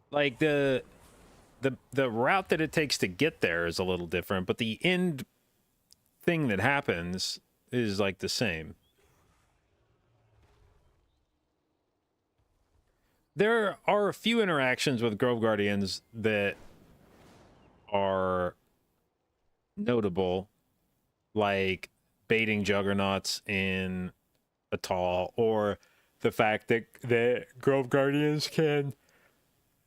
Speaker 2: Like the route that it takes to get there is a little different, but the end thing that happens is like the same. There are a few interactions with Grove Guardians that are notable, like baiting juggernauts in a tall, or the fact that Grove Guardians can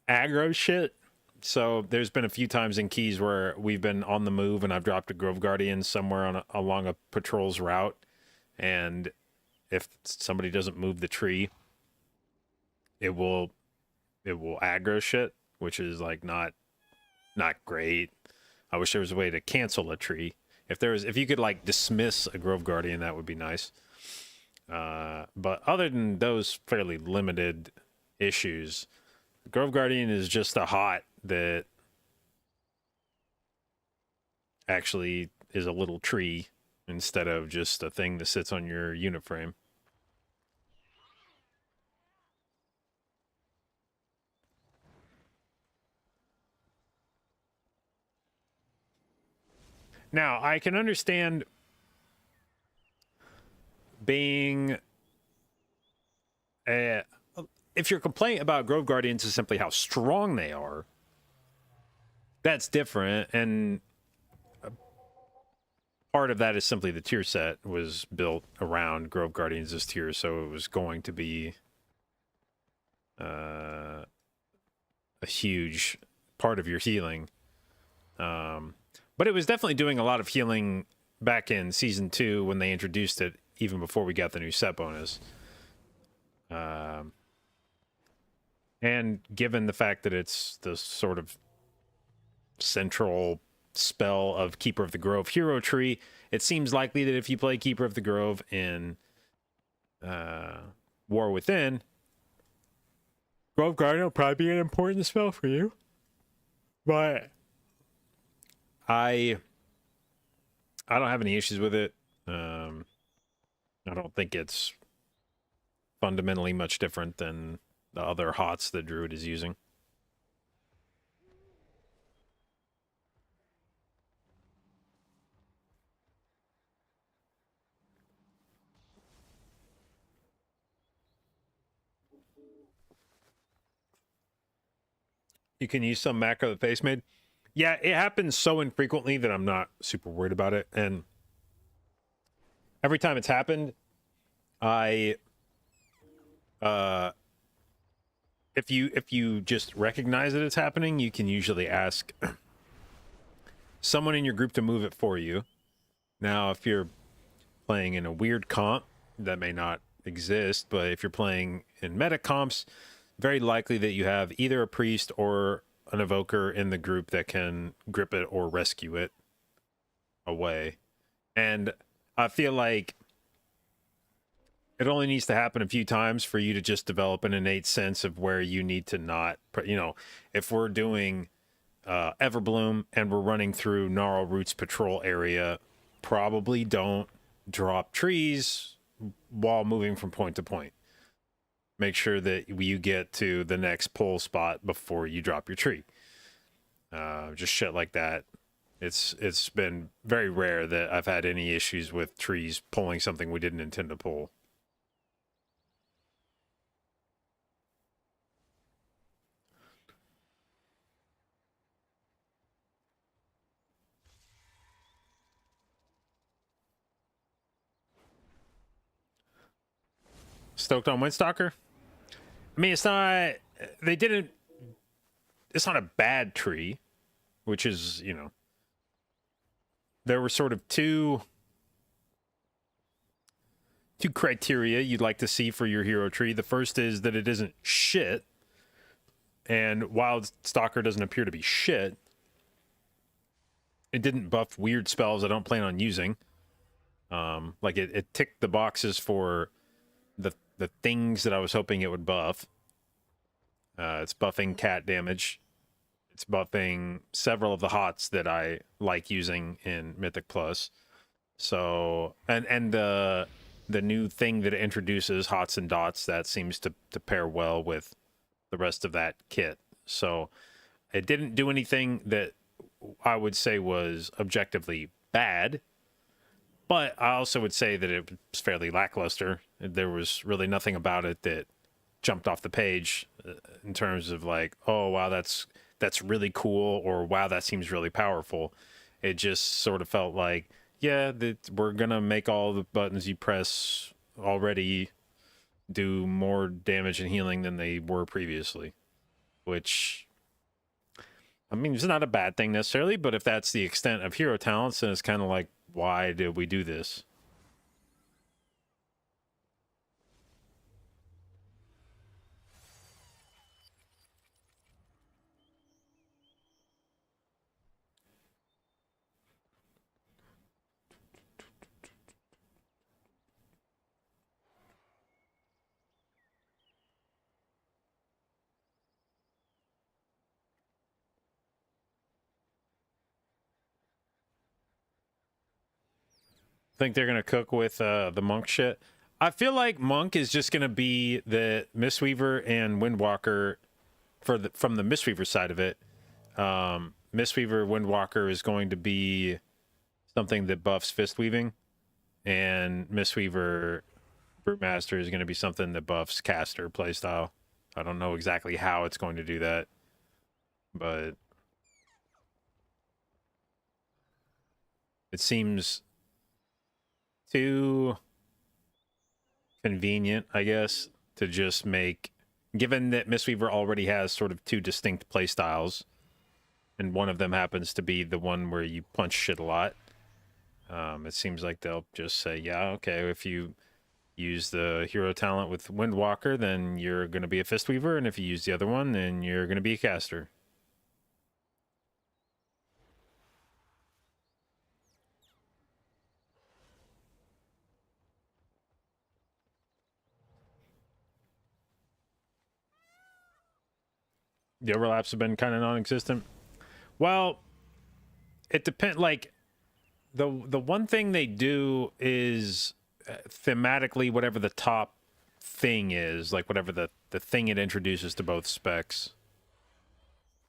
Speaker 2: aggro shit. So there's been a few times in Keys where we've been on the move and I've dropped a Grove Guardian somewhere along a patrol's route, and if somebody doesn't move the tree, it will aggro shit, which is like not great. I wish there was a way to cancel a tree. If you could like dismiss a Grove Guardian, that would be nice. But other than those fairly limited issues, Grove Guardian is just a hot that actually is a little tree instead of just a thing that sits on your unit frame. Now, I can understand being if your complaint about Grove Guardians is simply how strong they are, that's different, and part of that is simply the tier set was built around Grove Guardians' tier, so it was going to be a huge part of your healing. But it was definitely doing a lot of healing back in Season 2 when they introduced it, even before we got the new set bonus. And given the fact that it's the sort of central spell of Keeper of the Grove hero tree, it seems likely that if you play Keeper of the Grove in War Within, Grove Guardian will probably be an important spell for you. But I don't have any issues with it. I don't think it's fundamentally much different than the other hots that Druid is using. You can use some macro that Face made. Yeah, it happens so infrequently that I'm not super worried about it. And every time it's happened, if you just recognize that it's happening, you can usually ask someone in your group to move it for you. Now, if you're playing in a weird comp, that may not exist, but if you're playing in meta comps, very likely that you have either a priest or an evoker in the group that can grip it or rescue it away. And I feel like it only needs to happen a few times for you to just develop an innate sense of where you need to not, you know, if we're doing Everbloom and we're running through Gnarl Roots Patrol area, probably don't drop trees while moving from point to point. Make sure that you get to the next pull spot before you drop your tree. Just shit like that. It's been very rare that I've had any issues with trees pulling something we didn't intend to pull. Stoked on Windstalker? I mean, it's not, they didn't, it's not a bad tree, which is, you know, there were sort of two criteria you'd like to see for your hero tree. The first is that it isn't shit, and Wild Stalker doesn't appear to be shit. It didn't buff weird spells I don't plan on using. Like it ticked the boxes for the things that I was hoping it would buff. It's buffing cat damage. It's buffing several of the hots that I like using in Mythic Plus. So, and the new thing that it introduces, hots and dots, that seems to pair well with the rest of that kit. So it didn't do anything that I would say was objectively bad, but I also would say that it was fairly lackluster. There was really nothing about it that jumped off the page in terms of like, oh wow, that's really cool, or wow, that seems really powerful. It just sort of felt like, yeah, we're gonna make all the buttons you press already do more damage and healing than they were previously, which, I mean, it's not a bad thing necessarily, but if that's the extent of hero talents, then it's kind of like, why did we do this? Think they're gonna cook with the monk shit. I feel like monk is just gonna be the Mistweaver and Windwalker from the Mistweaver side of it. Mistweaver Windwalker is going to be something that buffs fist weaving, and Mistweaver Brutemaster is going to be something that buffs caster playstyle. I don't know exactly how it's going to do that, but it seems too convenient, I guess, to just make, given that Mistweaver already has sort of two distinct playstyles, and one of them happens to be the one where you punch shit a lot. It seems like they'll just say, yeah, okay, if you use the hero talent with Windwalker, then you're going to be a Fistweaver, and if you use the other one, then you're going to be a caster. The overlaps have been kind of non-existent. Well, it depends. Like, the one thing they do is thematically whatever the top thing is, like whatever the thing it introduces to both specs.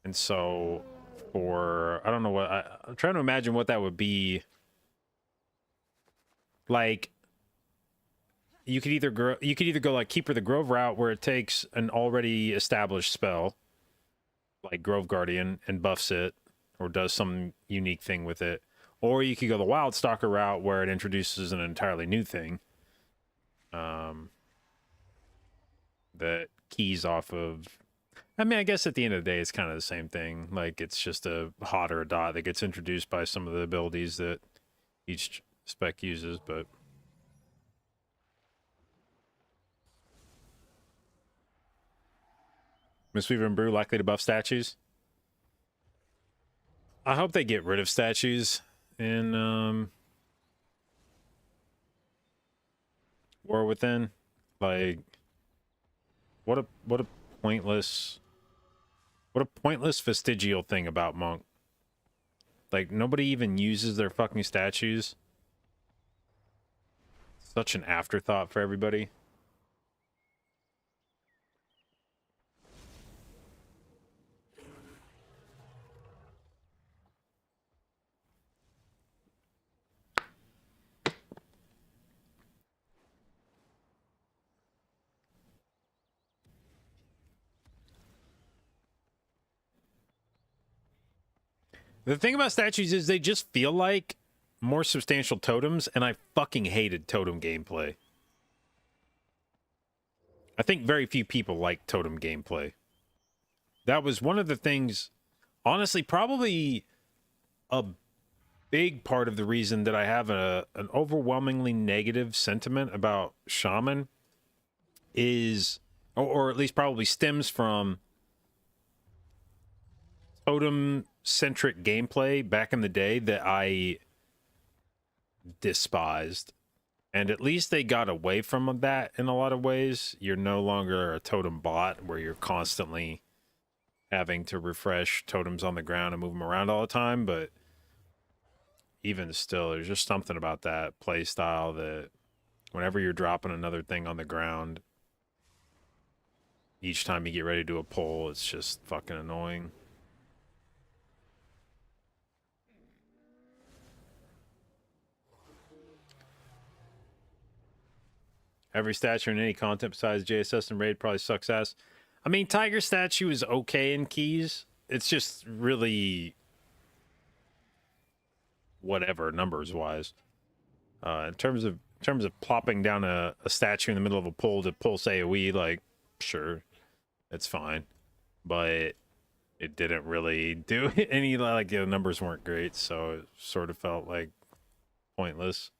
Speaker 2: And so, for, I don't know what, I'm trying to imagine what that would be. Like, you could either go like Keeper the Grove route, where it takes an already established spell, like Grove Guardian, and buffs it, or does some unique thing with it. Or you could go the Wild Stalker route, where it introduces an entirely new thing. That keys off of... I mean, I guess at the end of the day, it's kind of the same thing. Like, it's just a HOT or a DOT that gets introduced by some of the abilities that each spec uses, but... Mistweaver and Brew likely to buff statues. I hope they get rid of statues in War Within. Like, what a pointless vestigial thing about Monk. Like, nobody even uses their fucking statues. Such an afterthought for everybody. The thing about statues is they just feel like more substantial totems, and I fucking hated totem gameplay. I think very few people like totem gameplay. That was one of the things, honestly, probably a big part of the reason that I have an overwhelmingly negative sentiment about Shaman is, or at least probably stems from totem-centric gameplay back in the day that I despised. And at least they got away from that in a lot of ways. You're no longer a totem bot where you're constantly having to refresh totems on the ground and move them around all the time. But even still, there's just something about that play style that whenever you're dropping another thing on the ground, each time you get ready to do a pull, it's just fucking annoying. Every statue in any content besides JSS and Raid probably sucks ass. I mean, Tiger statue is okay in keys. It's just really whatever numbers wise. In terms of plopping down a statue in the middle of a pull to pulse AoE, like, sure, it's fine, but it didn't really do any, like, the numbers weren't great, so it sort of felt like pointless.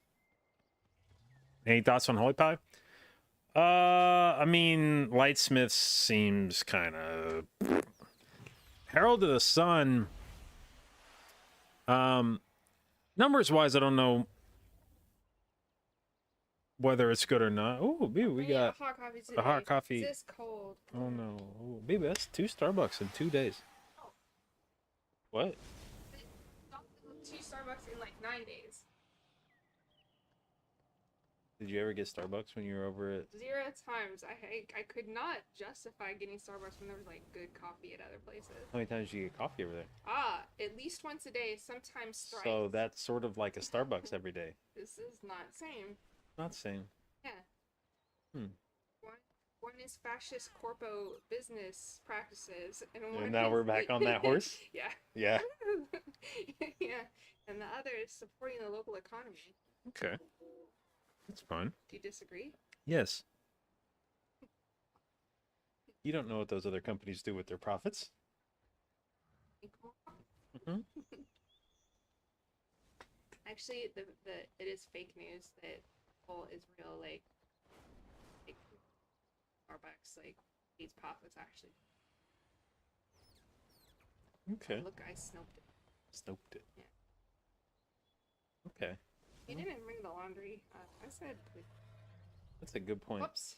Speaker 2: Any thoughts on Holy Pie? I mean, Lightsmith seems kind of... Herald of the Sun, numbers-wise, I don't know whether it's good or not. Oh, baby, we got
Speaker 11: hot coffee today.
Speaker 2: a hot coffee.
Speaker 11: It's cold.
Speaker 2: Oh, no. Oh, baby, that's 2 Starbucks in 2 days. What?
Speaker 11: 2 Starbucks in like 9 days.
Speaker 2: Did you ever get Starbucks when you were over at...
Speaker 11: 0 times. I could not justify getting Starbucks when there was like good coffee at other places.
Speaker 2: How many times did you get coffee over there?
Speaker 11: At least once a day, sometimes thrice.
Speaker 2: So that's sort of like a Starbucks every day.
Speaker 11: This is not same.
Speaker 2: Not same.
Speaker 11: Yeah. One is fascist corpo business practices, and one
Speaker 2: now
Speaker 11: is...
Speaker 2: we're back on that horse?
Speaker 11: Yeah.
Speaker 2: Yeah.
Speaker 11: Yeah. And the other is supporting the local economy.
Speaker 2: Okay. That's fine.
Speaker 11: Do you disagree?
Speaker 2: Yes. You don't know what those other companies do with their profits. Mm-hmm.
Speaker 11: Actually, it is fake news that Apple is real, like Starbucks, like, these profits actually.
Speaker 2: Okay.
Speaker 11: Look, I snoped it.
Speaker 2: Snoped it.
Speaker 11: Yeah.
Speaker 2: Okay.
Speaker 11: You didn't bring the laundry. I said...
Speaker 2: That's a good point.
Speaker 11: Whoops.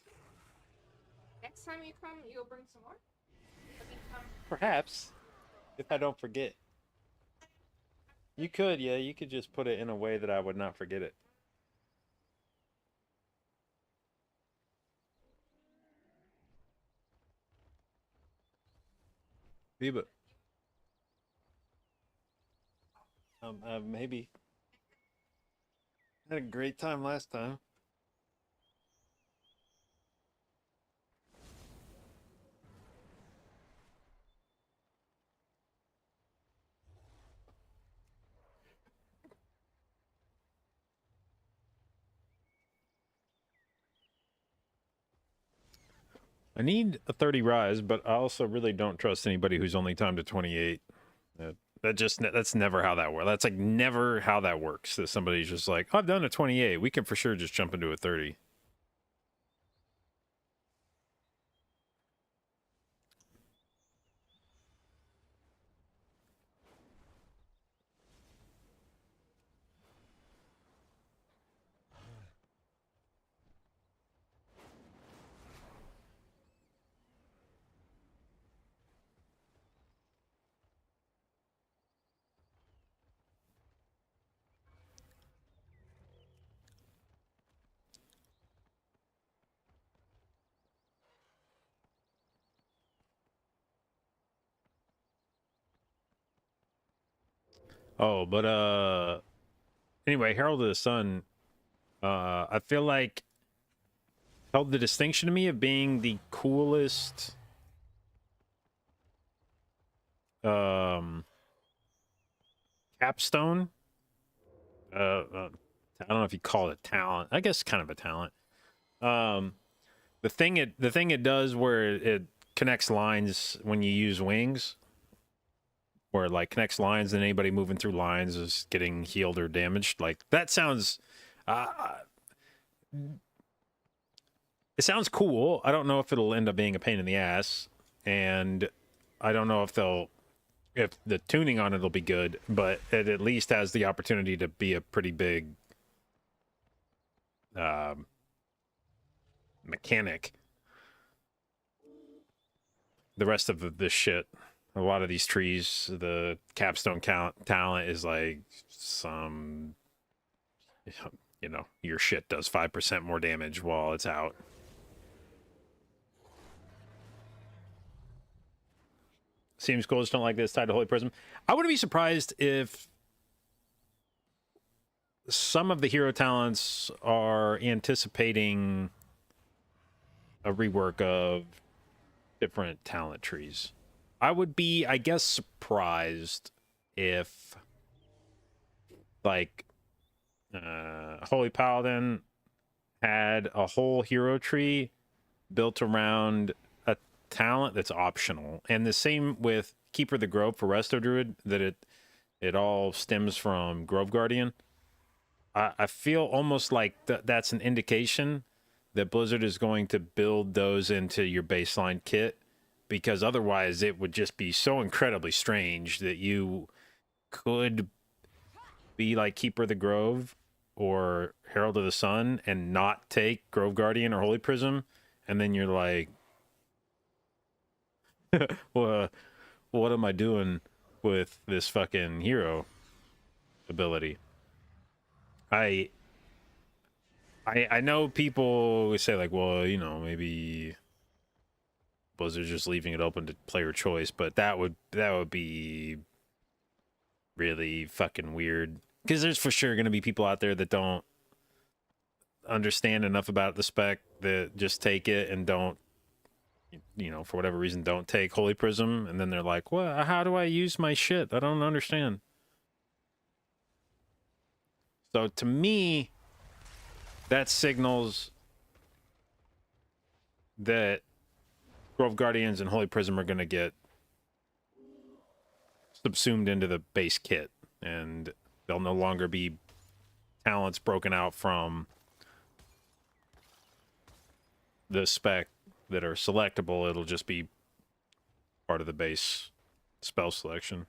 Speaker 11: Next time you come, you'll bring some more?
Speaker 2: Perhaps. If I don't forget. You could, yeah. You could just put it in a way that I would not forget it. Biba. Maybe. Had a great time last time. I need a 30 rise, but I also really don't trust anybody who's only timed to 28. That's never how that works. That's like never how that works. That somebody's just like, oh, I've done a 28. We can for sure just jump into a 30. Oh, but anyway, Herald of the Sun, I feel like held the distinction to me of being the coolest capstone. I don't know if you call it talent. I guess kind of a talent. The thing it does where it connects lines when you use wings, where it like connects lines and anybody moving through lines is getting healed or damaged. Like that sounds it sounds cool. I don't know if it'll end up being a pain in the ass, and I don't know if the tuning on it'll be good, but it at least has the opportunity to be a pretty big mechanic. The rest of this shit, a lot of these trees, the capstone talent is like some, you know, your shit does 5% more damage while it's out. Seems cool. Just don't like this tied to Holy Prism. I wouldn't be surprised if some of the hero talents are anticipating a rework of different talent trees. I would be, I guess, surprised if, like, Holy Paladin had a whole hero tree built around a talent that's optional. And the same with Keeper of the Grove for Resto Druid, that it all stems from Grove Guardian. I feel almost like that's an indication that Blizzard is going to build those into your baseline kit, because otherwise it would just be so incredibly strange that you could be like Keeper of the Grove or Herald of the Sun and not take Grove Guardian or Holy Prism, and then you're like, well, what am I doing with this fucking hero ability? I know people say like, well, you know, maybe Blizzard's just leaving it open to player choice, but that would be really fucking weird, because there's for sure going to be people out there that don't understand enough about the spec that just take it and don't, you know, for whatever reason don't take Holy Prism, and then they're like, well, how do I use my shit? I don't understand. So to me, that signals that Grove Guardians and Holy Prism are going to get subsumed into the base kit, and they'll no longer be talents broken out from the spec that are selectable. It'll just be part of the base spell selection.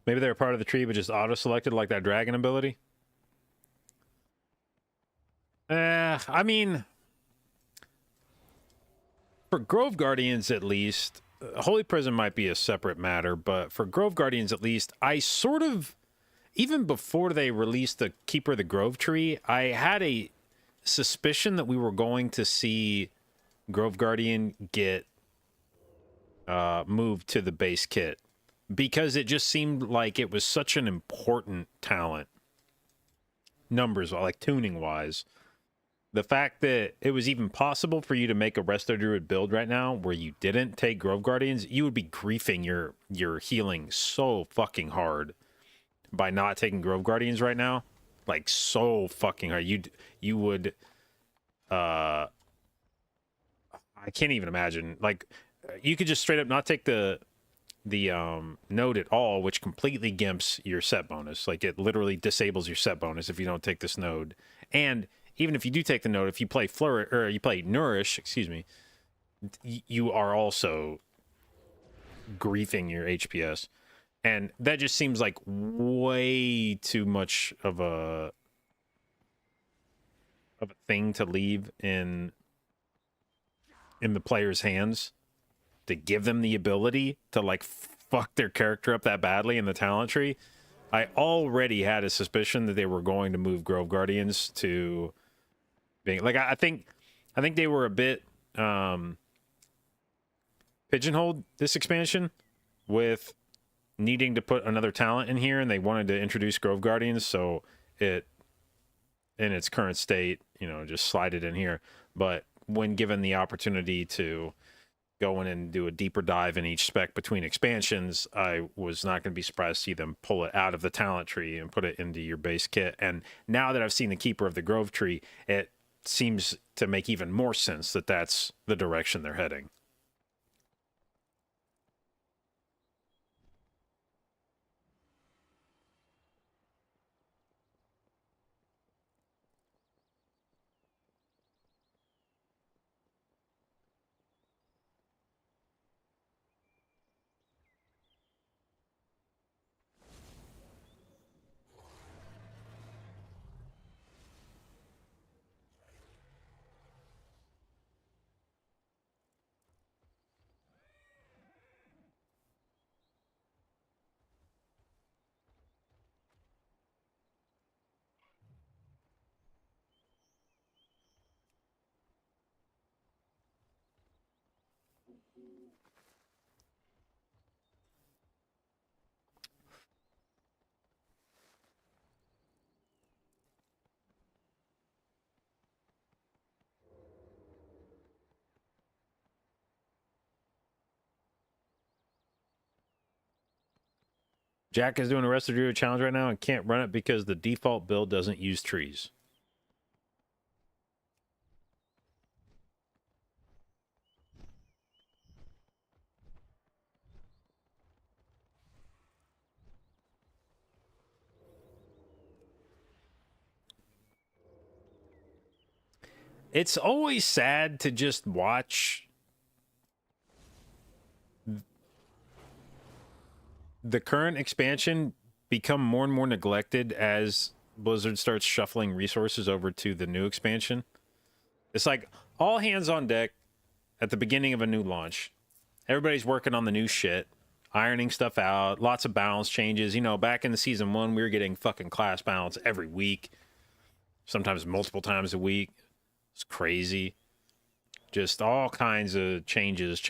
Speaker 2: Maybe they're part of the tree, but just auto-selected like that dragon ability. I mean, for Grove Guardians at least, Holy Prison might be a separate matter, but for Grove Guardians at least, I sort of, even before they released the Keeper of the Grove tree, I had a suspicion that we were going to see Grove Guardian get moved to the base kit, because it just seemed like it was such an important talent, numbers, like tuning wise. The fact that it was even possible for you to make a Resto Druid build right now where you didn't take Grove Guardians, you would be griefing your healing so fucking hard by not taking Grove Guardians right now. Like, so fucking hard. You would I can't even imagine. Like, you could just straight up not take the node at all, which completely gimps your set bonus. Like, it literally disables your set bonus if you don't take this node. And even if you do take the node, if you play you play Nourish, excuse me, you are also griefing your HPS. And that just seems like way too much of a thing to leave in the player's hands, to give them the ability to like fuck their character up that badly in the talent tree. I already had a suspicion that they were going to move Grove Guardians to being like, I think they were a bit pigeonholed this expansion with needing to put another talent in here, and they wanted to introduce Grove Guardians, so it, in its current state, just slide it in here. But when given the opportunity to go in and do a deeper dive in each spec between expansions, I was not going to be surprised to see them pull it out of the talent tree and put it into your base kit. And now that I've seen the Keeper of the Grove tree, it seems to make even more sense that that's the direction they're heading. Jack is doing a Resto Druid challenge right now and can't run it because the default build doesn't use trees. It's always sad to just watch the current expansion become more and more neglected as Blizzard starts shuffling resources over to the new expansion. It's like all hands on deck at the beginning of a new launch. Everybody's working on the new shit, ironing stuff out, lots of balance changes. Back in the season 1, we were getting fucking class balance every week, sometimes multiple times a week. It's crazy. Just all kinds of changes.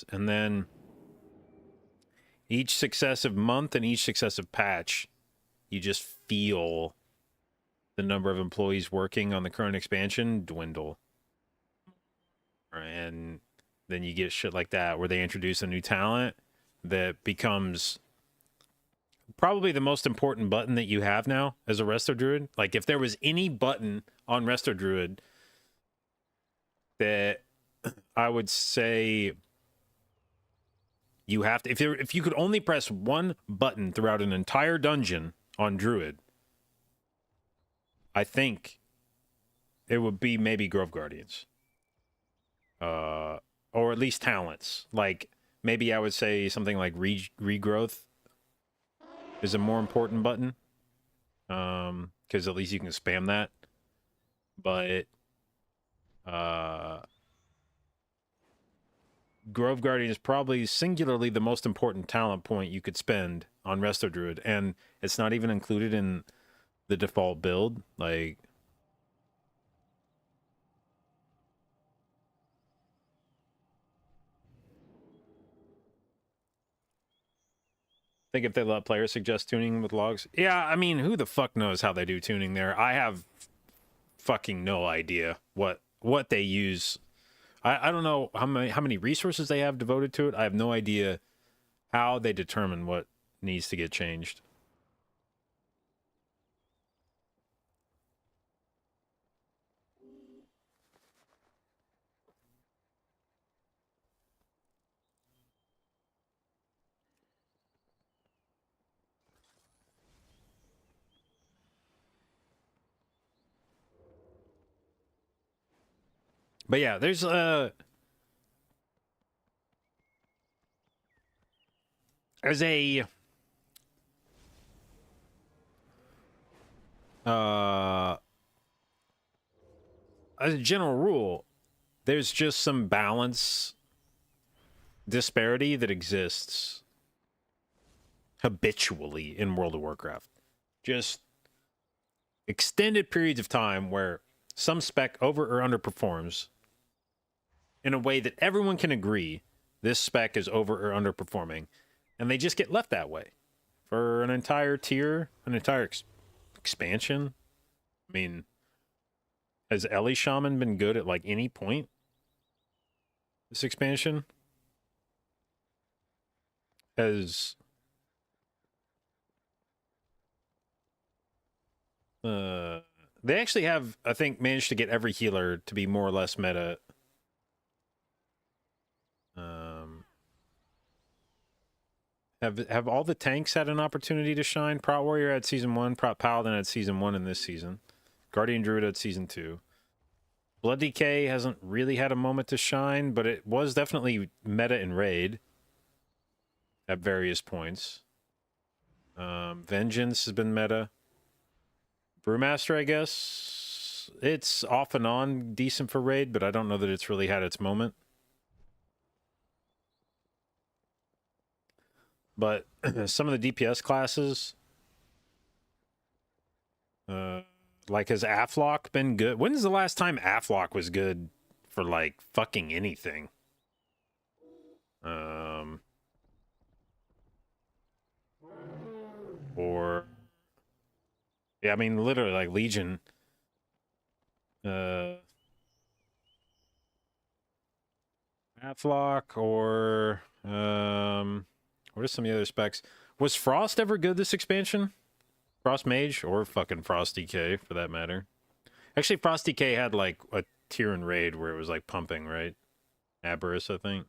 Speaker 2: And then each successive month and each successive patch, you just feel the number of employees working on the current expansion dwindle. And then you get shit like that where they introduce a new talent that becomes probably the most important button that you have now as a Resto Druid. Like, if there was any button on Resto Druid that I would say you have to, if you could only press one button throughout an entire dungeon on Druid, I think it would be maybe Grove Guardians. Or at least talents. Like, maybe I would say something like regrowth is a more important button. Because at least you can spam that. But Grove Guardian is probably singularly the most important talent point you could spend on Resto Druid, and it's not even included in the default build. Like, I think if they let players suggest tuning with logs, yeah, I mean, who the fuck knows how they do tuning there? I have fucking no idea what they use. I don't know how many resources they have devoted to it. I have no idea how they determine what needs to get changed. But yeah, there's as a general rule, there's just some balance disparity that exists habitually in World of Warcraft. Just extended periods of time where some spec over or underperforms in a way that everyone can agree this spec is over or underperforming, and they just get left that way for an entire tier, an entire expansion. I mean, has Ellie Shaman been good at like any point this expansion? Has they actually have, I think, managed to get every healer to be more or less meta. Have all the tanks had an opportunity to shine? Prot Warrior had season 1, Prot Paladin had season 1 in this season. Guardian Druid had season 2. Blood Decay hasn't really had a moment to shine, but it was definitely meta in Raid at various points. Vengeance has been meta. Brewmaster, I guess, it's off and on decent for Raid, but I don't know that it's really had its moment. But some of the DPS classes, like, has Aflock been good? When's the last time Aflock was good for, like, fucking anything? Or, yeah, I mean, literally, like, Legion. Aflock, or, what are some of the other specs? Was Frost ever good this expansion? Frost Mage, or fucking Frost DK, for that matter. Actually, Frost DK had, like, a tier in Raid where it was, like, pumping, right? Aberrus, I think.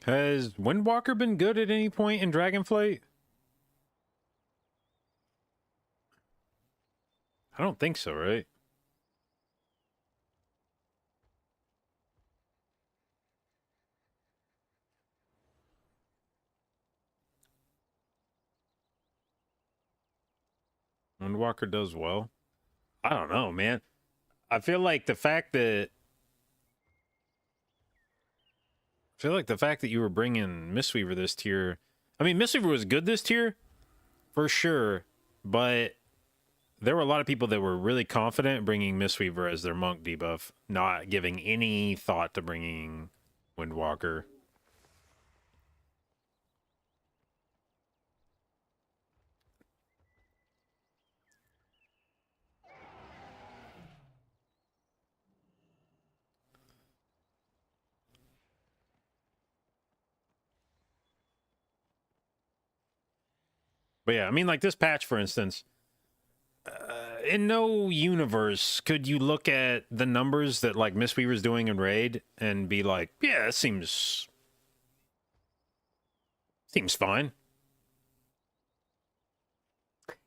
Speaker 2: Has Windwalker been good at any point in Dragonflight? I don't think so, right? Windwalker does well. I don't know, man. I feel like the fact that you were bringing Mistweaver this tier, I mean, Mistweaver was good this tier for sure, but there were a lot of people that were really confident bringing Mistweaver as their monk debuff, not giving any thought to bringing Windwalker. But yeah, I mean, like this patch, for instance, no universe could you look at the numbers that like Mistweaver's doing in Raid and be like, yeah, that seems fine.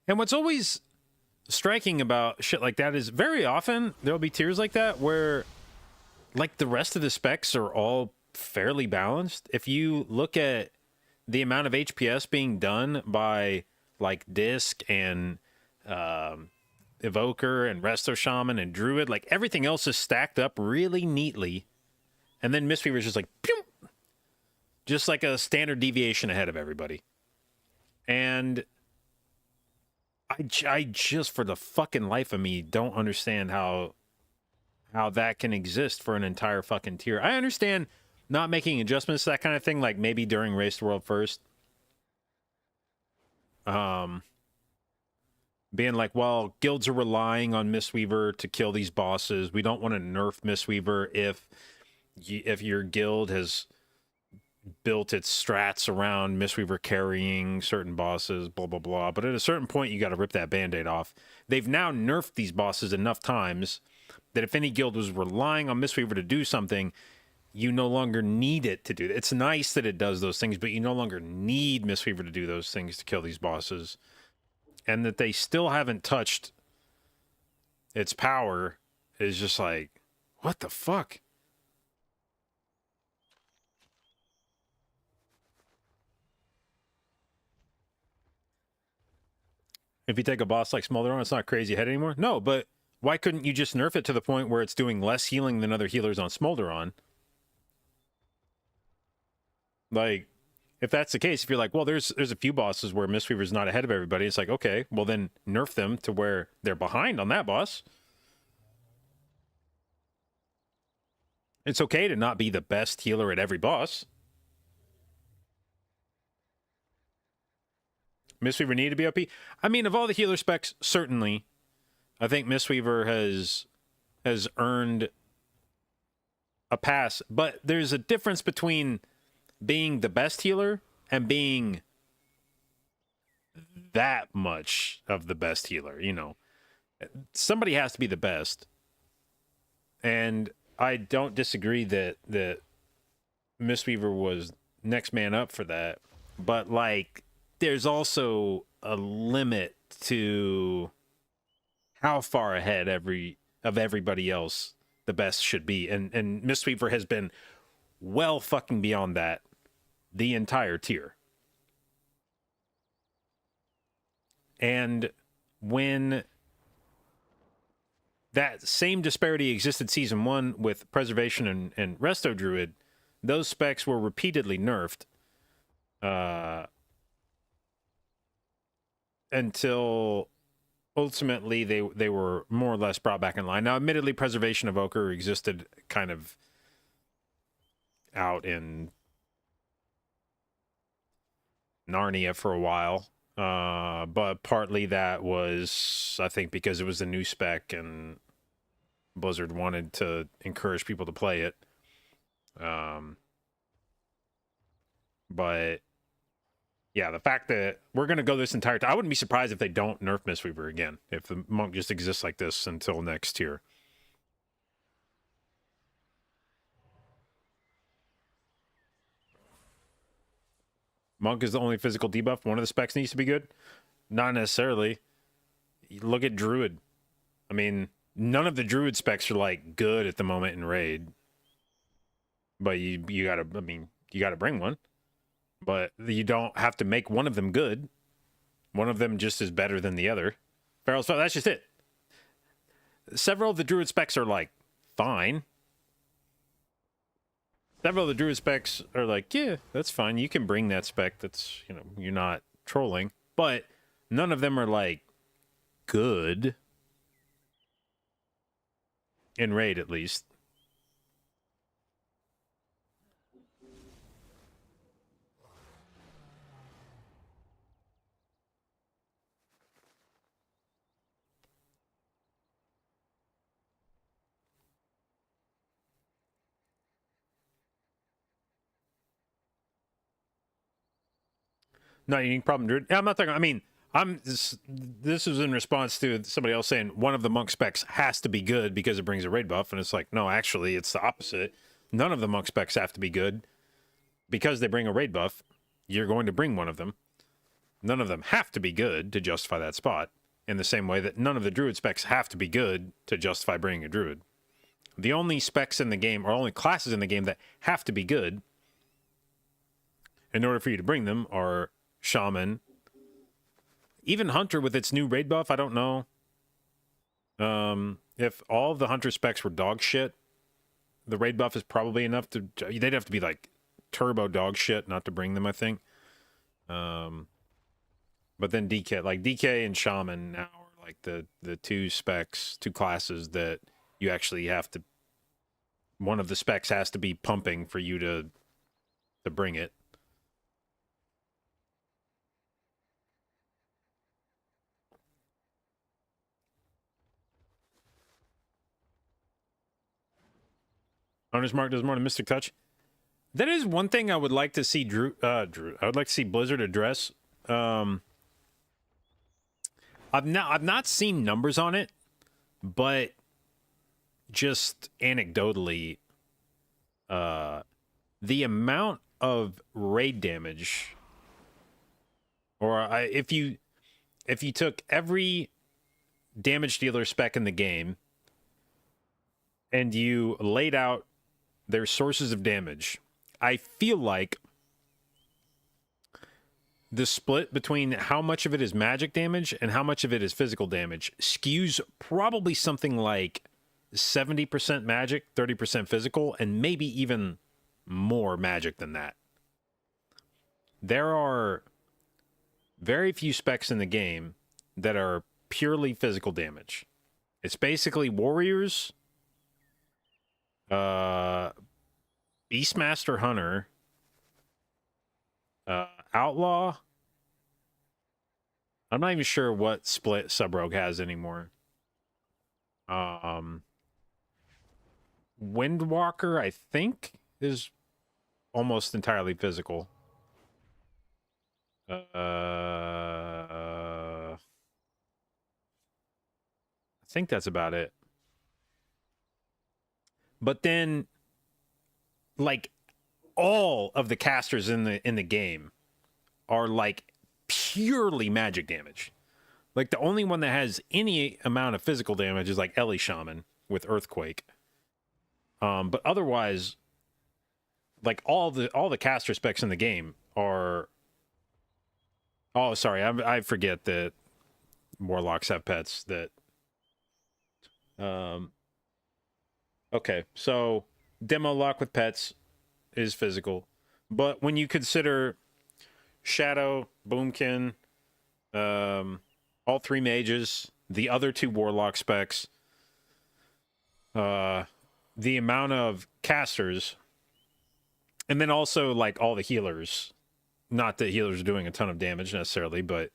Speaker 2: And what's always striking about shit like that is very often there'll be tiers like that where like the rest of the specs are all fairly balanced. If you look at the amount of HPS being done by like Disc and Evoker and Resto Shaman and Druid, like everything else is stacked up really neatly. And then Mistweaver's just like, pew! Just like a standard deviation ahead of everybody. And I just, for the fucking life of me, don't understand how that can exist for an entire fucking tier. I understand not making adjustments to that kind of thing, like maybe during Race to World First. Being like, well, guilds are relying on Mistweaver to kill these bosses. We don't want to nerf Mistweaver if your guild has built its strats around Mistweaver carrying certain bosses, blah, blah, blah. But at a certain point, you got to rip that Band-Aid off. They've now nerfed these bosses enough times that if any guild was relying on Mistweaver to do something, you no longer need it to do that. It's nice that it does those things, but you no longer need Mistweaver to do those things to kill these bosses. And that they still haven't touched its power is just like, what the fuck? If you take a boss like Smolderon, it's not crazy ahead anymore. No, but why couldn't you just nerf it to the point where it's doing less healing than other healers on Smolderon? Like, if that's the case, if you're like, well, there's a few bosses where Mistweaver's not ahead of everybody, it's like, okay, well then nerf them to where they're behind on that boss. It's okay to not be the best healer at every boss. Mistweaver need to be OP. I mean, of all the healer specs, certainly, I think Mistweaver has earned a pass. But there's a difference between being the best healer and being that much of the best healer. You know, somebody has to be the best, and I don't disagree that Mistweaver was next man up for that. But like, there's also a limit to how far ahead of everybody else the best should be. And Mistweaver has been well fucking beyond that the entire tier. And when that same disparity existed season 1 with Preservation and Resto Druid, those specs were repeatedly nerfed. Until ultimately they were more or less brought back in line. Now, admittedly, Preservation Evoker existed kind of out in Narnia for a while. But partly that was, I think, because it was a new spec and Blizzard wanted to encourage people to play it. But yeah, the fact that we're going to go this entire time, I wouldn't be surprised if they don't nerf Mistweaver again, if the monk just exists like this until next tier. Monk is the only physical debuff. One of the specs needs to be good? Not necessarily. Look at Druid. I mean, none of the Druid specs are like good at the moment in Raid. But you gotta, I mean, you gotta bring one. But you don't have to make one of them good. One of them just is better than the other. Feral Spell, that's just it. Several of the Druid specs are like fine. Several of the Druid specs are like, yeah, that's fine. You can bring that spec. That's, you know, you're not trolling. But none of them are like good. In Raid, at least. Not a unique problem, Druid. I'm not talking. I mean, This is in response to somebody else saying one of the monk specs has to be good because it brings a raid buff, and it's like, no, actually, it's the opposite. None of the monk specs have to be good because they bring a raid buff. You're going to bring one of them. None of them have to be good to justify that spot. In the same way that none of the druid specs have to be good to justify bringing a druid. The only specs in the game, or only classes in the game that have to be good in order for you to bring them, are shaman. Even hunter with its new raid buff, I don't know. If all of the hunter specs were dog shit, the raid buff is probably enough to... They'd have to be like turbo dog shit not to bring them, I think. But then DK, like DK and shaman now are like the two specs, two classes that you actually have to... One of the specs has to be pumping for you to bring it. Honest Mark does more than Mystic Touch. That is one thing I would like to see Drew. I would like to see Blizzard address. I've not seen numbers on it, but just anecdotally, the amount of raid damage, or if you took every damage dealer spec in the game and you laid out their sources of damage, I feel like the split between how much of it is magic damage and how much of it is physical damage skews probably something like 70% magic, 30% physical, and maybe even more magic than that. There are very few specs in the game that are purely physical damage. It's basically warriors, Beastmaster Hunter, Outlaw. I'm not even sure what split Subrogue has anymore. Windwalker, I think, is almost entirely physical. I think that's about it. But then, like, all of the casters in the game are like purely magic damage. Like the only one that has any amount of physical damage is like Ellie Shaman with Earthquake. But otherwise, like all the caster specs in the game are... Oh, sorry, I forget that Warlocks have pets that... Okay, so Demo Lock with pets is physical. But when you consider Shadow, Boomkin, all three mages, the other two Warlock specs, the amount of casters, and then also like all the healers. Not that healers are doing a ton of damage necessarily, but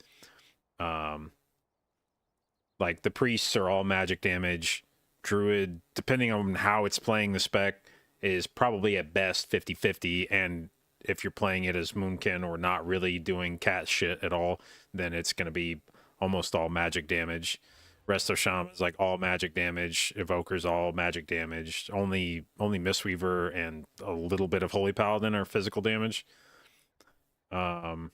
Speaker 2: like the priests are all magic damage. Druid, depending on how it's playing the spec, is probably at best 50-50, and if you're playing it as Moonkin or not really doing cat shit at all, then it's going to be almost all magic damage. Resto Shaman is like all magic damage. Evoker's all magic damage. Only Mistweaver and a little bit of Holy Paladin are physical damage. And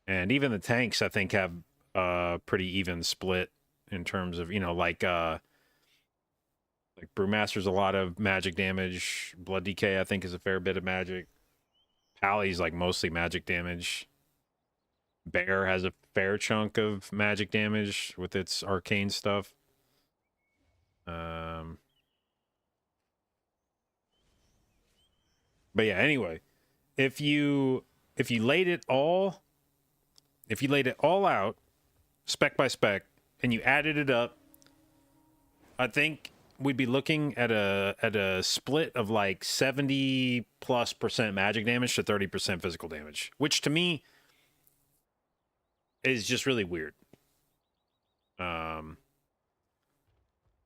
Speaker 2: even the tanks, I think, have a pretty even split in terms of, like Brewmaster's a lot of magic damage. Blood Decay, I think, is a fair bit of magic. Pally's like mostly magic damage. Bear has a fair chunk of magic damage with its arcane stuff. But yeah, anyway, if you laid it all out, spec by spec, and you added it up, I think we'd be looking at a split of like 70+% magic damage to 30% physical damage, which to me is just really weird.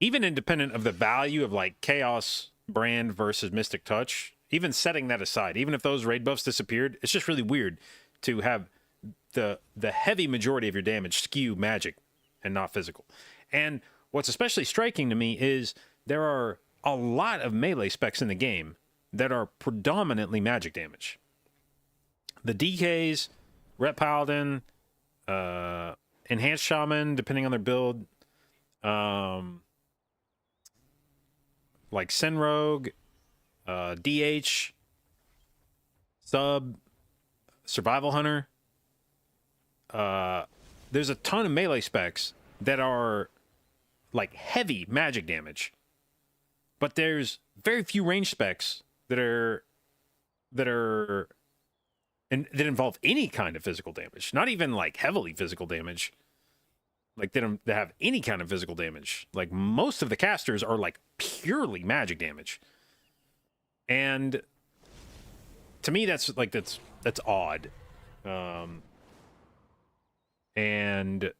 Speaker 2: Even independent of the value of like Chaos Brand versus Mystic Touch, even setting that aside, even if those raid buffs disappeared, it's just really weird to have the heavy majority of your damage skew magic and not physical. And what's especially striking to me is there are a lot of melee specs in the game that are predominantly magic damage. The DKs, Ret Paladin, Enhanced Shaman, depending on their build, like Sen Rogue, DH, Sub, Survival Hunter. There's a ton of melee specs that are like heavy magic damage, but there's very few range specs that involve any kind of physical damage. Not even like heavily physical damage. Like they have any kind of physical damage. Like most of the casters are like purely magic damage. And to me that's odd. And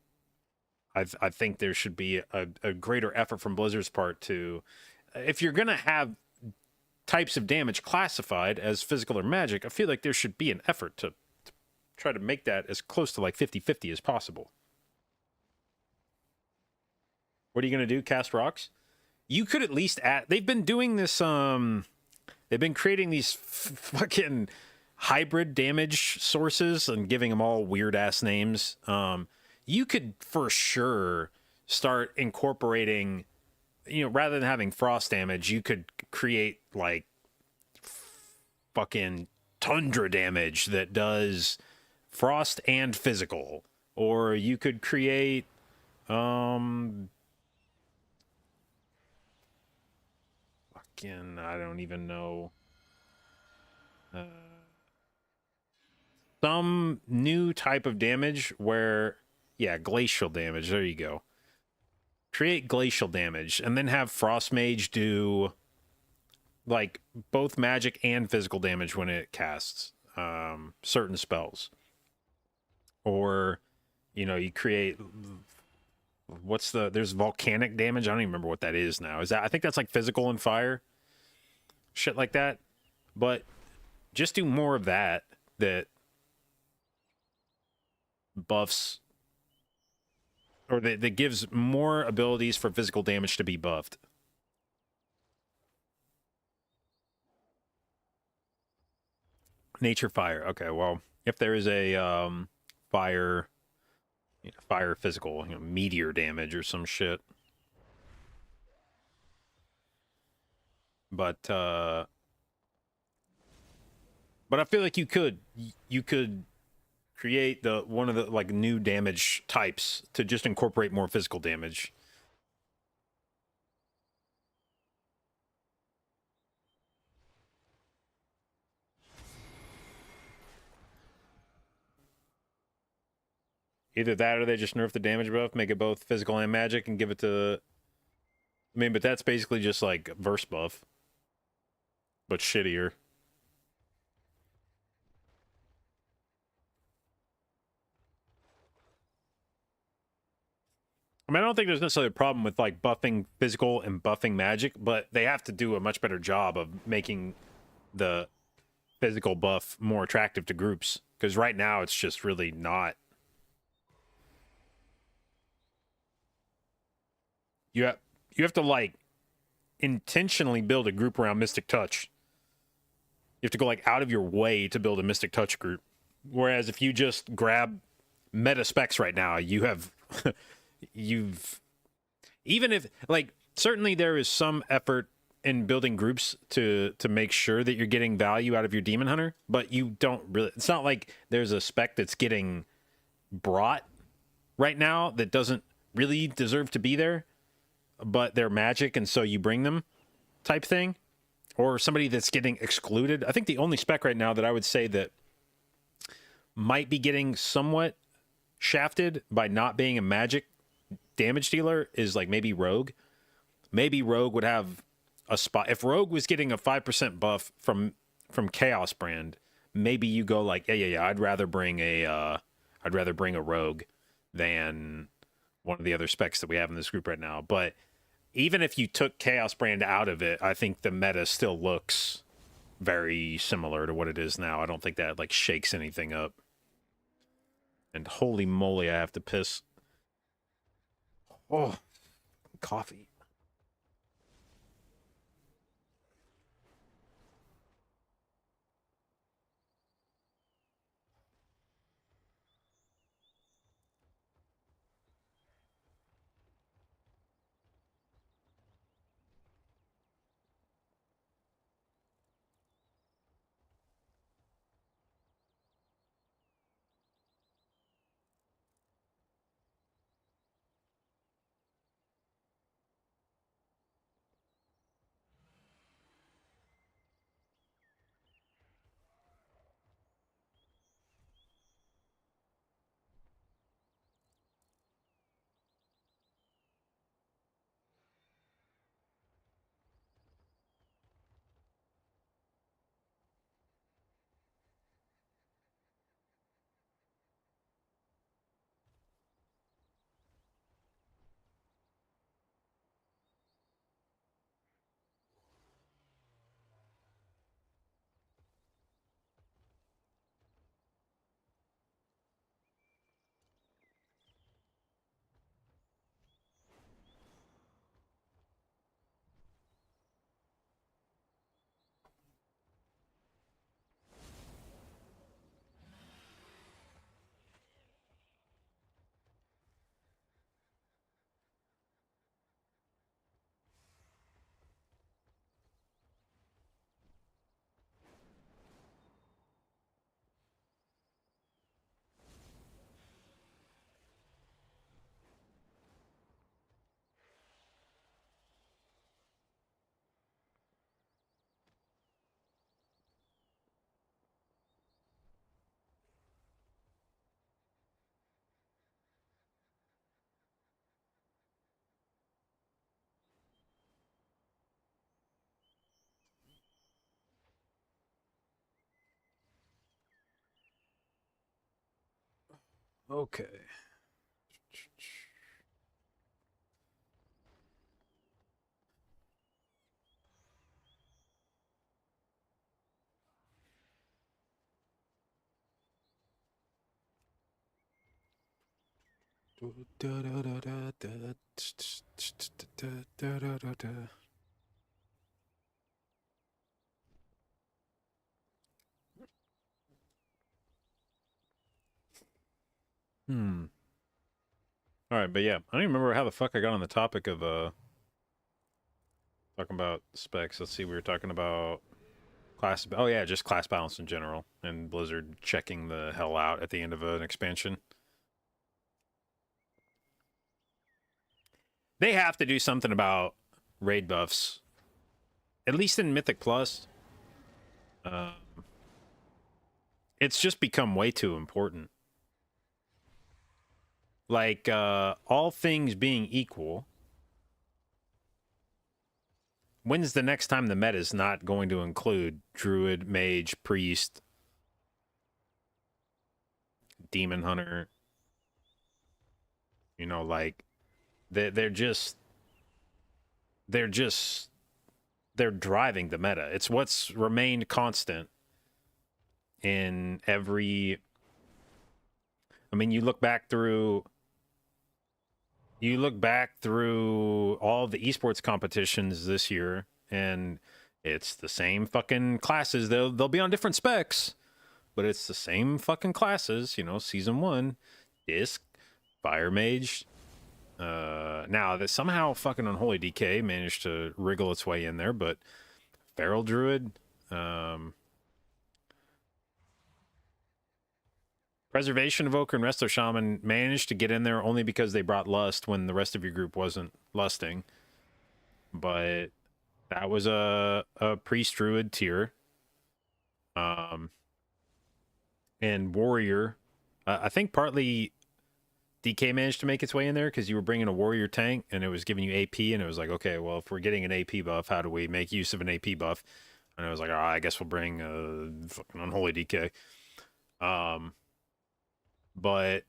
Speaker 2: I think there should be a greater effort from Blizzard's part to, if you're going to have types of damage classified as physical or magic, I feel like there should be an effort to try to make that as close to like 50-50 as possible. What are you going to do? Cast rocks? You could at least add, they've been doing this, they've been creating these fucking hybrid damage sources and giving them all weird ass names. You could for sure start incorporating, rather than having frost damage, you could create like fucking tundra damage that does frost and physical. Or you could create fucking, I don't even know, some new type of damage where, yeah, glacial damage. There you go. Create glacial damage and then have Frost Mage do like both magic and physical damage when it casts certain spells. Or, you create, there's volcanic damage. I don't even remember what that is now. I think that's like physical and fire. Shit like that. But just do more of that buffs, or that gives more abilities for physical damage to be buffed. Nature fire. Okay, well, if there is a fire physical, meteor damage or some shit. But I feel like you could create one of the like new damage types to just incorporate more physical damage. Either that or they just nerf the damage buff, make it both physical and magic, and give it to, but that's basically just like verse buff, but shittier. I don't think there's necessarily a problem with like buffing physical and buffing magic, but they have to do a much better job of making the physical buff more attractive to groups, because right now it's just really not. You have to like intentionally build a group around Mystic Touch. You have to go like out of your way to build a Mystic Touch group. Whereas if you just grab meta specs right now, you have even if like, certainly there is some effort in building groups to make sure that you're getting value out of your Demon Hunter, but you don't really, it's not like there's a spec that's getting brought right now that doesn't really deserve to be there, but they're magic and so you bring them type thing, or somebody that's getting excluded. I think the only spec right now that I would say that might be getting somewhat shafted by not being a magic damage dealer is like maybe Rogue. Maybe Rogue would have a spot. If Rogue was getting a 5% buff from Chaos Brand, maybe you go like, yeah, I'd rather bring a Rogue than one of the other specs that we have in this group right now. But even if you took Chaos Brand out of it, I think the meta still looks very similar to what it is now. I don't think that like shakes anything up. And holy moly, I have to piss. Oh, coffee. Okay. All right, but yeah, I don't even remember how the fuck I got on the topic of talking about specs. Let's see, we were talking about class. Oh yeah, just class balance in general, and Blizzard checking the hell out at the end of an expansion. They have to do something about raid buffs, at least in Mythic Plus. It's just become way too important. Like, all things being equal, when's the next time the meta is not going to include Druid, Mage, Priest, Demon Hunter? You know, like, they're driving the meta. It's what's remained constant in every... I mean, you look back through all the esports competitions this year, and it's the same fucking classes. They'll be on different specs, but it's the same fucking classes. You know, season 1, Disc, Fire Mage. Now that somehow fucking Unholy DK managed to wriggle its way in there, but Feral Druid, Preservation Evoker and Resto Shaman managed to get in there only because they brought Lust when the rest of your group wasn't lusting. But that was a Priest Druid tier. And Warrior, I think partly DK managed to make its way in there because you were bringing a Warrior tank and it was giving you AP, and it was like, okay, well, if we're getting an AP buff, how do we make use of an AP buff? And I was like, all right, I guess we'll bring fucking Unholy DK. But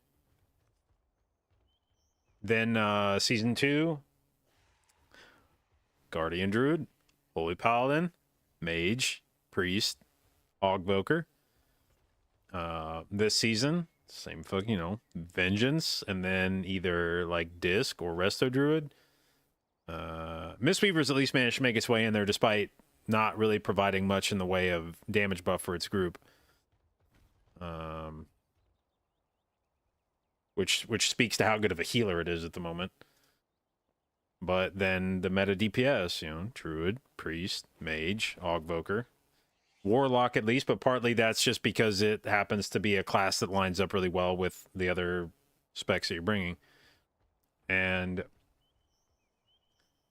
Speaker 2: then season 2, Guardian Druid, Holy Paladin, Mage, Priest, Augvoker. This season, Same fuck, you know, Vengeance, and then either like Disc or Resto Druid. Mistweaver's at least managed to make its way in there despite not really providing much in the way of damage buff for its group. Which speaks to how good of a healer it is at the moment. But then the meta DPS, you know, Druid, Priest, Mage, Augvoker, Warlock at least, but partly that's just because it happens to be a class that lines up really well with the other specs that you're bringing. And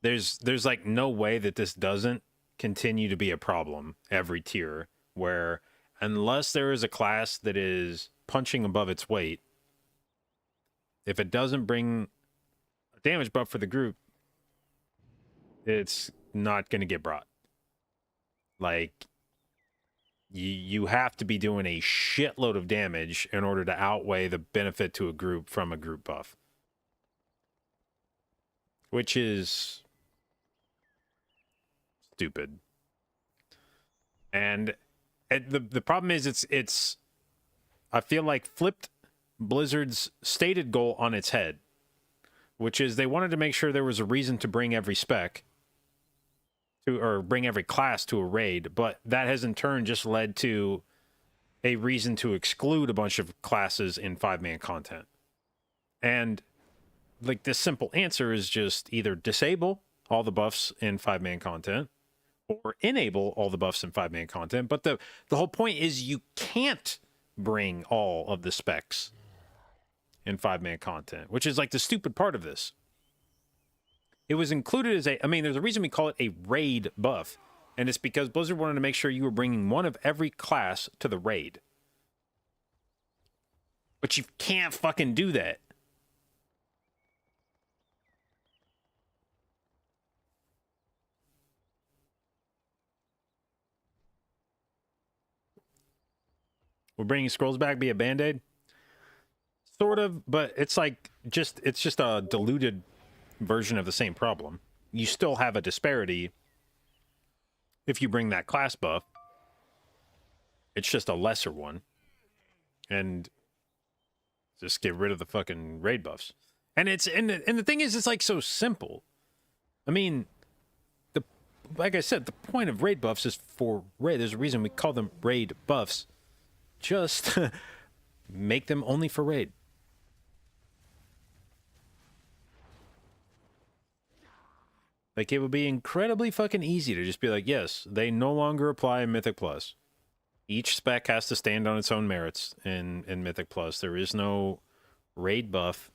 Speaker 2: there's like no way that this doesn't continue to be a problem every tier, where unless there is a class that is punching above its weight, if it doesn't bring a damage buff for the group, it's not going to get brought. Like, you have to be doing a shitload of damage in order to outweigh the benefit to a group from a group buff. Which is stupid. And the problem is it's I feel like flipped Blizzard's stated goal on its head, which is they wanted to make sure there was a reason to bring every spec to, or bring every class to a raid, but that has in turn just led to a reason to exclude a bunch of classes in 5-man content. And like, this simple answer is just either disable all the buffs in 5-man content or enable all the buffs in 5-man content. But the whole point is you can't bring all of the specs in 5-man content, which is like the stupid part of this. It was included as I mean, there's a reason we call it a raid buff, and it's because Blizzard wanted to make sure you were bringing one of every class to the raid. But you can't fucking do that. We're bringing scrolls back via Band-Aid? Sort of, but it's like it's just a diluted version of the same problem. You still have a disparity if you bring that class buff. It's just a lesser one. And just get rid of the fucking raid buffs. And the thing is, it's like so simple. I mean, like I said, the point of raid buffs is for raid. There's a reason we call them raid buffs. Just make them only for raid. Like, it would be incredibly fucking easy to just be like, yes, they no longer apply in Mythic Plus. Each spec has to stand on its own merits in Mythic Plus. There is no raid buff.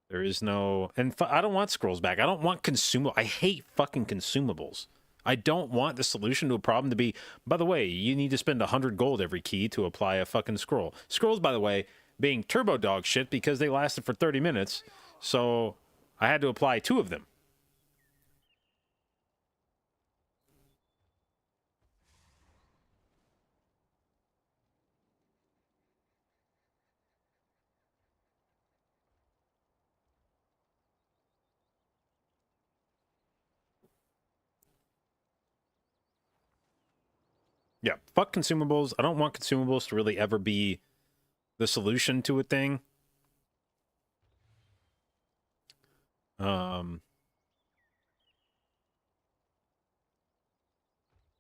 Speaker 2: There is no... And I don't want scrolls back. I don't want consumable. I hate fucking consumables. I don't want the solution to a problem to be, by the way, you need to spend 100 gold every key to apply a fucking scroll. Scrolls, by the way, being turbo dog shit because they lasted for 30 minutes. So I had to apply 2 of them. Yeah, fuck consumables. I don't want consumables to really ever be the solution to a thing.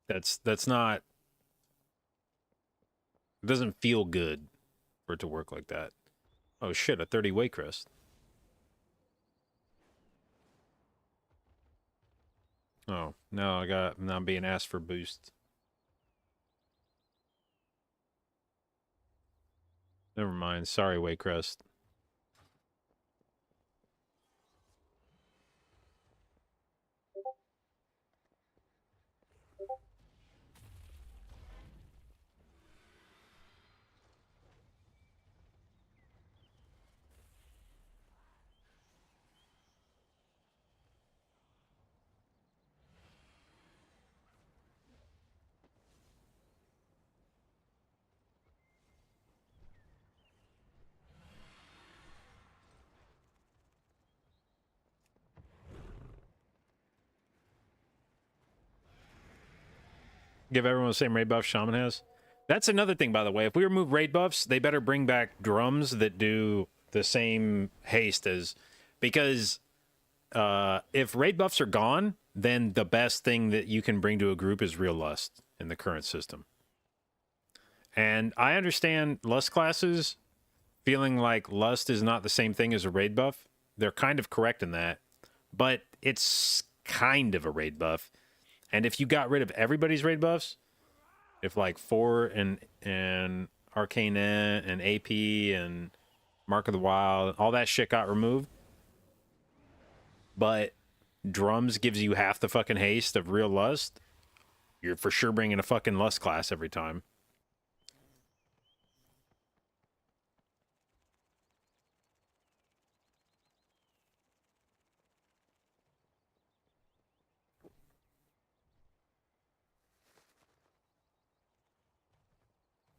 Speaker 2: That's not... It doesn't feel good for it to work like that. Oh shit, a 30 weight crest. Oh, no, now I'm being asked for boost. Never mind. Sorry, Waycrest. Give everyone the same raid buff Shaman has. That's another thing, by the way. If we remove raid buffs, they better bring back drums that do the same haste as... Because if raid buffs are gone, then the best thing that you can bring to a group is real lust in the current system. And I understand lust classes feeling like lust is not the same thing as a raid buff. They're kind of correct in that, but it's kind of a raid buff. And if you got rid of everybody's raid buffs, if like 4 and Arcane and AP and Mark of the Wild, all that shit got removed, but drums gives you half the fucking haste of real lust, you're for sure bringing a fucking lust class every time.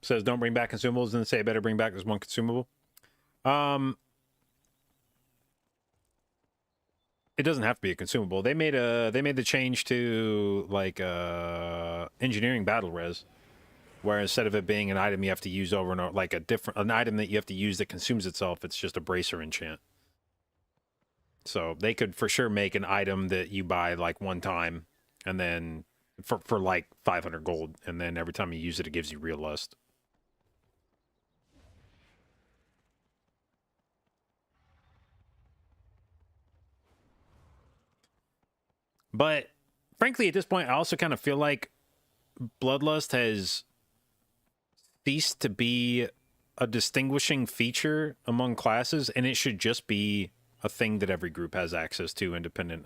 Speaker 2: Says don't bring back consumables, and say I better bring back this one consumable. It doesn't have to be a consumable. They made the change to like engineering battle res, where instead of it being an item you have to use over and over, like an item that you have to use that consumes itself, it's just a bracer enchant. So they could for sure make an item that you buy like one time, and then for like 500 gold, and then every time you use it, it gives you real lust. But frankly, at this point, I also kind of feel like Bloodlust has ceased to be a distinguishing feature among classes, and it should just be a thing that every group has access to, independent.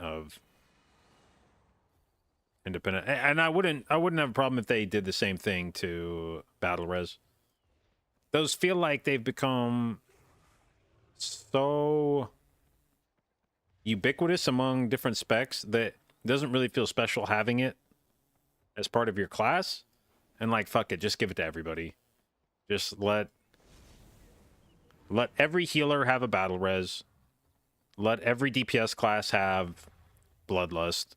Speaker 2: And I wouldn't have a problem if they did the same thing to Battle Res. Those feel like they've become so ubiquitous among different specs that it doesn't really feel special having it as part of your class. And like, fuck it, just give it to everybody. Just let every healer have a battle res. Let every DPS class have Bloodlust.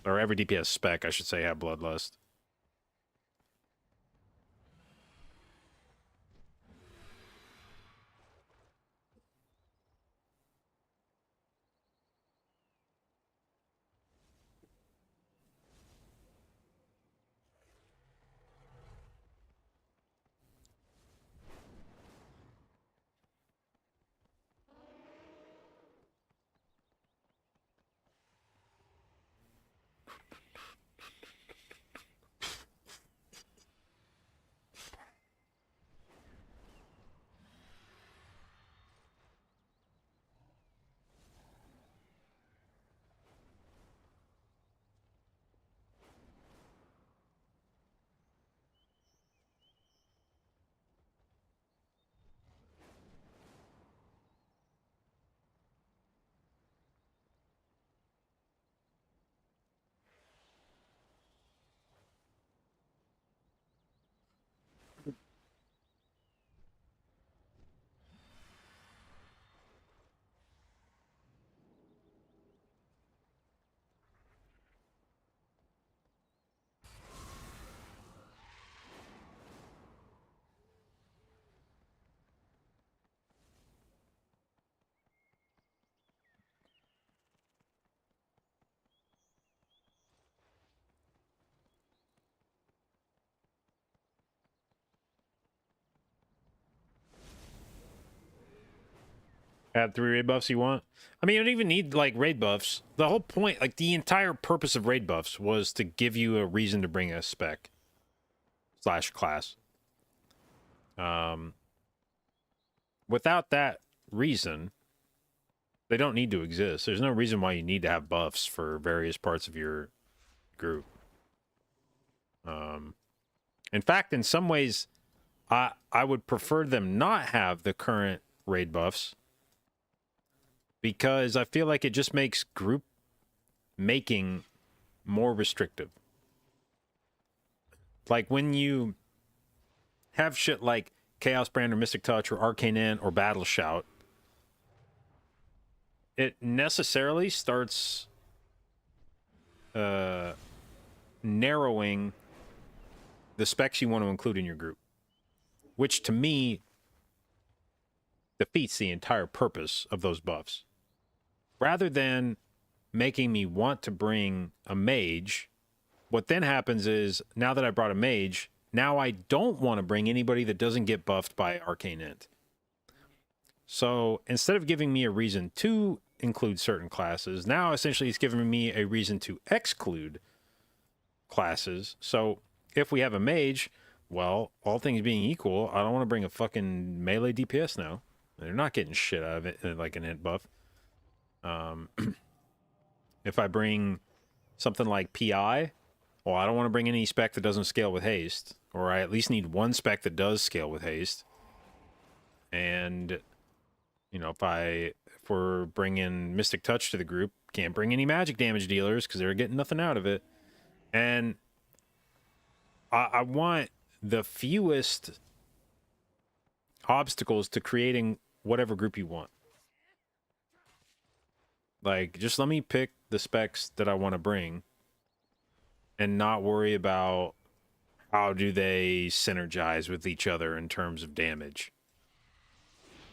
Speaker 2: Or every DPS spec, I should say, have Bloodlust. Add 3 raid buffs you want. I mean, you don't even need, like, raid buffs. The whole point, like, the entire purpose of raid buffs was to give you a reason to bring a spec / class. Without that reason, they don't need to exist. There's no reason why you need to have buffs for various parts of your group. In fact, in some ways, I would prefer them not have the current raid buffs, because I feel like it just makes group making more restrictive. Like when you have shit like Chaos Brand or Mystic Touch or Arcane Ant or Battle Shout, it necessarily starts narrowing the specs you want to include in your group, which to me defeats the entire purpose of those buffs. Rather than making me want to bring a mage, what then happens is, now that I brought a mage, now I don't want to bring anybody that doesn't get buffed by Arcane Int. So instead of giving me a reason to include certain classes, now essentially it's giving me a reason to exclude classes. So if we have a mage, well, all things being equal, I don't want to bring a fucking melee DPS now. They're not getting shit out of it, like an int buff. If I bring something like PI, well, I don't want to bring any spec that doesn't scale with haste, or I at least need one spec that does scale with haste. And, you know, if we're bringing Mystic Touch to the group, can't bring any magic damage dealers because they're getting nothing out of it. And I want the fewest obstacles to creating whatever group you want. Like, just let me pick the specs that I want to bring and not worry about how do they synergize with each other in terms of damage.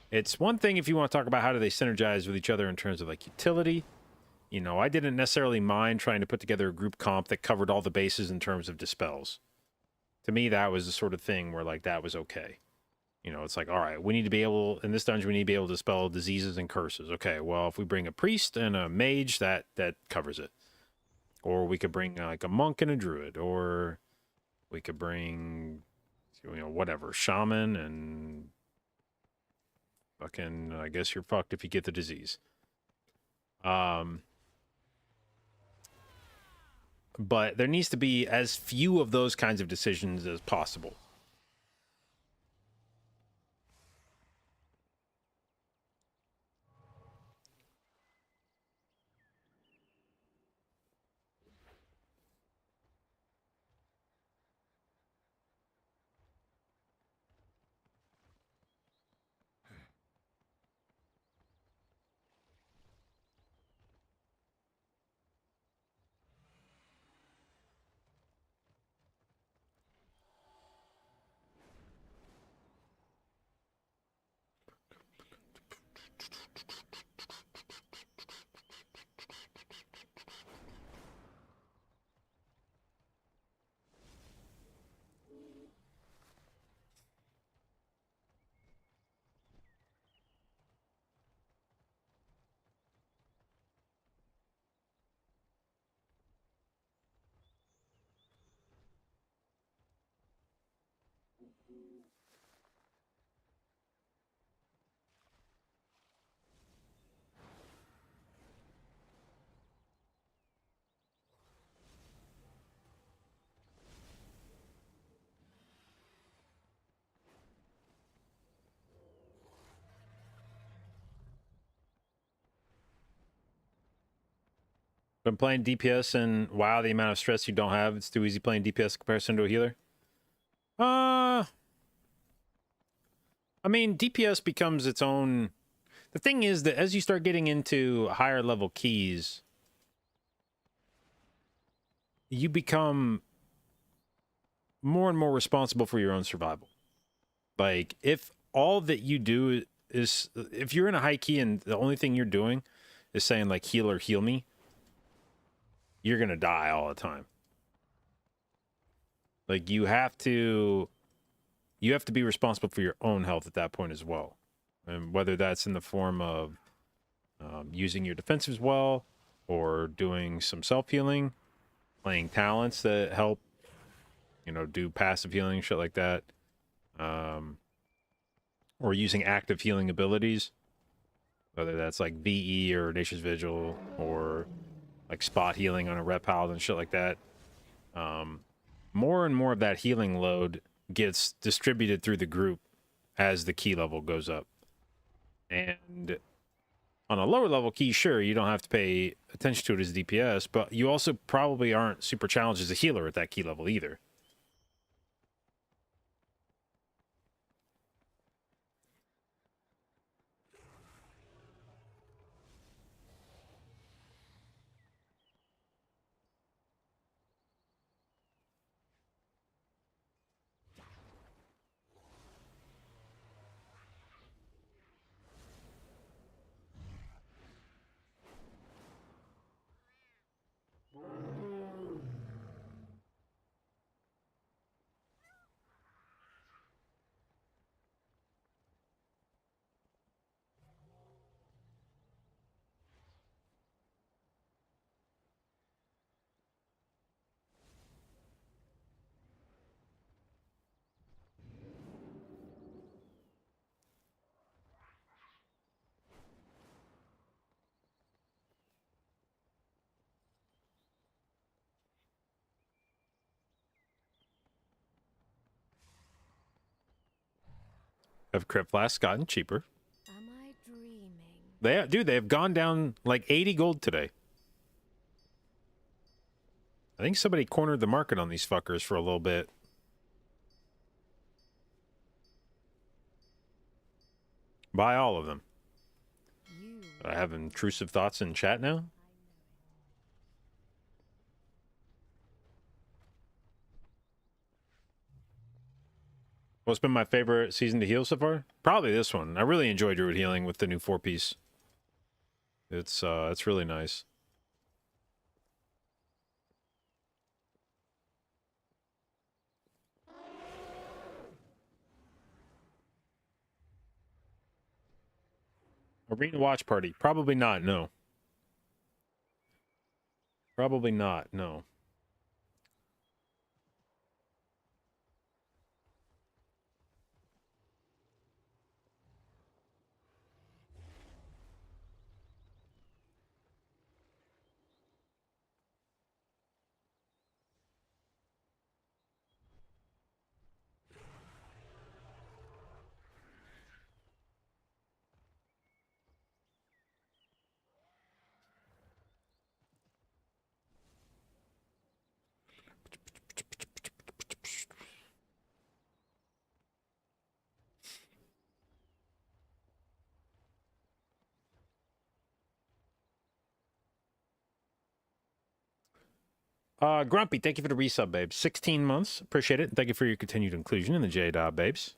Speaker 2: It's one thing if you want to talk about how do they synergize with each other in terms of like utility. You know, I didn't necessarily mind trying to put together a group comp that covered all the bases in terms of dispels. To me, that was the sort of thing where like that was okay. You know, it's like, all right, we need to be able, in this dungeon, we need to be able to dispel diseases and curses. Okay, well, if we bring a priest and a mage, that covers it. Or we could bring like a monk and a druid, or we could bring, you know, whatever, shaman and fucking, I guess you're fucked if you get the disease. But there needs to be as few of those kinds of decisions as possible. Been playing DPS and wow, the amount of stress you don't have. It's too easy playing DPS in comparison to a healer. I mean, DPS becomes its own. The thing is that as you start getting into higher level keys, you become more and more responsible for your own survival. Like, if all that you do is, if you're in a high key and the only thing you're doing is saying like heal or heal me, you're gonna die all the time. Like, you have to be responsible for your own health at that point as well. And whether that's in the form of using your defensives well, or doing some self-healing, playing talents that help, you know, do passive healing, shit like that. Or using active healing abilities, whether that's like VE or Nature's Vigil, or like spot healing on a rep paladin and shit like that. More and more of that healing load gets distributed through the group as the key level goes up. And on a lower level key, sure, you don't have to pay attention to it as DPS, but you also probably aren't super challenged as a healer at that key level either. Have crypt flasks gotten cheaper?
Speaker 6: Am I dreaming?
Speaker 2: They've gone down like 80 gold today. I think somebody cornered the market on these fuckers for a little bit. Buy all of them. I have intrusive thoughts in chat now. What's been my favorite season to heal so far? Probably this one. I really enjoy Druid healing with the new 4-piece. It's really nice. Arena watch party? Probably not, no. Probably not, no. Grumpy, thank you for the resub, babes. 16 months. Appreciate it. Thank you for your continued inclusion in the J-Dot, babes.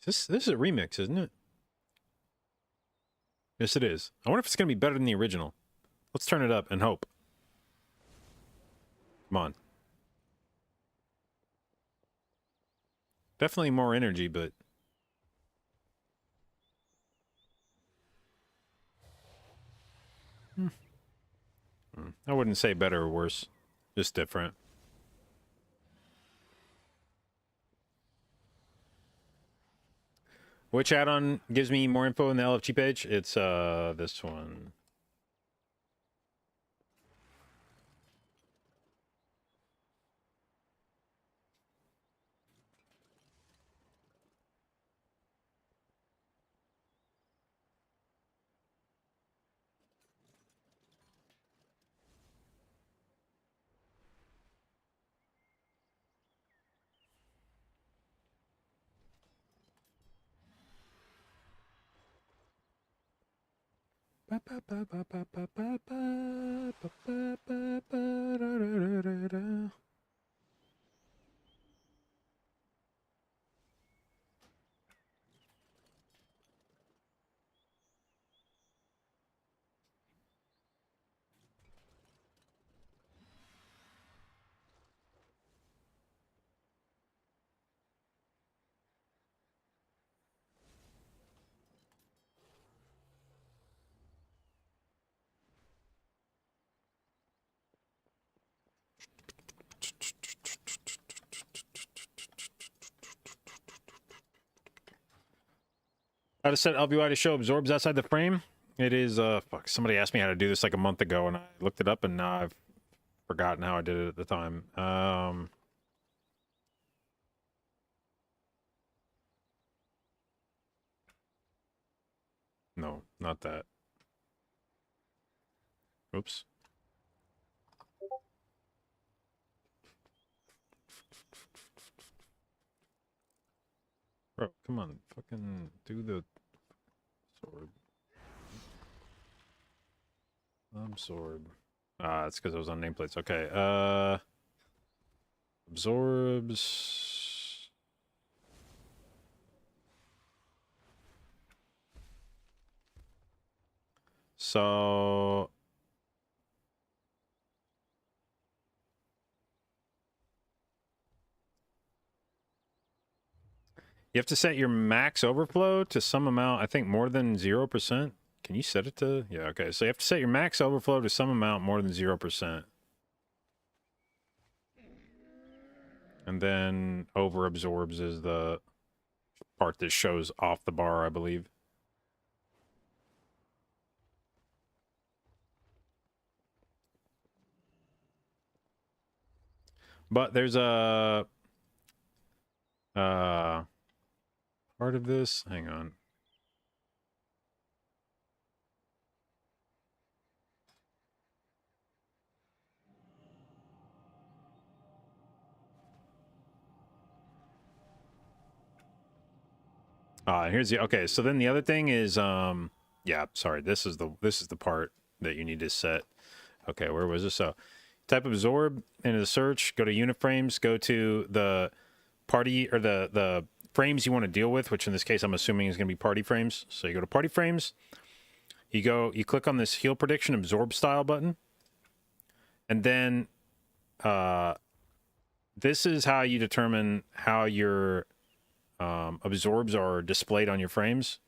Speaker 2: This is a remix, isn't it? Yes, it is. I wonder if it's going to be better than the original. Let's turn it up and hope. Come on. Definitely more energy, but... I wouldn't say better or worse. Just different. Which add-on gives me more info in the LFG page? It's this one. How to set LVY to show absorbs outside the frame? It is, fuck, somebody asked me how to do this like a month ago, and I looked it up, and now I've forgotten how I did it at the time. No, not that. Oops. Bro, come on, fucking do the sword. Absorb. Ah, it's because it was on nameplates. Okay, absorbs. So You have to set your max overflow to some amount, I think more than 0%. Can you set it to? Yeah, okay. So you have to set your max overflow to some amount more than 0%. And then over absorbs is the part that shows off the bar, I believe. But there's a part of this. Hang on. Here's the okay. So then the other thing is yeah, sorry. This is the part that you need to set. Okay, where was this? So type absorb into the search, go to unit frames, go to the party or the frames you want to deal with, which in this case I'm assuming is going to be party frames. So you go to party frames, you click on this heal prediction absorb style button, and then this is how you determine how your absorbs are displayed on your frames.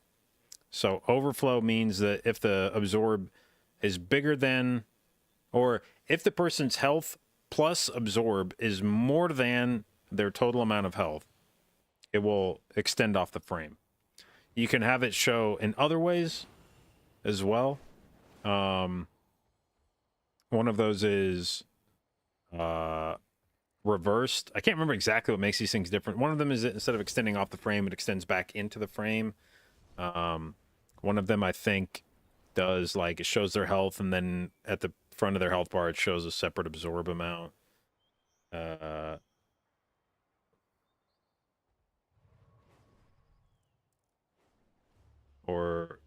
Speaker 2: So overflow means that if the absorb is bigger than, or if the person's health plus absorb is more than their total amount of health, it will extend off the frame. You can have it show in other ways as well. One of those is reversed. I can't remember exactly what makes these things different. One of them is that instead of extending off the frame, it extends back into the frame. One of them, I think, does like it shows their health, and then at the front of their health bar, it shows a separate absorb amount. Or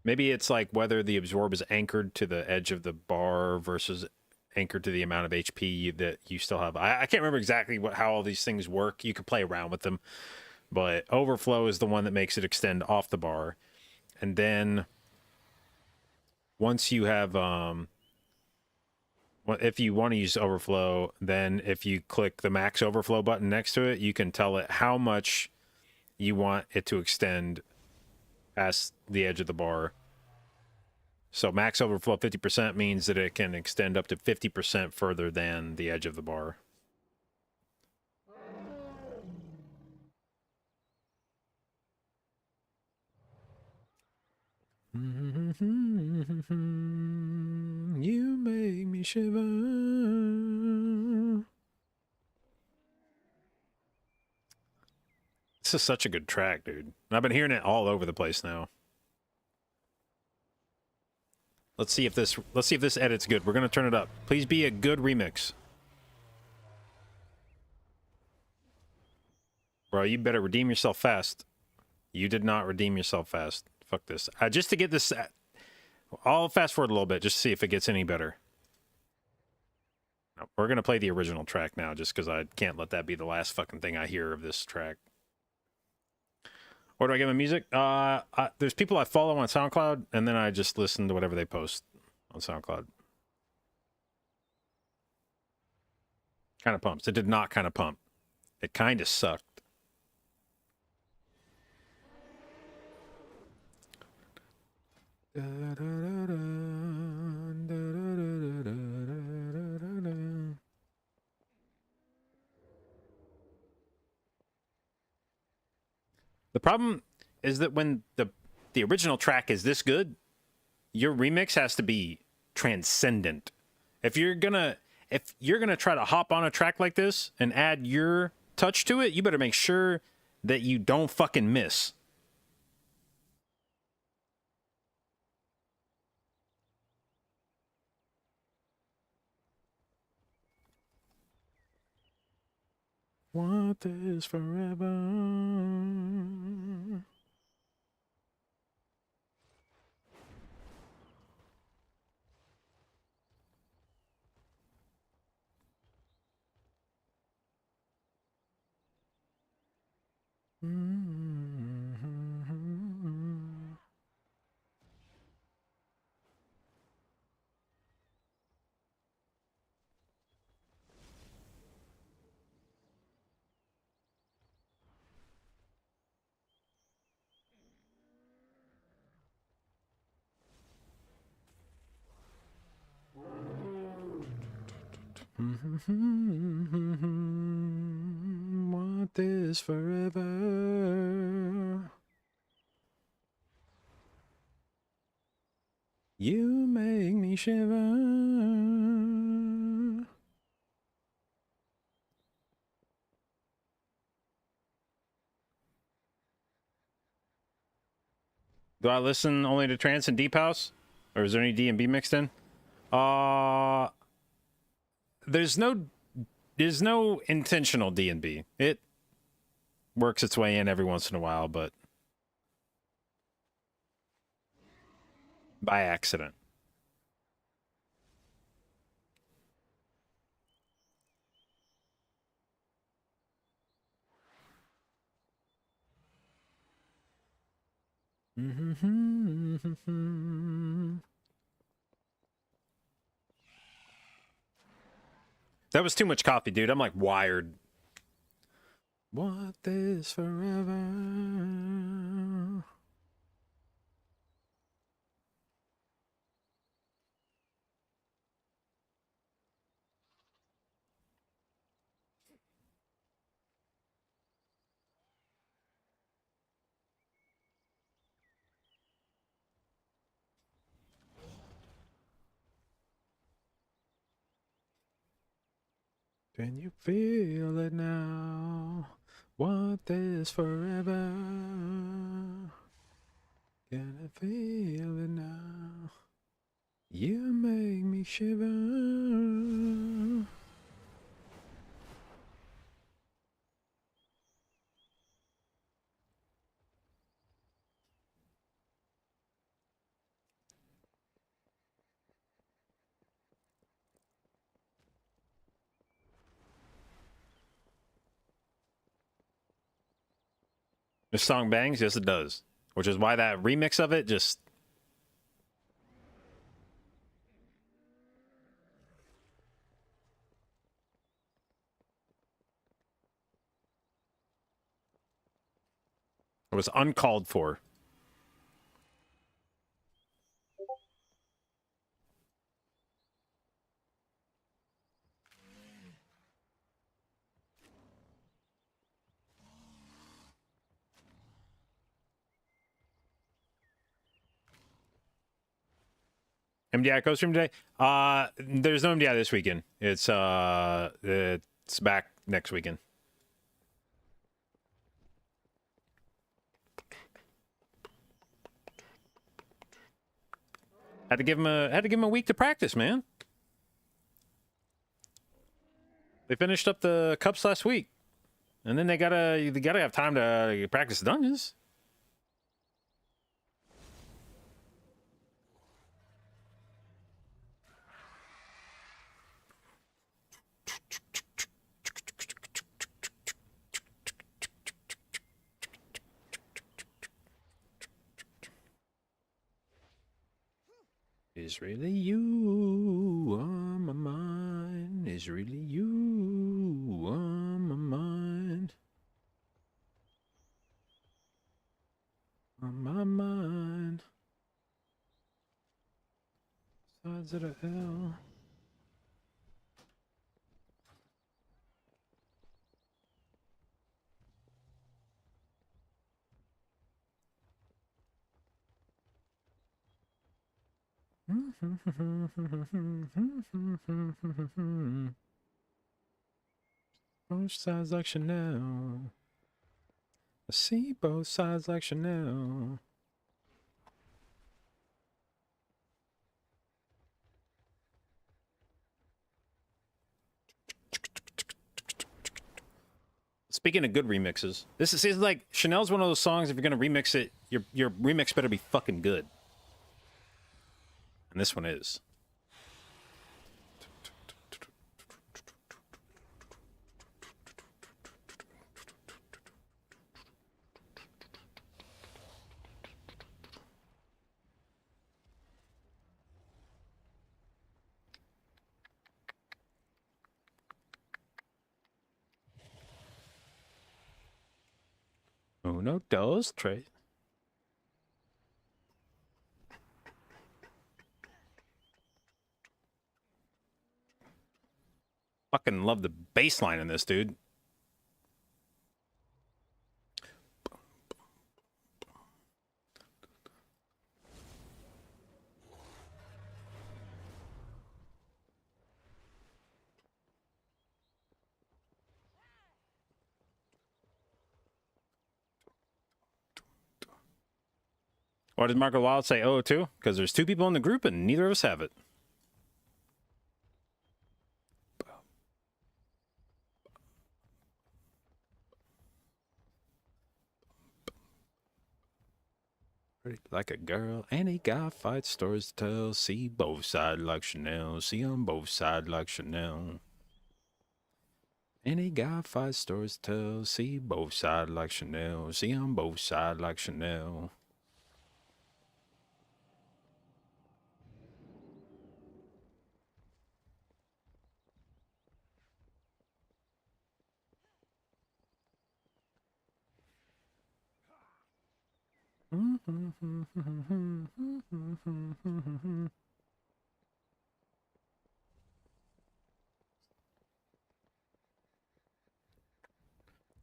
Speaker 2: maybe it's like whether the absorb is anchored to the edge of the bar versus anchored to the amount of HP that you still have. I can't remember exactly how all these things work. You can play around with them, but overflow is the one that makes it extend off the bar. And then once you have, if you want to use overflow, then if you click the max overflow button next to it, you can tell it how much you want it to extend past the edge of the bar. So max overflow 50% means that it can extend up to 50% further than the edge of the bar. You make me shiver. This is such a good track, dude. I've been hearing it all over the place now. Let's see if this edit's good. We're gonna turn it up. Please be a good remix. Bro, you better redeem yourself fast. You did not redeem yourself fast. Fuck this. Just to get this, I'll fast forward a little bit just to see if it gets any better. No, we're gonna play the original track now, just because I can't let that be the last fucking thing I hear of this track. Where do I get my music? There's people I follow on SoundCloud, and then I just listen to whatever they post on SoundCloud. Kind of pumps. It did not kind of pump. It kind of sucked. The problem is that when the original track is this good, your remix has to be transcendent. If you're gonna try to hop on a track like this and add your touch to it, you better make sure that you don't fucking miss. Want this forever. Want this forever. You make me shiver. Do I listen only to trance and deep house? Or is there any D&B mixed in? There's no intentional D&B. It works its way in every once in a while, but by accident. That was too much coffee, dude. I'm like wired. Want this forever. Can you feel it now? Want this forever. Can I feel it now? You make me shiver. This song bangs? Yes, it does. Which is why that remix of it just... It was uncalled for. MDI co-stream today? There's no MDI this weekend. It's back next weekend. Had to give him a week to practice, man. They finished up the cups last week, and then they gotta have time to practice dungeons. Is really you on my mind? Is really you on my mind? On my mind. Sides of the L. Both sides like Chanel. I see both sides like Chanel. Speaking of good remixes, this is like Chanel's one of those songs. If you're gonna remix it, your remix better be fucking good. And this one is. Uno, dos, tres. fucking love the bass line in this, dude. Why did Marco Wild say 002? Because there's 2 people in the group and neither of us have it. Like a girl, any guy fights stories to tell. See both sides like Chanel. See on both sides like Chanel. Any guy fights stories to tell. See both sides like Chanel. See on both sides like Chanel.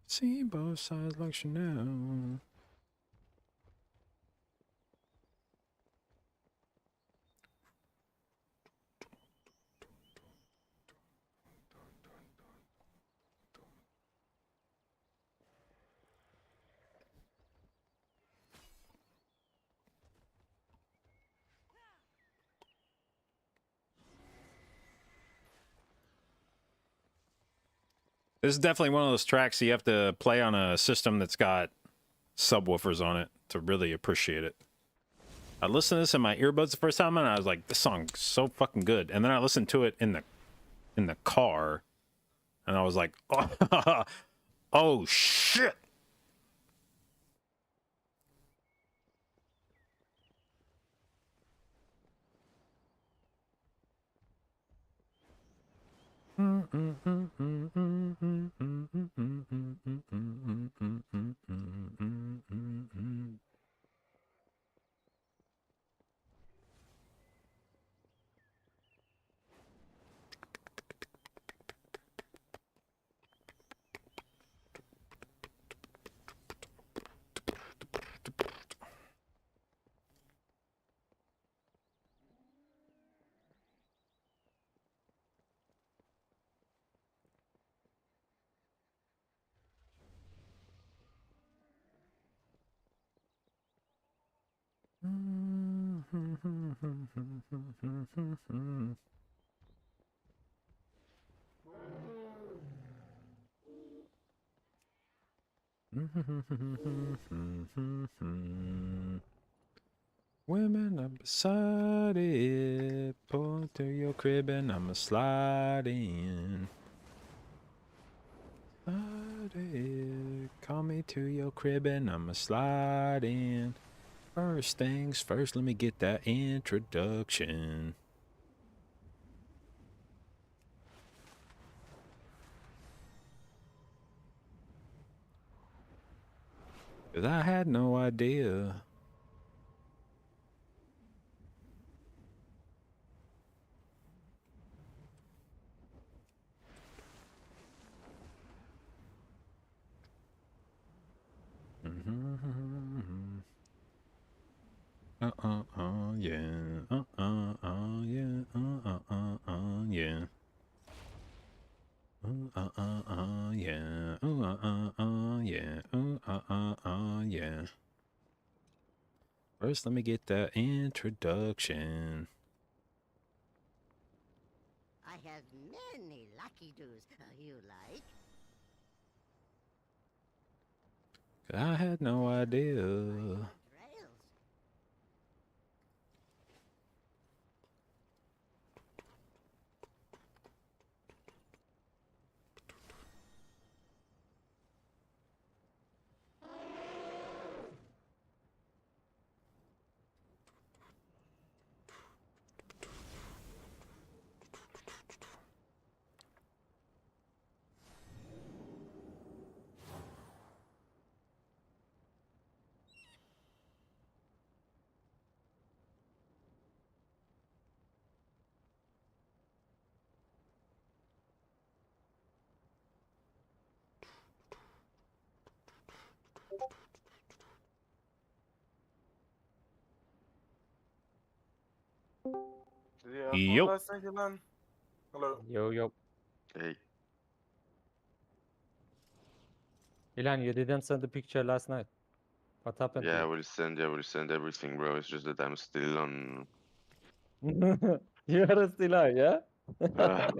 Speaker 2: See both sides like Chanel. This is definitely one of those tracks you have to play on a system that's got subwoofers on it to really appreciate it. I listened to this in my earbuds the first time and I was like, this song's so fucking good. And then I listened to it in the car and I was like, oh, oh shit. Women, I'm beside it. Pull to your crib and I'ma slide in. Slide it. Call me to your crib and I'ma slide in. First things first, let me get that introduction. Cause I had no idea. Yeah. Yeah. Yeah. Yeah. Yeah. First, let me get that introduction.
Speaker 12: I have many lucky doos you like.
Speaker 2: I had no idea.
Speaker 13: Yeah,
Speaker 2: Yo.
Speaker 13: last thing you man. Hello.
Speaker 3: Yo.
Speaker 14: Hey.
Speaker 15: Ilan, you didn't send the picture last night. What happened
Speaker 14: Yeah, I
Speaker 15: to
Speaker 14: will send everything, bro. It's just that I'm still on.
Speaker 15: you? You are still alive, yeah?
Speaker 14: Uh,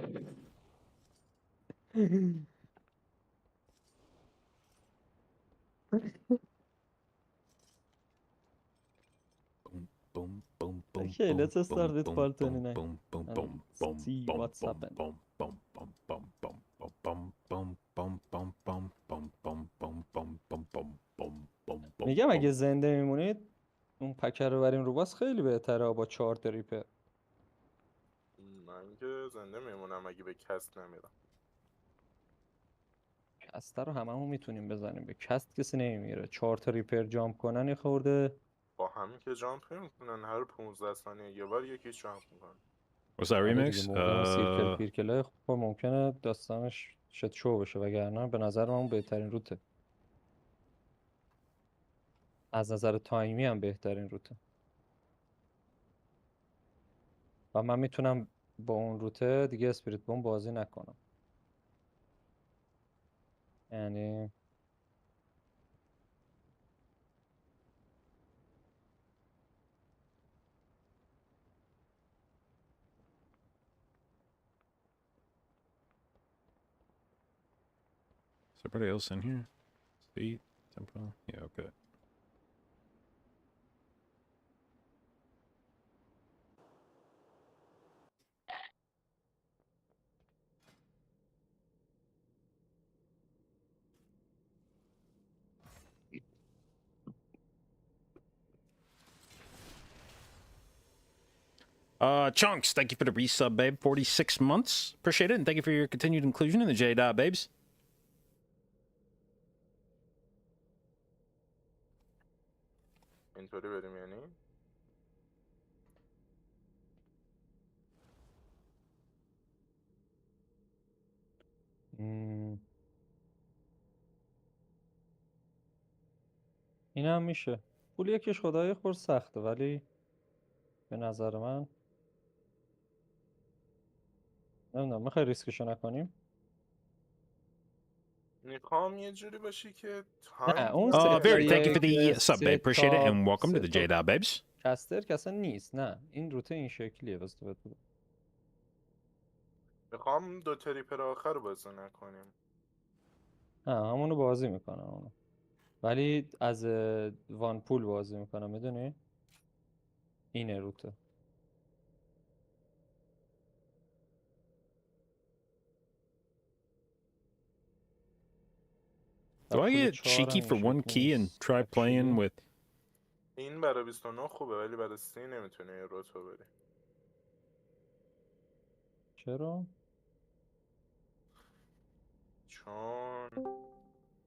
Speaker 2: Boom, boom, boom.
Speaker 15: Okay, let's
Speaker 2: boom,
Speaker 15: start with
Speaker 2: boom,
Speaker 15: part
Speaker 2: boom,
Speaker 15: 29
Speaker 2: boom, boom,
Speaker 15: and
Speaker 2: boom, boom,
Speaker 15: see
Speaker 2: boom,
Speaker 15: what's
Speaker 2: boom,
Speaker 15: happened.
Speaker 2: boom, boom, boom, boom, boom, boom, boom, boom, boom, boom, boom, boom, boom, boom, boom, boom, boom, boom, boom,
Speaker 15: میگم اگه
Speaker 2: boom.
Speaker 15: زنده میمونید اون پکر رو بریم رو باز خیلی بهتره با 4 ریپر.
Speaker 13: من که زنده میمونم اگه به کست نمیرم.
Speaker 15: کست رو هممون میتونیم بزنیم، به کست کسی نمیمیره. 4 ریپر جامپ کنن یه خورده.
Speaker 13: با همین که جامپ نمیکنن، هر 15 ثانیه یه بار یکی جامپ میکنن.
Speaker 2: What's that
Speaker 15: آره دیگه
Speaker 2: remix?
Speaker 15: موقع اون سیرکل پیرکله خب ممکنه داستانش شد شو بشه، وگرنه به نظر من اون بهترین روته. از نظر تایمی هم بهترین روته. و من میتونم با اون روته دیگه اسپریت بوم بازی نکنم. یعنی
Speaker 2: Is everybody else in here? Speed, tempo. Yeah, okay. Chunks, thank you for the resub, babe. 46 months. Appreciate it. And thank you for your continued inclusion in the J Dot babes.
Speaker 13: اینطوری بریم یعنی؟
Speaker 15: این هم میشه. پول یکیش خدای خور سخته، ولی به نظر من نمیدونم، میخوای ریسکشو نکنیم؟
Speaker 13: میخوام یه جوری باشی که
Speaker 15: نه
Speaker 13: تایم
Speaker 15: اون
Speaker 2: Very, thank you for
Speaker 15: ستاییه
Speaker 2: the
Speaker 15: که
Speaker 2: sub, babe. Appreciate it. And welcome to the J
Speaker 15: سه تا
Speaker 2: Dot babes.
Speaker 15: کستر که اصلا نیست. نه این روته این شکلیه. بس تو بگو.
Speaker 13: میخوام 2 تریپر آخر رو بازی نکنیم.
Speaker 15: همونو بازی میکنم اونو. ولی از وان پول بازی میکنم، میدونی؟ اینه روته.
Speaker 2: Do I
Speaker 15: پول
Speaker 2: get
Speaker 15: 4 هم
Speaker 2: cheeky
Speaker 15: این
Speaker 2: for one
Speaker 15: شکلی
Speaker 2: key and
Speaker 15: نیست.
Speaker 2: try playing with...
Speaker 13: این برای 29 خوبه ولی برای 30 نمیتونه یه روتو بری.
Speaker 15: چرا؟
Speaker 13: چون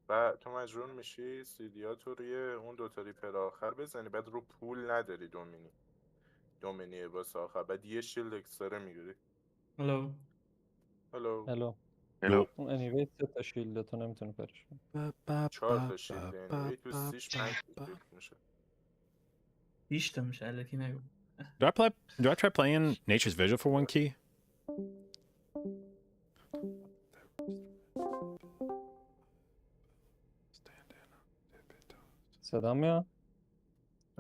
Speaker 13: بعد تو مجبور میشی سیدیاتو روی اون 2 تریپر آخر بزنی، بعد رو پول نداری دومینی واسه آخر، بعد یه شیلد اکسترا میگیری.
Speaker 16: هلو
Speaker 15: هلو.
Speaker 14: hello.
Speaker 15: اون انیوی 3 تا شیلدتو نمیتونه کارش کنه.
Speaker 13: 4 تا شیلد انیوی تو 30 5 تا شیلد میشه.
Speaker 16: 20 تا میشه، الکی نگو.
Speaker 2: Do I try playing Nature's Vigil for one key?
Speaker 15: صدا میاد؟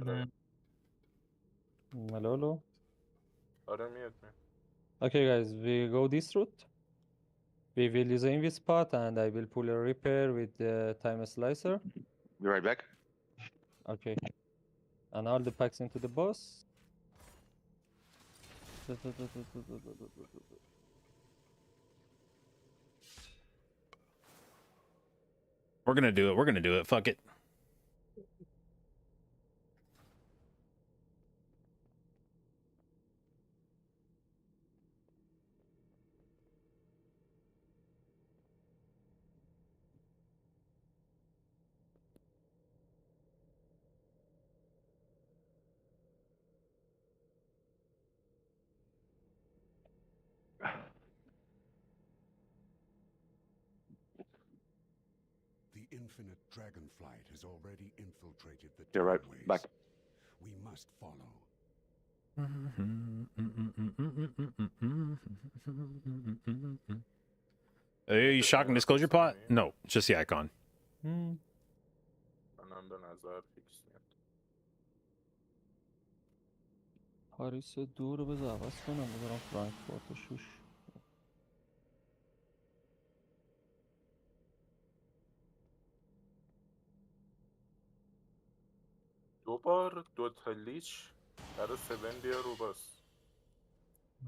Speaker 16: نه.
Speaker 15: ملولو.
Speaker 13: آره میاد.
Speaker 15: Okay guys, we go this route. We will use the invis spot and I will pull a repair with the time slicer.
Speaker 14: Be right back.
Speaker 15: Okay. And all the packs into the boss.
Speaker 2: We're gonna do it. We're gonna do it. Fuck it.
Speaker 7: The infinite Dragonflight has already infiltrated the
Speaker 14: You're right
Speaker 7: tollways.
Speaker 14: back.
Speaker 7: We must follow.
Speaker 2: Are you shocking disclosure pot? No, just the icon.
Speaker 13: منم به نظر فیکس میاد.
Speaker 15: پاریس دو رو بذار عوض کنم بذارم فرانکفورت 6.
Speaker 13: دوبار 2 تا لیچ برای 7 بیا رو باس.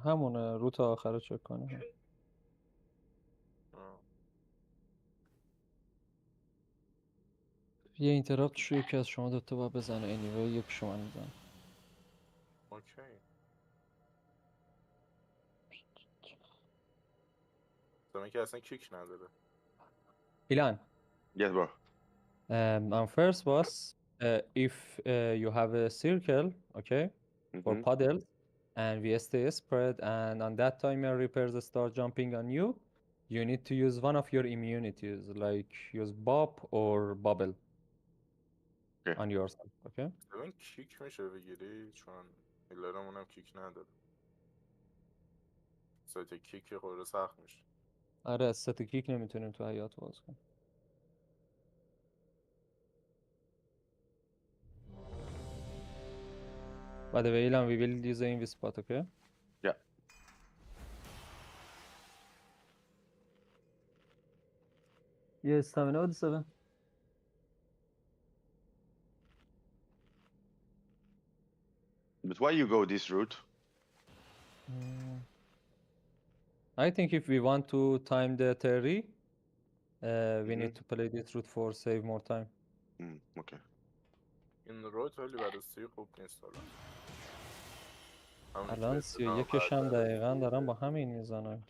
Speaker 15: همونه رو تا آخر چک کنه. یه اینتراپت شو یکی از شما دوتا باید بزنه انیوی یک شما میزنه.
Speaker 13: اوکی. زمان که اصلا کیک نداره.
Speaker 15: Ilan.
Speaker 14: Yes, bro.
Speaker 15: On first boss, if you have a circle, okay, for puddles, and VST spread, and on that time your repairs start jumping on you, you need to use one of your immunities, like use Bop or Bubble on yourself, okay?
Speaker 13: زمان کیک میشه بگیری چون هیلرمون هم کیک نداره. سایت کیک خورده سخت میشه.
Speaker 15: آره از ست کیک نمیتونیم تو حیات باز کنیم. By the way, Ilan, we will use the invis spot, okay?
Speaker 14: Yeah.
Speaker 15: Yes, stamina with 7.
Speaker 14: But why you go this route?
Speaker 15: I think if we want to time the 30, we need to play this route for save more time.
Speaker 14: Okay.
Speaker 13: این روت ولی برای سی خوب نیست حالا.
Speaker 15: الان 31 هم دقیقا دارم با همین میزنم.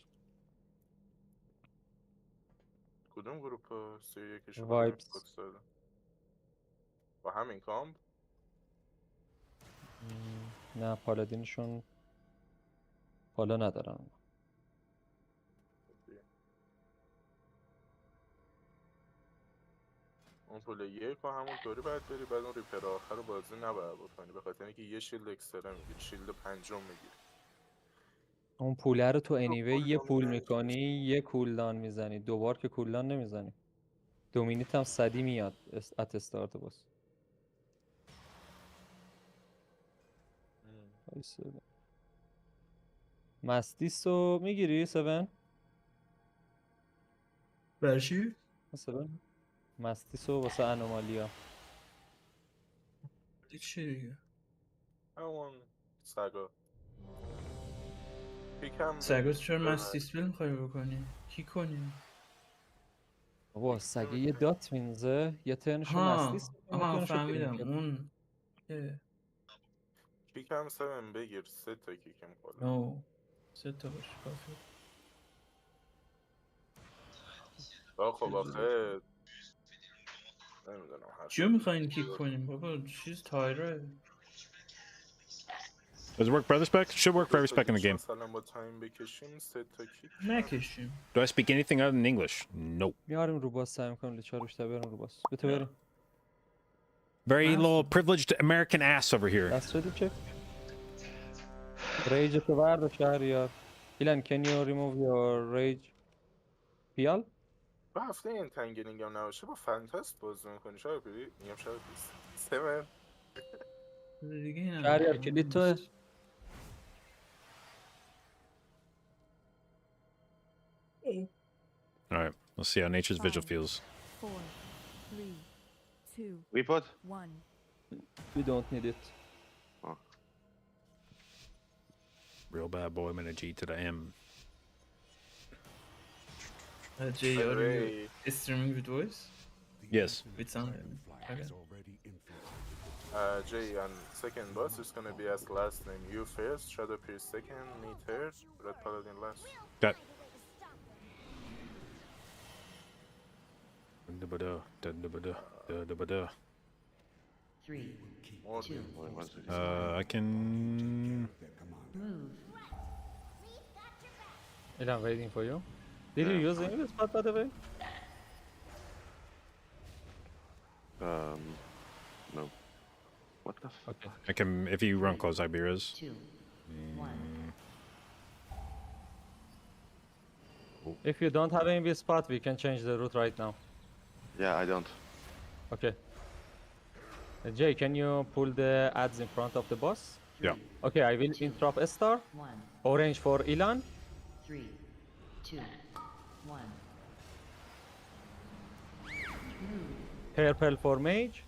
Speaker 13: کدوم گروپ 31 شو
Speaker 15: وایبس
Speaker 13: با همین کامب؟
Speaker 15: نه پالادینشون پالا ندارن.
Speaker 13: اون پول یک و همونطوری باید بری بعد اون ریپر آخر رو بازی نباید بکنی به خاطر اینکه یه شیلد اکسترا میگیری شیلد 5 میگیری.
Speaker 15: اون پوله رو تو انیوی یه پول میکنی یه کولدان میزنی دوبار که کولدان نمیزنی. دومینیت هم صدی میاد ات استارت باز. مستیس رو میگیری 7؟
Speaker 16: برشی؟
Speaker 15: 7؟ مستیس رو واسه انومالیا.
Speaker 16: چی دیگه؟
Speaker 13: همون سگا پیکم
Speaker 16: سگا چرا مستیسپل میخوای بکنی؟ کی کنی؟
Speaker 15: بابا سگه یه دات مینزه یه ترنشو مستیس
Speaker 16: فهمیدم اون
Speaker 13: کیکم 7 بگیر 3 تا کیکم کلا.
Speaker 16: نو 3 تا باشه کافیه.
Speaker 13: خب آخه نمیدونم
Speaker 16: چیو میخواین کیک کنیم بابا چیز تایره.
Speaker 2: Does it work for other spec? Should work for every spec in the game.
Speaker 13: مثلا با تایم بکشیم 3 تا کیک
Speaker 16: نکشیم.
Speaker 2: Do I speak anything other than English? Nope.
Speaker 15: میاریم رو باس سعی میکنم لیچار بیشتر بریم رو باس. بته بریم.
Speaker 2: Very little privileged American ass over here.
Speaker 15: دست شدی چک؟ ریج تو برد شهریار. ایلان can you remove your rage؟ پیال؟
Speaker 13: با هفته این تنگینگ هم نباشه با فانتاست بازی میکنی شاید بری میگم شاید بیست 7
Speaker 15: شهریار کلید توه.
Speaker 2: Alright, let's see how nature's vigil feels.
Speaker 10: 4, 3, 2,
Speaker 14: We put?
Speaker 10: 1.
Speaker 15: We don't need it.
Speaker 14: Oh.
Speaker 2: Real bad boy, I'm in a G to the M.
Speaker 16: Jay, are you streaming with voice?
Speaker 2: Yes.
Speaker 16: With sound? Okay.
Speaker 13: Jay, on second boss is gonna be as last name you first, Shadow Pierce second, me third, Red Paladin last.
Speaker 2: Got. I can.
Speaker 15: I'm waiting for you. Did you use English spot by the way?
Speaker 14: No. What the
Speaker 15: Okay.
Speaker 2: I can, if you run close Iberias.
Speaker 8: 2, 1.
Speaker 15: If you don't have any spot, we can change the route right now.
Speaker 14: Yeah, I don't.
Speaker 15: Okay. Jay, can you pull the ads in front of the boss?
Speaker 2: Yeah.
Speaker 15: Okay, I will interrupt a star.
Speaker 8: 1.
Speaker 15: Orange for Ilan.
Speaker 8: 3, 2, 1.
Speaker 15: Purple for Mage.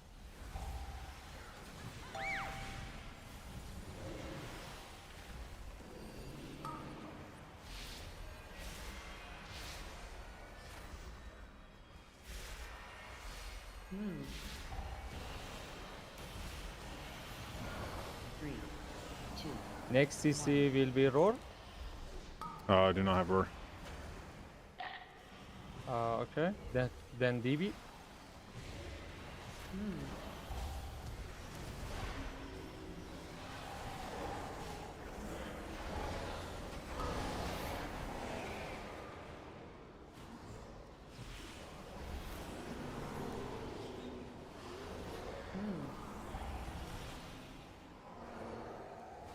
Speaker 8: Move. 3, 2.
Speaker 15: Next CC will be Roar.
Speaker 2: I do not have roar.
Speaker 15: Okay. Then DB.
Speaker 8: Move.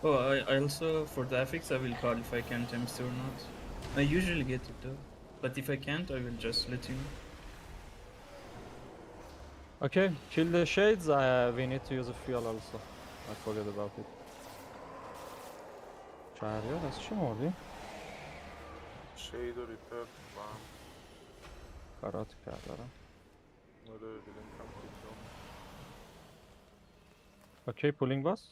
Speaker 16: Oh, I also, for the affix, I will call if I can times 2 or not. I usually get it though. But if I can't, I will just let you know.
Speaker 15: Okay, kill the shades. We need to use a fuel also. I forgot about it. شهریار از چی مردی؟
Speaker 13: شید و ریپر با هم
Speaker 15: کارات کرد دارم.
Speaker 13: آره دیدیم کم کردم.
Speaker 15: Okay, pulling boss.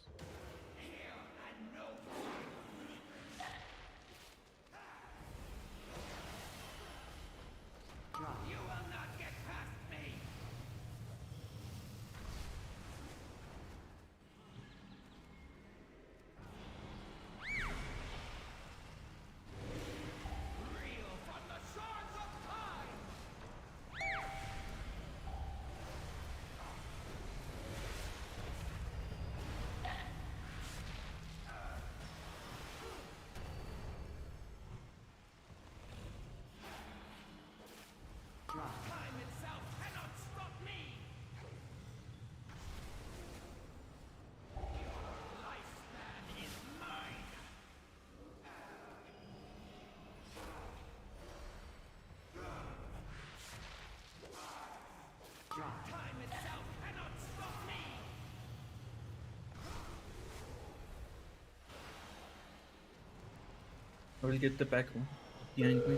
Speaker 16: I will get the back one behind me.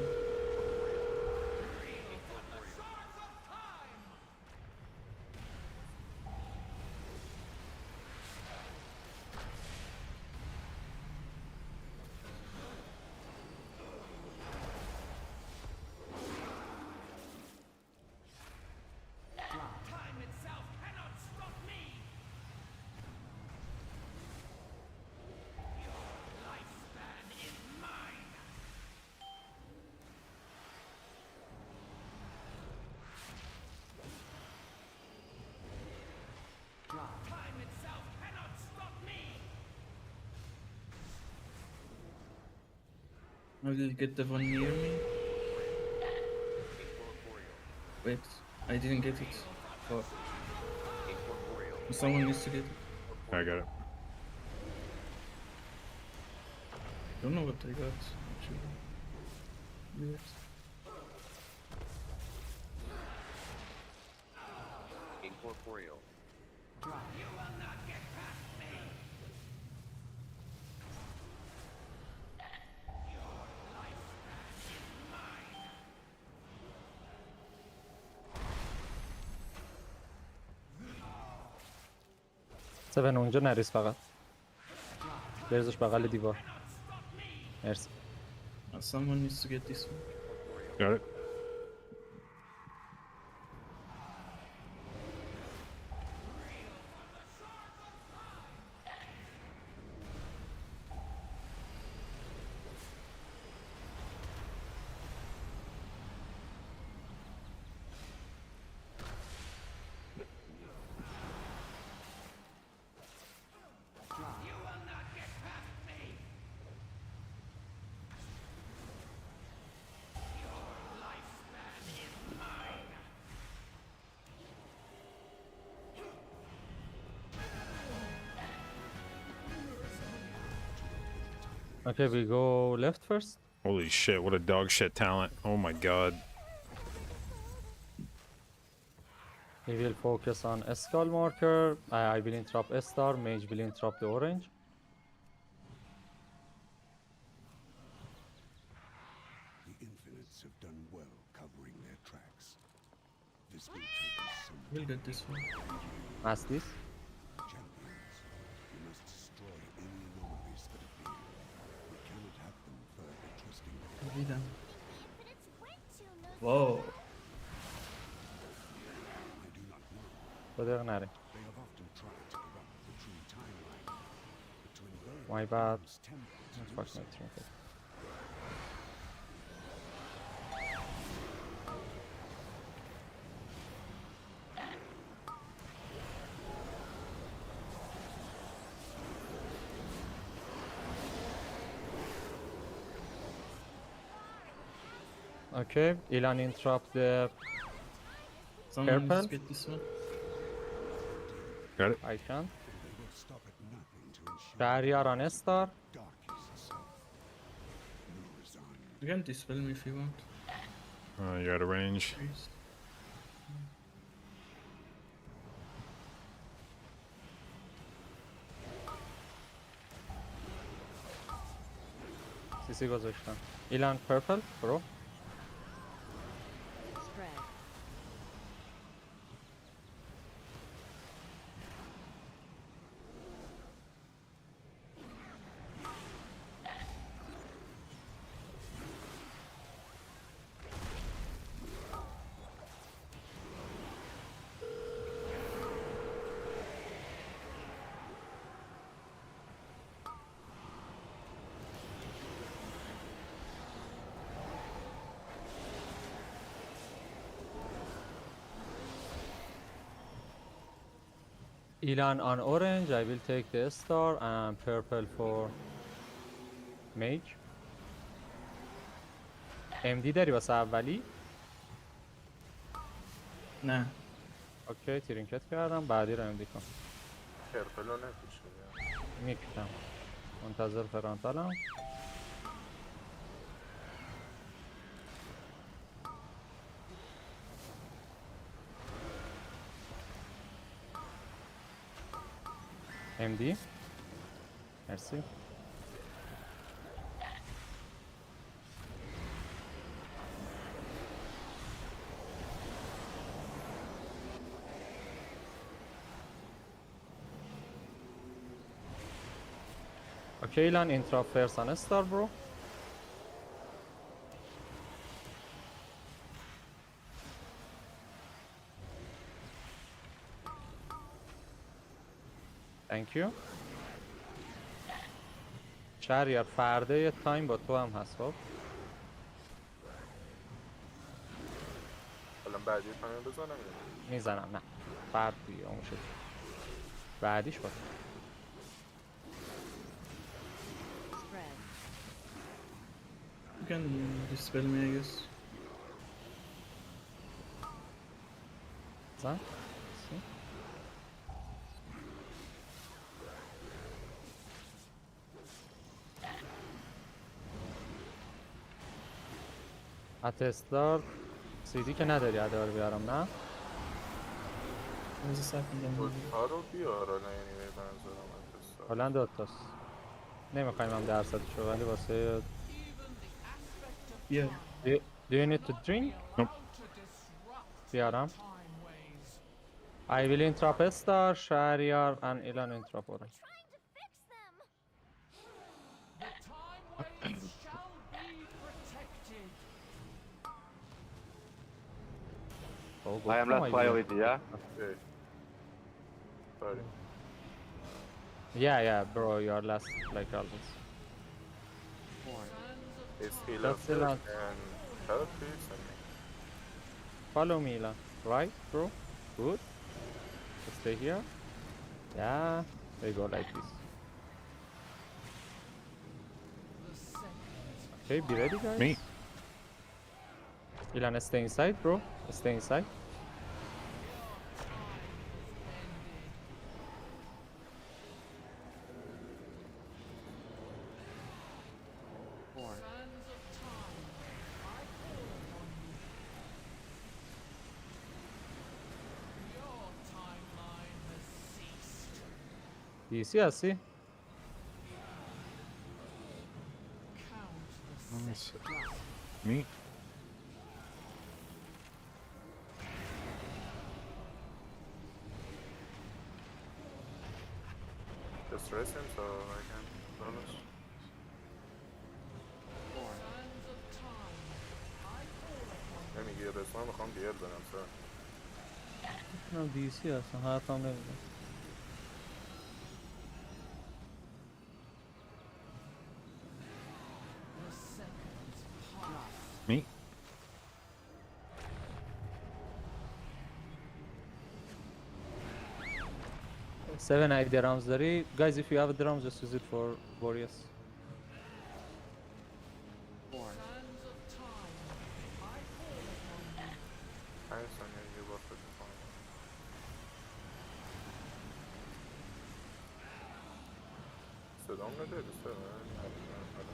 Speaker 16: I will get the one near me. Wait, I didn't get it. Fuck. Someone needs to get it.
Speaker 2: I got it.
Speaker 16: I don't know what I got, actually. Weird.
Speaker 7: Incorporeal.
Speaker 8: You will not get past me. Your lifespan is mine.
Speaker 15: 7 اونجا نریز فقط. بریزش بغل دیوار. مرسی.
Speaker 16: Someone needs to get this one.
Speaker 2: Got it.
Speaker 8: You will not get past me. Your
Speaker 15: Okay, we go left first.
Speaker 2: Holy shit, what a dog shit talent. Oh my god.
Speaker 15: He will focus on a skull marker. I will interrupt a star. Mage will interrupt the orange.
Speaker 7: The Infinites have done well covering their tracks. This will take us some
Speaker 16: We'll get this one.
Speaker 15: Mass this.
Speaker 7: champions. We must destroy any anomalies that appear. We cannot have them further twisting the
Speaker 16: Maybe then. Whoa.
Speaker 15: Whatever,
Speaker 7: They have often tried to corrupt the true timeline. But to invade
Speaker 15: my bad.
Speaker 7: Rhodes' temple to
Speaker 15: Let's
Speaker 7: do
Speaker 15: fuck
Speaker 7: so,
Speaker 15: my trinket. Okay, Ilan interrupt the
Speaker 16: Someone needs
Speaker 15: purple.
Speaker 16: to get this one.
Speaker 2: Got it.
Speaker 15: I can.
Speaker 7: they will stop at nothing to ensure
Speaker 15: Barrier on a star.
Speaker 7: darkness itself. No resign.
Speaker 16: You can dispel me if you want.
Speaker 2: You're out of range.
Speaker 16: Please.
Speaker 15: CC گذاشتم. Ilan purple, bro.
Speaker 6: Spread.
Speaker 15: Ilan on orange, I will take the star, and purple for mage. MD داری واسه اولی؟
Speaker 16: نه.
Speaker 15: اوکی ترینکت کردم، بعدی رو MD کن.
Speaker 13: پرپلو نکشه.
Speaker 15: میکشم. منتظر فرانتالم. MD. مرسی. Okay, Ilan, interrupt first on a star, bro. Thank you. شهریار فرده تایم با تو هم هست خب.
Speaker 13: الان بعدی تایم بزنم
Speaker 15: میزنم نه. فرد دیگه اون شد. بعدیش با
Speaker 6: Spread.
Speaker 16: You can dispel me, I guess.
Speaker 15: زن. اتستار سیدی که نداری ادار بیارم نه؟
Speaker 13: ها رو بیار الان یعنی به نظرم اتستار.
Speaker 15: حالا دوتاست. نمیخوایم هم درصدشو ولی واسه
Speaker 16: Yeah.
Speaker 15: Do you need to drink?
Speaker 2: Nope.
Speaker 15: بیارم. I will interrupt Star, Shariar, and Ilan interrupt orange.
Speaker 17: I am last priority, yeah?
Speaker 13: Okay. Sorry.
Speaker 15: Yeah, bro, you are last, like always.
Speaker 13: It's healer
Speaker 15: That's
Speaker 13: first
Speaker 15: Ilan.
Speaker 13: and health please and
Speaker 15: Follow me, Ilan. Right, bro? Good. Stay here. Yeah, they go like this. Okay, be ready, guys.
Speaker 2: Me.
Speaker 15: Ilan, stay inside, bro. Stay inside. DC هستی؟
Speaker 2: Me?
Speaker 13: Just rest him so I can bonus. نمیگه رسم من میخوام بیاد برم سر.
Speaker 15: نه DC هستم حرفم نمیزن.
Speaker 2: Me?
Speaker 15: Seven ای درامز داری. Guys, if you have a drum, just use it for warriors.
Speaker 13: پنج ثانیه دیگه با فکر میکنم. صدام نداری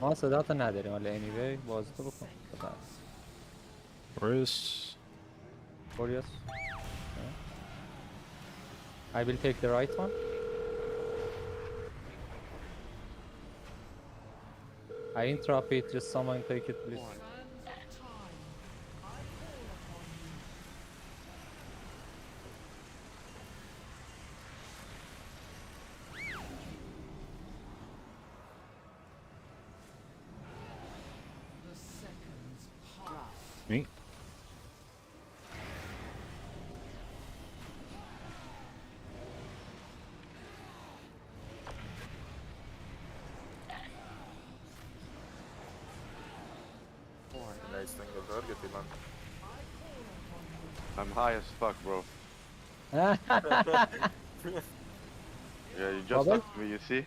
Speaker 15: ما صداتو نداریم ولی anyway بازی تو بکن.
Speaker 2: Where's...
Speaker 15: Warriors. I will take the right one. I interrupt it, just someone take it please.
Speaker 2: Me?
Speaker 13: Nice single target, Ilan.
Speaker 17: I'm high as fuck, bro.
Speaker 15: Yeah,
Speaker 17: you just talked to me, you see?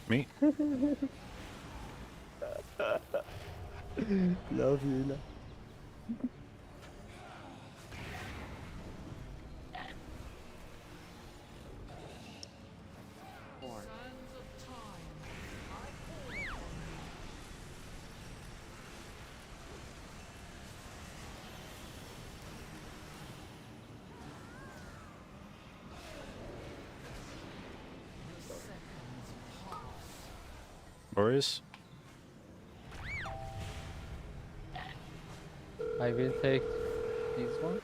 Speaker 2: Me?
Speaker 15: Love you, Ila.
Speaker 2: Warriors?
Speaker 15: I will take this one.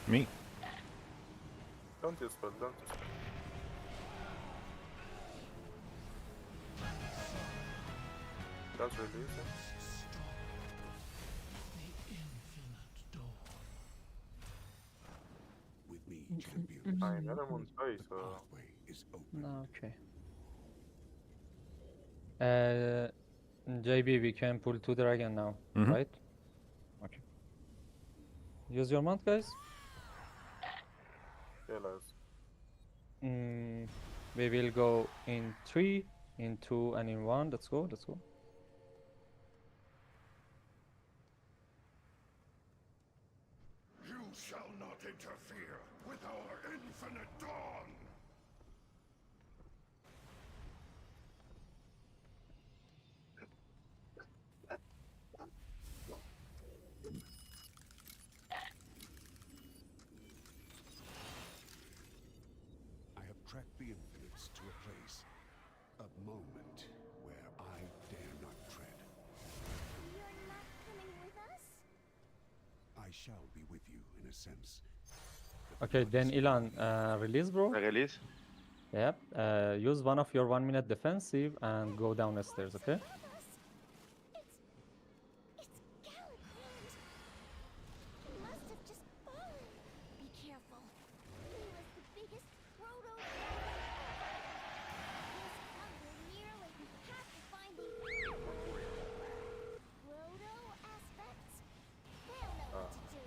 Speaker 2: Me?
Speaker 13: Don't dispel, don't dispel. Don't release it.
Speaker 7: With me, champions.
Speaker 13: I'm on space, so...
Speaker 15: No, okay. JB, we can pull 2 dragon now, right? Okay. Use your mount, guys. We will go in 3, in 2, and in 1. Let's go, let's go.
Speaker 7: You shall not interfere with our infinite dawn! I have tracked the infinites to a place, a moment where I dare not tread.
Speaker 6: You're not coming with us?
Speaker 7: I shall be with you in a sense.
Speaker 15: Okay, then Ilan, release, bro.
Speaker 17: Release?
Speaker 15: Yep. Use one of your 1-minute defensive and go down the stairs, okay?
Speaker 6: He must have just fallen. Be careful. He was the biggest proto ever. His nearly have to find the proto aspects. They'll know what to do.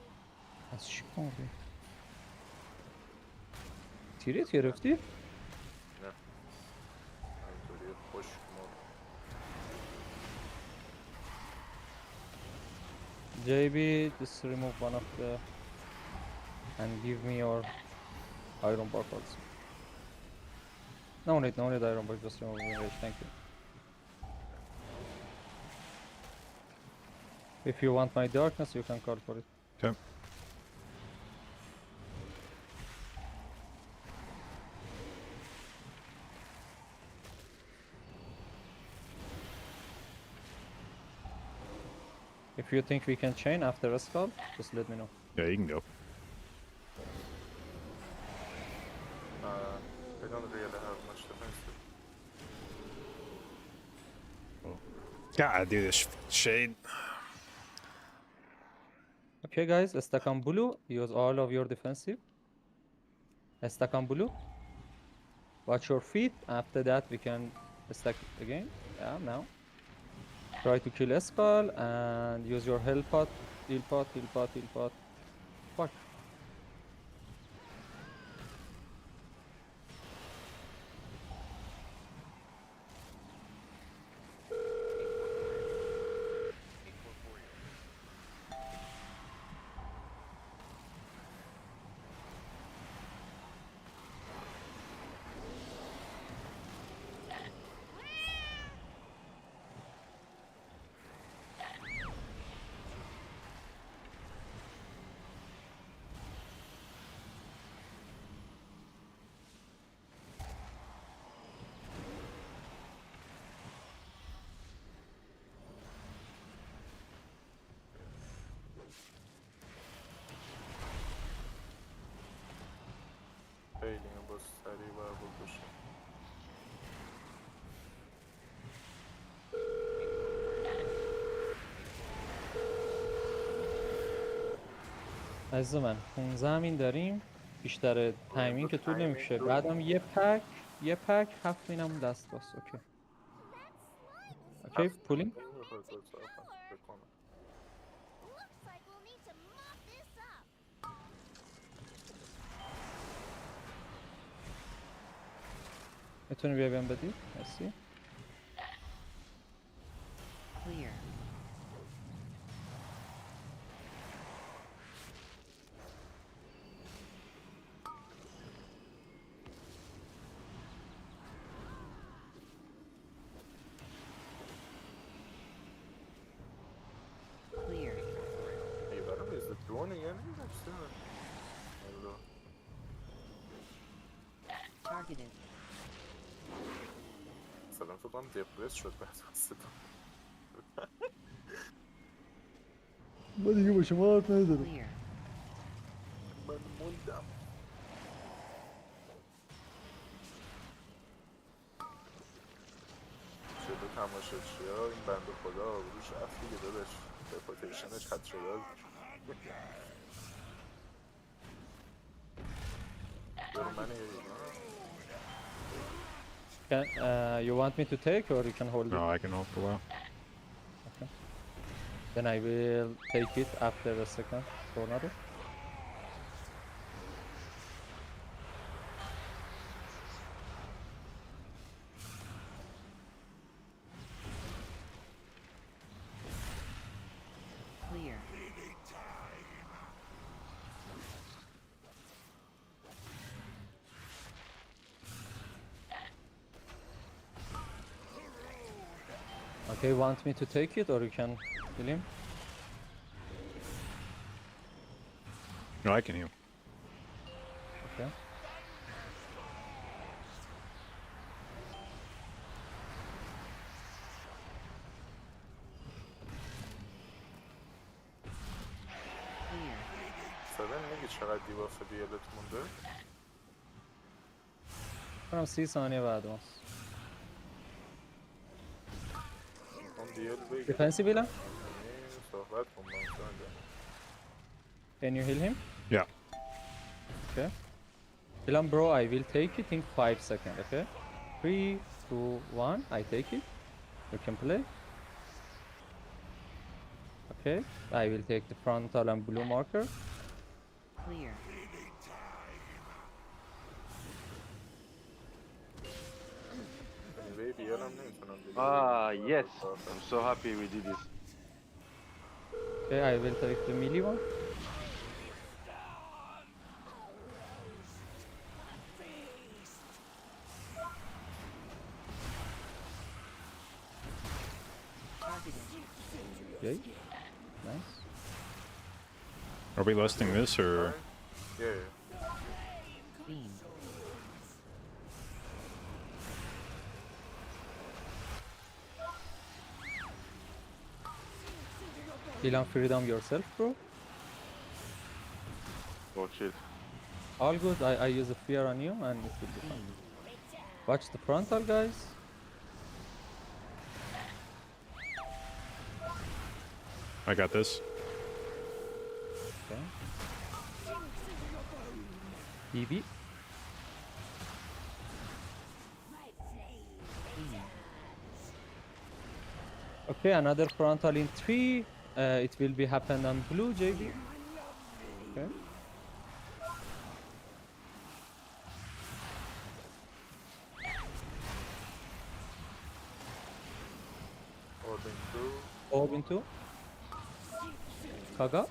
Speaker 15: از چی کنی؟ تیرت گرفتی؟
Speaker 13: نه.
Speaker 15: JB, just remove one of the and give me your iron bar also. No need iron bar, just remove enrage, thank you. If you want my darkness, you can call for it.
Speaker 2: Okay.
Speaker 15: If you think we can chain after a skull, just let me know.
Speaker 2: Yeah, you can go.
Speaker 13: I don't really have much defensive.
Speaker 2: Gotta do this shade.
Speaker 15: Okay, guys, stack on blue. Use all of your defensive. Stack on blue. Watch your feet. After that, we can stack again. Yeah, now. Try to kill a skull and use your heal pot. Heal pot. Fuck.
Speaker 13: خیلی باز سریع باید بکشه.
Speaker 15: عزیز من 15 همین داریم. بیشتر تایمینگ که طول نمیکشه. بعدم یه پک 7 مینم دست باز. اوکی پولینگ. میتونی بیا بیان بدی؟ مرسی.
Speaker 13: Drone again?
Speaker 12: Targeted.
Speaker 13: سلام فکر کنم دپرس شد بعد از صدا.
Speaker 15: ما دیگه با شما حرف ندارم.
Speaker 13: من موندم. شده تماشاچی ها این بنده خدا روش رفت دیگه داداش رپوتیشنش خط شده.
Speaker 15: You want me to take or you can hold it?
Speaker 2: No, I can hold for a while.
Speaker 15: Okay. Then I will take it after a second tornado.
Speaker 12: Clear.
Speaker 15: Okay, want me to take it or you can kill him?
Speaker 2: No, I can heal.
Speaker 15: Okay.
Speaker 13: سادن میگی چقدر دیباف بیالت مونده؟
Speaker 15: کنم 30 ثانیه بعد ماست. Defensive healer? Can you heal him?
Speaker 2: Yeah.
Speaker 15: Okay. Heal him, bro. I will take it in 5 seconds. Okay. 3, 2, 1. I take it. You can play. Okay. I will take the frontal and blue marker.
Speaker 12: Clear.
Speaker 17: Ah, yes. I'm so happy we did this.
Speaker 15: Okay, I will take the melee one. Okay, nice.
Speaker 2: Are we listing this or?
Speaker 13: Yeah.
Speaker 15: Ilan, freedom yourself, bro.
Speaker 14: Oh shit.
Speaker 15: All good. I use a fear on you and it will be fine. Watch the frontal, guys.
Speaker 2: I got this.
Speaker 15: Okay. BB. Okay, another frontal in 3. It will be happen on blue, JB. Okay.
Speaker 13: Orb in 2.
Speaker 15: Orb in 2. Kaga.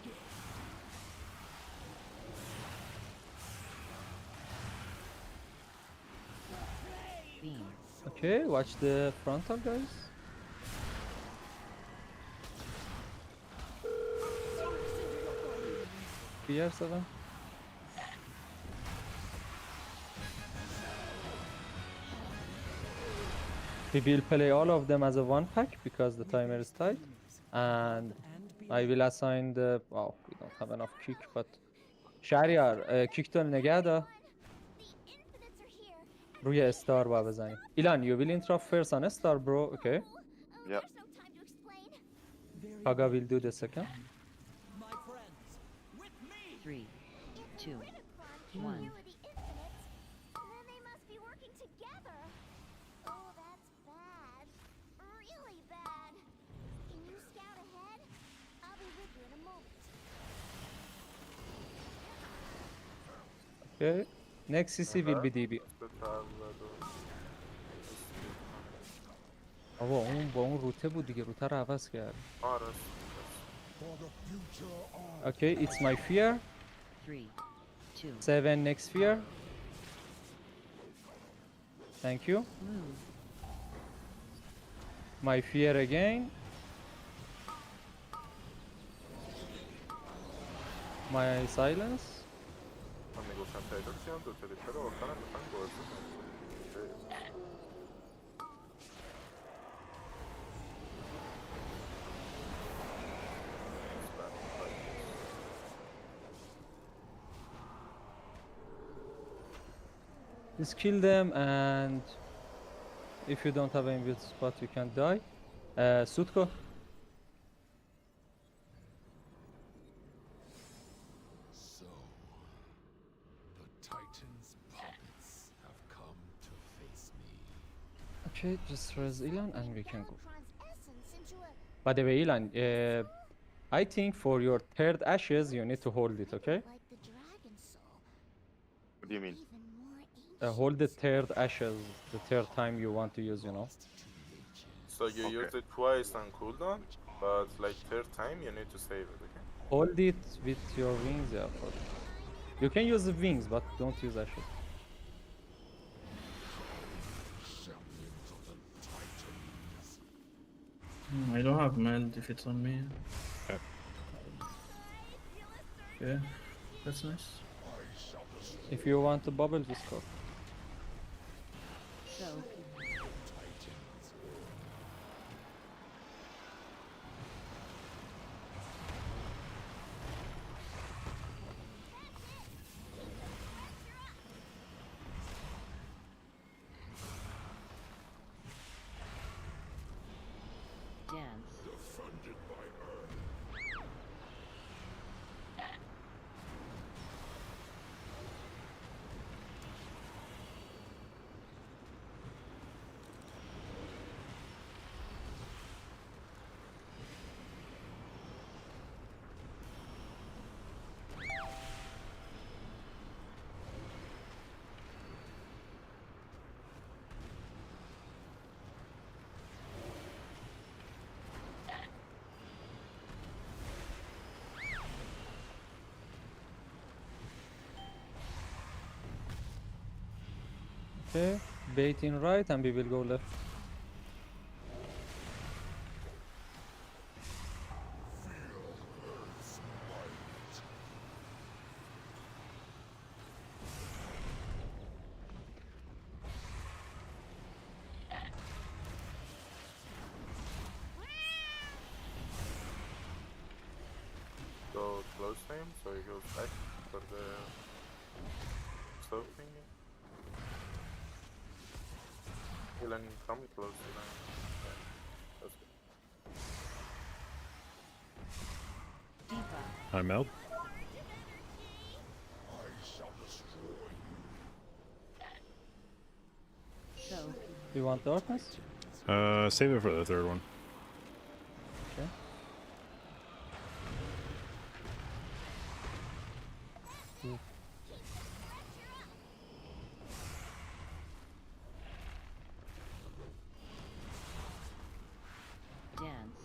Speaker 15: Okay, watch the frontal, guys. PR7. We will play all of them as a one pack because the timer is tight, and I will assign the. Wow, we don't have enough kick, but شهریار کیکتون نگه دار روی استار با بزنیم. ایلان you will interrupt first on star, bro. Okay.
Speaker 14: Yeah.
Speaker 15: Kaga will do the second.
Speaker 18: 3, 2, 1.
Speaker 15: Okay. Next CC will be DB. آقا اون با اون روته بود دیگه، روته رو عوض کرد. Okay, it's my fear.
Speaker 18: 3, 2.
Speaker 15: 7 next fear. Thank you. My fear again. My silence.
Speaker 13: من میگفتم پیدا کردم دو تا ریپر آخرم میخوایم بازی کنیم.
Speaker 15: Just kill them, and if you don't have any spot, you can die. Sutko.
Speaker 7: So, the Titan's puppets have come to face me.
Speaker 15: Okay, just res Ilan and we can go. By the way, Ilan, I think for your third ashes, you need to hold it, okay?
Speaker 14: What do you mean?
Speaker 15: Hold the third ashes, the third time you want to use, you know?
Speaker 13: So you use it twice on cooldown, but like third time you need to save it, okay?
Speaker 15: Hold it with your wings, yeah. You can use the wings, but don't use ashes.
Speaker 16: I don't have meld if it's on me. Yeah, that's nice.
Speaker 15: If you want to bubble, just go.
Speaker 18: So, dance.
Speaker 7: Defended by Earth.
Speaker 15: Okay, bait in right and we will go left.
Speaker 13: Go close to him, so he goes back for the slow thingy. He'll come close to him. Yeah, that's good.
Speaker 2: I'm out.
Speaker 18: So,
Speaker 15: You want darkness?
Speaker 2: Save it for the third one.
Speaker 15: Okay. Ooh.
Speaker 18: dance.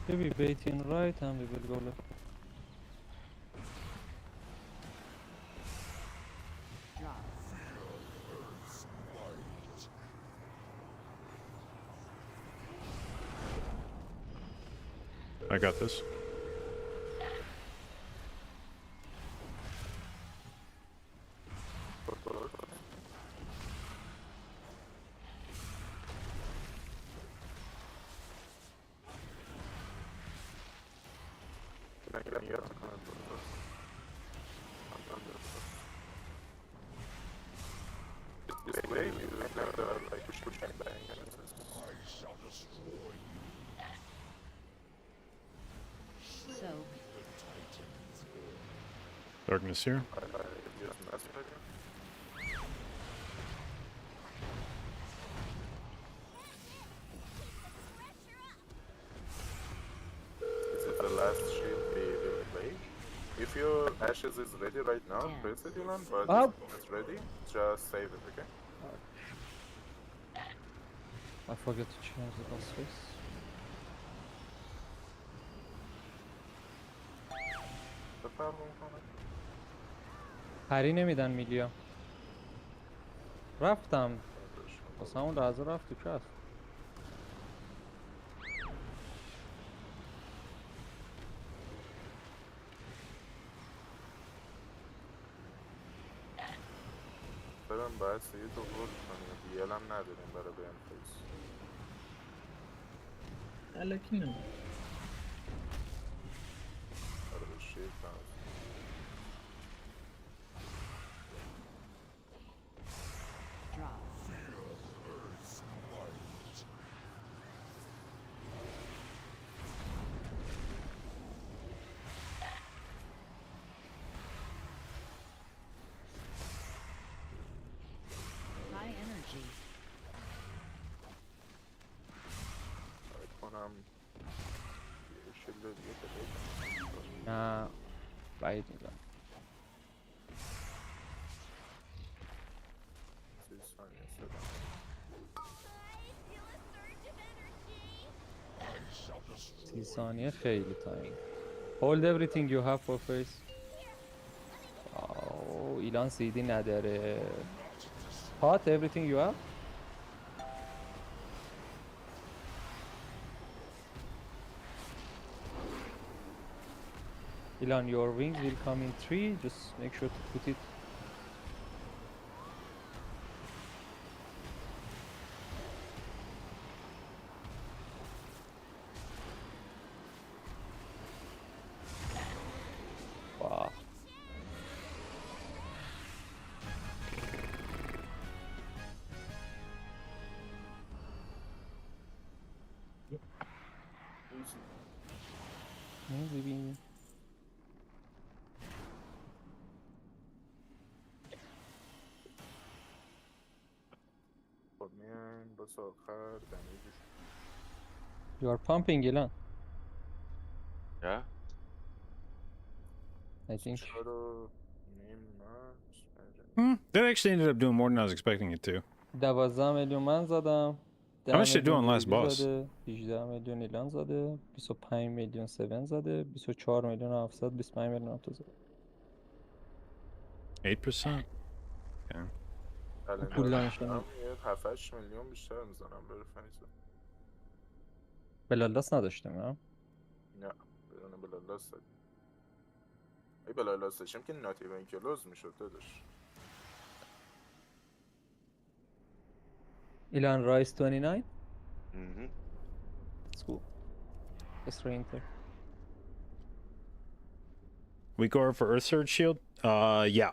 Speaker 15: Maybe bait in right and we will go left.
Speaker 18: Drop.
Speaker 2: I got this.
Speaker 13: This way, you like push bang bang.
Speaker 18: So,
Speaker 2: Darkness here.
Speaker 13: Just mess with him. This is the last shield we will play. If your ashes is ready right now, press it, Elon, but
Speaker 15: Oh.
Speaker 13: if it's ready, just save it, okay?
Speaker 15: I forgot to change the boss face. پری نمیدن میلیا. رفتم واسه همون لحظه رفت تو کف.
Speaker 13: برم باید سیگه تو ورد کنیم دیگه هم نداریم برای بریم فیس
Speaker 16: الکی نه
Speaker 13: برای شیر کنم
Speaker 18: drop. High energy.
Speaker 13: باید کنم یه شیل دیگه پیدا
Speaker 15: نه بعید میدونم.
Speaker 13: 30 ثانیه سلام
Speaker 15: 30 ثانیه خیلی تایم. Hold everything you have for face. ایلان سیدی نداره. Pot everything you have. Ilan, your wings will come in 3. Just make sure to put it. Wow.
Speaker 13: ایزی.
Speaker 15: ایزی بینی.
Speaker 13: خب میایم باز آخر دمیجش.
Speaker 15: You are pumping Ilan.
Speaker 14: Yeah.
Speaker 15: I think.
Speaker 13: چرا نیم
Speaker 2: That actually ended up doing more than I was expecting it to.
Speaker 15: 12 میلیون من زدم.
Speaker 2: How
Speaker 15: 10
Speaker 2: much did it do
Speaker 15: میلیون
Speaker 2: on last
Speaker 15: رویدی
Speaker 2: boss?
Speaker 15: زده. 18 میلیون ایلان زده. 25 میلیون 7 زده. 24 میلیون 700. 25 میلیون 700 زده.
Speaker 2: 8%? Okay.
Speaker 13: الان
Speaker 15: پول دانشگاه
Speaker 13: هم یه 7-8 میلیون بیشتر میزنم بره فنیسا.
Speaker 15: بلالاس نداشتم نه؟
Speaker 13: نه بدون بلالاس دادیم. ای بلالاس داشتیم که ناتی بین کلوز میشد داداش.
Speaker 15: ایلان رایس 29.
Speaker 14: Mm-hmm.
Speaker 15: It's cool. Let's re-enter.
Speaker 2: We go over for Earth Surge Shield? Yeah.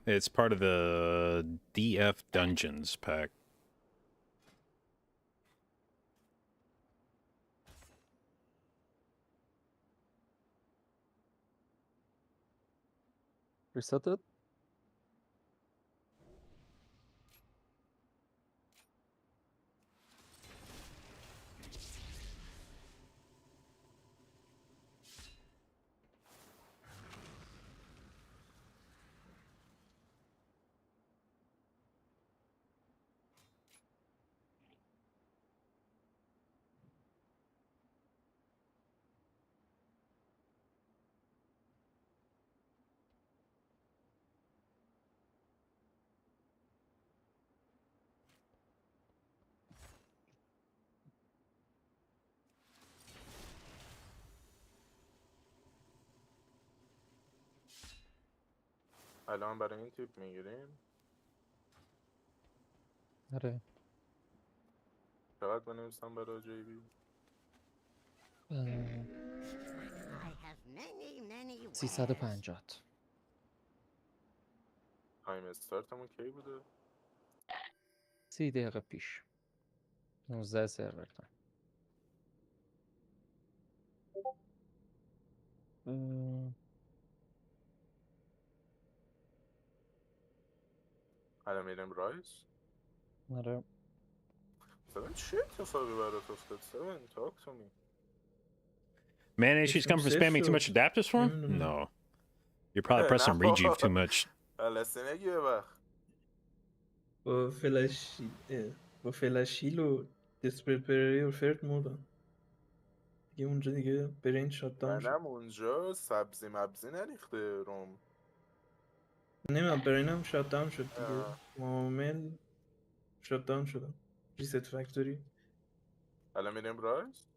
Speaker 2: It's part of the DF Dungeons pack.
Speaker 15: Reset it.
Speaker 13: الان برای این تیپ میگیریم.
Speaker 15: آره.
Speaker 13: چقدر بنویسم برای جیبی؟
Speaker 12: I have many
Speaker 15: 350.
Speaker 13: تایم استارتمون کی بوده؟
Speaker 15: 30 دقیقه پیش. 19 سرور تایم.
Speaker 13: الان میریم رایس.
Speaker 15: آره.
Speaker 13: سبن چه اتفاقی برات افتاد؟ سبن talk to me.
Speaker 2: Man issues come from spamming too much adapters for him? No. You're probably pressing rejuve too much.
Speaker 13: لسنگی به وقت.
Speaker 16: با فلشیل و دسپریت پرری و فرد مردم دیگه. اونجا دیگه برین شات داون شد.
Speaker 13: منم اونجا سبزی مبزی نریخته روم.
Speaker 16: نمیدونم برینم شات داون شد دیگه. کامل شات داون شدم. ریست فکتوری.
Speaker 13: الان میریم رایس.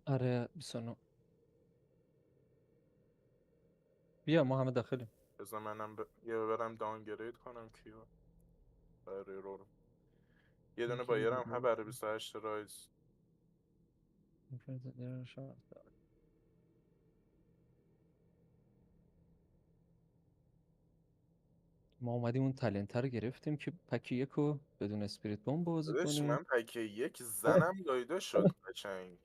Speaker 15: آره 29. بیا ما همه داخلیم.
Speaker 13: بذار منم یه برم داونگرید کنم کیو برای رو. یه دونه بایرم هم برای 28 رایس.
Speaker 15: ما اومدیم اون تلنتر رو گرفتیم که پک یکو بدون اسپریت بوم بازی
Speaker 13: داداش
Speaker 15: کنیم.
Speaker 13: من پک یک زنم دایده شد قشنگ.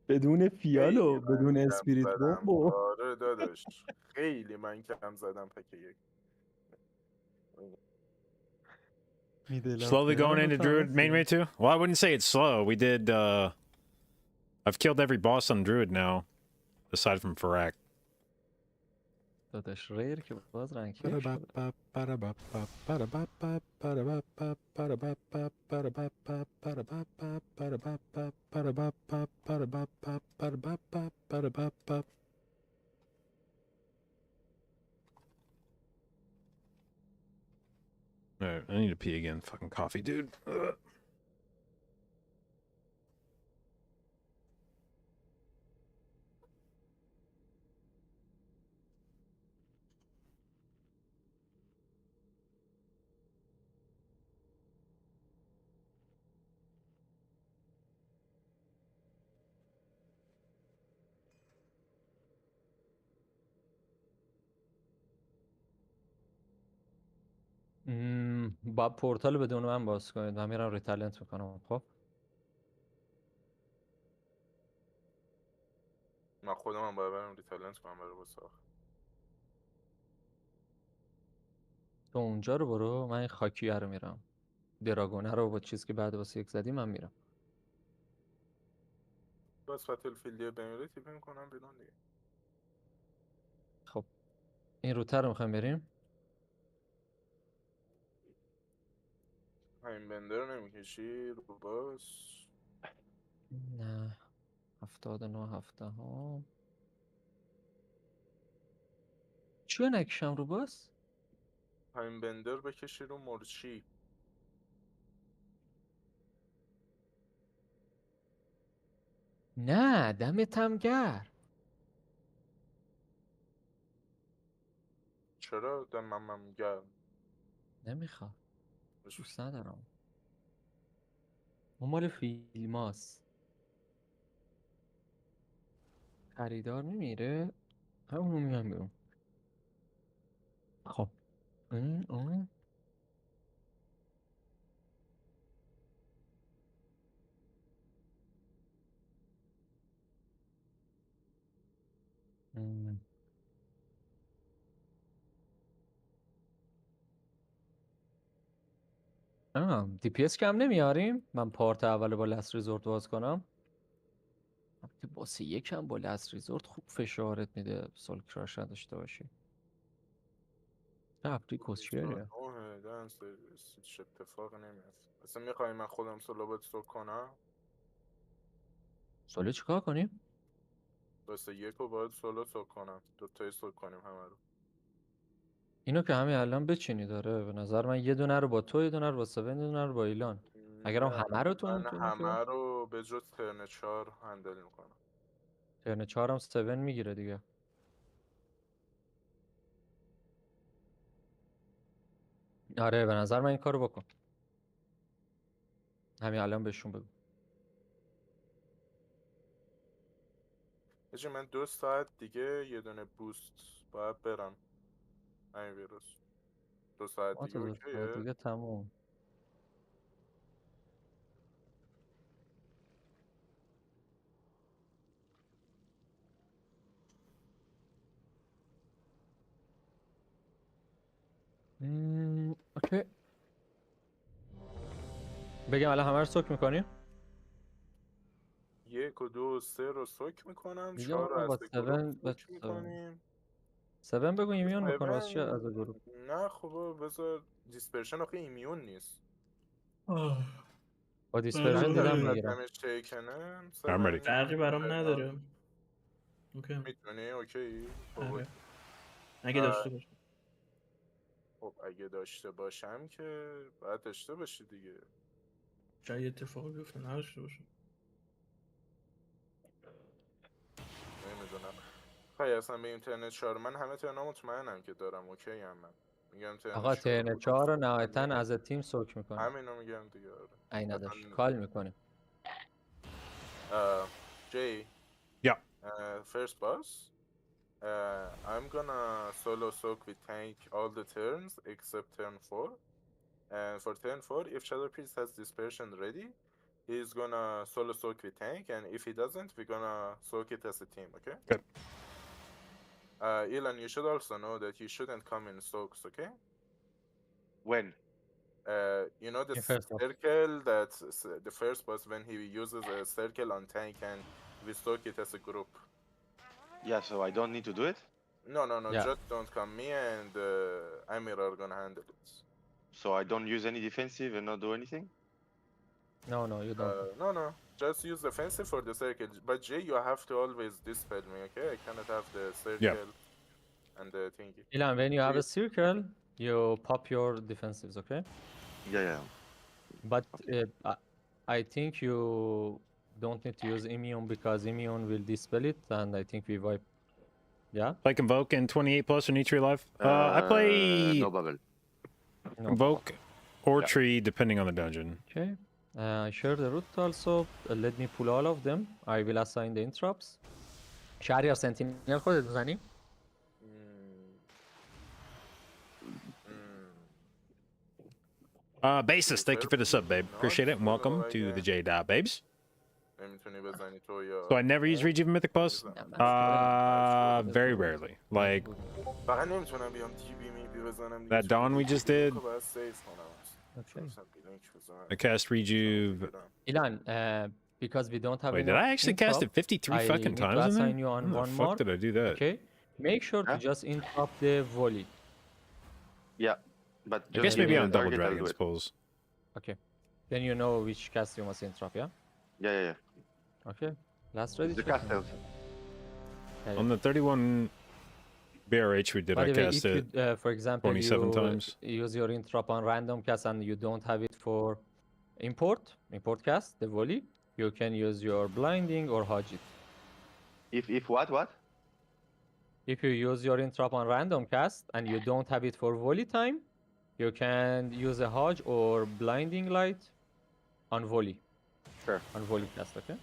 Speaker 15: بدون فیال
Speaker 13: خیلی
Speaker 15: و
Speaker 13: من
Speaker 15: بدون
Speaker 13: کم
Speaker 15: اسپریت
Speaker 13: زدم.
Speaker 15: بوم و
Speaker 13: آره داداش خیلی من کم زدم پک یک.
Speaker 2: Slowly going into Druid main raid too? Well, I wouldn't say it's slow. We did, I've killed every boss on Druid now, aside from Farak.
Speaker 15: داداش ریر که باز رنگ شده.
Speaker 2: Alright, I need to pee again. Fucking coffee, dude. Ugh.
Speaker 15: با پورتال بدون من باز کنید. من میرم ریتالنت میکنم. خب
Speaker 13: من خودم هم باید برم ریتالنت کنم برای بساخ.
Speaker 15: تو اونجا رو برو، من این خاکیه رو میرم. دراگونه رو با چیزی که بعد واسه یک زدی من میرم.
Speaker 13: باز فتل فیلدی بمیره تیپ میکنم بیرون دیگه.
Speaker 15: خب این روتر رو میخوایم بریم.
Speaker 13: همین بندر رو نمیکشی رو باز.
Speaker 15: نه 79 70 چیو نکشم رو باز؟
Speaker 13: همین بندر بکشی رو مرچی.
Speaker 15: نه دمتم گرم.
Speaker 13: چرا دمم گرم؟
Speaker 15: نمیخواد، دوست ندارم. اون مال فیلماست. خریدار نمیره، همونو میگم بیرون. خب این اون دی پی اس کم نمیاریم؟ من پارت اول با لست ریزورت باز کنم. باسه یکم با لست ریزورت خوب فشارت میده سال کراش نداشته باشی. رفتی کسیریه.
Speaker 13: اوه دن سرویس هیچ اتفاق نمیفته. اصلا میخوایی من خودم سولو باید سوک کنم؟
Speaker 15: ساله چیکار کنیم؟
Speaker 13: واسه یک رو باید سولو سوک کنم. دوتایی سوک کنیم همه رو.
Speaker 15: اینو که همین الان بچینی داره. به نظر من یه دونه رو با تو، یه دونه رو با 7، یه دونه رو با ایلان. اگرم
Speaker 13: نه
Speaker 15: همه رو تو
Speaker 13: من
Speaker 15: میتونی که
Speaker 13: همه رو به جز ترن 4 هندل میکنم.
Speaker 15: ترن 4 هم 7 میگیره دیگه. آره به نظر من این کارو بکن. همین الان بهشون بگو.
Speaker 13: بچه من 2 ساعت دیگه یه دونه بوست باید برم. همین ویروس 2 ساعت
Speaker 15: ما
Speaker 13: دیگه
Speaker 15: تا 2 ساعت
Speaker 13: اوکیه؟
Speaker 15: دیگه تموم. اوکی. بگم الان همه رو سوک میکنیم؟
Speaker 13: 1 و 2 و 3 رو سوک میکنم.
Speaker 15: دیگه
Speaker 13: 4 رو
Speaker 15: آقا با
Speaker 13: از گروه
Speaker 15: 7
Speaker 13: سوک میکنیم.
Speaker 15: 7 بگو ایمیون میکنه واسه چی
Speaker 13: 7
Speaker 15: از گروه؟
Speaker 13: نه خب بذار دیسپرشن آخه ایمیون نیست.
Speaker 15: با
Speaker 13: چند
Speaker 15: دیسپرشن دیدم
Speaker 13: درصد
Speaker 15: میگیرم.
Speaker 13: دمش تیکنه؟
Speaker 2: I'm ready.
Speaker 16: فرقی برام نداره. اوکی.
Speaker 13: میتونی اوکی؟ خب
Speaker 16: آره.
Speaker 13: اوکی.
Speaker 16: اگه داشته باشه.
Speaker 13: خب اگه داشته باشم که باید داشته باشی دیگه.
Speaker 16: شاید اتفاقی بیفته نداشته باشه.
Speaker 13: نمیدونم. خیلی اصلا به اینترنت 4 من همه ترنا مطمئنم که دارم اوکی هم من میگم ترنت
Speaker 15: آقا
Speaker 13: 4
Speaker 15: ترن 4 رو نهایتا از تیم سوک میکنیم.
Speaker 13: همینو میگم دیگه. آره
Speaker 15: این نداشت کال میکنیم.
Speaker 13: Jay.
Speaker 2: Yeah.
Speaker 13: First boss. I'm gonna solo soak with tank all the turns except turn 4. And for turn 4, if Shadow Priest has dispersion ready, he's gonna solo soak with tank, and if he doesn't, we're gonna soak it as a team, okay?
Speaker 2: Good.
Speaker 13: Elon, you should also know that you shouldn't come in soaks, okay?
Speaker 17: When?
Speaker 13: You know the
Speaker 15: In first boss.
Speaker 13: circle that the first boss when he uses a circle on tank and we soak it as a group.
Speaker 17: Yeah, so I don't need to do it?
Speaker 13: No,
Speaker 15: Yeah.
Speaker 13: just don't come. Me and Amir are gonna handle it.
Speaker 17: So I don't use any defensive and not do anything?
Speaker 15: No, you don't.
Speaker 13: No, just use defensive for the circle. But Jay, you have to always dispel me, okay? I cannot have the circle and the thingy.
Speaker 15: Ilan, when you have a circle, you pop your defensives, okay?
Speaker 17: Yeah.
Speaker 15: But I think you don't need to use immune because immune will dispel it, and I think we wipe. Yeah.
Speaker 2: Like Invoke and 28 plus or Tree Life. I play
Speaker 17: No bubble.
Speaker 15: No.
Speaker 2: Invoke or Tree depending on the dungeon.
Speaker 15: Okay. I share the route also. Let me pull all of them. I will assign the interrupts. شهریار سنتینل خودت بزنی؟
Speaker 2: Basis, thank you for the sub, babe. Appreciate it and welcome to the J Babes.
Speaker 13: نمیتونی بزنی تو یا
Speaker 2: So I never use Rejuve Mythic Plus? Very rarely. Like,
Speaker 13: فقط نمیتونم بیام تی بی می بی بزنم دیگه.
Speaker 2: that Dawn we just did,
Speaker 13: باید سیف کنم.
Speaker 15: Okay.
Speaker 2: I cast Rejuve.
Speaker 15: Ilan, because we don't have
Speaker 2: Wait, did
Speaker 15: enough
Speaker 2: I actually cast it
Speaker 15: interrupt,
Speaker 2: 53
Speaker 15: I
Speaker 2: fucking
Speaker 15: need to
Speaker 2: times in
Speaker 15: assign
Speaker 2: there?
Speaker 15: you on
Speaker 2: When the
Speaker 15: one
Speaker 2: fuck
Speaker 15: mark.
Speaker 2: did I do that?
Speaker 15: Okay, make sure to just interrupt the volley.
Speaker 14: Yeah, but
Speaker 2: I
Speaker 14: just
Speaker 2: guess
Speaker 14: give
Speaker 2: maybe
Speaker 14: me
Speaker 2: on
Speaker 14: the
Speaker 2: Double
Speaker 14: target, I'll do
Speaker 2: Dragon's
Speaker 14: it.
Speaker 2: Pulls.
Speaker 15: Okay, then you know which cast you must interrupt. Yeah.
Speaker 14: Yeah.
Speaker 15: Okay. Last ready.
Speaker 14: It's the
Speaker 15: check.
Speaker 14: cast else.
Speaker 2: On the 31 BRH we did,
Speaker 15: By
Speaker 2: I
Speaker 15: the way,
Speaker 2: cast
Speaker 15: if
Speaker 2: it
Speaker 15: you, for example,
Speaker 2: 27
Speaker 15: you
Speaker 2: times.
Speaker 15: use your interrupt on random cast and you don't have it for import cast, the volley, you can use your blinding or hodge it.
Speaker 14: If what?
Speaker 15: If you use your interrupt on random cast and you don't have it for volley time, you can use a hodge or blinding light on volley.
Speaker 14: Sure.
Speaker 15: On volley cast, okay?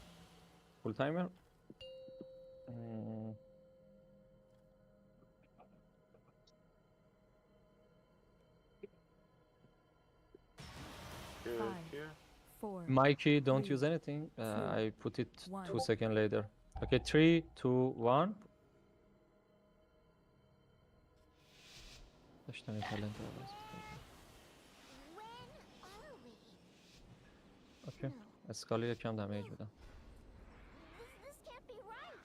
Speaker 15: Full timer. Mikey, don't use anything. I put it 2 seconds later. Okay, 3, 2, 1. Okay, اسکالی یکم دمیج بدم.
Speaker 6: This can't be right.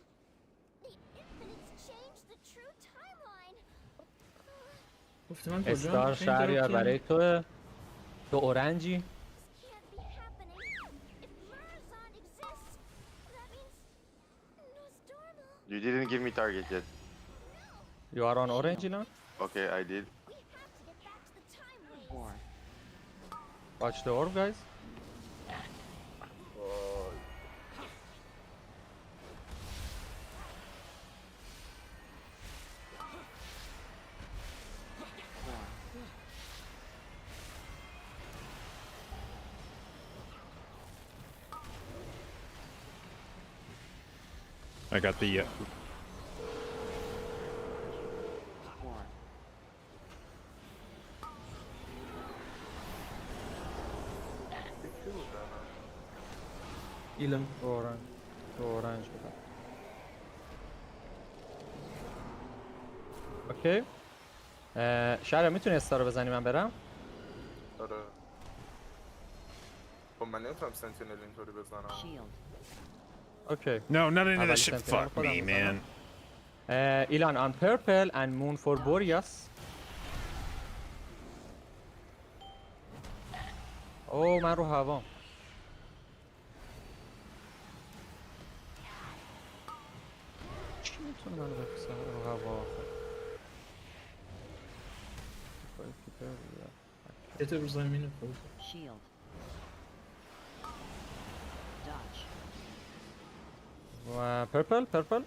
Speaker 6: The infinites changed the true timeline.
Speaker 16: گفتی من
Speaker 15: استار
Speaker 16: کجا؟
Speaker 15: شهریار برای تو اورنجی.
Speaker 6: Can't be happening. If Murazan exists, that means Nostormo.
Speaker 14: You didn't give me target yet.
Speaker 15: You are on orange now?
Speaker 14: Okay, I did.
Speaker 15: Watch the orb, guys.
Speaker 2: I got the
Speaker 16: ایلم
Speaker 15: اورنج بدم. اوکی. شهر میتونی استار رو بزنی من برم؟
Speaker 13: آره. خب من نمیتونم سنتینل اینطوری بزنم.
Speaker 15: Okay.
Speaker 2: No, none of
Speaker 15: اول
Speaker 2: this shit.
Speaker 15: سنتینل
Speaker 2: Fuck
Speaker 15: خودم
Speaker 2: me,
Speaker 15: میزنم.
Speaker 2: man.
Speaker 15: ایلان on purple and moon for Boreas. اوه من رو هوام. چی میتونه منو بکشه رو هوا آخه؟
Speaker 16: یه تو روز زمینه خود.
Speaker 18: Shield. Dodge.
Speaker 15: و purple.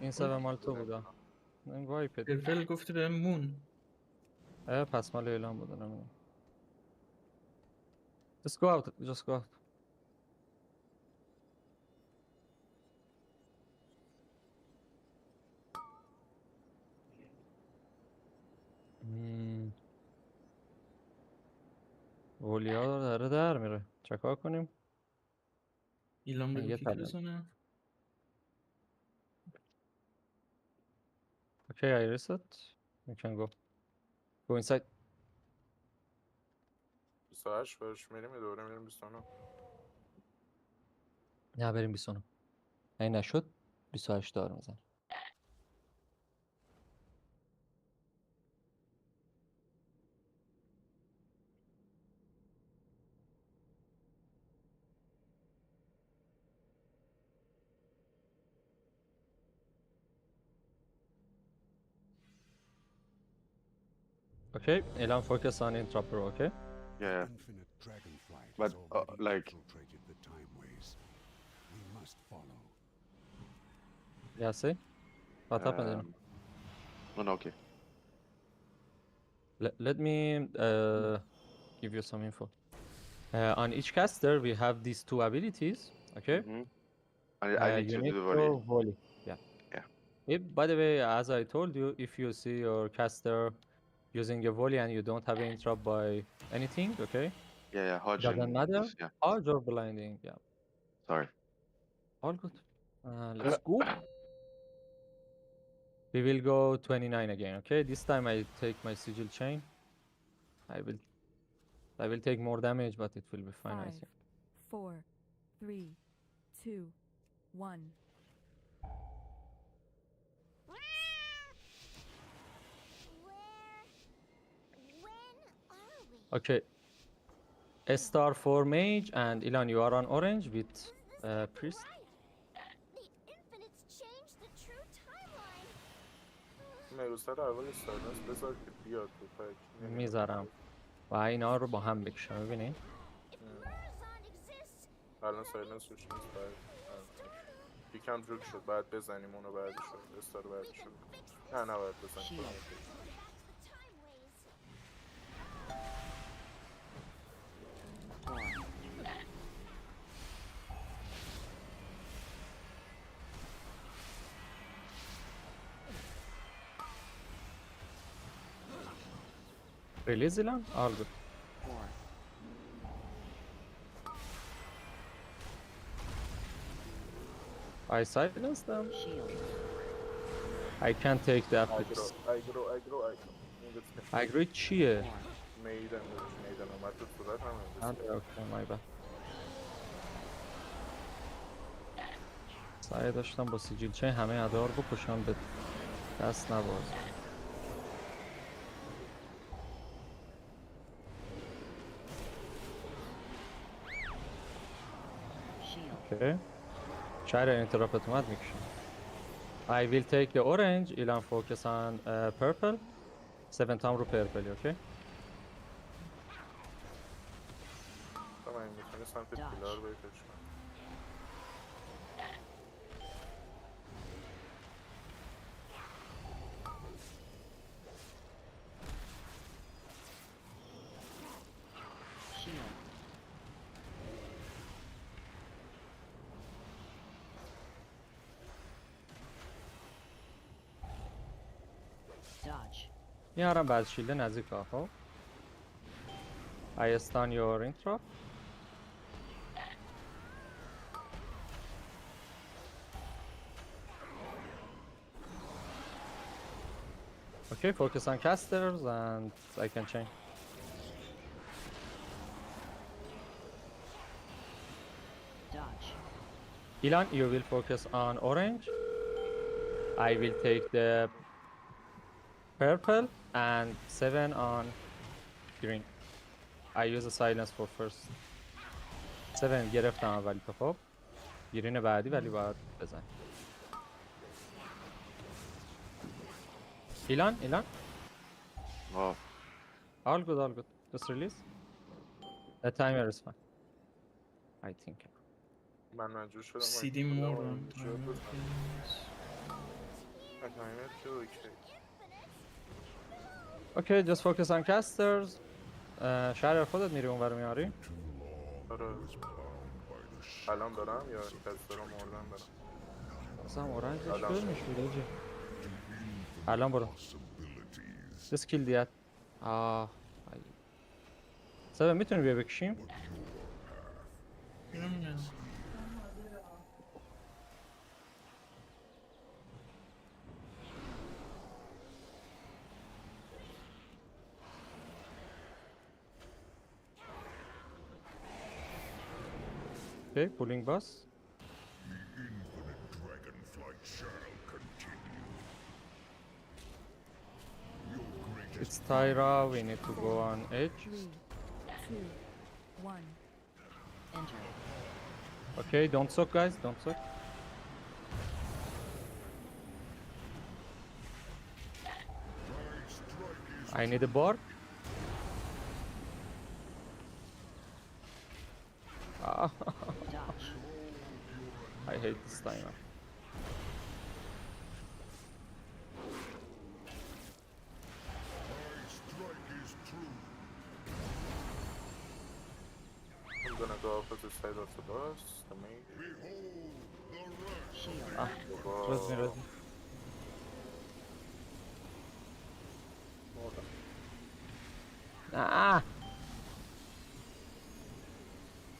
Speaker 15: این سبب مال تو بودا. این وایپت.
Speaker 16: پرپل گفتی به مون.
Speaker 15: پس مال اعلام بوده نمیدونم. Just go out. اولیا داره در میره. چکار کنیم؟
Speaker 16: ایلان بگو
Speaker 15: یه
Speaker 16: کیک
Speaker 15: تلنت.
Speaker 16: بزنه.
Speaker 15: Okay, I reset. You can go. Go inside.
Speaker 13: 28 برش میریم یه دوره میریم 29.
Speaker 15: نه بریم 29. این نشد 28 دار میزن. Okay, Elan focus on interrupter, okay?
Speaker 14: Yeah.
Speaker 7: Infinite Dragonflight
Speaker 14: But
Speaker 7: has already
Speaker 14: like
Speaker 7: infiltrated the timeways. We must follow.
Speaker 15: Yeah, see? What happened?
Speaker 14: No, okay.
Speaker 15: Let me give you some info. On each caster, we have these two abilities, okay?
Speaker 14: I need to do the volley.
Speaker 15: Volley. Yeah.
Speaker 14: Yeah.
Speaker 15: By the way, as I told you, if you see your caster using a volley and you don't have an interrupt by anything, okay?
Speaker 14: Yeah, Hodge
Speaker 15: Doesn't
Speaker 14: and
Speaker 15: matter.
Speaker 14: this, yeah.
Speaker 15: Hodge or blinding, yeah.
Speaker 14: Sorry.
Speaker 15: All good. Let's go. We will go 29 again, okay? This time I take my sigil chain. I will take more damage, but it will be fine, I
Speaker 10: 5,
Speaker 15: think.
Speaker 10: 4, 3, 2, 1.
Speaker 15: Okay. A star for mage, and Ilan, you are on orange with priest.
Speaker 13: مگوستر اول سایلنس بذار که بیاد تو پک.
Speaker 15: میذارم و اینا رو با هم بکشم، ببینین.
Speaker 13: الان سایلنس روش نیست، باید یکم جوک شد، باید بزنیم اونو بعدش رو استار بعدش رو. نه باید بزنیم.
Speaker 15: Release Ilan? All good. I silence them. I can't take the effects. Aggro چیه؟
Speaker 13: میدن اومد تو صورت هم
Speaker 15: Okay, my bad. سعی داشتم با سیجیل چین همه ادوار بکشم، به دست نباز. Okay. شهر انتراپت اومد میکشم. I will take the orange. Ilan focus on purple. 7 تام رو پرپلی، okay?
Speaker 13: طبعا میتونی سمت پیلار بکش.
Speaker 15: میارم بعد شیلد نزدیک ها. خب I stun your intro. Okay, focus on casters and I can chain. Ilan, you will focus on orange. I will take the purple and 7 on green. I use a silence for first. 7 گرفتم اولی تو. خب گرین بعدی ولی باید بزن. Ilan?
Speaker 14: Oh.
Speaker 15: All good. Just release. The timer is fine. I think.
Speaker 13: من منجور شدم.
Speaker 16: CD mode on timer, please.
Speaker 13: Timer که اوکی.
Speaker 15: Okay, just focus on casters. شهر خودت میری اونور میاری؟
Speaker 13: آره. الان دارم یا کاستر رو مردن دارم؟
Speaker 15: اصلا اورنجش برمیش بیده. الان برو. Just kill the سبب میتونی بیا بکشیم؟ Okay, pulling boss.
Speaker 7: The infinite Dragonflight shall continue.
Speaker 15: It's Tyra, we need to go on edge.
Speaker 10: 3, 2, 1.
Speaker 18: Enter.
Speaker 15: Okay, don't soak guys, don't soak. I need a board. I hate this timer.
Speaker 13: I'm gonna go for the side of the boss, the mage.
Speaker 15: Trust me.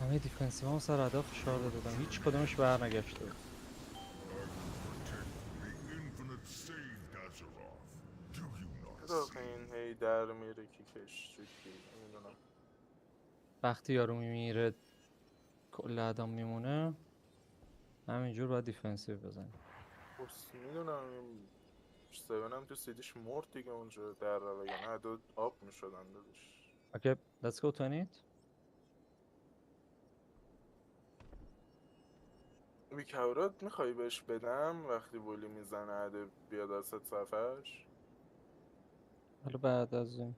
Speaker 15: همه دیفنسیو هم سر هدف فشار داده بودم، هیچ کدومش برنگشته بود.
Speaker 13: چرا این هی در میره که کش نمیدونم.
Speaker 15: وقتی یارو میمیره کل آدم میمونه، همینجور باید دیفنسیو بزنی.
Speaker 13: بس میدونم 7 هم تو سیدیش مرد دیگه اونجا در رو وگرنه دو آب میشدن دادش.
Speaker 15: Okay, let's go to it.
Speaker 13: بیکورات میخوای بهش بدم وقتی بولی میزنه عده بیاد وسط صفحش؟
Speaker 15: حالا بعد از این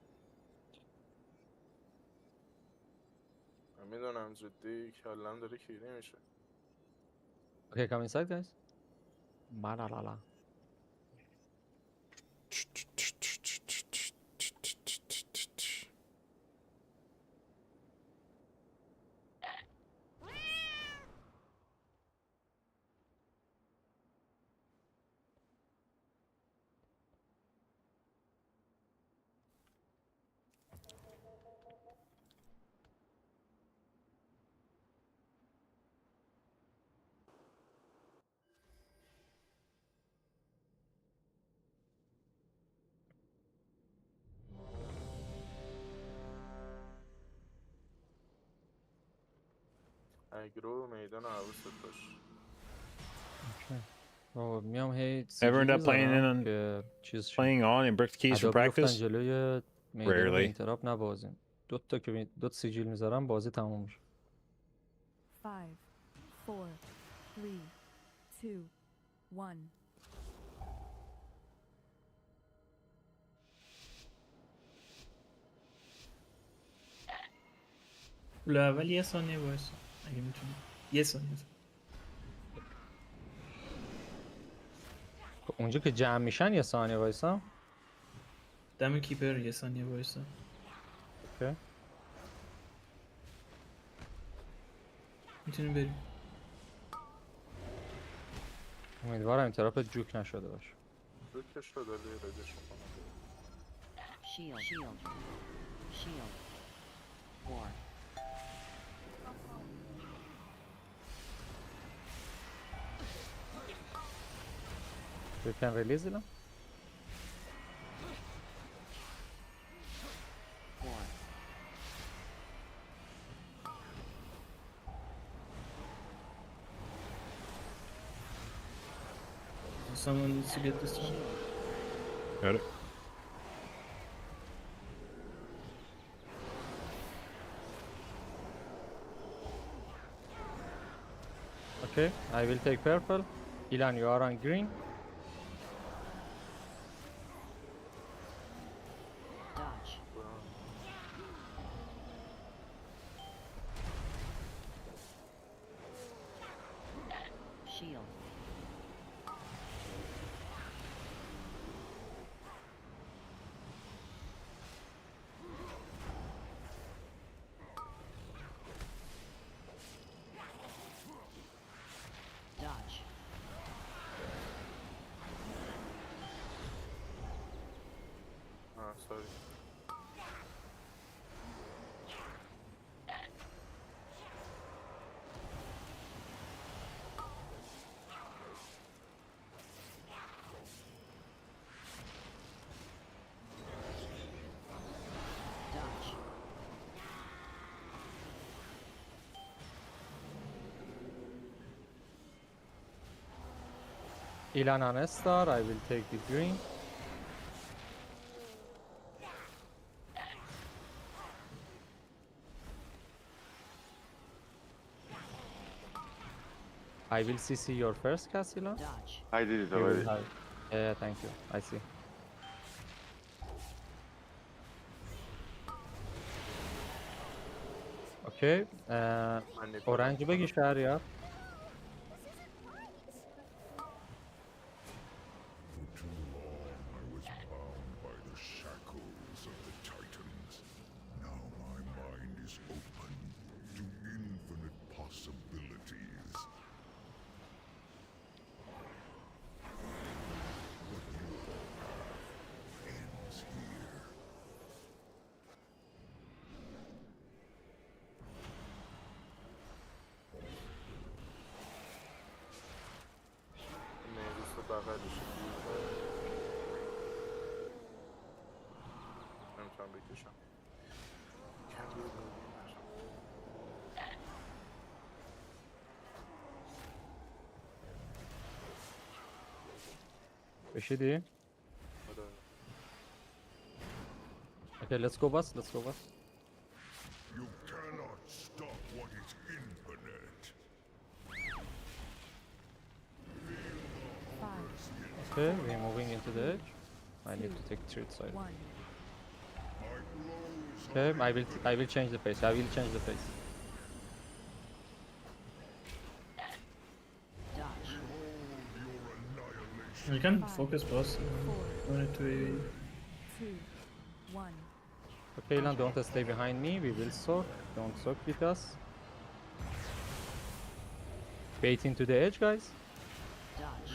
Speaker 13: میدونم جدی کلم داره کیری میشه.
Speaker 15: Okay, come inside guys. Malalala.
Speaker 13: اگرو میدان حواست باش.
Speaker 15: Okay. میام هی
Speaker 2: Ever
Speaker 15: سیجی
Speaker 2: end up playing
Speaker 15: میذارم
Speaker 2: in
Speaker 15: که چیز شه.
Speaker 2: playing on and brick the keys for
Speaker 15: ادا بیفتن
Speaker 2: practice?
Speaker 15: جلوی میدان به
Speaker 2: Rarely.
Speaker 15: اینتراب نبازیم. دو تا سیجیل میذارم بازی تموم میشه.
Speaker 10: 5, 4, 3, 2, 1.
Speaker 16: پول اول یه ثانیه وایسا اگه میتونی. یه ثانیه.
Speaker 15: اونجا که جمع میشن یه ثانیه وایسا.
Speaker 16: دم کیپر یه ثانیه وایسا.
Speaker 15: Okay.
Speaker 16: میتونیم بریم.
Speaker 15: امیدوارم اینتراب جوک نشده باشه.
Speaker 13: جوکش رو داری ردش میکنم.
Speaker 18: Shield. Shield. Shield. War.
Speaker 15: You can release them.
Speaker 18: War.
Speaker 16: Someone needs to get this one.
Speaker 2: Got it.
Speaker 15: Okay, I will take purple. Ilan, you are on green.
Speaker 18: Dodge. Shield. Dodge.
Speaker 13: سوری.
Speaker 18: Dodge.
Speaker 15: Ilan on a star. I will take the green. I will CC your first cast, Ilan.
Speaker 18: Dodge.
Speaker 14: I did it
Speaker 15: You will
Speaker 14: already.
Speaker 15: have- Yeah, thank you. I see. Okay. اورنج بگی شهریار.
Speaker 7: By the shackles of the Titans. Now my mind is open to infinite possibilities. What you have ends here.
Speaker 13: نمیتونم بکشم. Can't be moving.
Speaker 15: بشیدی؟
Speaker 13: آره.
Speaker 15: Okay, let's go bus. Let's go bus.
Speaker 7: You cannot stop what is infinite.
Speaker 15: Okay, we're moving into the edge. I need to take Druid side. Okay, I will change the pace. I will change the pace.
Speaker 18: Dodge.
Speaker 16: You can focus boss. Don't need to be.
Speaker 10: 2, 1.
Speaker 15: Okay, Ilan, don't stay behind me. We will soak. Don't soak with us. Bait into the edge, guys.
Speaker 18: Dodge.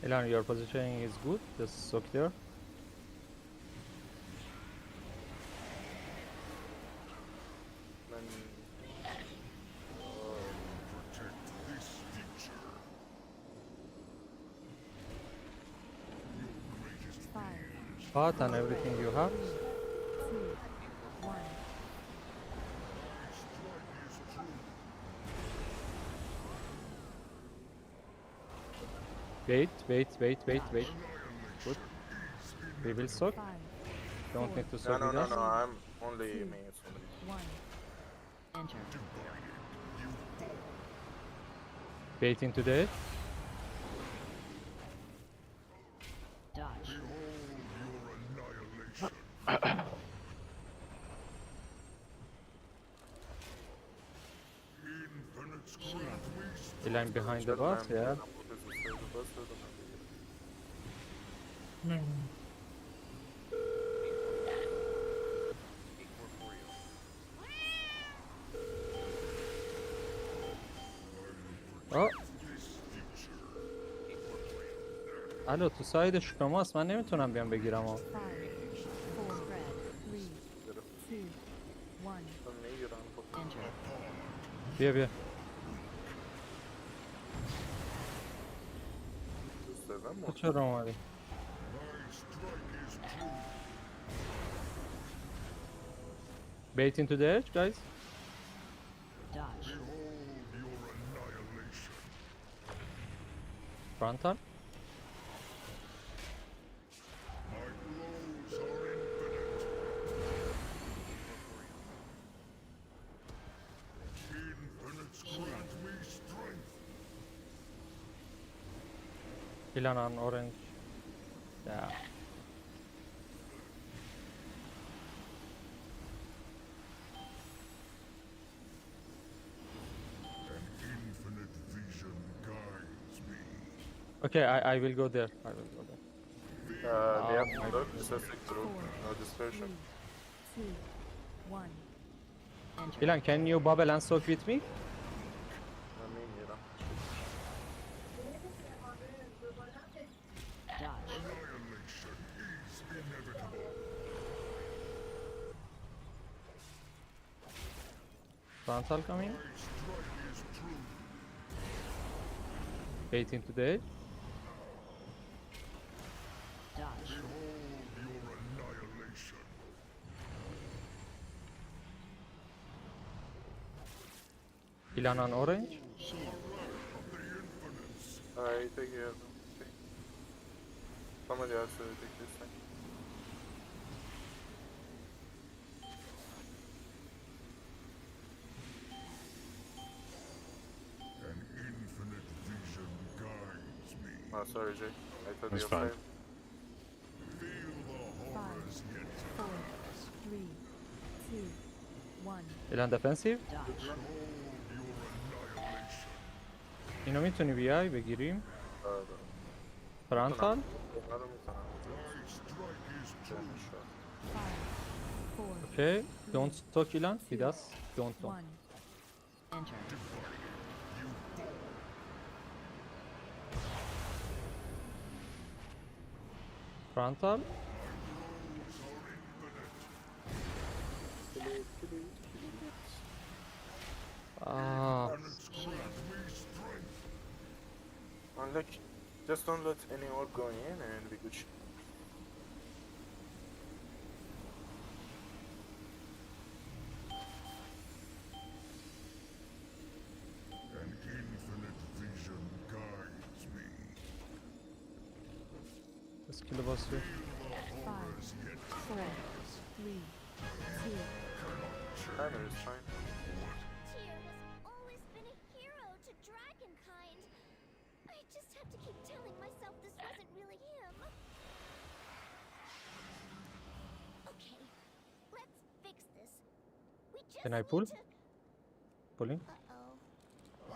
Speaker 15: Ilan, your positioning is good. Just soak there.
Speaker 13: من
Speaker 7: Protect this future.
Speaker 10: 5,
Speaker 15: Pot and everything you have.
Speaker 10: 2, 1.
Speaker 15: Wait. Good. We will soak.
Speaker 10: 5,
Speaker 15: Don't need to
Speaker 13: no,
Speaker 15: soak
Speaker 13: no,
Speaker 15: with
Speaker 13: no,
Speaker 15: us.
Speaker 13: no, I'm only me. It's only me.
Speaker 10: 1.
Speaker 18: Enter.
Speaker 15: Bait into the edge.
Speaker 18: Dodge.
Speaker 15: Ilan behind the boss, yeah.
Speaker 16: No.
Speaker 15: Oh. الو تو ساید شماست من نمیتونم بیام بگیرم
Speaker 10: 5, 4, 3, 2, 1.
Speaker 18: Enter.
Speaker 15: بیا تو چرا اومدی؟ Bait into the edge, guys.
Speaker 18: Dodge.
Speaker 15: Frontal. Ilan on orange. Yeah.
Speaker 7: Infinite vision guides me.
Speaker 15: Okay, I will go there. I will go there.
Speaker 13: We have
Speaker 15: my
Speaker 13: to look.
Speaker 15: goodness.
Speaker 13: Specific group. No discussion.
Speaker 10: 2, 1.
Speaker 18: Enter.
Speaker 15: Ilan, can you bubble and soak with me?
Speaker 13: من میمیرم.
Speaker 18: Dodge.
Speaker 7: Annihilation is inevitable.
Speaker 15: Frontal coming.
Speaker 7: My strike is true.
Speaker 15: Bait into the edge.
Speaker 18: Dodge.
Speaker 7: Behold your annihilation.
Speaker 15: Ilan on orange.
Speaker 18: Shield.
Speaker 13: I take care. Okay. Somebody else will take this thing.
Speaker 7: An infinite vision guides me.
Speaker 13: Oh, sorry, Jay. I thought
Speaker 2: That's
Speaker 13: you
Speaker 2: fine.
Speaker 13: were
Speaker 7: Feel the
Speaker 10: 5,
Speaker 7: horrors yet.
Speaker 10: 4, 3, 2, 1.
Speaker 15: Ilan defensive.
Speaker 18: Dodge.
Speaker 7: Behold your annihilation.
Speaker 15: اینو میتونی بیای بگیریم. فرانتال.
Speaker 7: My strike is true.
Speaker 10: 5, 4,
Speaker 15: Okay. Don't talk Ilan. With us. Don't.
Speaker 10: 1.
Speaker 18: Enter.
Speaker 15: Frontal. Ah.
Speaker 13: Unlucky. Just don't let any orc go in and we good.
Speaker 7: An infinite vision guides me.
Speaker 15: Skill'i basıyor.
Speaker 10: 5, 4, 3, 2.
Speaker 13: Timer is fine.
Speaker 6: Tyr has always been a hero to dragonkind. I just have to keep telling myself this wasn't really him. Okay, let's fix this. We just
Speaker 15: Can I
Speaker 6: need
Speaker 15: pull?
Speaker 6: to...
Speaker 15: Pulling.
Speaker 6: Uh-oh.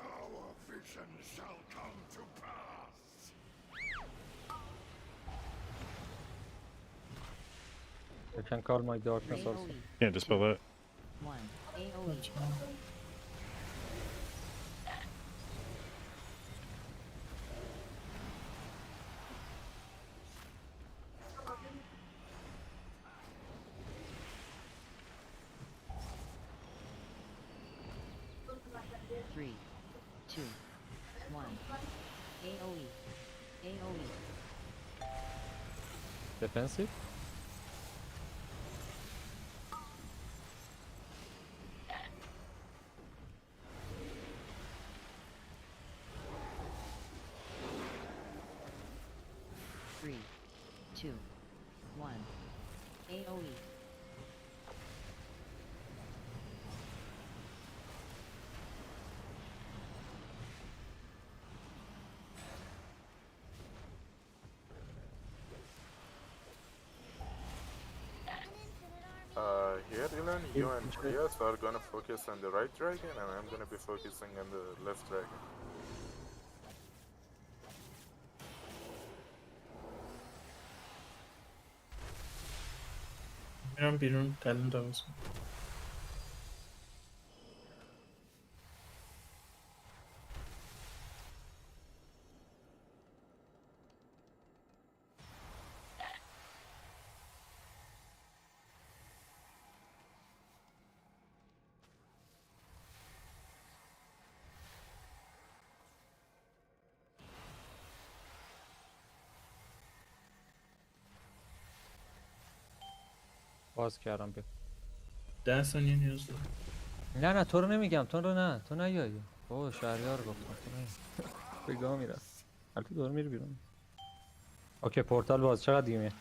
Speaker 7: Our vision shall come to pass.
Speaker 15: You can call my darkness also.
Speaker 2: Can't dispel that.
Speaker 18: 1. AoE. Three, two, one. AoE. AoE.
Speaker 15: Defensive.
Speaker 18: Three, two, one. AoE.
Speaker 13: Here, Ilan, you and Julius are gonna focus on the right dragon, and I'm gonna be focusing on the left dragon.
Speaker 16: Biron talent also.
Speaker 15: باز کردم بیا.
Speaker 16: 10 ثانیه نیاز دارم.
Speaker 15: نه تو رو نمیگم، تو رو نه، تو نیایی. بابا شهریار گفتم تو نه. بگاه میرم. البته دور میری بیرون. اوکی پورتال باز، چقدر دیگه میاد؟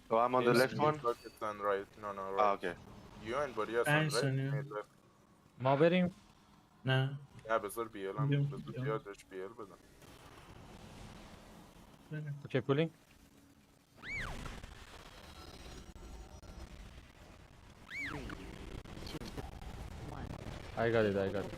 Speaker 17: So I'm on the
Speaker 13: Yes,
Speaker 17: left
Speaker 13: you
Speaker 17: one?
Speaker 13: focus on right. No, right.
Speaker 17: Ah, okay.
Speaker 13: You and Boreas on
Speaker 16: 5
Speaker 13: right,
Speaker 16: ثانیه.
Speaker 13: me left.
Speaker 15: ما بریم.
Speaker 16: نه.
Speaker 13: نه بذار بیالم
Speaker 16: بیام،
Speaker 13: بذار
Speaker 16: بیام.
Speaker 13: بیادش بیال بدم.
Speaker 15: اوکی پولینگ.
Speaker 18: Three, two, one.
Speaker 15: I got it, I got it.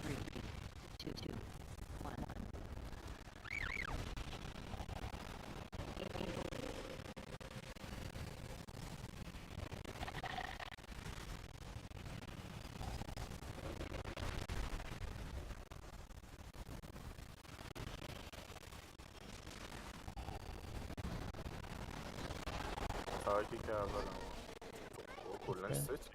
Speaker 18: Three, two, one.
Speaker 13: تاکی که اولم او کلن سه چی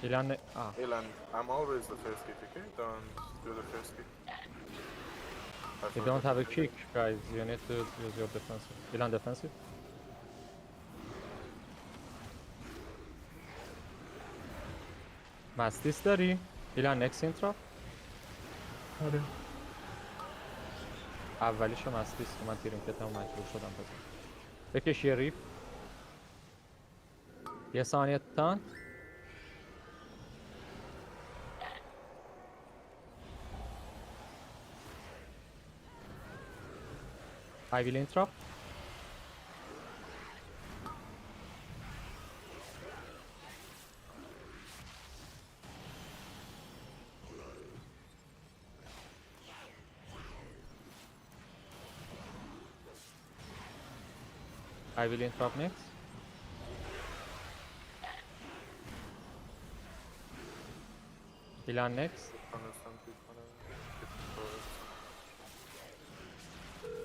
Speaker 15: Ilan,
Speaker 13: Ilan, I'm always the first kick, okay? Don't do the first kick.
Speaker 15: You don't have a kick, guys. You need to use your defensive. Ilan defensive. مستیس داری؟ ایلان نکس اینترا؟
Speaker 16: آره.
Speaker 15: اولیشو مستیس که من تیریم کتم مجبور شدم بزن. بکش یه ریف. یه ثانیه تان. I will interrupt. I will interrupt next. Ilan next.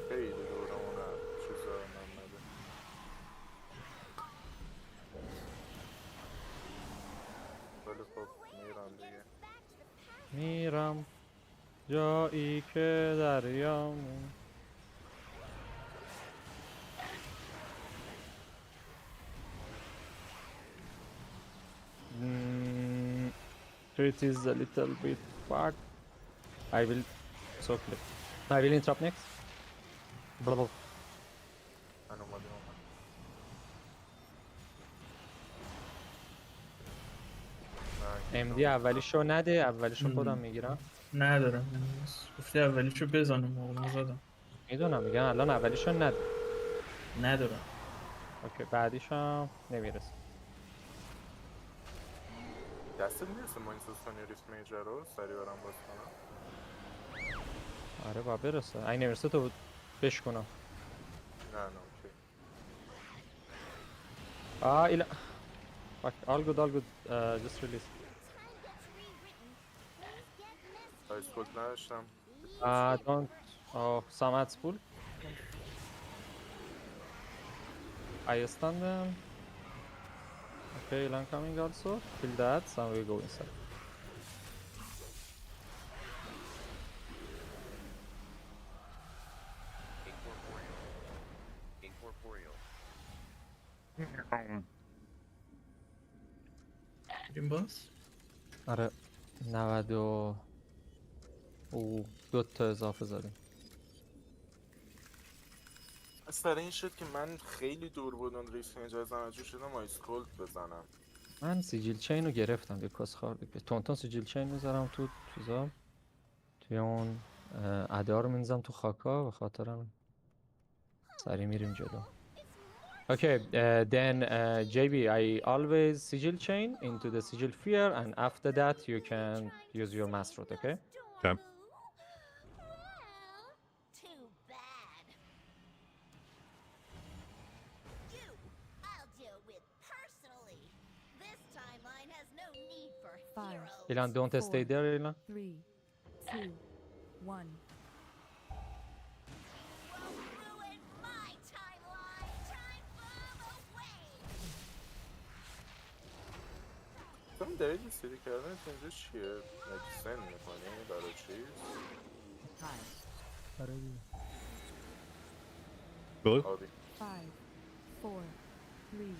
Speaker 13: خیلی دورمونم چیزا نمیده. ولی خب میرم دیگه.
Speaker 15: میرم جایی که دریام. It is a little bit fucked. I will so click. I will interrupt next. Blah, blah.
Speaker 13: من اومدم.
Speaker 15: MD اولیشو نده، اولیشو خودم میگیرم.
Speaker 16: ندارم گفتی اولیشو بزنم موقع زدم.
Speaker 15: میدونم میگم الان اولیشو نده.
Speaker 16: ندارم.
Speaker 15: اوکی بعدیشم نمیرسه.
Speaker 13: دستت میرسه ما این سوستانی ریسک میجر رو سریع برم باز کنم؟
Speaker 15: آره باید برسه. اگه نمیرسه تو بشکنم.
Speaker 13: نه اوکی.
Speaker 15: ایلا fuck, all good, just release.
Speaker 13: آیس کولد نداشتم.
Speaker 15: Don't, some ads full. I stand them. Okay, Ilan coming also. Kill that, and we go inside.
Speaker 16: بریم باز؟
Speaker 15: آره 90 او 2 تا اضافه زدیم.
Speaker 13: سر این شد که من خیلی دور بودم ریسک اجازه مجبور شدم آیس کولد بزنم.
Speaker 15: من سیجیل چین رو گرفتم یه کاس خورده که تونتون سیجیل چین میذارم تو چیزا توی اون ادا رو می‌نزم تو خاکا به خاطرم سری میریم جلو. Okay, then JB, I always sigil chain into the sigil sphere, and after that you can use your mass root, okay?
Speaker 2: Okay.
Speaker 6: Too bad. You, I'll deal with personally. This timeline has no need for heroes.
Speaker 15: Ilan, don't stay there, Ilan.
Speaker 10: 3, 2, 1.
Speaker 13: تو دلیل سری کردن اینجا چیه؟ مدیسن میکنی برای چیز؟
Speaker 2: Blue?
Speaker 10: 5, 4, 3,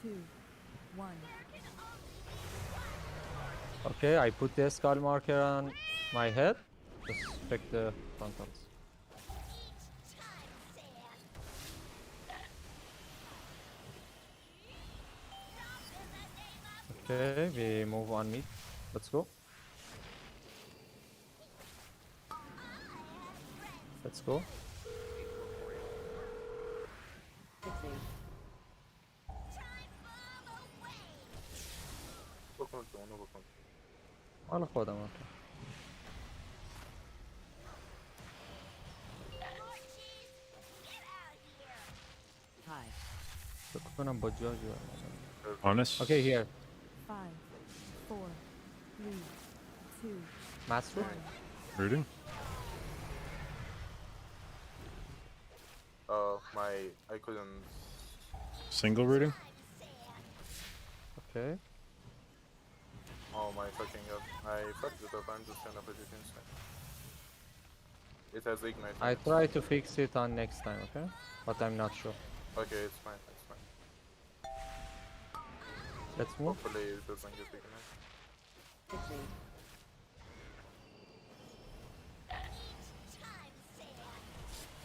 Speaker 10: 2, 1.
Speaker 15: Okay, I put the skull marker on my head. Just check the frontals. Okay, we move on mid. Let's go. Let's go.
Speaker 13: بکن تو اونو بکن.
Speaker 15: حالا خودم اوکی. فکر کنم با جا
Speaker 2: Honest?
Speaker 15: Okay, here.
Speaker 10: 5, 4, 3, 2.
Speaker 15: Master?
Speaker 2: Rooting?
Speaker 13: I couldn't.
Speaker 2: Single rooting?
Speaker 15: Okay.
Speaker 13: Oh my fucking god. I fucked it up, I'm just gonna put it inside. It has ignite.
Speaker 15: I try to fix it on next time, okay? But I'm not sure.
Speaker 13: Okay, it's fine, it's fine.
Speaker 15: Let's move.
Speaker 13: Hopefully it doesn't get ignite.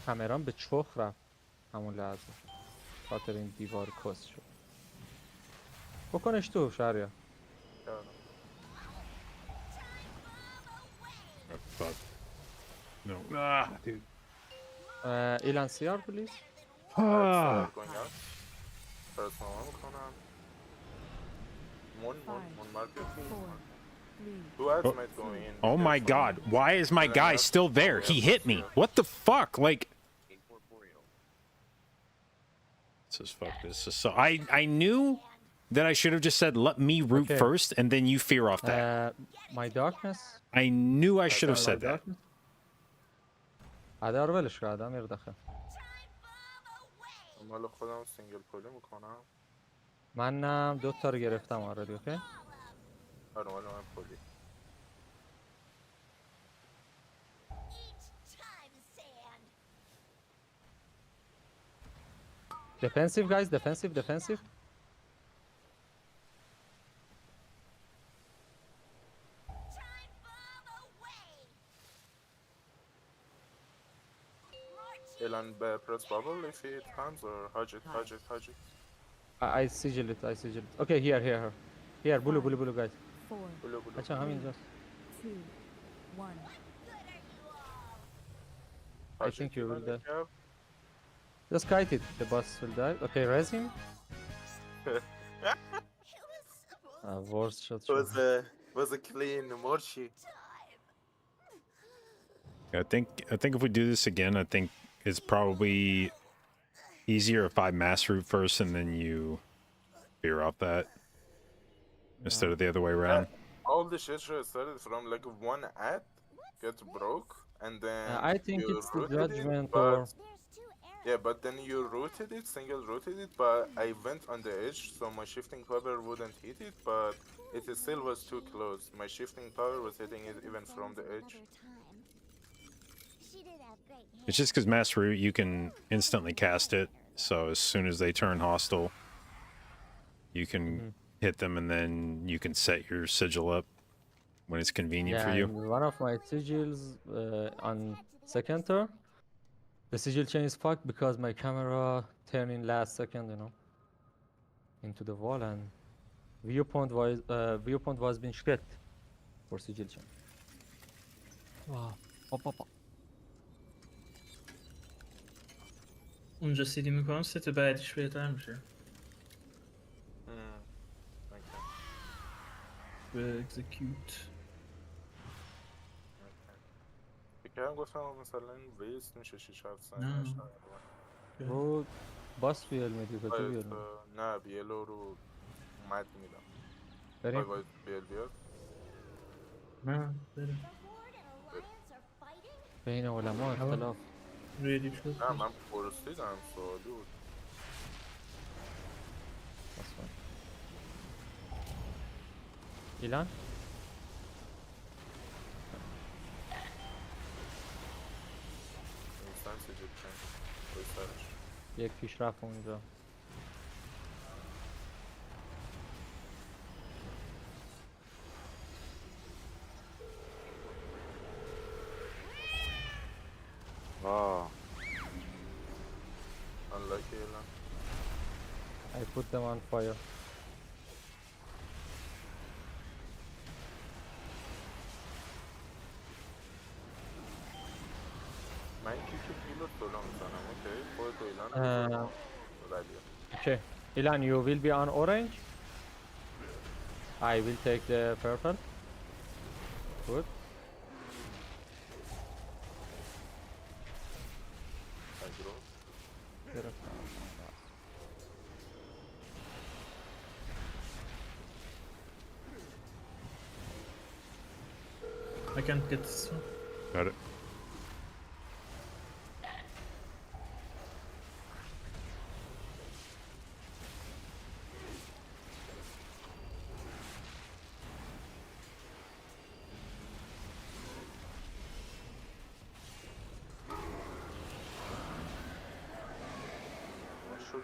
Speaker 15: کامرام به چخ رفت همون لحظه خاطر این دیوار کس شد. بکنش تو شهریار.
Speaker 2: Fuck. No. Ah, dude.
Speaker 15: Ilan CR, please.
Speaker 2: Ah.
Speaker 13: Going out. First one, کنم. One market. Who else might go in?
Speaker 2: Oh my god, why is my guy still there? He hit me. What the fuck? Like, Says fuck this. So I knew that I should have just said let me root
Speaker 15: Okay.
Speaker 2: first and then you fear off that.
Speaker 15: My darkness.
Speaker 2: I knew I should have
Speaker 15: My
Speaker 2: said that.
Speaker 15: darkness. عدا رو ولش کردم میره داخل.
Speaker 13: مال خودم سینگل پولی میکنم.
Speaker 15: منم 2 تا رو گرفتم آردی. اوکی.
Speaker 13: آره مال من پولی.
Speaker 15: Defensive guys, defensive.
Speaker 13: Elan press bubble if it comes or hodge it.
Speaker 15: I sigil it. Okay, here. Here, blue guys.
Speaker 10: 4,
Speaker 15: بچه همینجاست.
Speaker 10: 2, 1.
Speaker 15: I think you will die. Just kite it. The boss will die. Okay, res him. Worst shot.
Speaker 13: Was a clean Morshi.
Speaker 2: I think if we do this again, I think it's probably easier if I mass root first and then you fear off that instead of the other way around.
Speaker 13: All the shit started from like one ad gets broke and then
Speaker 15: I think it's the
Speaker 13: rooted
Speaker 15: judgment
Speaker 13: it, but,
Speaker 15: or
Speaker 13: yeah, but then you single rooted it, but I went on the edge so my shifting power wouldn't hit it, but it still was too close. My shifting power was hitting it even from the edge.
Speaker 2: It's just because mass root, you can instantly cast it. So as soon as they turn hostile, you can hit them and then you can set your sigil up when it's convenient for you.
Speaker 15: One of my sigils on second turn, the sigil chain is fucked because my camera turned in last second, into the wall and viewpoint was being shred for sigil chain. Wow. Pop.
Speaker 16: اونجا سیدی میکنم ست بعدیش بهتر میشه. به execute.
Speaker 13: فکرم گفتم مثلا ویست میشه 6-7
Speaker 16: نه.
Speaker 15: رو باس بیل میدی کجا بیل؟
Speaker 13: نه بیلو رو مد میدم.
Speaker 15: بریم؟
Speaker 13: بیل بیاد؟
Speaker 16: نه بریم.
Speaker 15: بین علما اختلاف.
Speaker 16: ریدی شد.
Speaker 13: نه من پرسیدم سوالی بود.
Speaker 15: ایلان؟ یک پیشرفت اونجا.
Speaker 17: Oh.
Speaker 13: Unlucky, Elan.
Speaker 15: I put them on fire.
Speaker 13: من کیک پیلو سولا میزنم. اوکی خودت ایلان
Speaker 15: Okay, Ilan, you will be on orange. I will take the purple. Good.
Speaker 16: I can't get this one.
Speaker 2: Got it.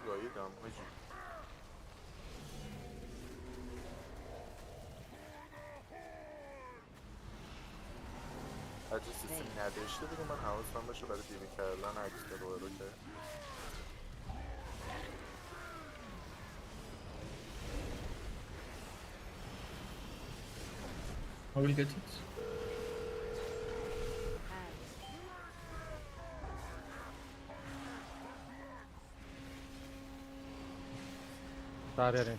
Speaker 13: گاییدم حاجی. اگه سیستم نداشته دیگه من حواسم باشه برای دیوی کردن عکس رو که
Speaker 16: I will get it.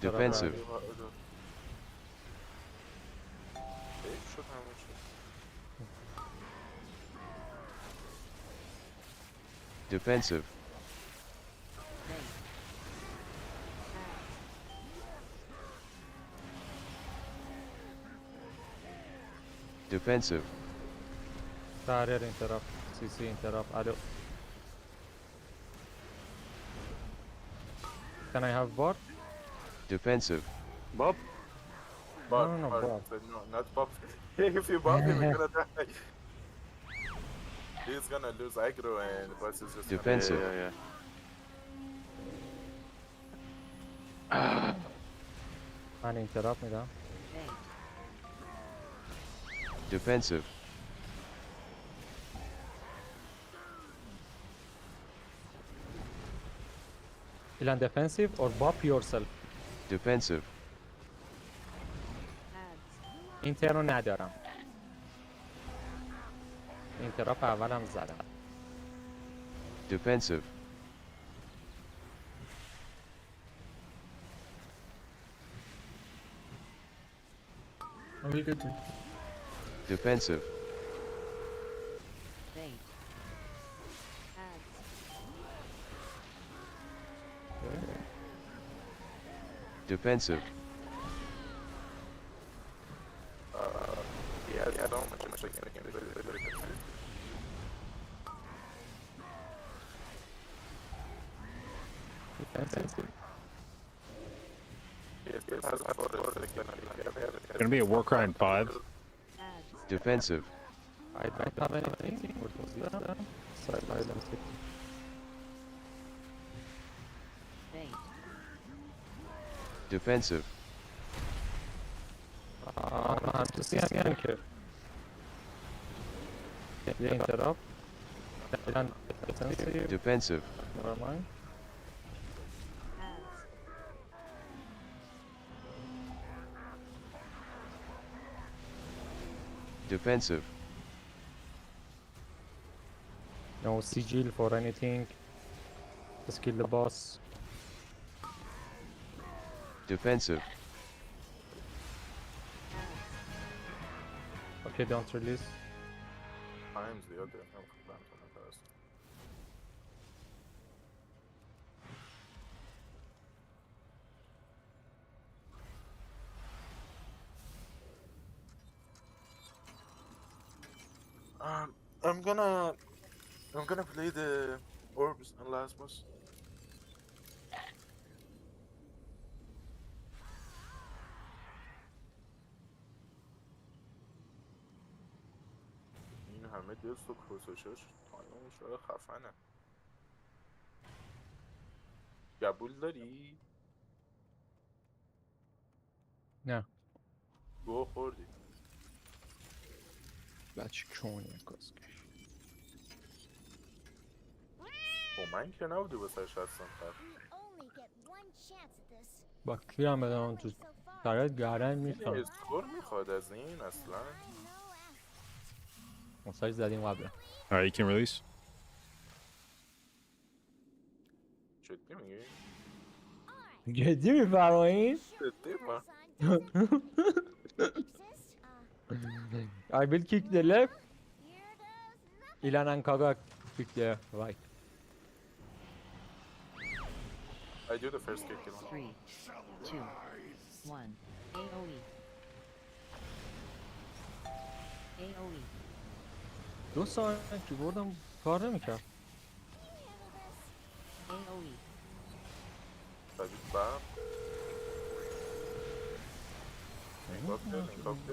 Speaker 17: Defensive. Defensive.
Speaker 19: Defensive.
Speaker 15: Barrier interrupt. CC interrupt. Allo. Can I have bot?
Speaker 19: Defensive.
Speaker 17: Bob?
Speaker 13: Bob,
Speaker 15: No,
Speaker 13: Bob.
Speaker 15: Bob.
Speaker 13: No, not Bob. If you Bob him, you're gonna die. He's gonna lose aggro and boss is just
Speaker 19: Defensive.
Speaker 17: Yeah.
Speaker 15: Man interrupt میدم.
Speaker 19: Defensive.
Speaker 15: Ilan defensive or bop yourself.
Speaker 19: Defensive.
Speaker 15: اینترنو ندارم. اینتراپ اولم زدم.
Speaker 19: Defensive.
Speaker 16: I will get it.
Speaker 19: Defensive. Defensive.
Speaker 13: Yeah, so much again.
Speaker 15: Defensive.
Speaker 2: Gonna be a Warcraft 5.
Speaker 19: Defensive.
Speaker 15: I don't have anything. What was that? Side items.
Speaker 19: Defensive.
Speaker 15: I have to see again here. Yeah, interrupt. Defensive.
Speaker 19: Defensive.
Speaker 15: Never mind.
Speaker 19: Defensive.
Speaker 15: No sigil for anything. Just kill the boss.
Speaker 19: Defensive.
Speaker 15: Okay, don't release.
Speaker 13: Times the other. No, plan to the first. I'm gonna play the orbs and last boss. این همه دست و کسوشش تایمون شده خفنه. گبول داری؟
Speaker 15: نه.
Speaker 13: گو خوردی.
Speaker 15: بچه کونیه کسکش.
Speaker 13: من که نبوده واسه هستم خب
Speaker 15: با کی هم بدم تو سرت گردن میخواد.
Speaker 13: اسکور میخواد از این اصلا.
Speaker 15: مساج زدیم قبلا.
Speaker 2: Alright, you can release.
Speaker 13: جدی میگی؟
Speaker 15: جدی میفرمایین؟
Speaker 13: جدی با
Speaker 15: I will kick the left. Ilan and Kaga kick the right.
Speaker 13: I do the first kick.
Speaker 18: 3, 2, 1. AoE. AoE.
Speaker 15: دو ساعت کیبوردم کار نمیکرد.
Speaker 18: AoE.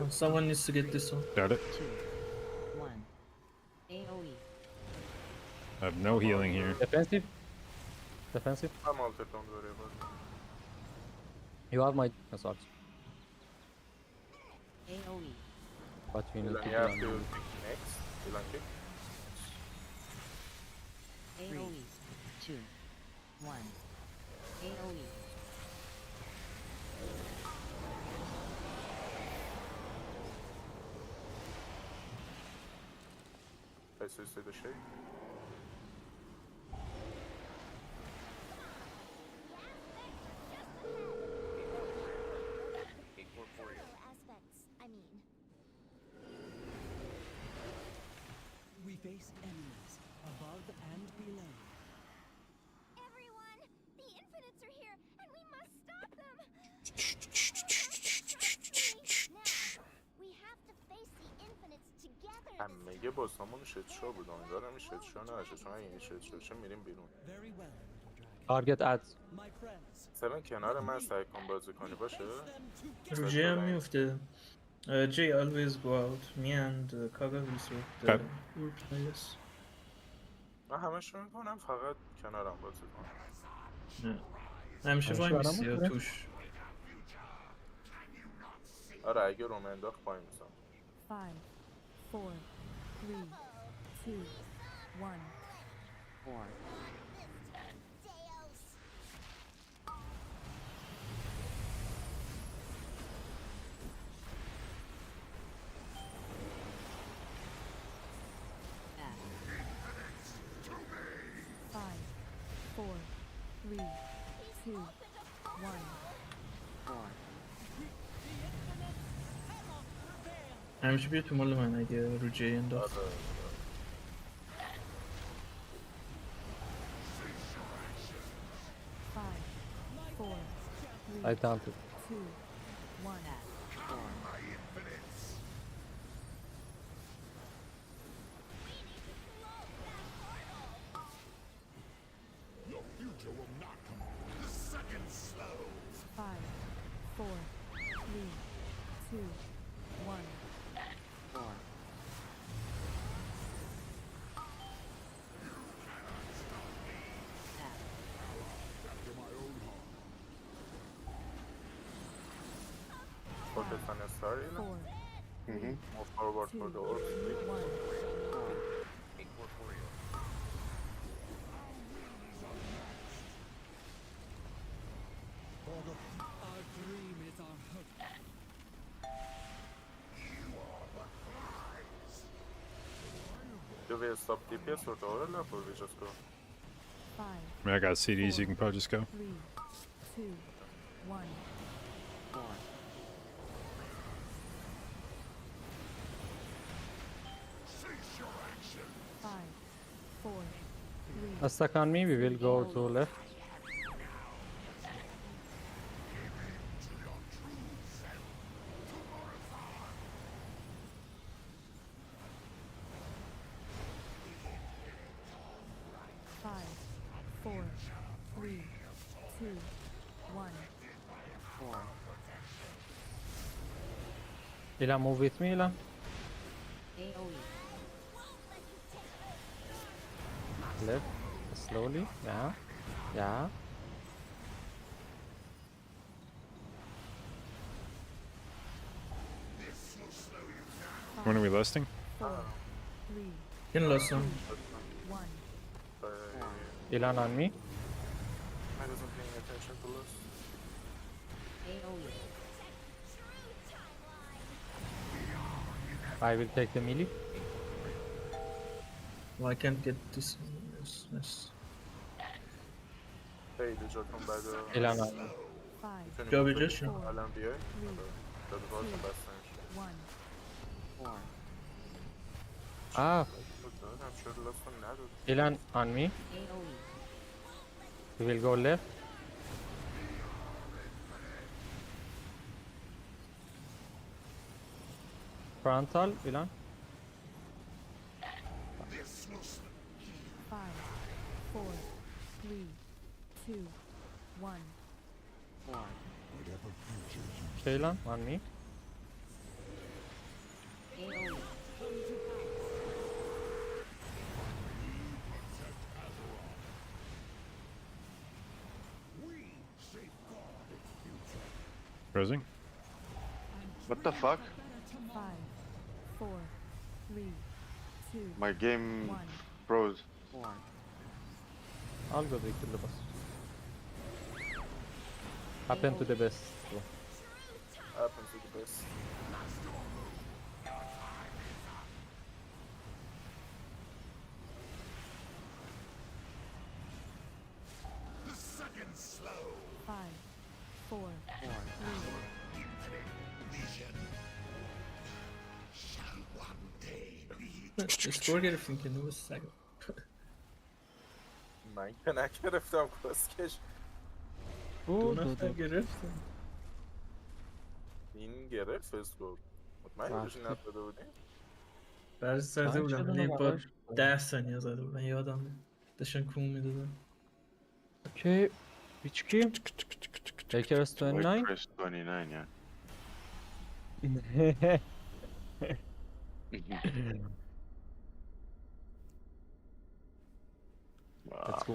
Speaker 16: Someone needs to get this one.
Speaker 2: Got it.
Speaker 18: 2, 1. AoE.
Speaker 2: I have no healing here.
Speaker 15: Defensive. Defensive.
Speaker 13: I'm altered, don't worry about it.
Speaker 15: You have my assault.
Speaker 18: AoE.
Speaker 15: But you need
Speaker 13: Ilan,
Speaker 15: to
Speaker 13: you have
Speaker 15: be
Speaker 13: to
Speaker 15: on.
Speaker 13: kick next. Ilan kick.
Speaker 18: AoE. 2, 1. AoE.
Speaker 13: I see the shape.
Speaker 20: We face enemies above and below.
Speaker 6: Everyone, the Infinites are here, and we must stop them. Now, we have to face the Infinites
Speaker 13: همه باسامون شدشا بود. امیدوارم این شدشا نشه، چون اگه این شدشا شه میریم بیرون.
Speaker 15: Target ads.
Speaker 13: 7 کنار من سعی کن بازی کنی باشه.
Speaker 16: رو جی هم میفته. Jay always go out. Me and Kaga will sort the
Speaker 2: Okay.
Speaker 16: group players.
Speaker 13: من همش رو میکنم، فقط کنارم بازی کنم.
Speaker 16: همیشه وای
Speaker 15: برام
Speaker 16: میسی یا
Speaker 15: می‌کنه؟
Speaker 16: توش.
Speaker 13: آره اگه روم انداخت پای میزم.
Speaker 10: 5, 4, 3, 2, 1.
Speaker 18: 4.
Speaker 10: Five, 4, 3, 2, 1.
Speaker 18: 4.
Speaker 16: همیشه بیا تو مال من اگه رو جی انداخت.
Speaker 10: Five, 4, 3,
Speaker 15: I taunted.
Speaker 10: 2, 1.
Speaker 7: Your future will not come the second slow.
Speaker 10: 5, 4, 3, 2, 1.
Speaker 18: 4.
Speaker 7: After my own heart.
Speaker 13: Focus on your story.
Speaker 10: 4,
Speaker 13: Move forward for the orcs.
Speaker 10: 1.
Speaker 8: Our dream is our hope.
Speaker 13: Do we stop DPS or the overlap, or we just go?
Speaker 10: 5,
Speaker 2: I mean, I got CDs. You can probably just go.
Speaker 10: 3, 2, 1.
Speaker 18: 4.
Speaker 7: Cease your action.
Speaker 10: 5, 4, 3.
Speaker 15: A stuck on me, we will go to left.
Speaker 10: Five, 4, 3, 2, 1.
Speaker 18: 4.
Speaker 15: Ilan, move with me, Ilan.
Speaker 18: AoE.
Speaker 15: Left. Slowly. Yeah. Yeah.
Speaker 2: When are we listing?
Speaker 10: 4, 3,
Speaker 16: Can last some.
Speaker 10: 1.
Speaker 15: Ilan on me.
Speaker 13: I wasn't paying attention to this.
Speaker 18: AoE.
Speaker 15: I will take the melee.
Speaker 16: Well, I can't get this. Yes.
Speaker 13: Hey, did you come by the...
Speaker 15: Ilan on me.
Speaker 10: 5,
Speaker 16: Joby just.
Speaker 13: Alan BA?
Speaker 10: 3,
Speaker 13: That was the best thing.
Speaker 10: 1.
Speaker 18: 4.
Speaker 15: Ah,
Speaker 13: I'm sure the last one nadod.
Speaker 15: Ilan on me.
Speaker 18: AoE.
Speaker 15: We will go left. Frontal, Ilan.
Speaker 10: 5, 4, 3, 2, 1.
Speaker 18: 4.
Speaker 7: Whatever future you
Speaker 15: Shailan on me.
Speaker 18: AoE.
Speaker 2: Rosing?
Speaker 17: What the fuck?
Speaker 10: 5, 4, 3, 2,
Speaker 17: My game
Speaker 10: 1.
Speaker 17: froze.
Speaker 18: 4.
Speaker 15: I'll go to kill the boss. Happen to the best. bro.
Speaker 13: Happens to the best.
Speaker 7: the second slow.
Speaker 10: 5, 4, 3,
Speaker 7: Vision shall one day be.
Speaker 16: اشتباه گرفتیم که نوع سگ.
Speaker 13: من که نگرفتم کسکش.
Speaker 16: دو نفر گرفتم.
Speaker 13: این گرفت فسکو. مطمئن باشی نداده بودیم؟
Speaker 16: برش زده
Speaker 15: چند
Speaker 16: بودم
Speaker 15: شده
Speaker 16: ولی با
Speaker 15: براش
Speaker 16: 10 ثانیه زده بودم یادم میاد. داشتن کون میدادن.
Speaker 15: اوکی هیچکی Lakers 29
Speaker 14: Chris 29, yeah.
Speaker 15: Let's go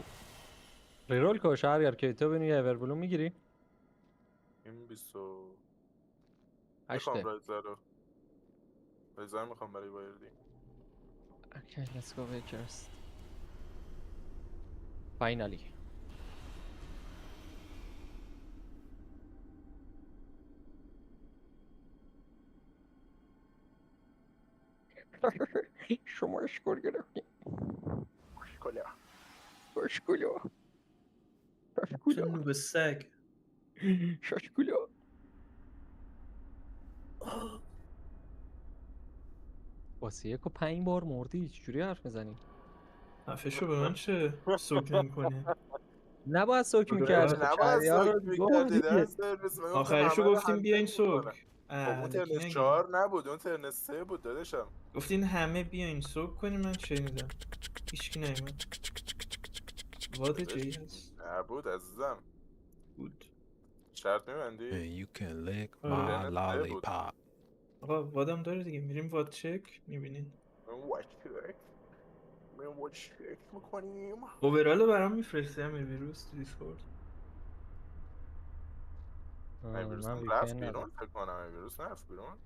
Speaker 15: ریرول کو شهریار که تو بینی اوربلو میگیری؟
Speaker 13: این 20 میخوام
Speaker 15: هشته
Speaker 13: رایزر رو رایزر میخوام برای وایردی.
Speaker 15: Okay, let's go Lakers. Finally. شما اشکال گرفتیم. اشکالا.
Speaker 16: چه نوب سگ.
Speaker 15: شاشکولا. واسه 1 و 5 بار مردی چجوری حرف میزنی؟
Speaker 16: حرفشو به من چه سوک نمی‌کنی؟
Speaker 15: نباید سوک میکردی خب
Speaker 13: نباید
Speaker 15: شهریار
Speaker 13: ساک
Speaker 15: رو گفت
Speaker 13: میکردی
Speaker 15: دیگه.
Speaker 13: در سرویس من گفتم
Speaker 16: آخرشو
Speaker 13: همه رو
Speaker 16: گفتیم
Speaker 13: هندل
Speaker 16: بیاین
Speaker 13: میکنم.
Speaker 16: سوک.
Speaker 13: خب اون
Speaker 16: الکی
Speaker 13: ترنس
Speaker 16: نگین.
Speaker 13: 4 نبود، اون ترنس 3 بود داداشم.
Speaker 16: گفتین همه بیاین سوک کنیم من شنیدم. هیچکی نیومد. وات جی هست.
Speaker 13: نبود عزیزم.
Speaker 16: بود.
Speaker 13: شرط میبندی؟
Speaker 2: You can lick my
Speaker 13: ترنس 3 بود.
Speaker 2: lollipop.
Speaker 16: آقا وادم داره دیگه میریم واد چک میبینین.
Speaker 13: وات چک میریم وات چک میکنیم.
Speaker 16: اوورالو برام میفرستی امیر ویروس تو دیسکورد.
Speaker 13: ویروس
Speaker 15: من
Speaker 13: رفت
Speaker 15: VPN
Speaker 13: بیرون
Speaker 15: ندارم.
Speaker 13: فکر کنم. ویروس رفت بیرون.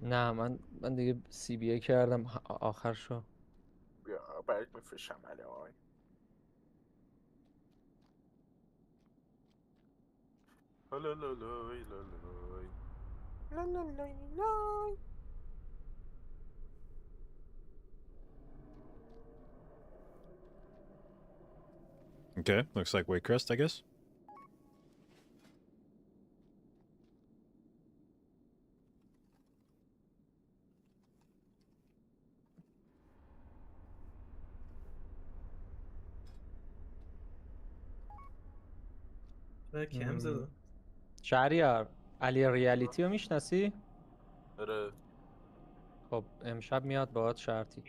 Speaker 15: نه من دیگه CBA کردم آخر شو.
Speaker 13: بیا برات میفرشم الان. لالالای لالالای لالالای.
Speaker 2: Okay, looks like Waycrest, I guess.
Speaker 16: کم زدم.
Speaker 15: شهریار علی ریالیتی رو میشناسی؟
Speaker 13: آره.
Speaker 15: خب امشب میاد باهات شرطی.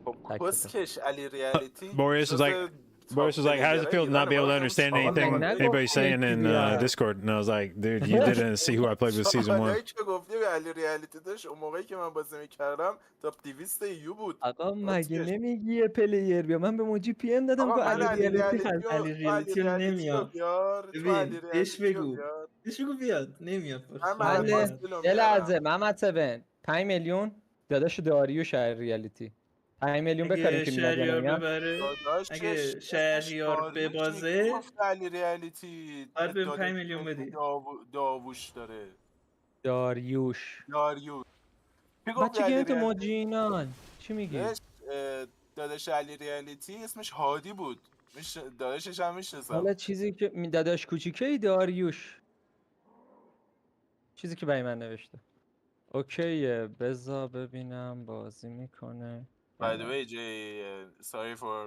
Speaker 13: خب کسکش علی ریالیتی
Speaker 2: Boreas is like, Boreas was like, how does it feel to not be able to understand anything anybody's saying in Discord? And I was like, dude, you didn't see who I played with season 1.
Speaker 13: که گفتی به علی ریالیتی داشت اون موقعی که من بازی میکردم تاپ 200 یو بود.
Speaker 15: آقا مگه نمیگی یه پلیر بیا من به موجی پی ام دادم
Speaker 13: آقا
Speaker 15: گو
Speaker 13: من
Speaker 15: علی ریالیتی هست.
Speaker 16: علی ریالیتی رو نمیاد.
Speaker 13: تو علی
Speaker 16: ببین بهش
Speaker 13: ریالیتی رو
Speaker 16: بگو.
Speaker 13: بیار.
Speaker 16: بهش بگو بیاد نمیاد.
Speaker 15: حله یه لحظه محمد سبن 5 میلیون داداش داریوش علی ریالیتی 5 میلیون بکاریم
Speaker 16: اگه
Speaker 15: که میاد یا
Speaker 16: شهریار
Speaker 15: نمیاد.
Speaker 16: ببره اگه
Speaker 13: اسمش
Speaker 16: شهریار
Speaker 13: داریوش
Speaker 16: ببازه
Speaker 13: گفت علی ریالیتی
Speaker 16: باید بهم
Speaker 13: داداش
Speaker 16: 5 میلیون بدی.
Speaker 13: داووش داره.
Speaker 15: داریوش
Speaker 13: کی گفت
Speaker 15: بچه
Speaker 13: علی
Speaker 15: گیم تو
Speaker 13: ریالیتی؟
Speaker 15: موجینان چی میگی؟
Speaker 13: داداش علی ریالیتی اسمش هادی بود. داداشش هم میشناسم.
Speaker 15: حالا چیزی که داداش کوچیکه داریوش چیزی که برای من نوشته. اوکیه بذار ببینم بازی میکنه.
Speaker 13: By the way, Jay, sorry for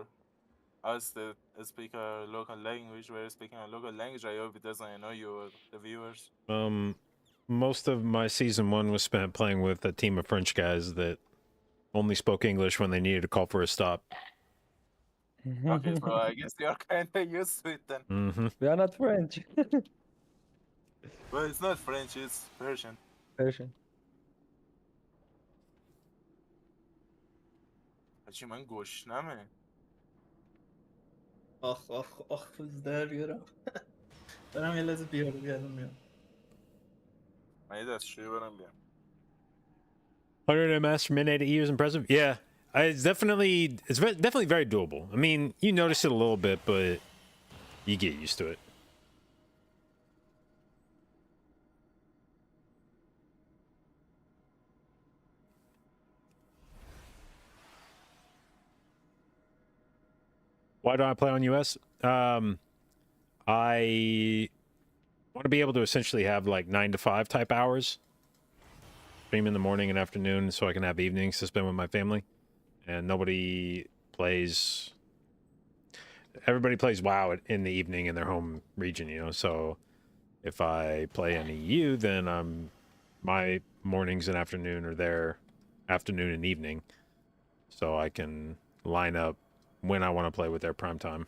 Speaker 13: us that speak a local language. We're speaking a local language. I hope it doesn't annoy you or the viewers.
Speaker 2: Most of my season 1 was spent playing with a team of French guys that only spoke English when they needed to call for a stop.
Speaker 13: Okay, so I guess you're kind of used to it then.
Speaker 15: We are not French.
Speaker 13: Well, it's not French, it's Persian.
Speaker 15: Persian.
Speaker 13: چی من گشنمه.
Speaker 16: آخ آخ آخ پوز در بیارم. برم یه لحظه بیارم میام.
Speaker 13: من یه دستشویی برم بیام.
Speaker 2: 100 MS for midnight EU is impressive. Yeah, it's definitely very doable. I mean, you notice it a little bit, but you get used to it. Why don't I play on US? I want to be able to essentially have like 9 to 5 type hours. Stream in the morning and afternoon so I can have evenings to spend with my family. And nobody plays... Everybody plays WoW in the evening in their home region, you know? So if I play an EU, then my mornings and afternoon are their afternoon and evening. so I can line up when I want to play with their prime time.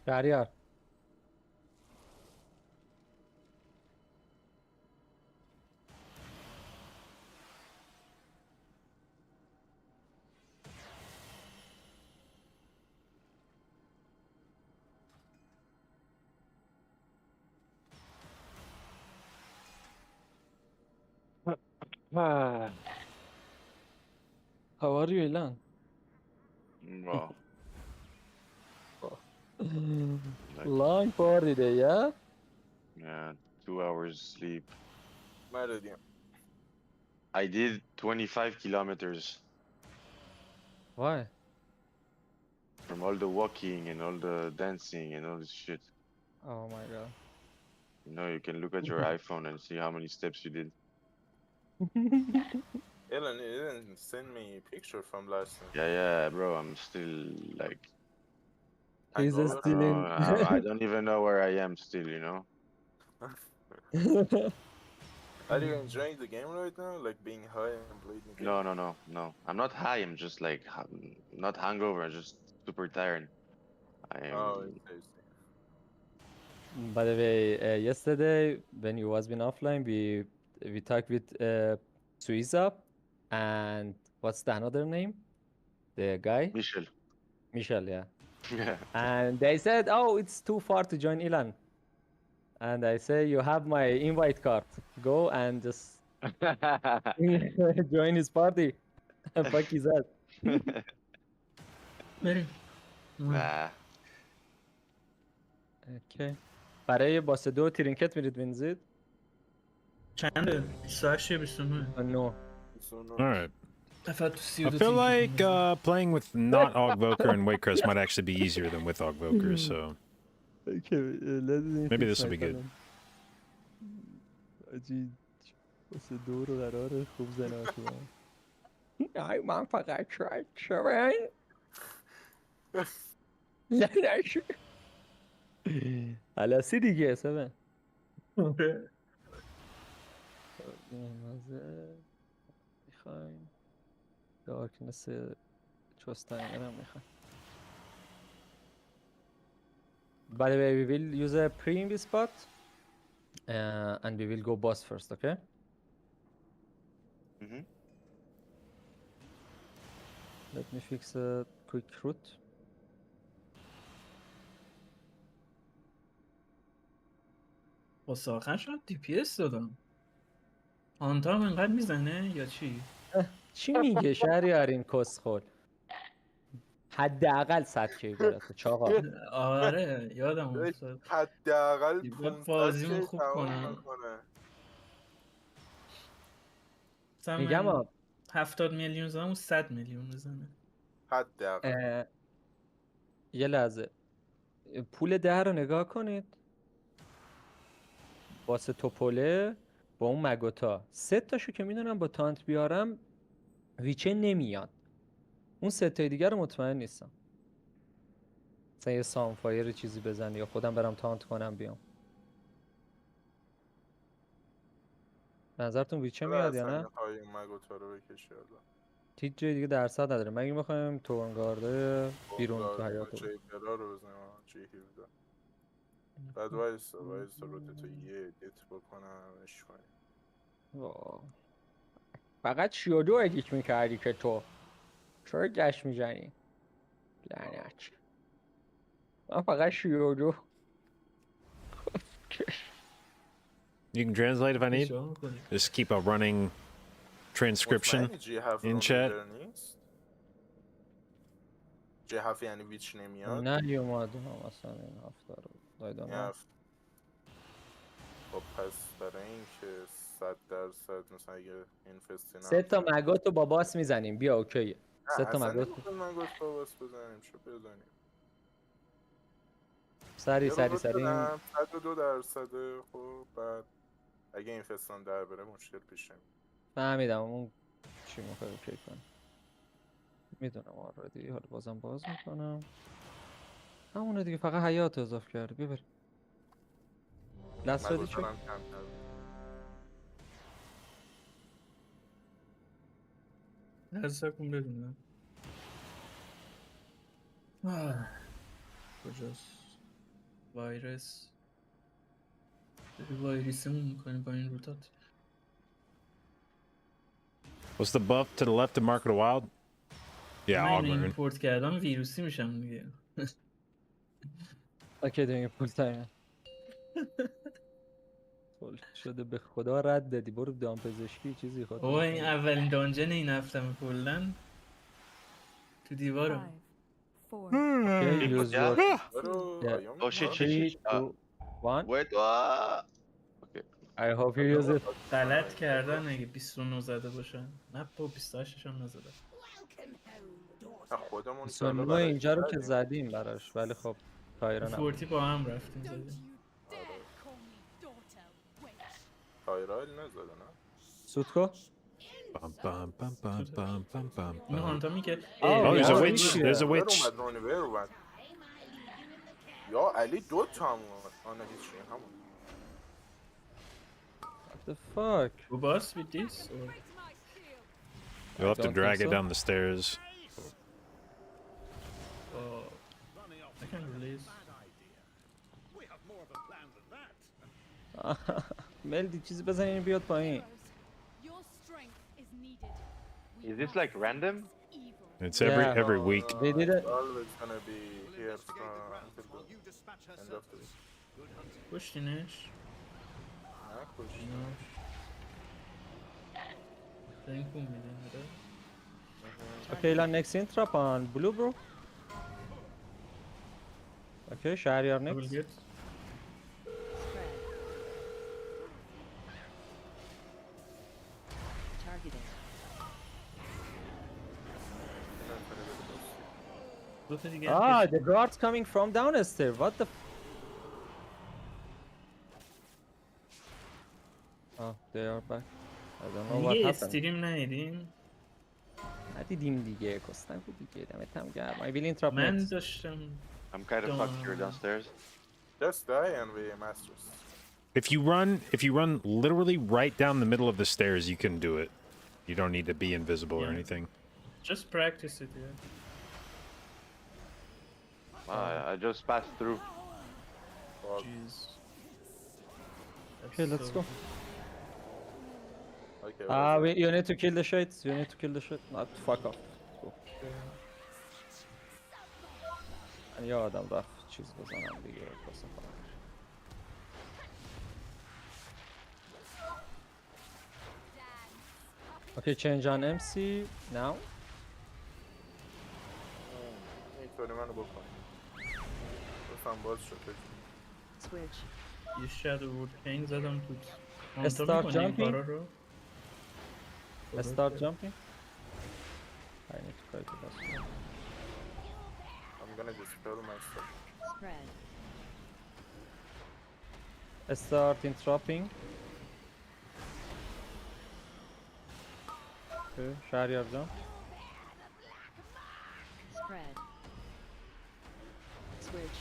Speaker 15: شهریار How are you, Ilan?
Speaker 14: Well, like,
Speaker 15: Long party day, yeah?
Speaker 14: yeah, 2 hours sleep.
Speaker 13: مردیم.
Speaker 14: I did 25 kilometers
Speaker 15: Why?
Speaker 14: from all the walking and all the dancing and all this shit.
Speaker 15: Oh my god.
Speaker 14: You know, you can look at your iPhone and see how many steps you did.
Speaker 13: Ellen, you didn't send me a picture from last night.
Speaker 14: Yeah, bro, I'm still like,
Speaker 15: He's
Speaker 13: Hangover?
Speaker 15: still in.
Speaker 14: I don't even know where I am still, you know?
Speaker 13: Are you enjoying the game right now? Like being high and bleeding?
Speaker 14: No. I'm not high, I'm just like, not hungover, I'm just super tired. I am.
Speaker 13: Oh, interesting.
Speaker 15: By the way, yesterday when you was been offline, we talked with Suiza and what's the another name? The guy?
Speaker 14: Michel.
Speaker 15: Michel, yeah.
Speaker 14: Yeah.
Speaker 15: And they said, "Oh, it's too far to join Ilan." And I say, "You have my invite card. Go and just join his party and fuck his ass."
Speaker 16: بریم.
Speaker 14: Nah.
Speaker 15: اوکی. برای باس 2 ترینکت میرید بنزید؟
Speaker 16: چنده؟ 28 یا 29
Speaker 15: نه.
Speaker 2: All right.
Speaker 16: I thought to see
Speaker 2: I
Speaker 16: the
Speaker 2: feel
Speaker 16: thing.
Speaker 2: like playing with not Ogvoker and Waycrest might actually be easier than with Ogvoker, so
Speaker 15: Okay,
Speaker 2: maybe this will be good.
Speaker 15: آجی باس 2 رو قراره خوب زناشون. نه من فقط شاید زناشون. علسی دیگه 7. میخوایم دارکنس چستاینر هم میخوایم. By the way, we will use a pre-invis spot and we will go boss first, okay? Let me fix a quick route.
Speaker 16: واسه آخر شد DPS دادم. آنتار انقدر میزنه یا چی؟
Speaker 15: چی میگه شهریار این کسخل؟ حداقل 100 کی برات چاقا.
Speaker 16: آره یادم افتاد.
Speaker 13: حداقل
Speaker 16: باید
Speaker 13: 500
Speaker 16: بازیمو
Speaker 13: کی
Speaker 16: خوب
Speaker 13: تمام
Speaker 16: کنم.
Speaker 13: میکنه.
Speaker 15: میگم
Speaker 16: 70 میلیون زدم و 100 میلیون بزنه.
Speaker 13: حداقل.
Speaker 15: یه لحظه پول 10 رو نگاه کنید. واسه توپوله با اون مگوتا 3 تاشو که میدونم با تانت بیارم ویچه نمیاد. اون 3 تای دیگه رو مطمئن نیستم. مثلا یه سامفایر چیزی بزن یا خودم برم تانت کنم بیام. به نظرتون ویچه میاد یا نه؟
Speaker 13: میخوای اون مگوتا رو بکشی حالا.
Speaker 15: هیچ جای دیگه درصد نداره. مگه میخوایم تورنگارده بیرون تو حیاط رو
Speaker 13: جیپرا رو بزنیم جی 17. بعد وایسا رو تو یه ادیت بکنمش کنیم.
Speaker 15: فقط شیادو ادیت میکردی که تو چرا گشت میزنی؟ لعنت. من فقط شیادو.
Speaker 2: You can translate if I need. Just keep a running transcription in chat.
Speaker 13: جهف یعنی ویچ نمیاد.
Speaker 15: نه اومده ها مثلا این هفته رو دایدان
Speaker 13: این هفته. خب پس برای اینکه 100% مثلا اگه این فستین
Speaker 15: 3 تا مگات رو با باس میزنیم بیا اوکیه 3 تا
Speaker 13: اصلا
Speaker 15: مگات
Speaker 13: نمیخواد من گفت با باس بزنیم چه بزنیم.
Speaker 15: سری
Speaker 13: یه
Speaker 15: سری
Speaker 13: رو
Speaker 15: سری
Speaker 13: بدم 102%. خب بعد اگه این فستان در بره مشکل پیش نمیاد.
Speaker 15: فهمیدم اون چی میخوای اوکی کنم میدونم آردی حالا بازم باز میکنم همونه دیگه فقط حیات اضافه کرده بیا بریم لست ردی چک
Speaker 13: مگوزارم کم کرد.
Speaker 16: لحظه کن ببینم کجاست وایرس وایرسمون میکنیم با این روتات.
Speaker 2: What's the buff to the left of Market of Wild? Yeah,
Speaker 16: من اینو
Speaker 2: Augment.
Speaker 16: ایمپورت کردم ویروسی میشم دیگه.
Speaker 15: اوکی دیگه پول تایم شده به خدا رد دادی برو دام پزشکی چیزی خود
Speaker 16: بابا این اولین دانجن این هفتم کلن تو دیوارم.
Speaker 10: 5 4
Speaker 15: Okay, use your
Speaker 14: Oh shit, shit, shit.
Speaker 15: 3 2 1
Speaker 14: Wait, okay.
Speaker 15: I hope you use it
Speaker 16: غلط کردن اگه 29 زده باشن. نه با 28 هم نزدن.
Speaker 13: خودمون
Speaker 15: 29 اینجا رو که زدیم براش ولی خب تایران هم
Speaker 16: فورتی با هم رفتیم زدیم.
Speaker 13: تایرایل نزده نه؟
Speaker 15: سوتکو
Speaker 2: Bum, bum, bum, bum, bum, bum, bum,
Speaker 16: این
Speaker 2: bum.
Speaker 16: هانتا میگه
Speaker 2: Oh, there's a witch. There's a witch.
Speaker 13: اومد رونی ویر اومد. یا علی دو تا هم اومد. آنه هیچی همون.
Speaker 15: What the fuck
Speaker 16: Who boss with this? Or?
Speaker 2: You'll have to
Speaker 15: don't
Speaker 2: drag
Speaker 15: think
Speaker 2: it
Speaker 15: so.
Speaker 2: down the stairs.
Speaker 16: Oh, I can release.
Speaker 15: ملدی چیزی بزن این بیاد پایین
Speaker 14: Is this like random?
Speaker 2: It's
Speaker 15: Yeah.
Speaker 2: every week.
Speaker 15: They did it.
Speaker 13: Always gonna be here until the end of the week.
Speaker 16: کشتینش؟
Speaker 13: نه کشتی.
Speaker 16: این کن میدین آره.
Speaker 15: Okay, la next intrap on blue bro Okay, Shahryar
Speaker 16: I will
Speaker 15: next
Speaker 16: get.
Speaker 18: Targeting.
Speaker 16: دو تا دیگه
Speaker 15: Ah, the guards coming from downstairs. What the? Oh, they are back. I don't know what
Speaker 16: دیگه
Speaker 15: happened.
Speaker 16: استریم ندیدین؟
Speaker 15: ندیدیم دیگه کستن بود دیگه دمت هم گرم. I will interrupt
Speaker 16: من
Speaker 15: next.
Speaker 16: داشتم.
Speaker 14: I'm kind of fucked here downstairs.
Speaker 13: Just die and we masters.
Speaker 2: If you run literally right down the middle of the stairs, you can do it. You don't need to be invisible or
Speaker 16: Yeah.
Speaker 2: anything.
Speaker 16: Just practice it, yeah.
Speaker 14: I just passed through.
Speaker 16: Jeez.
Speaker 15: Okay, let's go.
Speaker 13: Okay.
Speaker 15: Wait, you need to kill the shades. You need to kill the shit. Not fuck off. Go. یه آدم رفت چیز بزنم دیگه واسه خودم. Okay, change on MC now.
Speaker 13: اینطوری منو بکن. گفتم باز شد.
Speaker 18: Switch.
Speaker 16: یه شادو وورد پین زدم توت.
Speaker 15: Start jumping.
Speaker 16: رو.
Speaker 15: Start jumping. I need to try to pass.
Speaker 13: I'm gonna dispel myself.
Speaker 18: Spread.
Speaker 15: Start interrupting. Okay, Shahryar jump.
Speaker 18: Spread. Switch.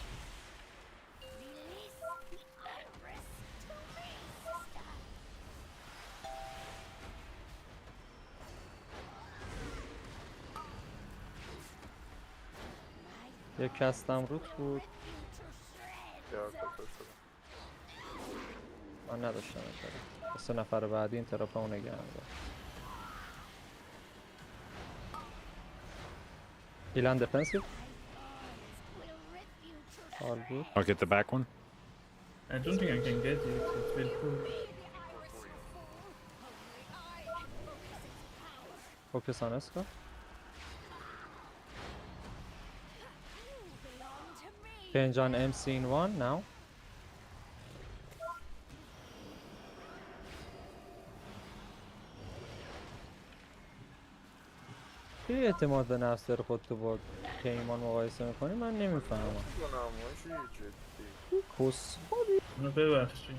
Speaker 15: یک کستم روت بود من نداشتم این 3 نفر بعدی این طرف اون نگه هم داشت Heal defensive. All good.
Speaker 2: I'll get the back one.
Speaker 16: I don't think I can get it. It will push.
Speaker 15: Focus on Eska. Change on MC in 1 now. کی اعتماد به نفس داره خود تو با پیمان مقایسه میکنی؟ من نمیفهمم.
Speaker 13: نمی‌دونم، جدی.
Speaker 15: کس
Speaker 16: منو ببخشید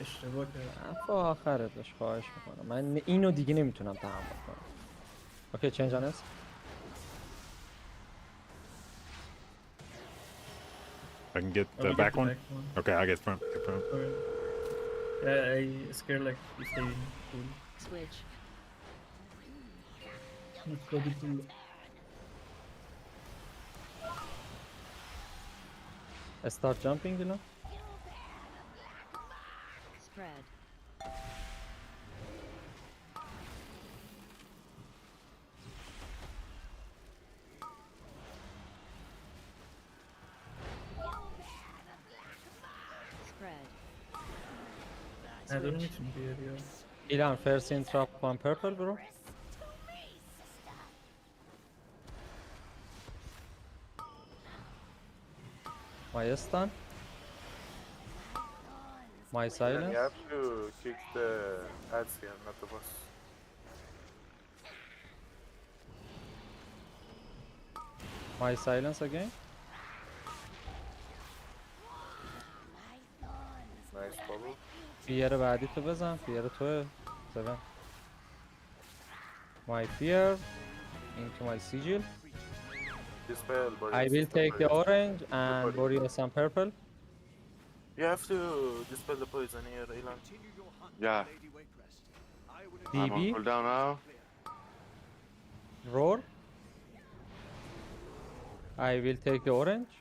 Speaker 16: اشتباه کردم.
Speaker 15: عفا آخرت باش، خواهش میکنم. من اینو دیگه نمیتونم تحمل کنم. اوکی چنج آن اس.
Speaker 2: I can get
Speaker 16: Oh,
Speaker 2: the
Speaker 16: we
Speaker 2: back
Speaker 16: get the
Speaker 2: one?
Speaker 16: back one.
Speaker 2: Okay, I get front. Get front.
Speaker 16: Okay. Yeah, I scared like if they pull.
Speaker 18: Switch.
Speaker 16: Not bloody pull.
Speaker 15: Start jumping you know.
Speaker 18: Spread. Spread.
Speaker 16: نداره میتونی بیاری یا
Speaker 15: Ilan first in trap one purple bro. My stun. My
Speaker 13: And
Speaker 15: silence.
Speaker 13: you have to kick the ads here, not the boss.
Speaker 15: My silence again.
Speaker 13: Nice bubble.
Speaker 15: Fear بعدی تو بزن. Fear توه. 7. My fear into my sigil.
Speaker 13: Dispel,
Speaker 15: I will take the orange and Boreas and purple.
Speaker 13: You have to dispel the poison here, Elan.
Speaker 14: Yeah. I'm on
Speaker 15: DB.
Speaker 14: cooldown now.
Speaker 15: Roar. I will take the orange.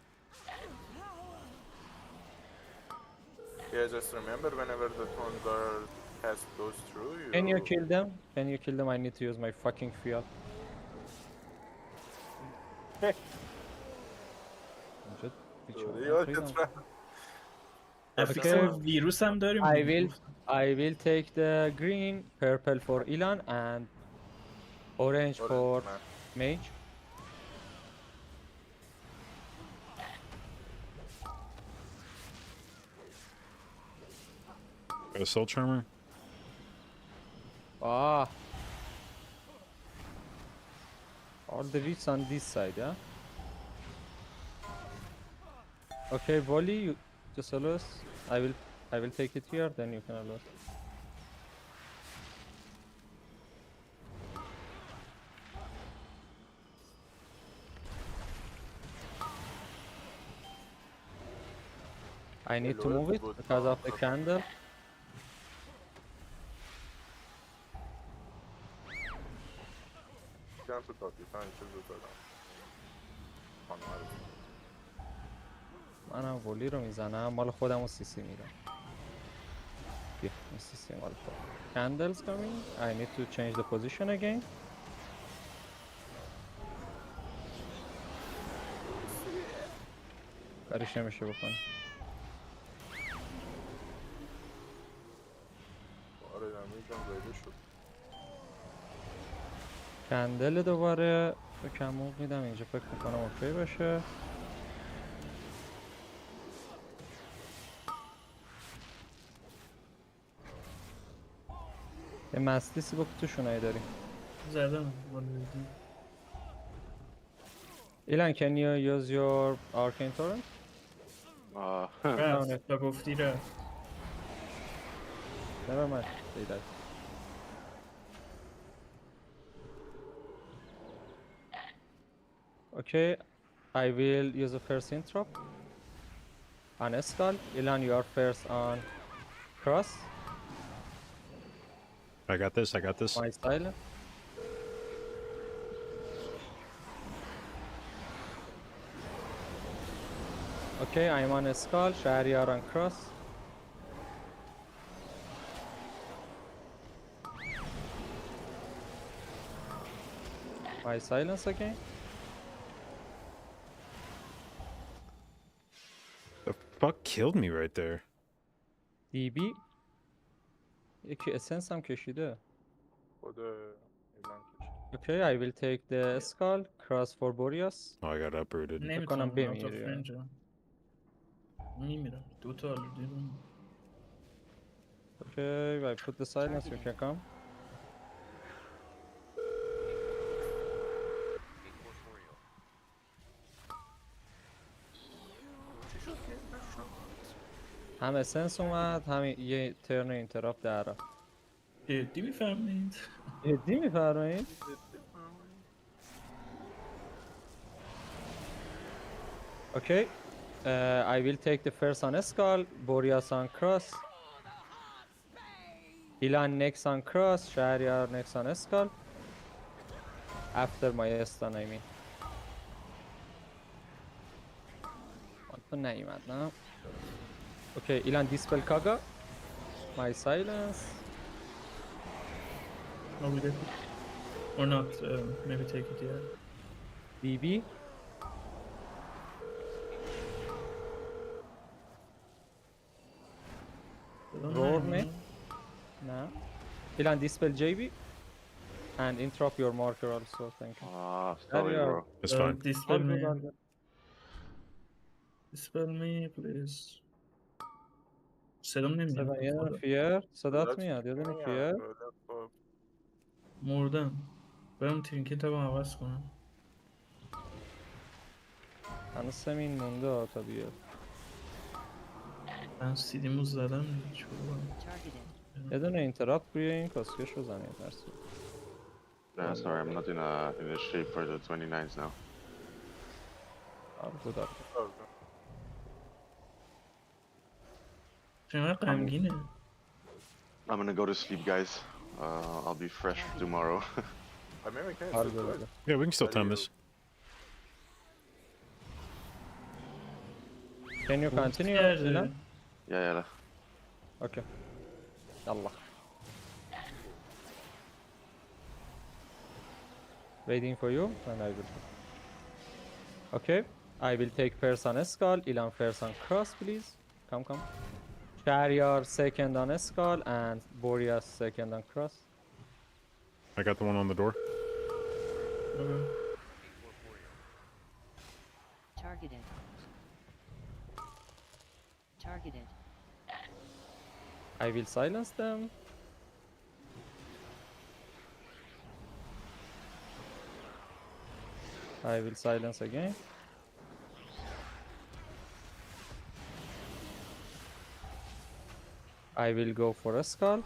Speaker 13: Yeah, just remember whenever the Tone Guard cast goes through you.
Speaker 15: Can you kill them? Can you kill them? I need to use my fucking fuel.
Speaker 16: افیکس ویروس هم داریم.
Speaker 15: I will take the green, purple for Elan and orange for Mage.
Speaker 2: Got a Soul Charmer?
Speaker 15: Ah. All the reach on this side, yeah? Okay, volley, you just allow us. I will take it here, then you can allow us. I need to move it because of the candle.
Speaker 13: Can't put up, you can't kill the Tone.
Speaker 15: منم ولی رو میزنم، مال خودم و CC میرم. بیا این CC مال خود. Candles coming. I need to change the position again. کارش نمیشه بکنی.
Speaker 13: آره دمیجم ریده شد.
Speaker 15: کندل دوباره به کمون میدم اینجا، فکر میکنم اوکی باشه. یه مستیسی با تو شونایی داریم.
Speaker 16: زدم.
Speaker 15: Ilan, can you use your arcane torrent?
Speaker 16: رفت تا گفتی رفت.
Speaker 15: Never mind, they died. Okay, I will use the first interrup on Escal. Ilan, you are first on cross.
Speaker 2: I got this, I got this.
Speaker 15: My silent. Okay, I'm on Escal. Shahryar on cross. My silence again.
Speaker 2: The fuck killed me right there?
Speaker 15: DB. یکی اسنس هم کشیده.
Speaker 13: خود ایلان کشید.
Speaker 15: Okay, I will take the skull. Cross for Boreas.
Speaker 2: Oh, I got uprooted.
Speaker 16: نمیتونم out of range. میمیرم دوتا آلردی رو.
Speaker 15: Okay, I put the silence, you can come. هم اسنس اومد هم یه ترن اینتراپت در
Speaker 16: جدی میفهمید؟
Speaker 15: جدی میفرمایید؟ Okay, I will take the first on Skull, Boreas on Cross, Ilan next on Cross, Shahryar next on Skull. After my stun, I mean. تو نیومد نه. Okay, Ilan dispel Kaga. My silence.
Speaker 16: Oh, we did. Or not, maybe take it, yeah.
Speaker 15: BB. Roar me. No. Ilan dispel JB. And interrupt your marker also, thank you.
Speaker 14: Ah, sorry, bro.
Speaker 2: It's fine.
Speaker 16: Dispel me.
Speaker 15: All good.
Speaker 16: Dispel me, please. صدام نمیاد.
Speaker 15: یه دونه فیر صدات میاد یه دونه فیر
Speaker 16: مردم برم ترینکت هم عوض کنم
Speaker 15: هنوز سمین مونده تا بیاد
Speaker 16: من سیدیمو زدم دیگه چه بکنم
Speaker 15: یه دونه اینتراپت روی این کاسکش رو زنید مرسی
Speaker 14: Yeah, sorry, I'm not in a shape for the 29s now.
Speaker 15: good.
Speaker 16: چقدر غمگینه
Speaker 14: I'm gonna go to sleep, guys. I'll be fresh tomorrow.
Speaker 13: I mean, we can still do it.
Speaker 2: Yeah, we can still time this.
Speaker 15: Can you continue?
Speaker 14: Yeah.
Speaker 15: Okay. Allah. Waiting for you, and I will. Okay. I will take first on Skull, Ilan first on Cross, please. Come. Shahryar second on Skull, and Boreas second on Cross.
Speaker 2: I got the one on the door.
Speaker 18: Targeted.
Speaker 15: I will silence them. I will silence again. I will go for a skull.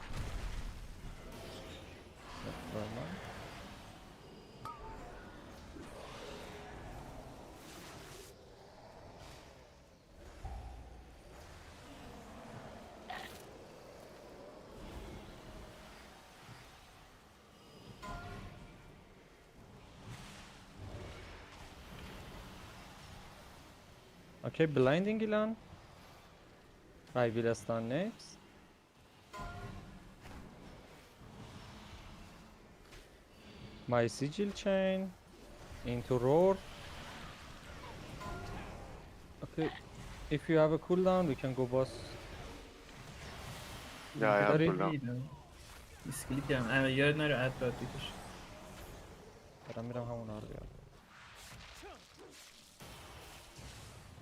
Speaker 15: Okay, blinding Ilan. I will stun next. My sigil chain into roar. Okay, if you have a cooldown, we can go boss.
Speaker 14: Yeah, I have cooldown.
Speaker 16: اسکیلی کردم یاد نره اد باید بکش
Speaker 15: دارم میرم همون رو بیارم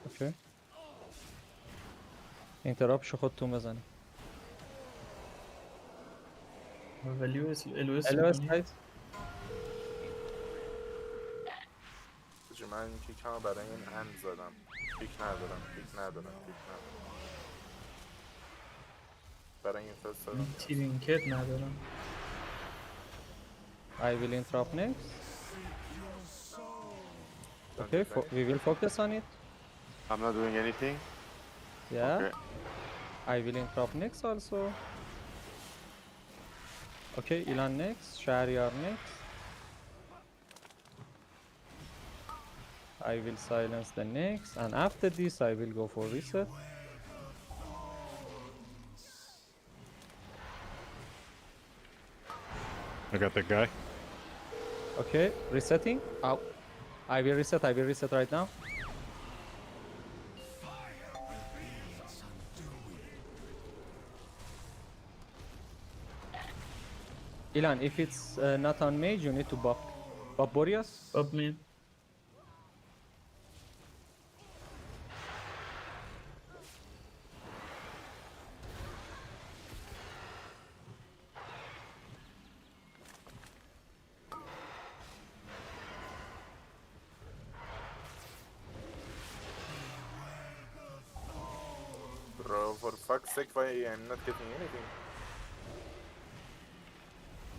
Speaker 15: اوکی اینتراپشو خودتون بزنید
Speaker 16: ولی الوس
Speaker 15: هایت
Speaker 13: من کیکم برای این اند زدم کیک ندارم برای این فست زدم
Speaker 16: ترینکت ندارم
Speaker 15: I will interrupt next. Okay, we will focus on it.
Speaker 14: I'm not doing anything.
Speaker 15: Yeah.
Speaker 14: Okay.
Speaker 15: I will interrupt next also. Okay, Ilan next, Shahryar next. I will silence the next, and after this I will go for reset.
Speaker 2: I got that guy.
Speaker 15: Okay, resetting. Ow. I will reset right now. Ilan, if it's not on mage, you need to buff. Buff Boreas?
Speaker 16: Buff me.
Speaker 13: For fuck's sake, why I'm not getting anything?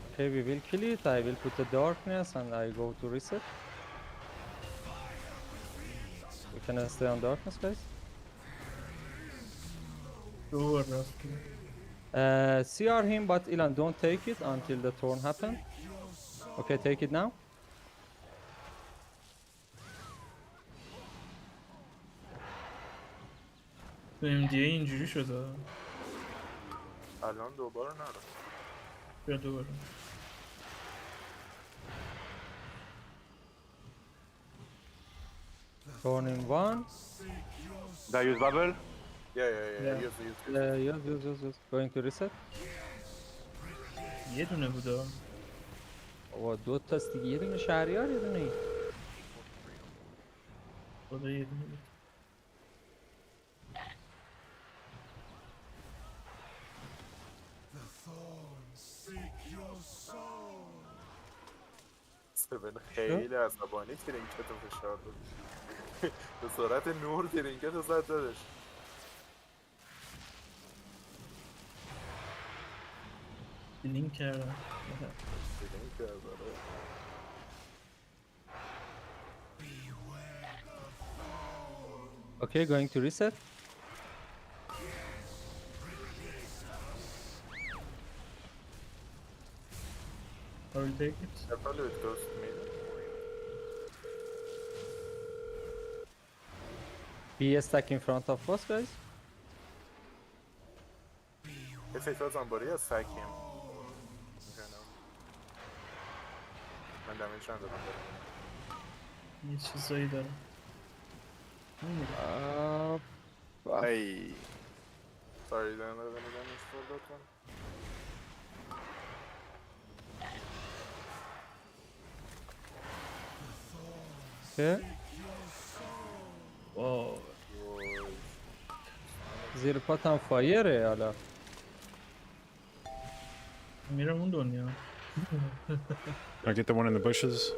Speaker 15: Okay, we will kill it. I will put the darkness and I go to reset. We can stay on darkness, guys.
Speaker 16: Warcraft.
Speaker 15: CR him, but Ilan, don't take it until the turn happen. Okay, take it now.
Speaker 16: تو MDA اینجوری شده.
Speaker 13: الان دوباره نرو.
Speaker 16: بیا دوباره.
Speaker 15: Turn in one.
Speaker 17: Do I use bubble?
Speaker 13: Yeah.
Speaker 15: Use. Going to reset.
Speaker 16: یه دونه بوده.
Speaker 15: و دو تاست دیگه، یه دونه شهریار، یه دونه این.
Speaker 16: خدا یه دونه بود.
Speaker 13: سون خیلی عصبانی ترینکت رو فشار داد. به سرعت نور ترینکت رو زد دادش.
Speaker 16: لینک کردم.
Speaker 13: لینک کرد آره.
Speaker 15: Okay, going to reset.
Speaker 16: I will take it.
Speaker 13: Probably it goes to me.
Speaker 15: Be stuck in front of us, guys.
Speaker 13: If it was on body, I'll sack him. Okay, no. من damage ندارم دارم.
Speaker 16: یه چیزایی دارم.
Speaker 17: Hey.
Speaker 13: Sorry, don't have any damage for that one.
Speaker 15: Okay.
Speaker 16: واو.
Speaker 15: زیر پاتم فایره حالا.
Speaker 16: میرم اون دنیا.
Speaker 2: I'll get the one in the bushes.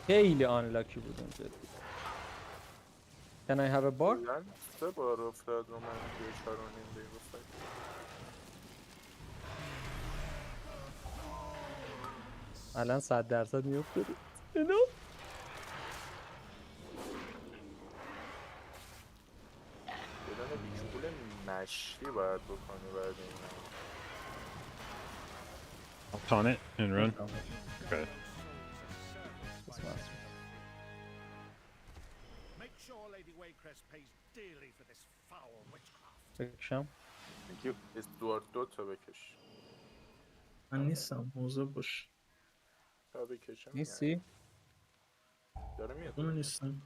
Speaker 15: خیلی آنلاکی بودم جدی. Can I have a bar?
Speaker 13: من 3 بار افتاد رو من توی 4.5 دقیقه فکر.
Speaker 15: الان 100% میافتاد. اینو
Speaker 13: یه دونه بیچول مشتی باید بکنی بعد این.
Speaker 2: I'll taunt it and run. Okay.
Speaker 7: Make sure Lady Waycrest pays dearly for this foul witchcraft.
Speaker 15: بکشم.
Speaker 13: Thank you. استوارد 2 تا بکش.
Speaker 16: من نیستم. موضوع باش.
Speaker 13: تا بکشم.
Speaker 15: نیستی؟
Speaker 13: داره میاد.
Speaker 16: من نیستم.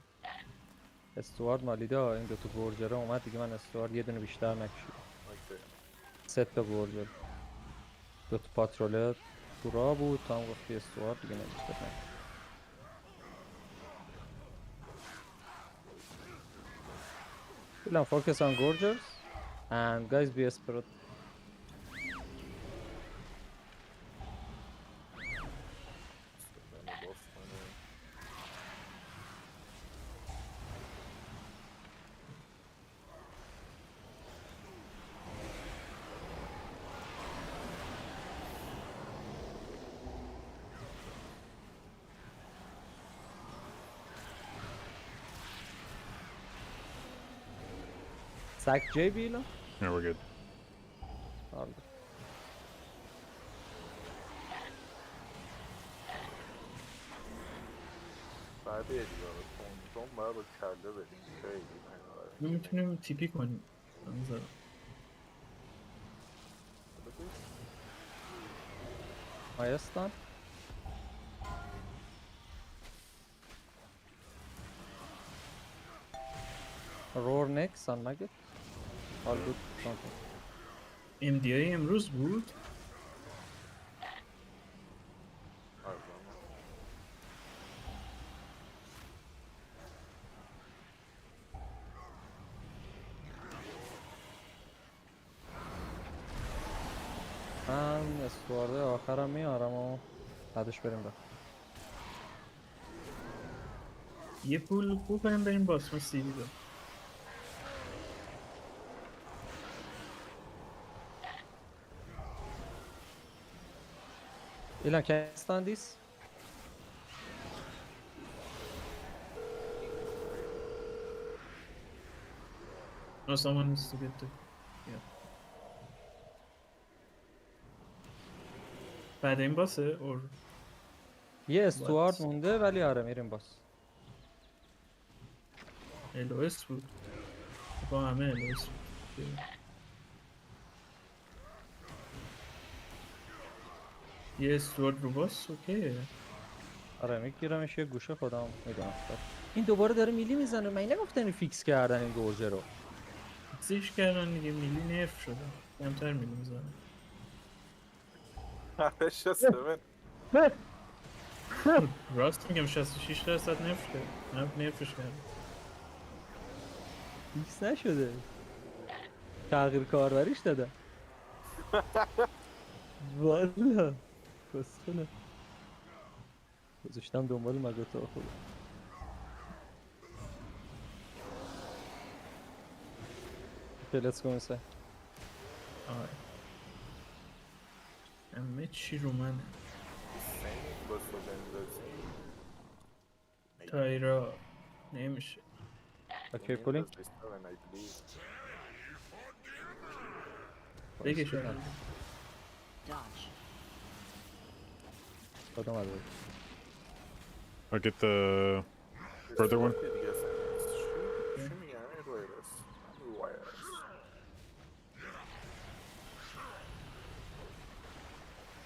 Speaker 15: استوارد مالیده ها. این دوتا گورجره اومد دیگه. من استوارد یه دونه بیشتر نکشیدم.
Speaker 13: اوکی.
Speaker 15: 3 تا گورجر. 2 تا پاترولر تو راه بود. تا هم گفتی استوارد دیگه نمیشتر نکشید. We'll focus on gorgers and guys be a spirit. Sack JB now?
Speaker 2: No, we're good.
Speaker 15: All good.
Speaker 13: بعد یه دیگه تون باید با کله بدیم. خیلی مهمه.
Speaker 16: نمیتونیم تیپی کنیم. نمیذارم.
Speaker 15: Ayastan. Roar next on Nugget. All good. Okay.
Speaker 16: MDA امروز بود.
Speaker 15: وارد آخرم میارم و بعدش بریم بر.
Speaker 16: یه پول کنیم بریم باس. من سیدی دارم.
Speaker 15: Ilan, can you stand this?
Speaker 16: No, someone needs to get the... Yeah. بعد این باسه or
Speaker 15: یه استوارد مونده ولی آره میریم باس.
Speaker 16: LOS بود با همه LOS بود. یه استوارد رو باس اوکیه.
Speaker 15: آره میگیرمش یه گوشه خودم میدونم. این دوباره داره میلی میزنه. من نگفتن فیکس کردن این گرجه رو.
Speaker 16: فیکسش کردن دیگه. میلی نرف شده. کمتر میلی میزنه. راست میگم 66% نرف کرد. نرفش کرد.
Speaker 15: فیکس نشده. تغییر کاربریش داده. والا کسخونه. گذاشتم دنبال مگاتا خود. Okay, let's go inside.
Speaker 16: آره. همه چی رو منه. تایرا نمیشه.
Speaker 15: Okay, pulling.
Speaker 16: بگش
Speaker 18: Dodge.
Speaker 15: خودم آره.
Speaker 2: I'll get the further one.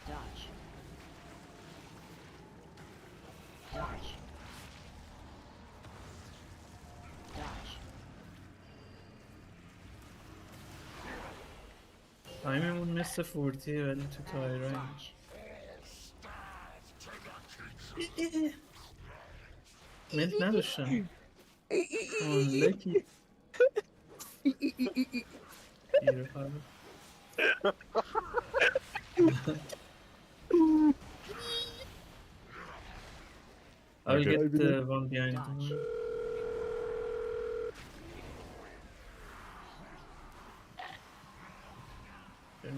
Speaker 18: Dodge. Dodge. Dodge.
Speaker 16: تایممون مثل فورتیه ولی تو تایرا ملت نداشتم. لکی گیره خواهد. I will get one behind him.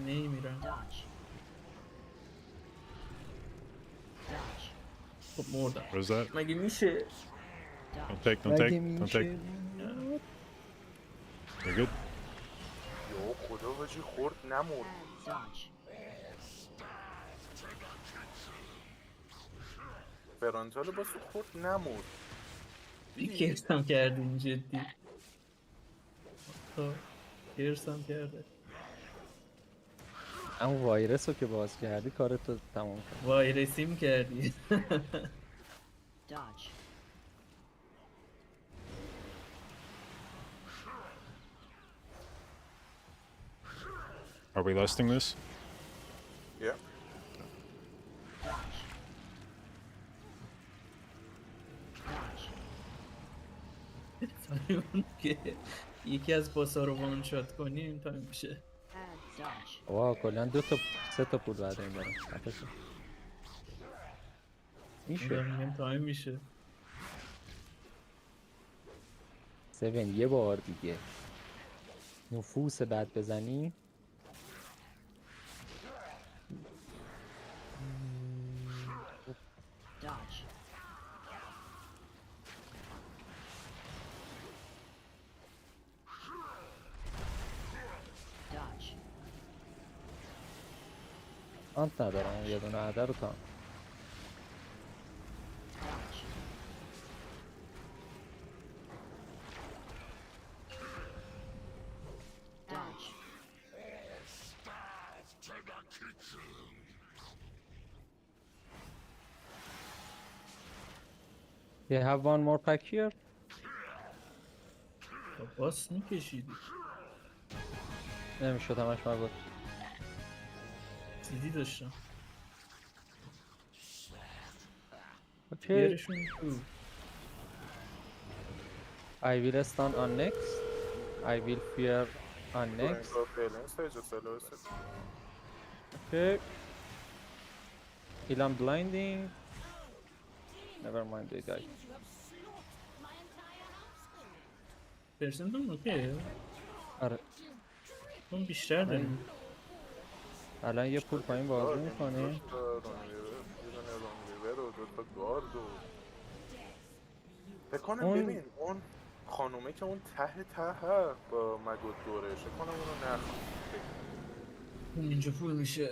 Speaker 16: نمیرم. خب مردم.
Speaker 2: What is that?
Speaker 16: مگه میشه؟
Speaker 2: Don't take, don't take, don't take. You're good.
Speaker 13: یو خدا باشی خورد نمورد. فرانتال باسو خورد نمورد.
Speaker 16: کرسم کردین جدی. کرسم کرده.
Speaker 15: اما وایرس رو که باز کردی کارتو تمام کرد.
Speaker 16: وایرسیم کردی.
Speaker 18: Dodge.
Speaker 2: Are we lusting this?
Speaker 13: Yeah.
Speaker 16: که یکی از باسا رو وان شات کنیم تا میشه.
Speaker 15: واو کلا 3 تا پول بعد این دارم. میشه.
Speaker 16: میگم تایم میشه.
Speaker 15: 7 یه بار دیگه. نفوس بعد بزنی.
Speaker 18: Dodge. Dodge.
Speaker 15: آنت ندارم یه دونه عده رو تا.
Speaker 18: Dodge.
Speaker 15: You have one more pack here?
Speaker 16: باس میکشیدی.
Speaker 15: نمیشد همش مربوط.
Speaker 16: سیدی داشتم.
Speaker 15: Okay.
Speaker 16: بیارشون تو.
Speaker 15: I will stun on next. I will fear on next. Okay. Ilan blinding. Never mind, they died.
Speaker 16: پرسنتون اوکیه؟
Speaker 15: آره.
Speaker 16: اون بیشتر داریم.
Speaker 15: الان یه پول پایین بازی میکنیم.
Speaker 13: فکر کنم
Speaker 15: اون-
Speaker 13: ببین اون خانومه که اون ته با مگوت دورش فکر کنم اونو نخوام
Speaker 16: اون اینجا پول میشه.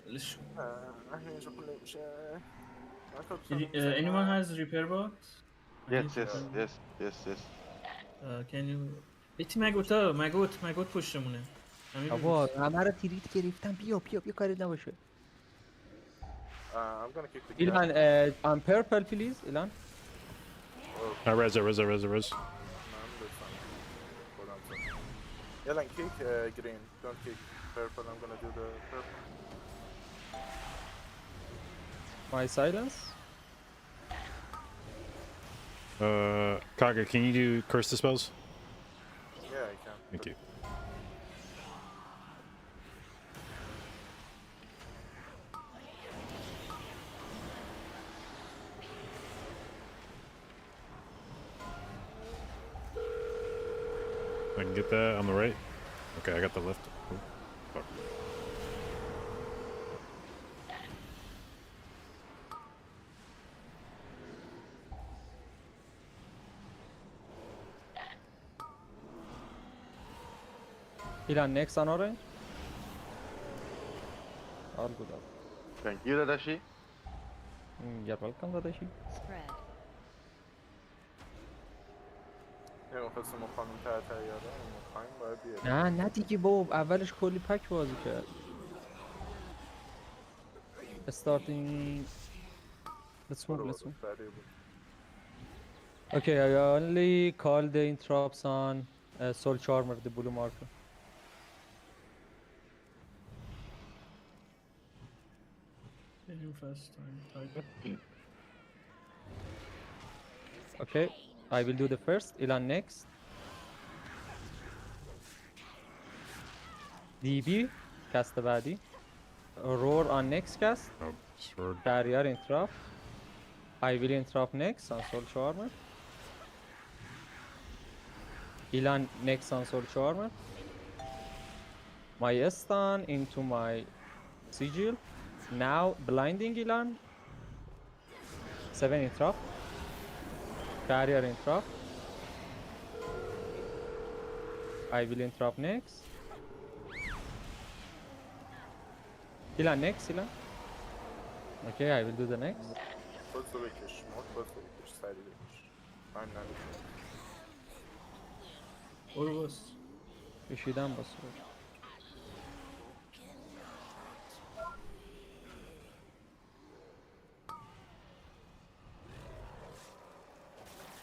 Speaker 16: ولش کن.
Speaker 13: اینجا پول نمیشه.
Speaker 16: Anyone has repair bot?
Speaker 14: Yes.
Speaker 16: Can you... بیتی مگوت پشتمونه.
Speaker 15: بابا همه رو تریت گرفتم. بیا کاری نباشه.
Speaker 13: I'm gonna kick the
Speaker 15: ایلان on purple please ایلان.
Speaker 2: Res.
Speaker 13: Ilan, kick green. Don't kick purple. I'm gonna do the purple.
Speaker 15: My silence.
Speaker 2: Kaga, can you do curse dispels?
Speaker 13: Yeah, I can.
Speaker 2: Thank you. I can get that on the right. Okay, I got the left. Oh, fuck.
Speaker 15: Ilan next on orange. All good.
Speaker 14: Thank you, Dadashi.
Speaker 15: You're welcome, Dadashi.
Speaker 18: Spread.
Speaker 13: خواستم خانم ته یاره مخواهیم باید بیاره
Speaker 15: نه دیگه بابا اولش کلی پک بازی کرد. Starting. Let's move. Okay, I only call the interrupts on Soul Charmer, the blue marker.
Speaker 16: First time.
Speaker 15: Okay, I will do the first. Ilan next. DB, cast the body. Roar on next cast.
Speaker 2: Oh, sword.
Speaker 15: Barrier interrupt. I will interrupt next on Soul Charmer. Ilan next on Soul Charmer. My stun into my sigil. Now blinding Ilan. 7 interrupt. Barrier interrupt. I will interrupt next. Ilan next, Ilan. Okay, I will do the next.
Speaker 16: Orvos.
Speaker 15: کشیدم با سور.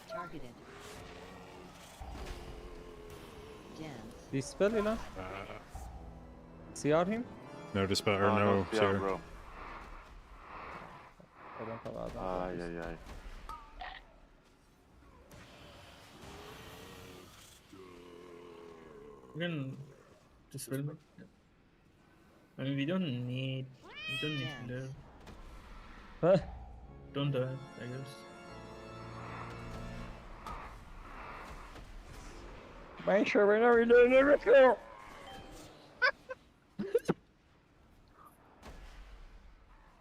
Speaker 18: Targeted. Dance.
Speaker 15: Dispel Ilan. CR him.
Speaker 2: No dispel or
Speaker 14: Oh,
Speaker 2: no
Speaker 14: no,
Speaker 2: CR.
Speaker 14: bro.
Speaker 15: I don't have other.
Speaker 14: Ay.
Speaker 16: You can dispel me. I mean, we don't need flare. Don't die, I guess.
Speaker 15: Ben şöyle öyle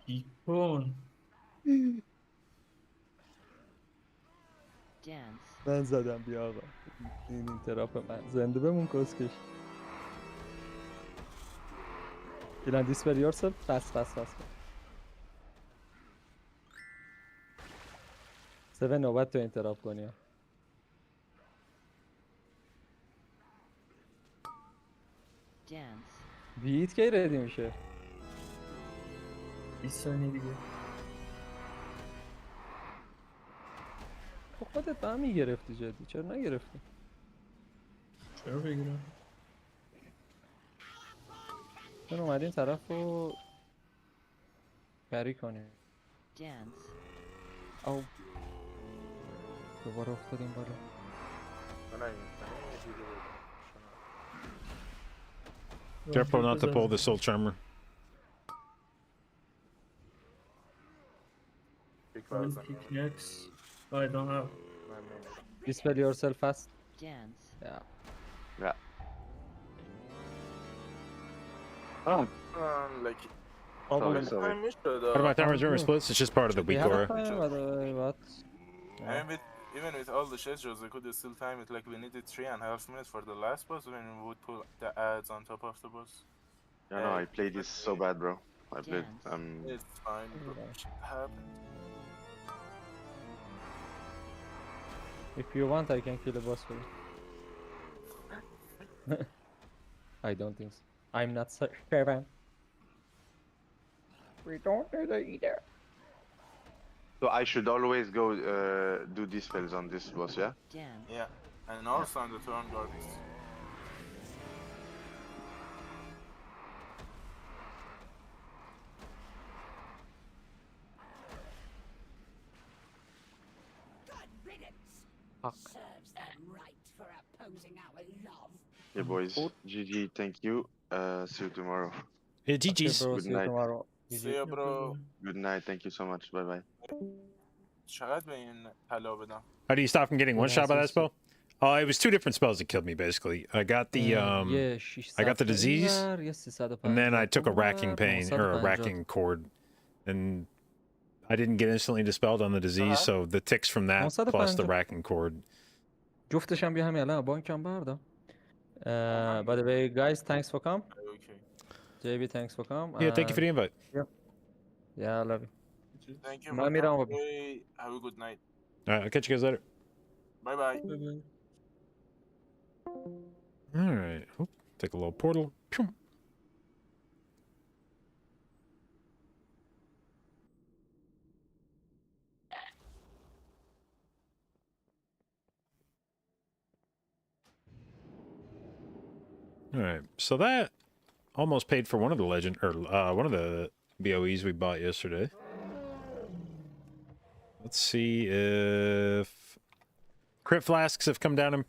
Speaker 16: Icon.
Speaker 18: Dance.
Speaker 15: من زدم بیا آقا. این طرف من زنده بمون کسکش. Ilan dispel yourself. Fast. 7 نوبت تو انتراپ کنی ها.
Speaker 18: Dance.
Speaker 15: بیت کی ردی میشه؟
Speaker 16: 20 ثانیه دیگه.
Speaker 15: خودت هم میگرفتی جدی چرا نگرفتی؟
Speaker 16: چرا بگیرم؟
Speaker 15: من اومدین طرف رو بری کنیم.
Speaker 18: Dance.
Speaker 15: او دوباره افتادیم بالا.
Speaker 2: Careful not to pull the soul charmer.
Speaker 16: One pickaxe. I don't have.
Speaker 15: Dispel yourself fast.
Speaker 18: Dance.
Speaker 15: Yeah.
Speaker 14: Yeah. Oh.
Speaker 13: Like,
Speaker 14: Sorry, sorry.
Speaker 13: time میشد.
Speaker 2: Part of my time reserve splits. It's just part of the
Speaker 15: We
Speaker 2: week
Speaker 15: have a
Speaker 2: aura.
Speaker 15: time, by the way, but...
Speaker 13: I mean, even with all the schedules, I could still time it. Like, we needed 3.5 minutes for the last boss when we would put the ads on top of the boss.
Speaker 14: Yeah, no, I played this so bad, bro. I played.
Speaker 13: It's fine, bro. Shit happened.
Speaker 15: If you want, I can kill the boss for you. I don't think so. I'm not so sure. We don't do that either.
Speaker 14: So I should always go do these spells on this boss, yeah?
Speaker 13: Yeah, and also on the turn guards.
Speaker 8: Serves them right for opposing our love.
Speaker 14: Yeah, boys. GG, thank you. See you tomorrow.
Speaker 2: Yeah, GG's.
Speaker 15: bro,
Speaker 14: Good
Speaker 15: see you
Speaker 14: night.
Speaker 15: tomorrow.
Speaker 13: See ya, bro.
Speaker 14: Good night. Thank you so much. Bye bye.
Speaker 13: چقدر به این طلا بدم؟
Speaker 2: How do you stop from getting one shot by that spell? It was two different spells that killed me basically. I got the I got the disease, and then I took a racking pain or a racking cord, and I didn't get instantly dispelled on the disease, so the ticks from that plus the racking cord.
Speaker 15: جفتشم بیا همین الان بانکم بردم. By the way, guys, thanks for coming.
Speaker 13: Okay.
Speaker 15: JB, thanks for coming.
Speaker 2: Yeah, thank you for the invite.
Speaker 15: Yeah, I love you.
Speaker 13: Thank you,
Speaker 15: من میرم بابا.
Speaker 13: Have a good night.
Speaker 2: All right, I'll catch you guys later.
Speaker 13: Bye bye.
Speaker 2: All right, oop, take a little portal. Pew. All right, so that almost paid for one of the legend or one of the BOEs we bought yesterday. Let's see if crit flasks have come down in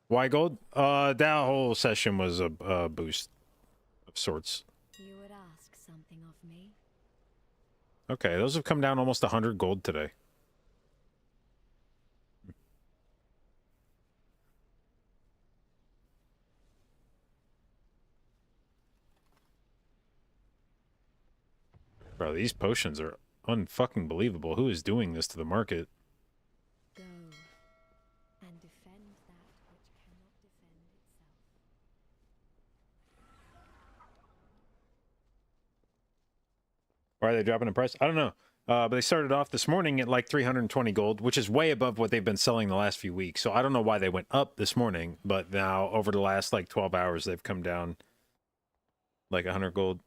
Speaker 2: why gold. That whole session was a boost of sorts.
Speaker 6: You would ask something of me?
Speaker 2: Okay, those have come down almost 100 gold today. Bro, these potions are unfucking believable. Who is doing this to the market?
Speaker 6: Go and defend that which cannot defend itself.
Speaker 2: Why are they dropping in price? I don't know. But they started off this morning at like 320 gold, which is way above what they've been selling the last few weeks. So I don't know why they went up this morning, but now over the last like 12 hours, they've come down like 100 gold.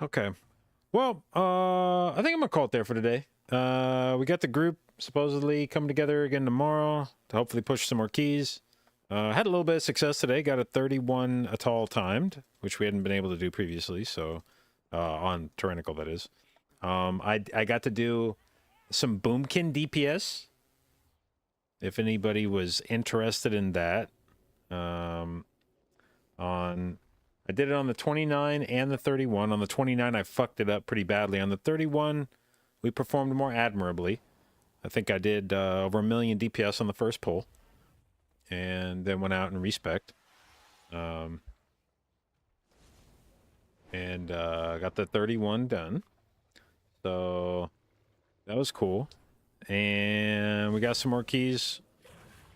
Speaker 2: Okay. Well, I think I'm gonna call it there for today. We got the group supposedly coming together again tomorrow to hopefully push some more keys. Had a little bit of success today. Got a 31 atoll timed, which we hadn't been able to do previously. So on Tyrannical, that is. I got to do some Boomkin DPS. If anybody was interested in that, I did it on the 29 and the 31. On the 29, I fucked it up pretty badly. On the 31, we performed more admirably. I think I did over 1 million DPS on the first pull. And then went out and respect. And got the 31 done. So that was cool. And we got some more keys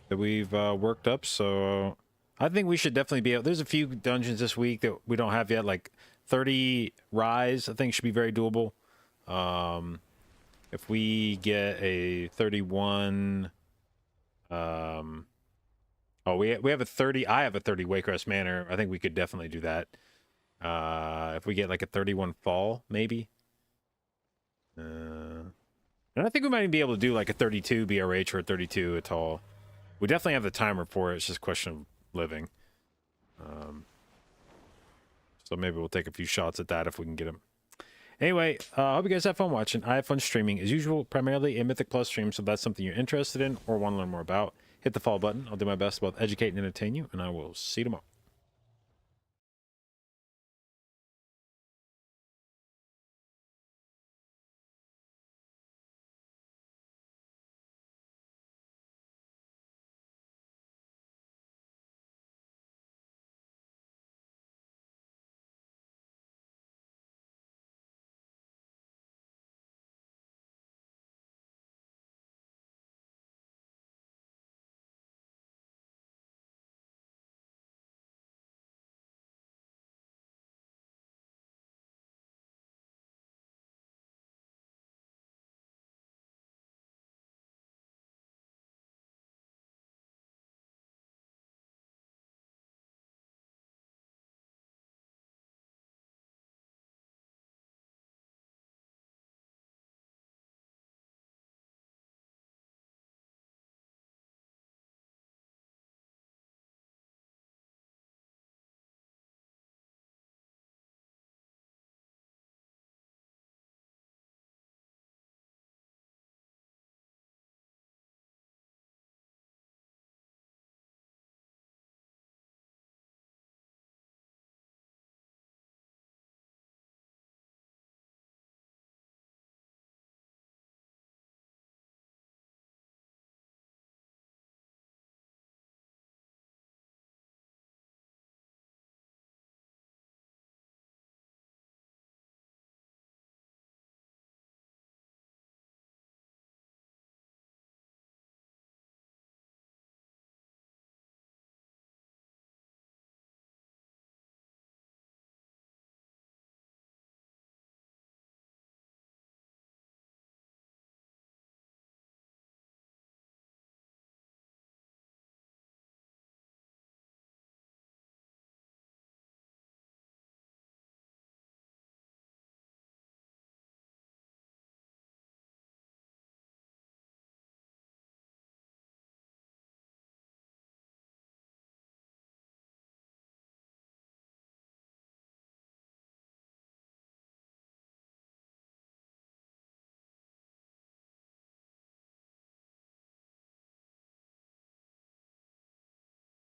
Speaker 2: that we've worked up. So I think we should definitely be able. There's a few dungeons this week that we don't have yet, like 30 Rise. I think should be very doable. If we get a 31, we have a 30. I have a 30 Waycrest Manor. I think we could definitely do that. If we get like a 31 Fall, maybe. And I think we might even be able to do like a 32 BRH or a 32 Atoll. We definitely have the timer for it. It's just a question of living. So maybe we'll take a few shots at that if we can get them. Anyway, I hope you guys have fun watching. I have fun streaming as usual, primarily a Mythic Plus stream. So if that's something you're interested in or want to learn more about, hit the follow button. I'll do my best to both educate and entertain you, and I will see you tomorrow.